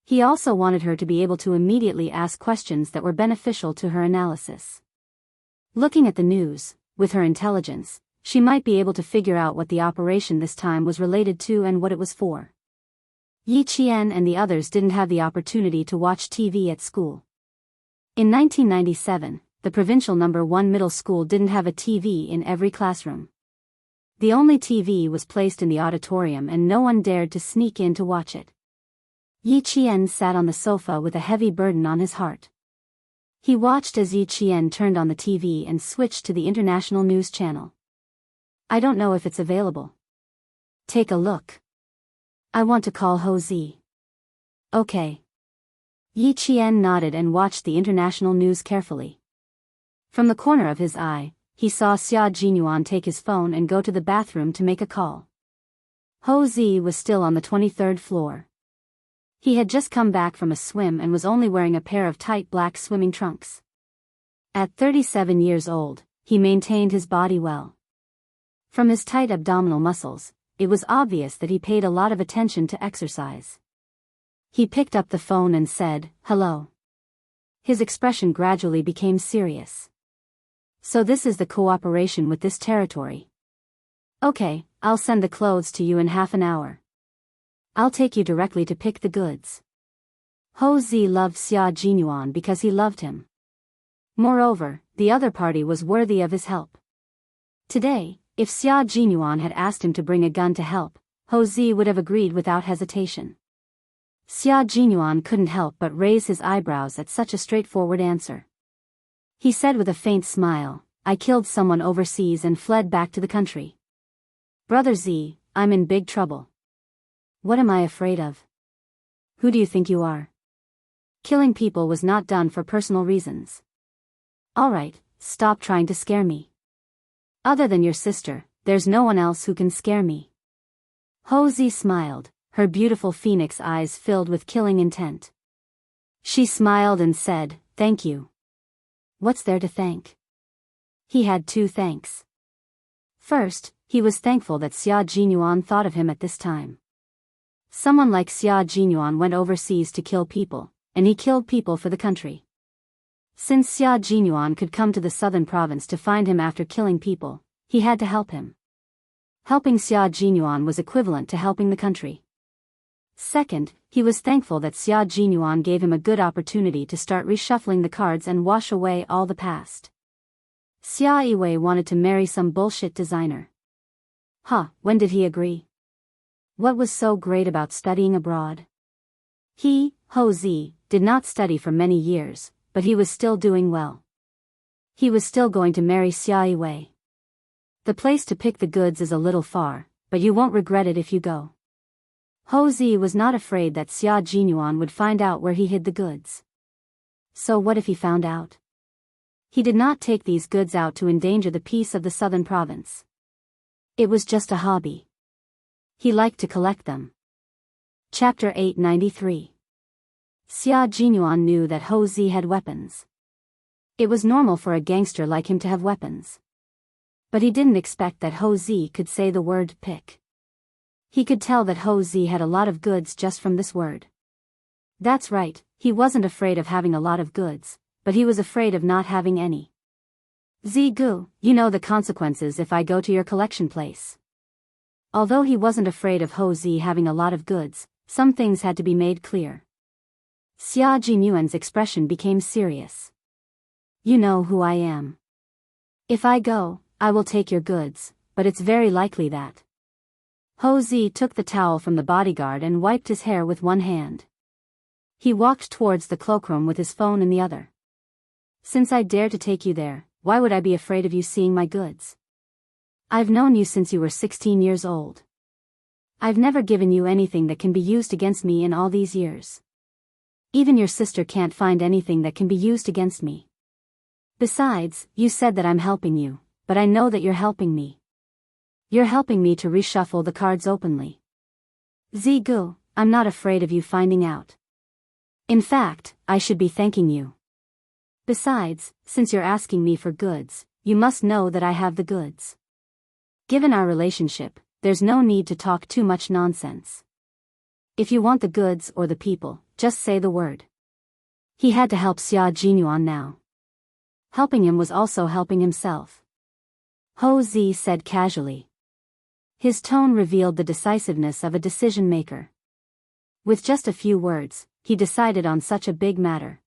He also wanted her to be able to immediately ask questions that were beneficial to her analysis. Looking at the news, with her intelligence, she might be able to figure out what the operation this time was related to and what it was for. Yi Qian and the others didn't have the opportunity to watch TV at school. In 1997, the provincial No. 1 middle school didn't have a TV in every classroom. The only TV was placed in the auditorium and no one dared to sneak in to watch it. Yi Qian sat on the sofa with a heavy burden on his heart. He watched as Yi Qian turned on the TV and switched to the international news channel. I don't know if it's available. Take a look. I want to call Ho Zi. Okay. Yi Qian nodded and watched the international news carefully. From the corner of his eye, he saw Xia Jinyuan take his phone and go to the bathroom to make a call. Ho Zi was still on the 23rd floor. He had just come back from a swim and was only wearing a pair of tight black swimming trunks. At 37 years old, he maintained his body well. From his tight abdominal muscles, it was obvious that he paid a lot of attention to exercise. He picked up the phone and said, "Hello." His expression gradually became serious. So this is the cooperation with this territory. Okay, I'll send the clothes to you in half an hour. I'll take you directly to pick the goods. Ho Zi loved Xia Jinyuan because he loved him. Moreover, the other party was worthy of his help. Today, if Xia Jinyuan had asked him to bring a gun to help, Ho Zi would have agreed without hesitation. Xia Jinyuan couldn't help but raise his eyebrows at such a straightforward answer. He said with a faint smile, "I killed someone overseas and fled back to the country. Brother Zi, I'm in big trouble. What am I afraid of? Who do you think you are? Killing people was not done for personal reasons. Alright, stop trying to scare me. Other than your sister, there's no one else who can scare me." Ho Zi smiled, her beautiful phoenix eyes filled with killing intent. She smiled and said, "Thank you." What's there to thank? He had two thanks. First, he was thankful that Xia Jinyuan thought of him at this time. Someone like Xia Jinyuan went overseas to kill people, and he killed people for the country. Since Xia Jinyuan could come to the southern province to find him after killing people, he had to help him. Helping Xia Jinyuan was equivalent to helping the country. Second, he was thankful that Xia Jinyuan gave him a good opportunity to start reshuffling the cards and wash away all the past. Xia Yiwei wanted to marry some bullshit designer. When did he agree? What was so great about studying abroad? He, Ho Zi, did not study for many years, but he was still doing well. He was still going to marry Xia Yiwei. The place to pick the goods is a little far, but you won't regret it if you go. Ho Zi was not afraid that Xia Jinyuan would find out where he hid the goods. So what if he found out? He did not take these goods out to endanger the peace of the southern province. It was just a hobby. He liked to collect them. Chapter 893. Xia Jinyuan knew that Ho Zi had weapons. It was normal for a gangster like him to have weapons. But he didn't expect that Ho Zi could say the word pick. He could tell that Ho Zi had a lot of goods just from this word. That's right, he wasn't afraid of having a lot of goods, but he was afraid of not having any. "Zigu, you know the consequences if I go to your collection place." Although he wasn't afraid of Ho Zi having a lot of goods, some things had to be made clear. Xia Jinyuan's expression became serious. "You know who I am. If I go, I will take your goods, but it's very likely that." Ho Zi took the towel from the bodyguard and wiped his hair with one hand. He walked towards the cloakroom with his phone in the other. "Since I dare to take you there, why would I be afraid of you seeing my goods? I've known you since you were 16 years old. I've never given you anything that can be used against me in all these years. Even your sister can't find anything that can be used against me. Besides, you said that I'm helping you, but I know that you're helping me. You're helping me to reshuffle the cards openly. Zigu, I'm not afraid of you finding out. In fact, I should be thanking you. Besides, since you're asking me for goods, you must know that I have the goods. Given our relationship, there's no need to talk too much nonsense. If you want the goods or the people, just say the word. He had to help Xia Jinyuan now. Helping him was also helping himself. Ho Zi said casually. His tone revealed the decisiveness of a decision maker. With just a few words, he decided on such a big matter.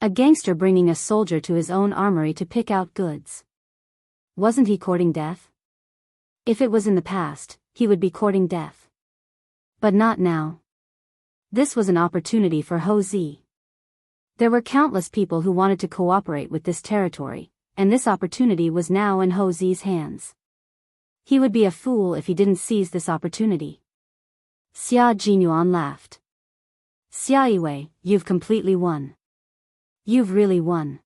A gangster bringing a soldier to his own armory to pick out goods. Wasn't he courting death? If it was in the past, he would be courting death. But not now. This was an opportunity for Ho Zi. There were countless people who wanted to cooperate with this territory, and this opportunity was now in Ho Zi's hands. He would be a fool if he didn't seize this opportunity. Xia Jinyuan laughed. Xia Yiwei, you've completely won. You've really won.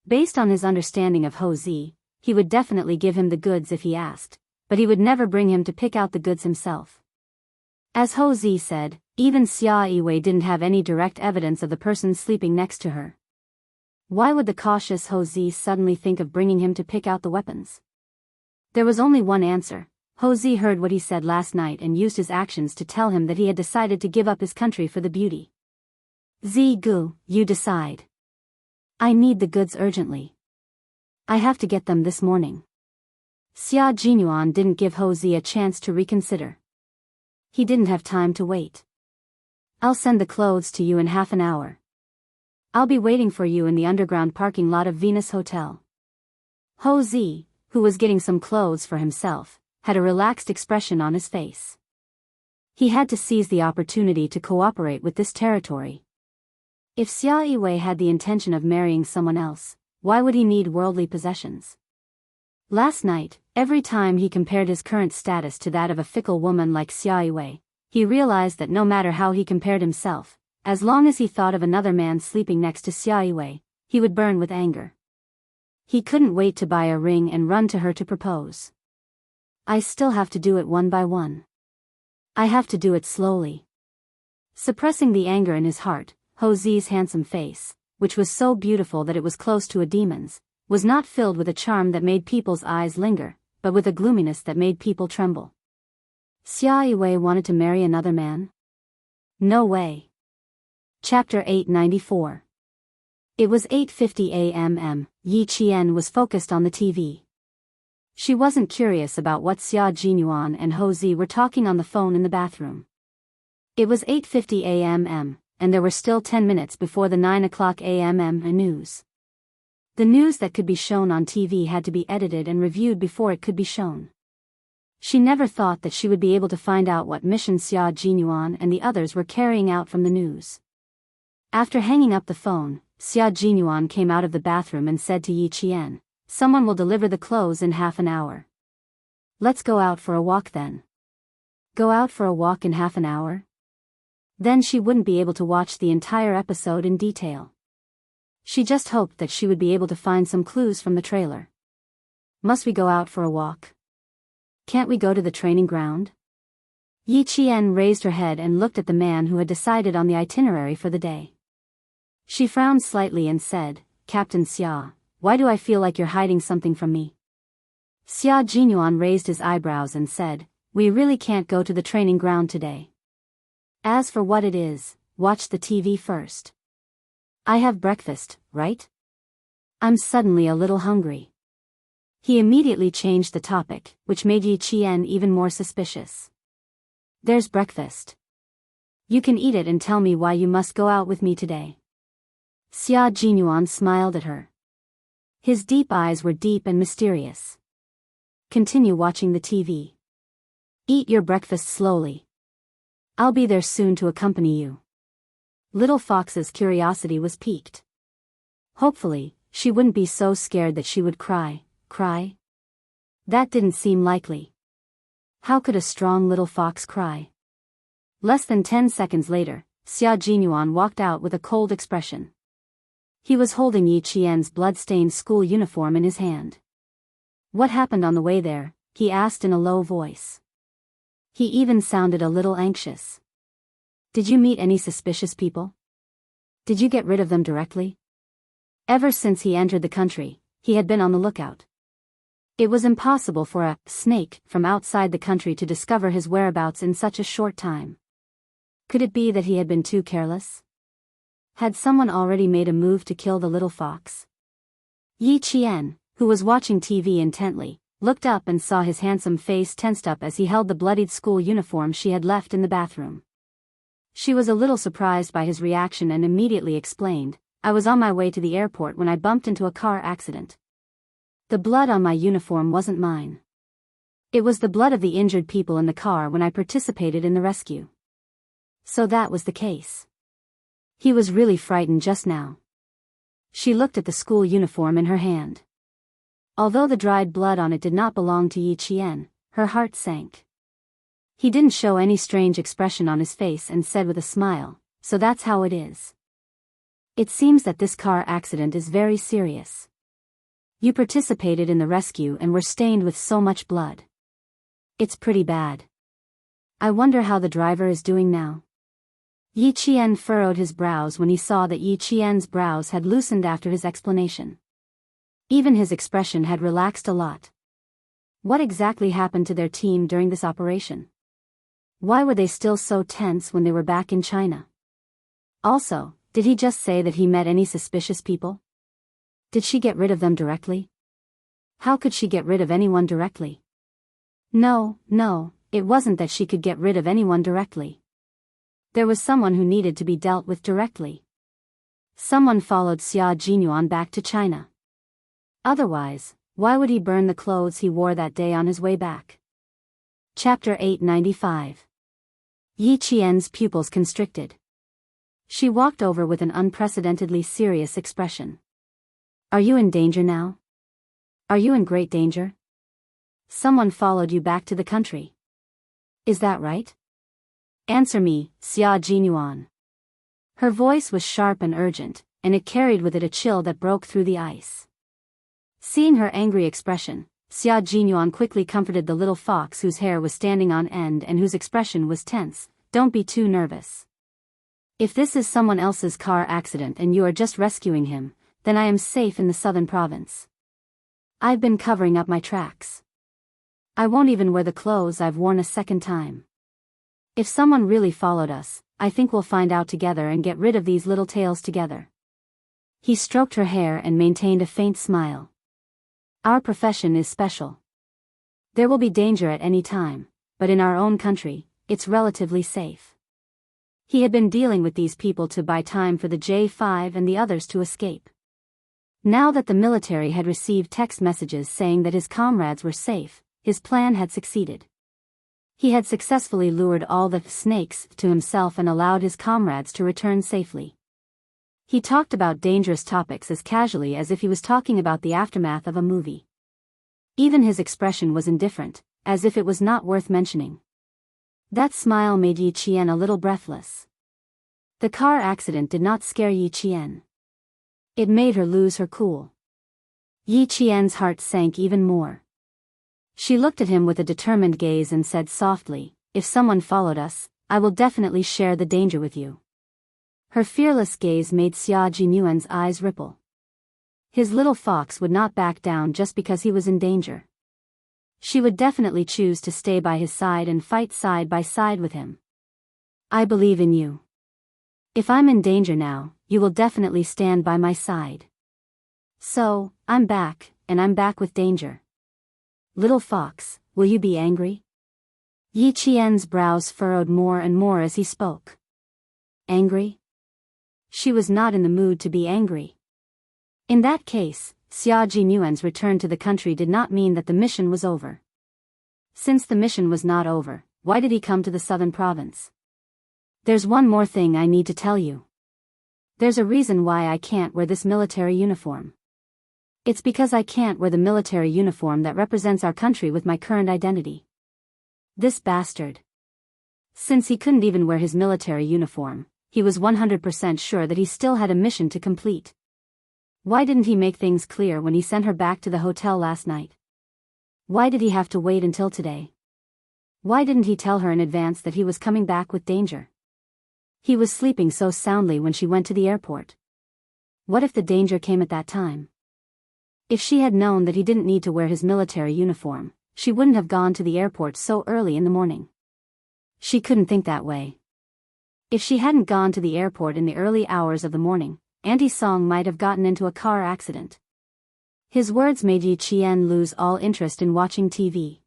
Based on his understanding of Ho Zi, he would definitely give him the goods if he asked, but he would never bring him to pick out the goods himself. As Ho Zi said, even Xia Yiwei didn't have any direct evidence of the person sleeping next to her. Why would the cautious Ho Zi suddenly think of bringing him to pick out the weapons? There was only one answer. Ho Zi heard what he said last night and used his actions to tell him that he had decided to give up his country for the beauty. Zi Gu, you decide. I need the goods urgently. I have to get them this morning. Xia Jinyuan didn't give Ho Zi a chance to reconsider. He didn't have time to wait. I'll send the clothes to you in half an hour. I'll be waiting for you in the underground parking lot of Venus Hotel. Ho Zi, who was getting some clothes for himself, had a relaxed expression on his face. He had to seize the opportunity to cooperate with this territory. If Xia Yiwei had the intention of marrying someone else, why would he need worldly possessions? Last night, every time he compared his current status to that of a fickle woman like Xia Yiwei, he realized that no matter how he compared himself, as long as he thought of another man sleeping next to Xia Yiwei, he would burn with anger. He couldn't wait to buy a ring and run to her to propose. I still have to do it one by one. I have to do it slowly. Suppressing the anger in his heart, Ho Zi's handsome face, which was so beautiful that it was close to a demon's, was not filled with a charm that made people's eyes linger, but with a gloominess that made people tremble. Xia Yiwei wanted to marry another man? No way. Chapter 894. It was 8:50 a.m. Yi Qian was focused on the TV. She wasn't curious about what Xia Jinyuan and Ho Zi were talking on the phone in the bathroom. It was 8:50 a.m., and there were still 10 minutes before the 9 o'clock a.m. news. The news that could be shown on TV had to be edited and reviewed before it could be shown. She never thought that she would be able to find out what mission Xia Jinyuan and the others were carrying out from the news. After hanging up the phone, Xia Jinyuan came out of the bathroom and said to Yi Qian, "Someone will deliver the clothes in half an hour. Let's go out for a walk then." Go out for a walk in half an hour? Then she wouldn't be able to watch the entire episode in detail. She just hoped that she would be able to find some clues from the trailer. Must we go out for a walk? Can't we go to the training ground? Yi Qian raised her head and looked at the man who had decided on the itinerary for the day. She frowned slightly and said, "Captain Xia, why do I feel like you're hiding something from me?" Xia Jinyuan raised his eyebrows and said, "We really can't go to the training ground today. As for what it is, watch the TV first. I have breakfast, right? I'm suddenly a little hungry." He immediately changed the topic, which made Yi Qian even more suspicious. "There's breakfast. You can eat it and tell me why you must go out with me today." Xia Jinyuan smiled at her. His deep eyes were deep and mysterious. "Continue watching the TV. Eat your breakfast slowly. I'll be there soon to accompany you." Little Fox's curiosity was piqued. Hopefully, she wouldn't be so scared that she would cry. That didn't seem likely. How could a strong little fox cry? Less than 10 seconds later, Xia Jinyuan walked out with a cold expression. He was holding Yi Qian's blood-stained school uniform in his hand. "What happened on the way there?" he asked in a low voice. He even sounded a little anxious. "Did you meet any suspicious people?" Did you get rid of them directly? Ever since he entered the country, he had been on the lookout. It was impossible for a snake from outside the country to discover his whereabouts in such a short time. Could it be that he had been too careless? Had someone already made a move to kill the little fox? Yi Qian, who was watching TV intently, looked up and saw his handsome face tensed up as he held the bloodied school uniform she had left in the bathroom. She was a little surprised by his reaction and immediately explained, "I was on my way to the airport when I bumped into a car accident. The blood on my uniform wasn't mine. It was the blood of the injured people in the car when I participated in the rescue." So that was the case. He was really frightened just now. She looked at the school uniform in her hand. Although the dried blood on it did not belong to Yi Qian, her heart sank. He didn't show any strange expression on his face and said with a smile, "So that's how it is. It seems that this car accident is very serious. You participated in the rescue and were stained with so much blood. It's pretty bad. I wonder how the driver is doing now." Yi Qian furrowed his brows when he saw that Yi Qian's brows had loosened after his explanation. Even his expression had relaxed a lot. What exactly happened to their team during this operation? Why were they still so tense when they were back in China? Also, did he just say that he met any suspicious people? Did she get rid of them directly? How could she get rid of anyone directly? No, it wasn't that she could get rid of anyone directly. There was someone who needed to be dealt with directly. Someone followed Xia Jinyuan back to China. Otherwise, why would he burn the clothes he wore that day on his way back? Chapter 895. Yi Qian's pupils constricted. She walked over with an unprecedentedly serious expression. "Are you in danger now? Are you in great danger? Someone followed you back to the country. Is that right? Answer me, Xia Jinyuan." Her voice was sharp and urgent, and it carried with it a chill that broke through the ice. Seeing her angry expression, Xia Jinyuan quickly comforted the little fox whose hair was standing on end and whose expression was tense. "Don't be too nervous. If this is someone else's car accident and you are just rescuing him, then I am safe in the southern province. I've been covering up my tracks. I won't even wear the clothes I've worn a second time. If someone really followed us, I think we'll find out together and get rid of these little tails together." He stroked her hair and maintained a faint smile. "Our profession is special. There will be danger at any time, but in our own country, it's relatively safe." He had been dealing with these people to buy time for the J5 and the others to escape. Now that the military had received text messages saying that his comrades were safe, his plan had succeeded. He had successfully lured all the snakes to himself and allowed his comrades to return safely. He talked about dangerous topics as casually as if he was talking about the aftermath of a movie. Even his expression was indifferent, as if it was not worth mentioning. That smile made Yi Qian a little breathless. The car accident did not scare Yi Qian. It made her lose her cool. Yi Qian's heart sank even more. She looked at him with a determined gaze and said softly, "If someone followed us, I will definitely share the danger with you." Her fearless gaze made Xia Jinyuan's eyes ripple. His little fox would not back down just because he was in danger. She would definitely choose to stay by his side and fight side by side with him. "I believe in you. If I'm in danger now, you will definitely stand by my side. So, I'm back, and I'm back with danger. Little fox, will you be angry?" Yi Qian's brows furrowed more and more as he spoke. Angry? She was not in the mood to be angry. In that case, Xia Jinyuan's return to the country did not mean that the mission was over. Since the mission was not over, why did he come to the southern province? "There's one more thing I need to tell you. There's a reason why I can't wear this military uniform. It's because I can't wear the military uniform that represents our country with my current identity. This bastard." Since he couldn't even wear his military uniform, he was 100% sure that he still had a mission to complete. Why didn't he make things clear when he sent her back to the hotel last night? Why did he have to wait until today? Why didn't he tell her in advance that he was coming back with danger? He was sleeping so soundly when she went to the airport. What if the danger came at that time? If she had known that he didn't need to wear his military uniform, she wouldn't have gone to the airport so early in the morning. She couldn't think that way. If she hadn't gone to the airport in the early hours of the morning, Auntie Song might have gotten into a car accident. His words made Yi Qian lose all interest in watching TV.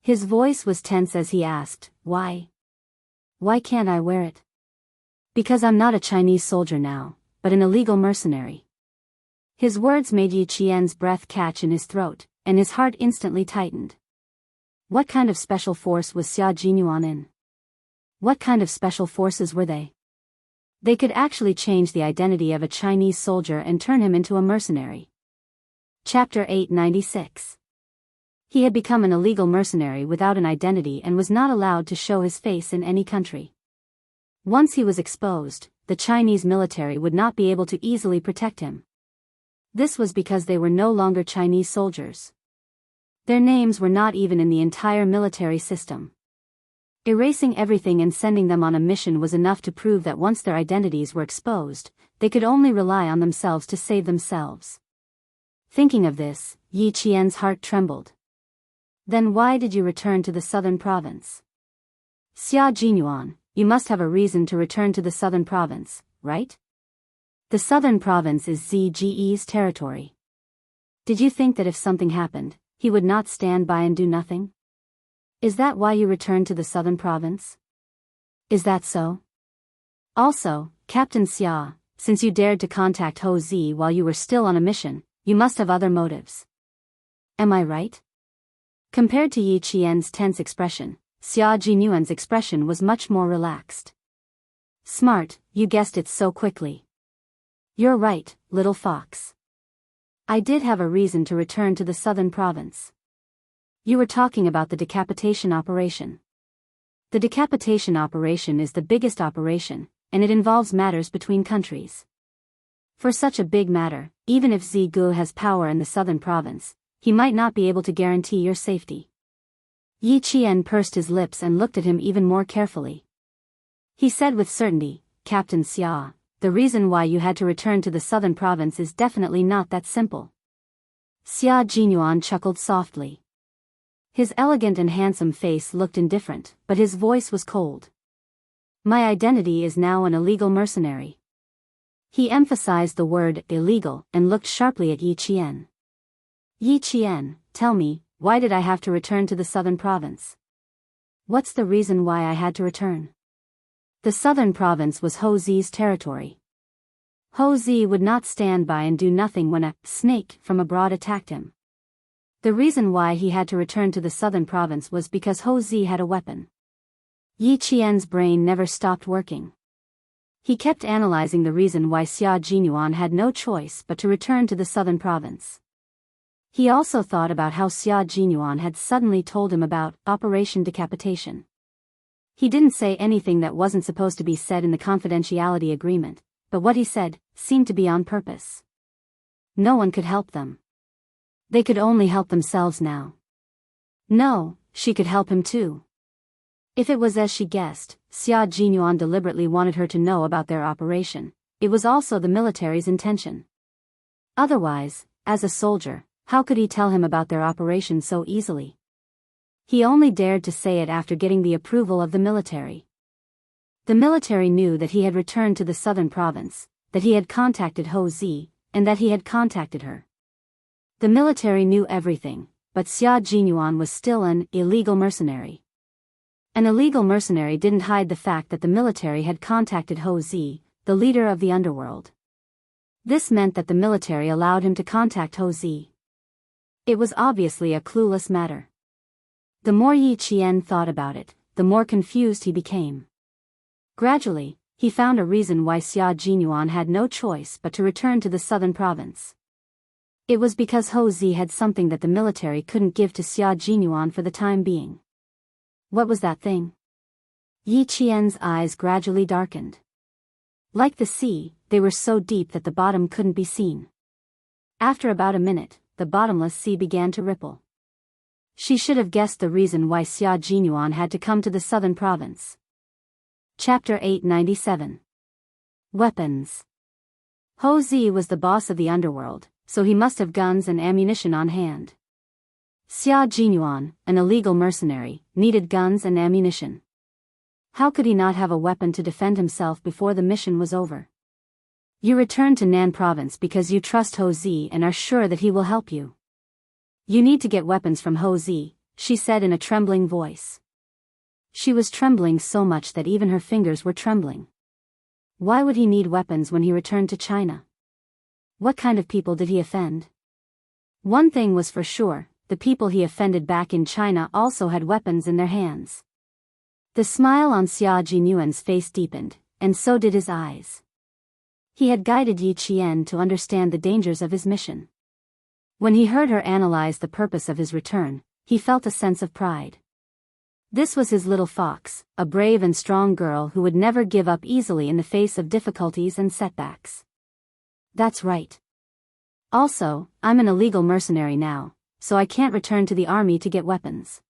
His voice was tense as he asked, "Why? Why can't I wear it?" "Because I'm not a Chinese soldier now, but an illegal mercenary." His words made Yi Qian's breath catch in his throat, and his heart instantly tightened. What kind of special force was Xia Jinyuan in? What kind of special forces were they? They could actually change the identity of a Chinese soldier and turn him into a mercenary. Chapter 896. He had become an illegal mercenary without an identity and was not allowed to show his face in any country. Once he was exposed, the Chinese military would not be able to easily protect him. This was because they were no longer Chinese soldiers. Their names were not even in the entire military system. Erasing everything and sending them on a mission was enough to prove that once their identities were exposed, they could only rely on themselves to save themselves. Thinking of this, Yi Qian's heart trembled. "Then why did you return to the southern province?" "Xia Jinyuan, you must have a reason to return to the southern province, right? The southern province is ZGE's territory. Did you think that if something happened, he would not stand by and do nothing? Is that why you returned to the southern province? Is that so? Also, Captain Xia, since you dared to contact Ho Zi while you were still on a mission, you must have other motives. Am I right?" Compared to Yi Qian's tense expression, Xia Jinyuan's expression was much more relaxed. "Smart, you guessed it so quickly. You're right, little fox. I did have a reason to return to the southern province. You were talking about the decapitation operation. The decapitation operation is the biggest operation, and it involves matters between countries. For such a big matter, even if Zigu has power in the southern province, he might not be able to guarantee your safety." Yi Qian pursed his lips and looked at him even more carefully. He said with certainty, "Captain Xia, the reason why you had to return to the southern province is definitely not that simple." Xia Jinyuan chuckled softly. His elegant and handsome face looked indifferent, but his voice was cold. "My identity is now an illegal mercenary." He emphasized the word illegal and looked sharply at Yi Qian. "Yi Qian, tell me, why did I have to return to the southern province? What's the reason why I had to return?" The southern province was Ho Zi's territory. Ho Zi would not stand by and do nothing when a snake from abroad attacked him. The reason why he had to return to the southern province was because Ho Zi had a weapon. Yi Qian's brain never stopped working. He kept analyzing the reason why Xia Jinyuan had no choice but to return to the southern province. He also thought about how Xia Jinyuan had suddenly told him about Operation Decapitation. He didn't say anything that wasn't supposed to be said in the confidentiality agreement, but what he said seemed to be on purpose. No one could help them. They could only help themselves now. No, she could help him too. If it was as she guessed, Xia Jinyuan deliberately wanted her to know about their operation. It was also the military's intention. Otherwise, as a soldier, how could he tell him about their operation so easily? He only dared to say it after getting the approval of the military. The military knew that he had returned to the southern province, that he had contacted Ho Zi, and that he had contacted her. The military knew everything, but Xia Jinyuan was still an illegal mercenary. An illegal mercenary didn't hide the fact that the military had contacted Ho Zi, the leader of the underworld. This meant that the military allowed him to contact Ho Zi. It was obviously a clueless matter. The more Yi Qian thought about it, the more confused he became. Gradually, he found a reason why Xia Jinyuan had no choice but to return to the southern province. It was because Ho Zi had something that the military couldn't give to Xia Jinyuan for the time being. What was that thing? Yi Qian's eyes gradually darkened. Like the sea, they were so deep that the bottom couldn't be seen. After about a minute, the bottomless sea began to ripple. She should have guessed the reason why Xia Jinyuan had to come to the southern province. Chapter 897. Weapons. Ho Zi was the boss of the underworld, so he must have guns and ammunition on hand. Xia Jinyuan, an illegal mercenary, needed guns and ammunition. How could he not have a weapon to defend himself before the mission was over? You return to Nan province because you trust Ho Zi and are sure that he will help you. You need to get weapons from Ho Zi, she said in a trembling voice. She was trembling so much that even her fingers were trembling. Why would he need weapons when he returned to China? What kind of people did he offend? One thing was for sure, the people he offended back in China also had weapons in their hands. The smile on Xia Jinyuan's face deepened, and so did his eyes. He had guided Yi Qian to understand the dangers of his mission. When he heard her analyze the purpose of his return, he felt a sense of pride. This was his little fox, a brave and strong girl who would never give up easily in the face of difficulties and setbacks. That's right. Also, I'm an illegal mercenary now, so I can't return to the army to get weapons.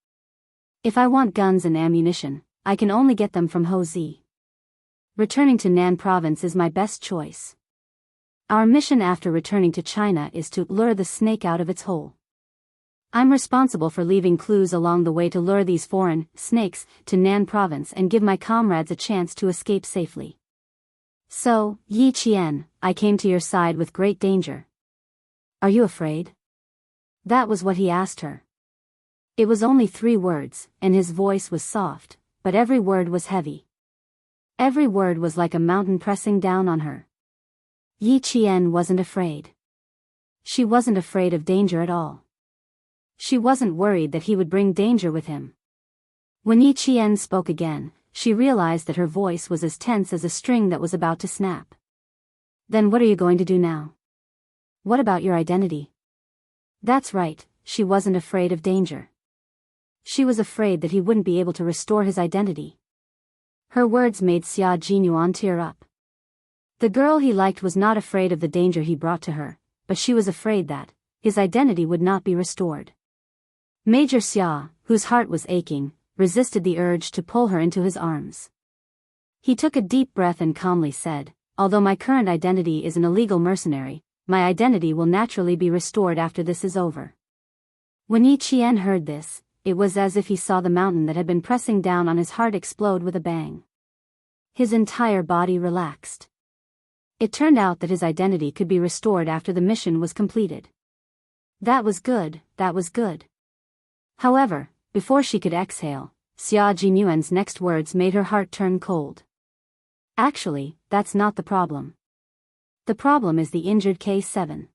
If I want guns and ammunition, I can only get them from Ho Zi. Returning to Nan province is my best choice. Our mission after returning to China is to lure the snake out of its hole. I'm responsible for leaving clues along the way to lure these foreign snakes to Nan province and give my comrades a chance to escape safely. So, Yi Qian, I came to your side with great danger. Are you afraid? That was what he asked her. It was only 3 words, and his voice was soft, but every word was heavy. Every word was like a mountain pressing down on her. Yi Qian wasn't afraid. She wasn't afraid of danger at all. She wasn't worried that he would bring danger with him. When Yi Qian spoke again, she realized that her voice was as tense as a string that was about to snap. Then what are you going to do now? What about your identity? That's right, she wasn't afraid of danger. She was afraid that he wouldn't be able to restore his identity. Her words made Xia Jinyuan tear up. The girl he liked was not afraid of the danger he brought to her, but she was afraid that his identity would not be restored. Major Xia, whose heart was aching, resisted the urge to pull her into his arms. He took a deep breath and calmly said, although my current identity is an illegal mercenary, my identity will naturally be restored after this is over. When Yi Qian heard this, it was as if he saw the mountain that had been pressing down on his heart explode with a bang. His entire body relaxed. It turned out that his identity could be restored after the mission was completed. That was good, that was good. However, before she could exhale, Xia Jinyuan's next words made her heart turn cold. Actually, that's not the problem. The problem is the injured K7.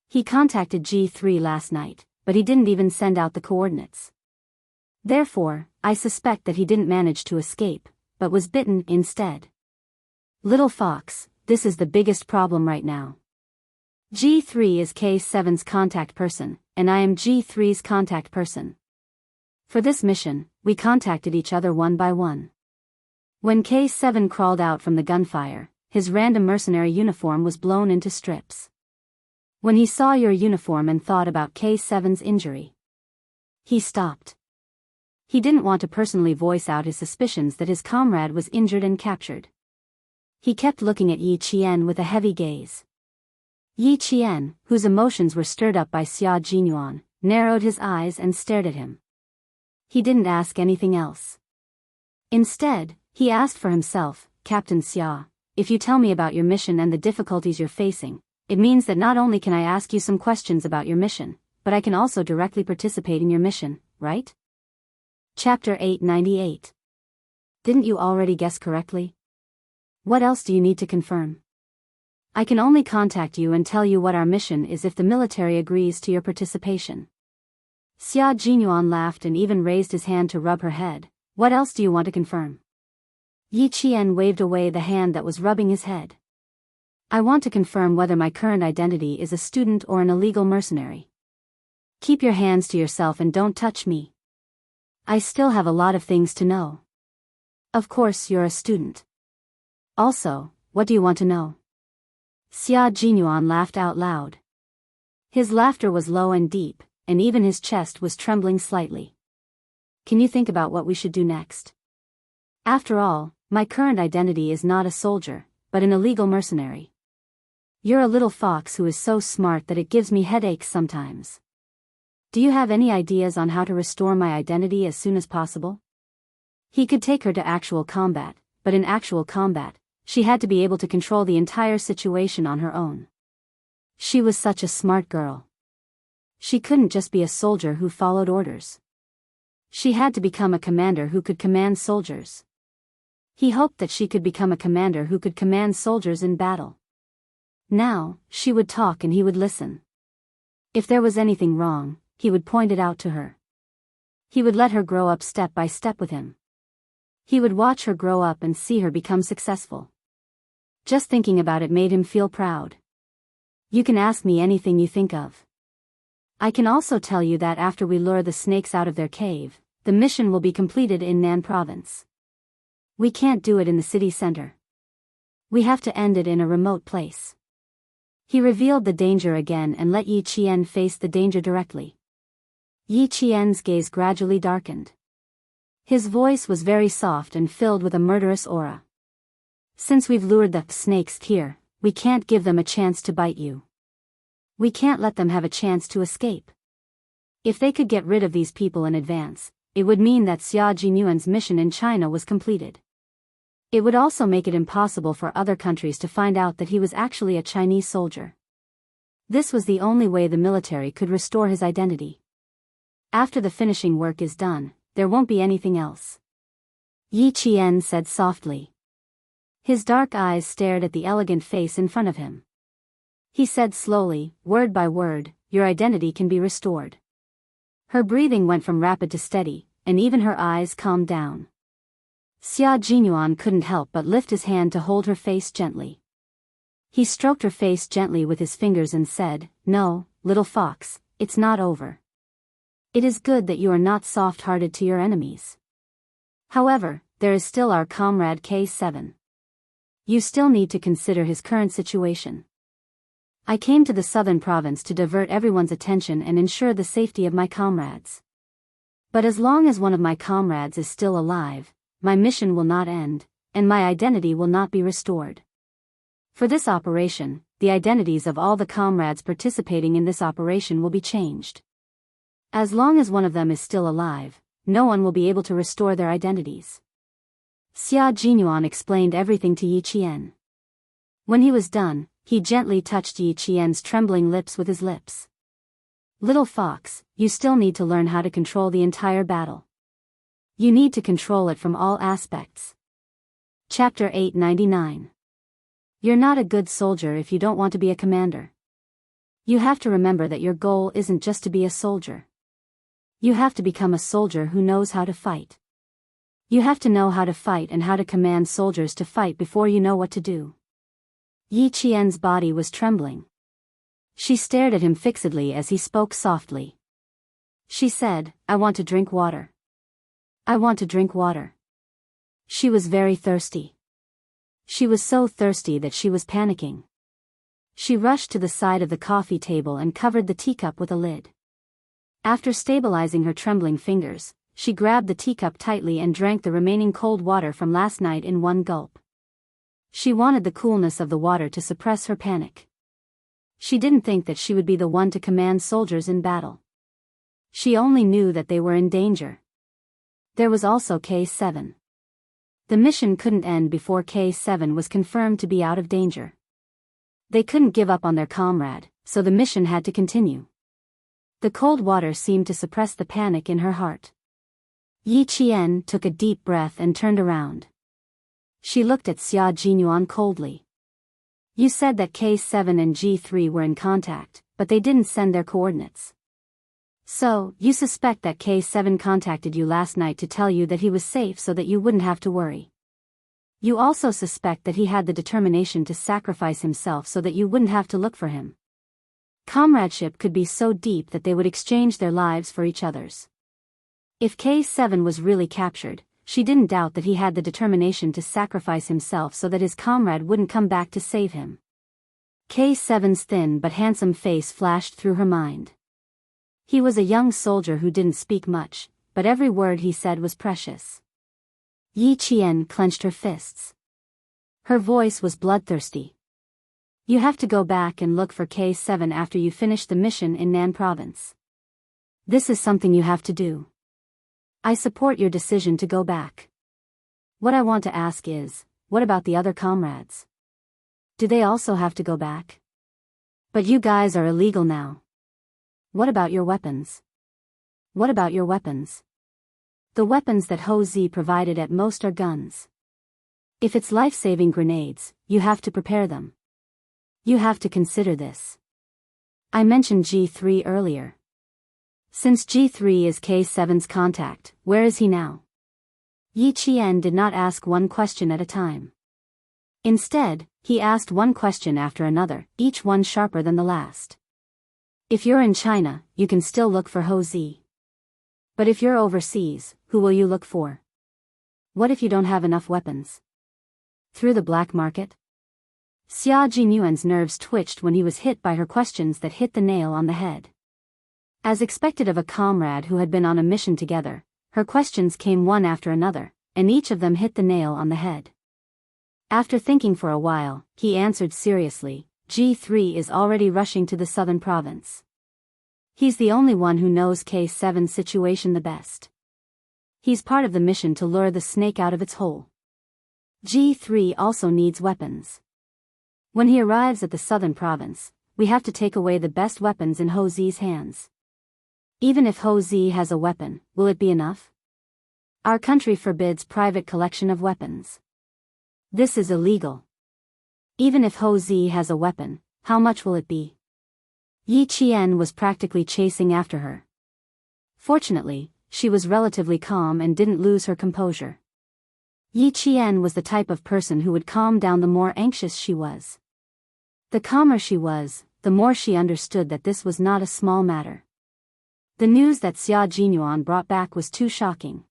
He contacted G3 last night, but he didn't even send out the coordinates. Therefore, I suspect that he didn't manage to escape, but was bitten instead. Little fox, this is the biggest problem right now. G3 is K7's contact person, and I am G3's contact person. For this mission, we contacted each other one by one. When K7 crawled out from the gunfire, his random mercenary uniform was blown into strips. When he saw your uniform and thought about K7's injury, he stopped. He didn't want to personally voice out his suspicions that his comrade was injured and captured. He kept looking at Yi Qian with a heavy gaze. Yi Qian, whose emotions were stirred up by Xia Jinyuan, narrowed his eyes and stared at him. He didn't ask anything else. Instead, he asked for himself, Captain Xia, if you tell me about your mission and the difficulties you're facing, it means that not only can I ask you some questions about your mission, but I can also directly participate in your mission, right? Chapter 898. Didn't you already guess correctly? What else do you need to confirm? I can only contact you and tell you what our mission is if the military agrees to your participation. Xia Jinyuan laughed and even raised his hand to rub her head. What else do you want to confirm? Yi Qian waved away the hand that was rubbing his head. I want to confirm whether my current identity is a student or an illegal mercenary. Keep your hands to yourself and don't touch me. I still have a lot of things to know. Of course you're a student. Also, what do you want to know? Xia Jinyuan laughed out loud. His laughter was low and deep, and even his chest was trembling slightly. Can you think about what we should do next? After all, My current identity is not a soldier, but an illegal mercenary. You're a little fox who is so smart that it gives me headaches sometimes. Do you have any ideas on how to restore my identity as soon as possible? He could take her to actual combat, but in actual combat, she had to be able to control the entire situation on her own. She was such a smart girl. She couldn't just be a soldier who followed orders. She had to become a commander who could command soldiers. He hoped that she could become a commander who could command soldiers in battle. Now, she would talk and he would listen. If there was anything wrong, he would point it out to her. He would let her grow up step by step with him. He would watch her grow up and see her become successful. Just thinking about it made him feel proud. You can ask me anything you think of. I can also tell you that after we lure the snakes out of their cave, the mission will be completed in Nan province. We can't do it in the city center. We have to end it in a remote place. He revealed the danger again and let Yi Qian face the danger directly. Yi Qian's gaze gradually darkened. His voice was very soft and filled with a murderous aura. Since we've lured the snakes here, we can't give them a chance to bite you. We can't let them have a chance to escape. If they could get rid of these people in advance, it would mean that Xia Jinyuan's mission in China was completed. It would also make it impossible for other countries to find out that he was actually a Chinese soldier. This was the only way the military could restore his identity. After the finishing work is done, there won't be anything else. Yi Qian said softly. His dark eyes stared at the elegant face in front of him. He said slowly, word by word, your identity can be restored. Her breathing went from rapid to steady, and even her eyes calmed down. Xia Jinyuan couldn't help but lift his hand to hold her face gently. He stroked her face gently with his fingers and said, no, little fox, it's not over. It is good that you are not soft-hearted to your enemies. However, there is still our comrade K7. You still need to consider his current situation. I came to the southern province to divert everyone's attention and ensure the safety of my comrades. But as long as one of my comrades is still alive, my mission will not end, and my identity will not be restored. For this operation, the identities of all the comrades participating in this operation will be changed. As long as one of them is still alive, no one will be able to restore their identities. Xia Jinyuan explained everything to Yi Qian. When he was done, he gently touched Yi Qian's trembling lips with his lips. Little fox, you still need to learn how to control the entire battle. You need to control it from all aspects. Chapter 899. You're not a good soldier if you don't want to be a commander. You have to remember that your goal isn't just to be a soldier. You have to become a soldier who knows how to fight. You have to know how to fight and how to command soldiers to fight before you know what to do. Yi Qian's body was trembling. She stared at him fixedly as he spoke softly. She said, I want to drink water. I want to drink water. She was very thirsty. She was so thirsty that she was panicking. She rushed to the side of the coffee table and covered the teacup with a lid. After stabilizing her trembling fingers, she grabbed the teacup tightly and drank the remaining cold water from last night in one gulp. She wanted the coolness of the water to suppress her panic. She didn't think that she would be the one to command soldiers in battle. She only knew that they were in danger. There was also K7. The mission couldn't end before K7 was confirmed to be out of danger. They couldn't give up on their comrade, so the mission had to continue. The cold water seemed to suppress the panic in her heart. Yi Qian took a deep breath and turned around. She looked at Xia Jinyuan coldly. You said that K7 and G3 were in contact, but they didn't send their coordinates. So, you suspect that K7 contacted you last night to tell you that he was safe so that you wouldn't have to worry. You also suspect that he had the determination to sacrifice himself so that you wouldn't have to look for him. Comradeship could be so deep that they would exchange their lives for each other's. If K7 was really captured, she didn't doubt that he had the determination to sacrifice himself so that his comrade wouldn't come back to save him. K7's thin but handsome face flashed through her mind. He was a young soldier who didn't speak much, but every word he said was precious. Yi Qian clenched her fists. Her voice was bloodthirsty. You have to go back and look for K7 after you finish the mission in Nan province. This is something you have to do. I support your decision to go back. What I want to ask is, what about the other comrades? Do they also have to go back? But you guys are illegal now. What about your weapons? What about your weapons? The weapons that Ho Zi provided at most are guns. If it's life-saving grenades, you have to prepare them. You have to consider this. I mentioned G3 earlier. Since G3 is K7's contact, where is he now? Yi Qian did not ask one question at a time. Instead, he asked one question after another, each one sharper than the last. If you're in China, you can still look for Ho Zi. But if you're overseas, who will you look for? What if you don't have enough weapons? Through the black market? Xia Jinyuan's nerves twitched when he was hit by her questions that hit the nail on the head. As expected of a comrade who had been on a mission together, her questions came one after another, and each of them hit the nail on the head. After thinking for a while, he answered seriously, G3 is already rushing to the southern province. He's the only one who knows K7's situation the best. He's part of the mission to lure the snake out of its hole. G3 also needs weapons. When he arrives at the southern province, we have to take away the best weapons in Ho Zi's hands. Even if Ho Zi has a weapon, will it be enough? Our country forbids private collection of weapons. This is illegal. Even if Ho Zi has a weapon, how much will it be? Yi Qian was practically chasing after her. Fortunately, she was relatively calm and didn't lose her composure. Yi Qian was the type of person who would calm down the more anxious she was. The calmer she was, the more she understood that this was not a small matter. The news that Xia Jinyuan brought back was too shocking.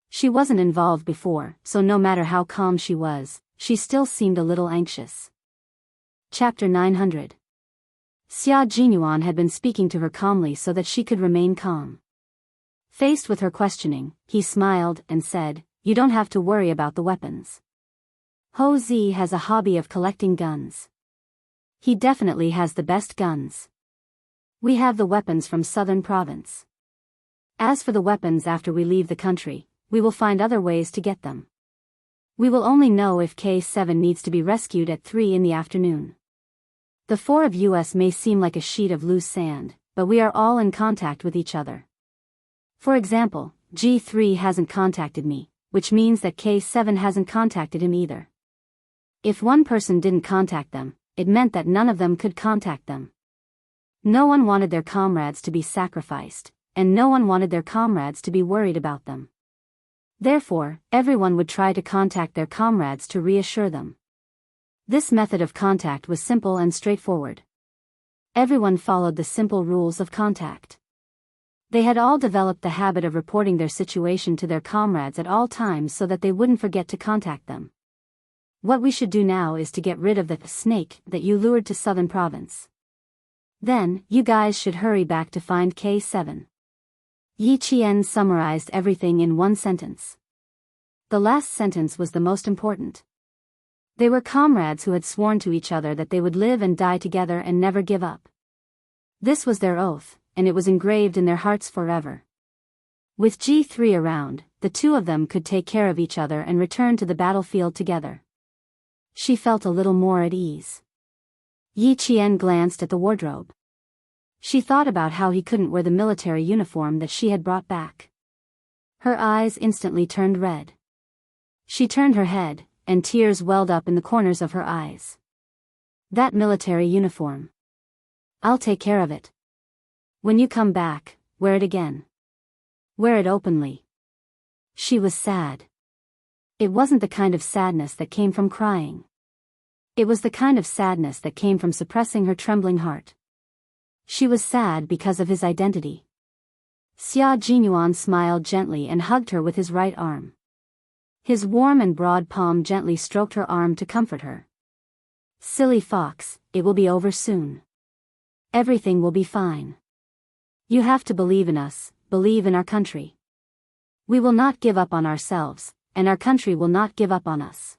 She wasn't involved before, so no matter how calm she was, she still seemed a little anxious. Chapter 900. Xia Jinyuan had been speaking to her calmly so that she could remain calm. Faced with her questioning, he smiled and said, You don't have to worry about the weapons. Ho Zi has a hobby of collecting guns. He definitely has the best guns. We have the weapons from southern province. As for the weapons after we leave the country, we will find other ways to get them. We will only know if K7 needs to be rescued at 3 in the afternoon. The four of us may seem like a sheet of loose sand, but we are all in contact with each other. For example, G3 hasn't contacted me, which means that K7 hasn't contacted him either. If one person didn't contact them, it meant that none of them could contact them. No one wanted their comrades to be sacrificed, and no one wanted their comrades to be worried about them. Therefore, everyone would try to contact their comrades to reassure them. This method of contact was simple and straightforward. Everyone followed the simple rules of contact. They had all developed the habit of reporting their situation to their comrades at all times so that they wouldn't forget to contact them. What we should do now is to get rid of the snake that you lured to southern province. Then, you guys should hurry back to find K7. Yi Qian summarized everything in one sentence. The last sentence was the most important. They were comrades who had sworn to each other that they would live and die together and never give up. This was their oath, and it was engraved in their hearts forever. With G3 around, the two of them could take care of each other and return to the battlefield together. She felt a little more at ease. Yi Qian glanced at the wardrobe. She thought about how he couldn't wear the military uniform that she had brought back. Her eyes instantly turned red. She turned her head, and tears welled up in the corners of her eyes. That military uniform. I'll take care of it. When you come back, wear it again. Wear it openly. She was sad. It wasn't the kind of sadness that came from crying. It was the kind of sadness that came from suppressing her trembling heart. She was sad because of his identity. Xia Jinyuan smiled gently and hugged her with his right arm. His warm and broad palm gently stroked her arm to comfort her. Silly fox, it will be over soon. Everything will be fine. You have to believe in us, believe in our country. We will not give up on ourselves, and our country will not give up on us.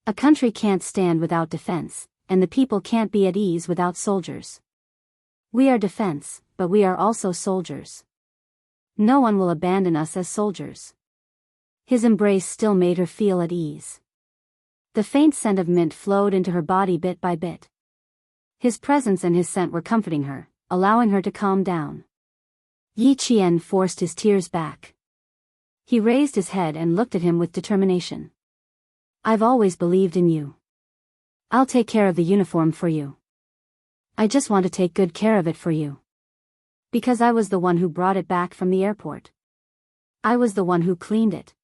A country can't stand without defense, and the people can't be at ease without soldiers. We are defense, but we are also soldiers. No one will abandon us as soldiers. His embrace still made her feel at ease. The faint scent of mint flowed into her body bit by bit. His presence and his scent were comforting her, allowing her to calm down. Yi Qian forced his tears back. He raised his head and looked at him with determination. I've always believed in you. I'll take care of the uniform for you. I just want to take good care of it for you. Because I was the one who brought it back from the airport. I was the one who cleaned it.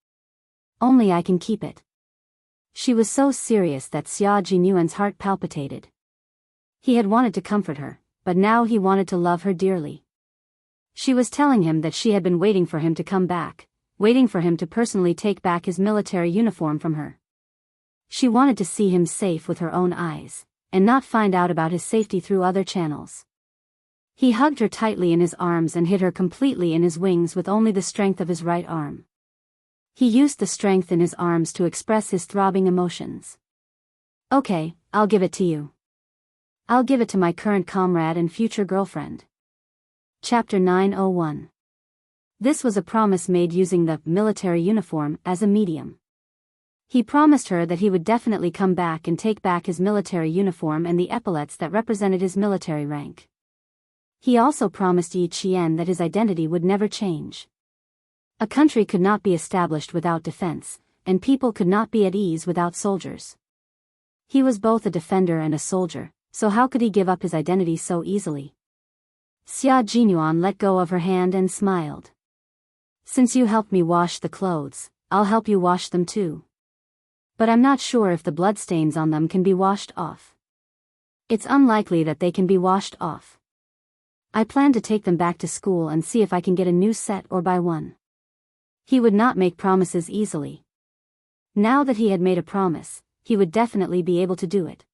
Only I can keep it. She was so serious that Xia Jinyuan's heart palpitated. He had wanted to comfort her, but now he wanted to love her dearly. She was telling him that she had been waiting for him to come back, waiting for him to personally take back his military uniform from her. She wanted to see him safe with her own eyes, and not find out about his safety through other channels. He hugged her tightly in his arms and hid her completely in his wings with only the strength of his right arm. He used the strength in his arms to express his throbbing emotions. Okay, I'll give it to you. I'll give it to my current comrade and future girlfriend. Chapter 901. This was a promise made using the military uniform as a medium. He promised her that he would definitely come back and take back his military uniform and the epaulets that represented his military rank. He also promised Yi Qian that his identity would never change. A country could not be established without defense, and people could not be at ease without soldiers. He was both a defender and a soldier, so how could he give up his identity so easily? Xia Jinyuan let go of her hand and smiled. Since you helped me wash the clothes, I'll help you wash them too. But I'm not sure if the bloodstains on them can be washed off. It's unlikely that they can be washed off. I plan to take them back to school and see if I can get a new set or buy one. He would not make promises easily. Now that he had made a promise, he would definitely be able to do it.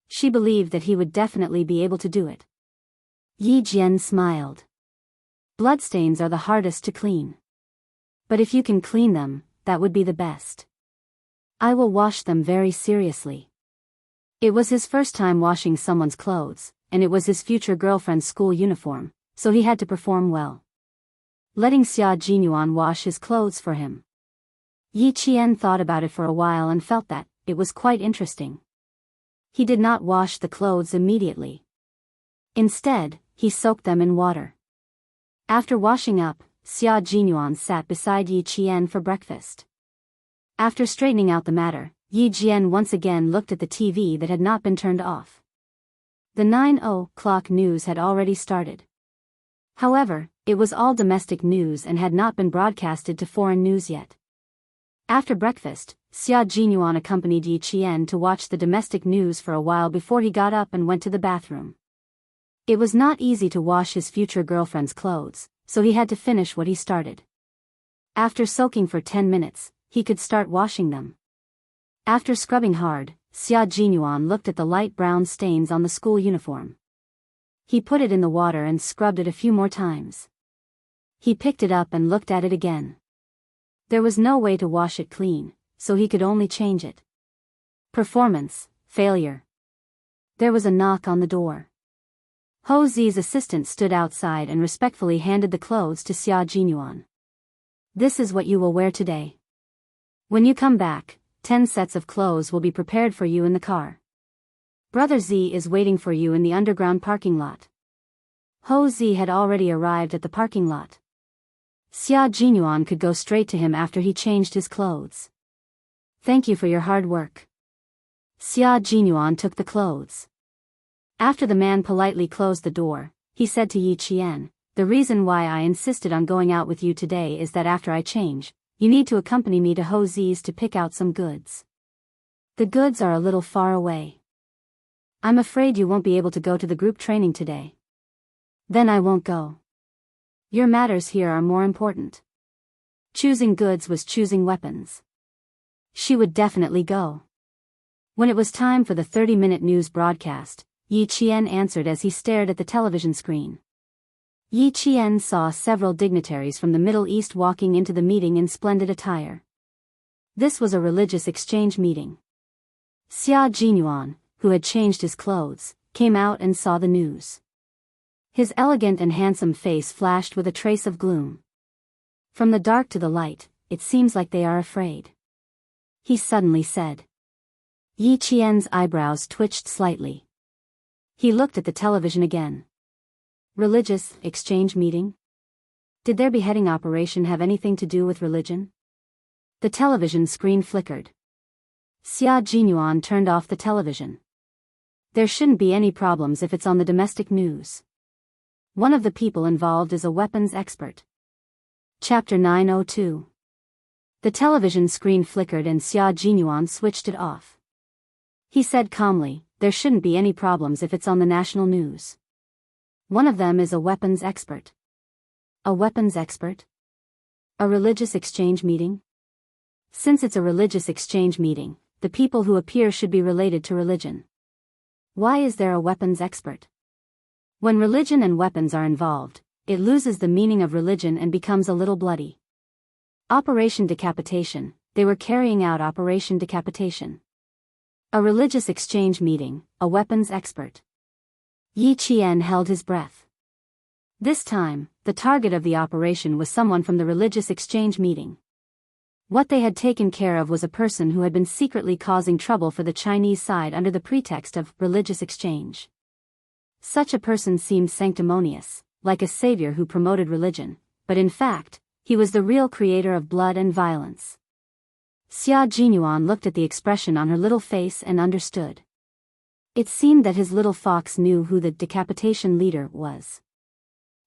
She believed that he would definitely be able to do it. Yi Jian smiled. Bloodstains are the hardest to clean. But if you can clean them, that would be the best. I will wash them very seriously. It was his first time washing someone's clothes, and it was his future girlfriend's school uniform, so he had to perform well. Letting Xia Jinyuan wash his clothes for him. Yi Qian thought about it for a while and felt that it was quite interesting. He did not wash the clothes immediately. Instead, he soaked them in water. After washing up, Xia Jinyuan sat beside Yi Qian for breakfast. After straightening out the matter, Yi Jian once again looked at the TV that had not been turned off. The 9:00 news had already started. However, it was all domestic news and had not been broadcasted to foreign news yet. After breakfast, Xia Jinyuan accompanied Yi Qian to watch the domestic news for a while before he got up and went to the bathroom. It was not easy to wash his future girlfriend's clothes, so he had to finish what he started. After soaking for 10 minutes, he could start washing them. After scrubbing hard, Xia Jinyuan looked at the light brown stains on the school uniform. He put it in the water and scrubbed it a few more times. He picked it up and looked at it again. There was no way to wash it clean, so he could only change it. Performance, failure. There was a knock on the door. Ho Zi's assistant stood outside and respectfully handed the clothes to Xia Jinyuan. This is what you will wear today. When you come back, 10 sets of clothes will be prepared for you in the car. Brother Z is waiting for you in the underground parking lot. Ho Zi had already arrived at the parking lot. Xia Jinyuan could go straight to him after he changed his clothes. Thank you for your hard work. Xia Jinyuan took the clothes. After the man politely closed the door, he said to Yi Qian, the reason why I insisted on going out with you today is that after I change, you need to accompany me to Ho Zi's to pick out some goods. The goods are a little far away. I'm afraid you won't be able to go to the group training today. Then I won't go. Your matters here are more important. Choosing goods was choosing weapons. She would definitely go. When it was time for the 30-minute news broadcast, Yi Qian answered as he stared at the television screen. Yi Qian saw several dignitaries from the Middle East walking into the meeting in splendid attire. This was a religious exchange meeting. Xia Jinyuan, who had changed his clothes, came out and saw the news. His elegant and handsome face flashed with a trace of gloom. From the dark to the light, it seems like they are afraid, he suddenly said. Yi Qian's eyebrows twitched slightly. He looked at the television again. Religious exchange meeting? Did their beheading operation have anything to do with religion? The television screen flickered. Xia Jinyuan turned off the television. There shouldn't be any problems if it's on the domestic news. One of the people involved is a weapons expert. Chapter 902. The television screen flickered and Xia Jinyuan switched it off. He said calmly, there shouldn't be any problems if it's on the national news. One of them is a weapons expert. A weapons expert? A religious exchange meeting? Since it's a religious exchange meeting, the people who appear should be related to religion. Why is there a weapons expert? When religion and weapons are involved, it loses the meaning of religion and becomes a little bloody. Operation Decapitation, they were carrying out Operation Decapitation. A religious exchange meeting, a weapons expert. Yi Qian held his breath. This time, the target of the operation was someone from the religious exchange meeting. What they had taken care of was a person who had been secretly causing trouble for the Chinese side under the pretext of religious exchange. Such a person seemed sanctimonious, like a savior who promoted religion, but in fact, he was the real creator of blood and violence. Xia Jinyuan looked at the expression on her little face and understood. It seemed that his little fox knew who the decapitation leader was.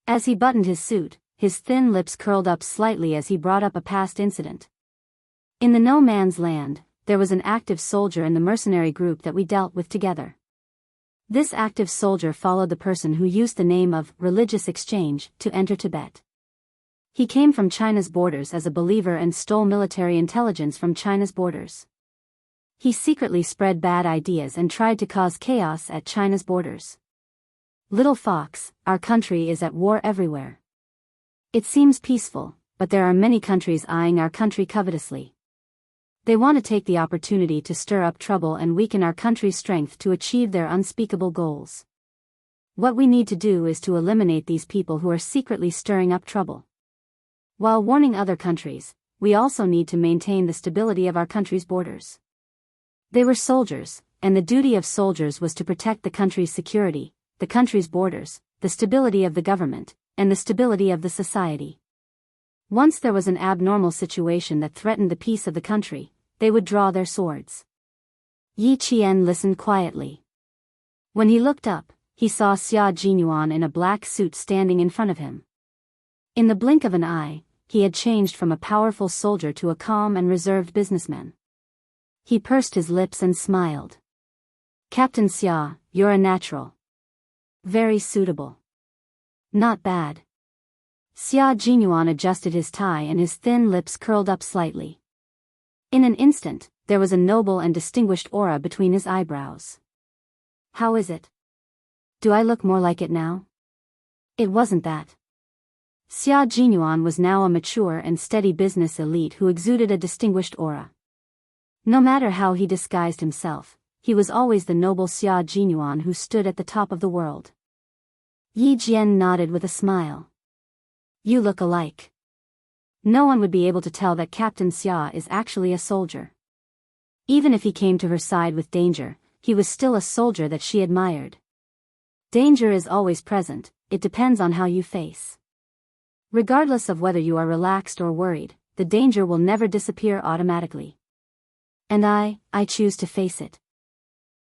As he buttoned his suit, his thin lips curled up slightly as he brought up a past incident. In the no man's land, there was an active soldier in the mercenary group that we dealt with together. This active soldier followed the person who used the name of religious exchange to enter Tibet. He came from China's borders as a believer and stole military intelligence from China's borders. He secretly spread bad ideas and tried to cause chaos at China's borders. Little Fox, our country is at war everywhere. It seems peaceful, but there are many countries eyeing our country covetously. They want to take the opportunity to stir up trouble and weaken our country's strength to achieve their unspeakable goals. What we need to do is to eliminate these people who are secretly stirring up trouble. While warning other countries, we also need to maintain the stability of our country's borders. They were soldiers, and the duty of soldiers was to protect the country's security, the country's borders, the stability of the government, and the stability of the society. Once there was an abnormal situation that threatened the peace of the country, they would draw their swords. Yi Qian listened quietly. When he looked up, he saw Xia Jinyuan in a black suit standing in front of him. In the blink of an eye, he had changed from a powerful soldier to a calm and reserved businessman. He pursed his lips and smiled. Captain Xia, you're a natural. Very suitable. Not bad. Xia Jinyuan adjusted his tie and his thin lips curled up slightly. In an instant, there was a noble and distinguished aura between his eyebrows. How is it? Do I look more like it now? It wasn't that. Xia Jinyuan was now a mature and steady business elite who exuded a distinguished aura. No matter how he disguised himself, he was always the noble Xia Jinyuan who stood at the top of the world. Yi Jian nodded with a smile. You look alike. No one would be able to tell that Captain Xia is actually a soldier. Even if he came to her side with danger, he was still a soldier that she admired. Danger is always present, it depends on how you face. Regardless of whether you are relaxed or worried, the danger will never disappear automatically. And I choose to face it.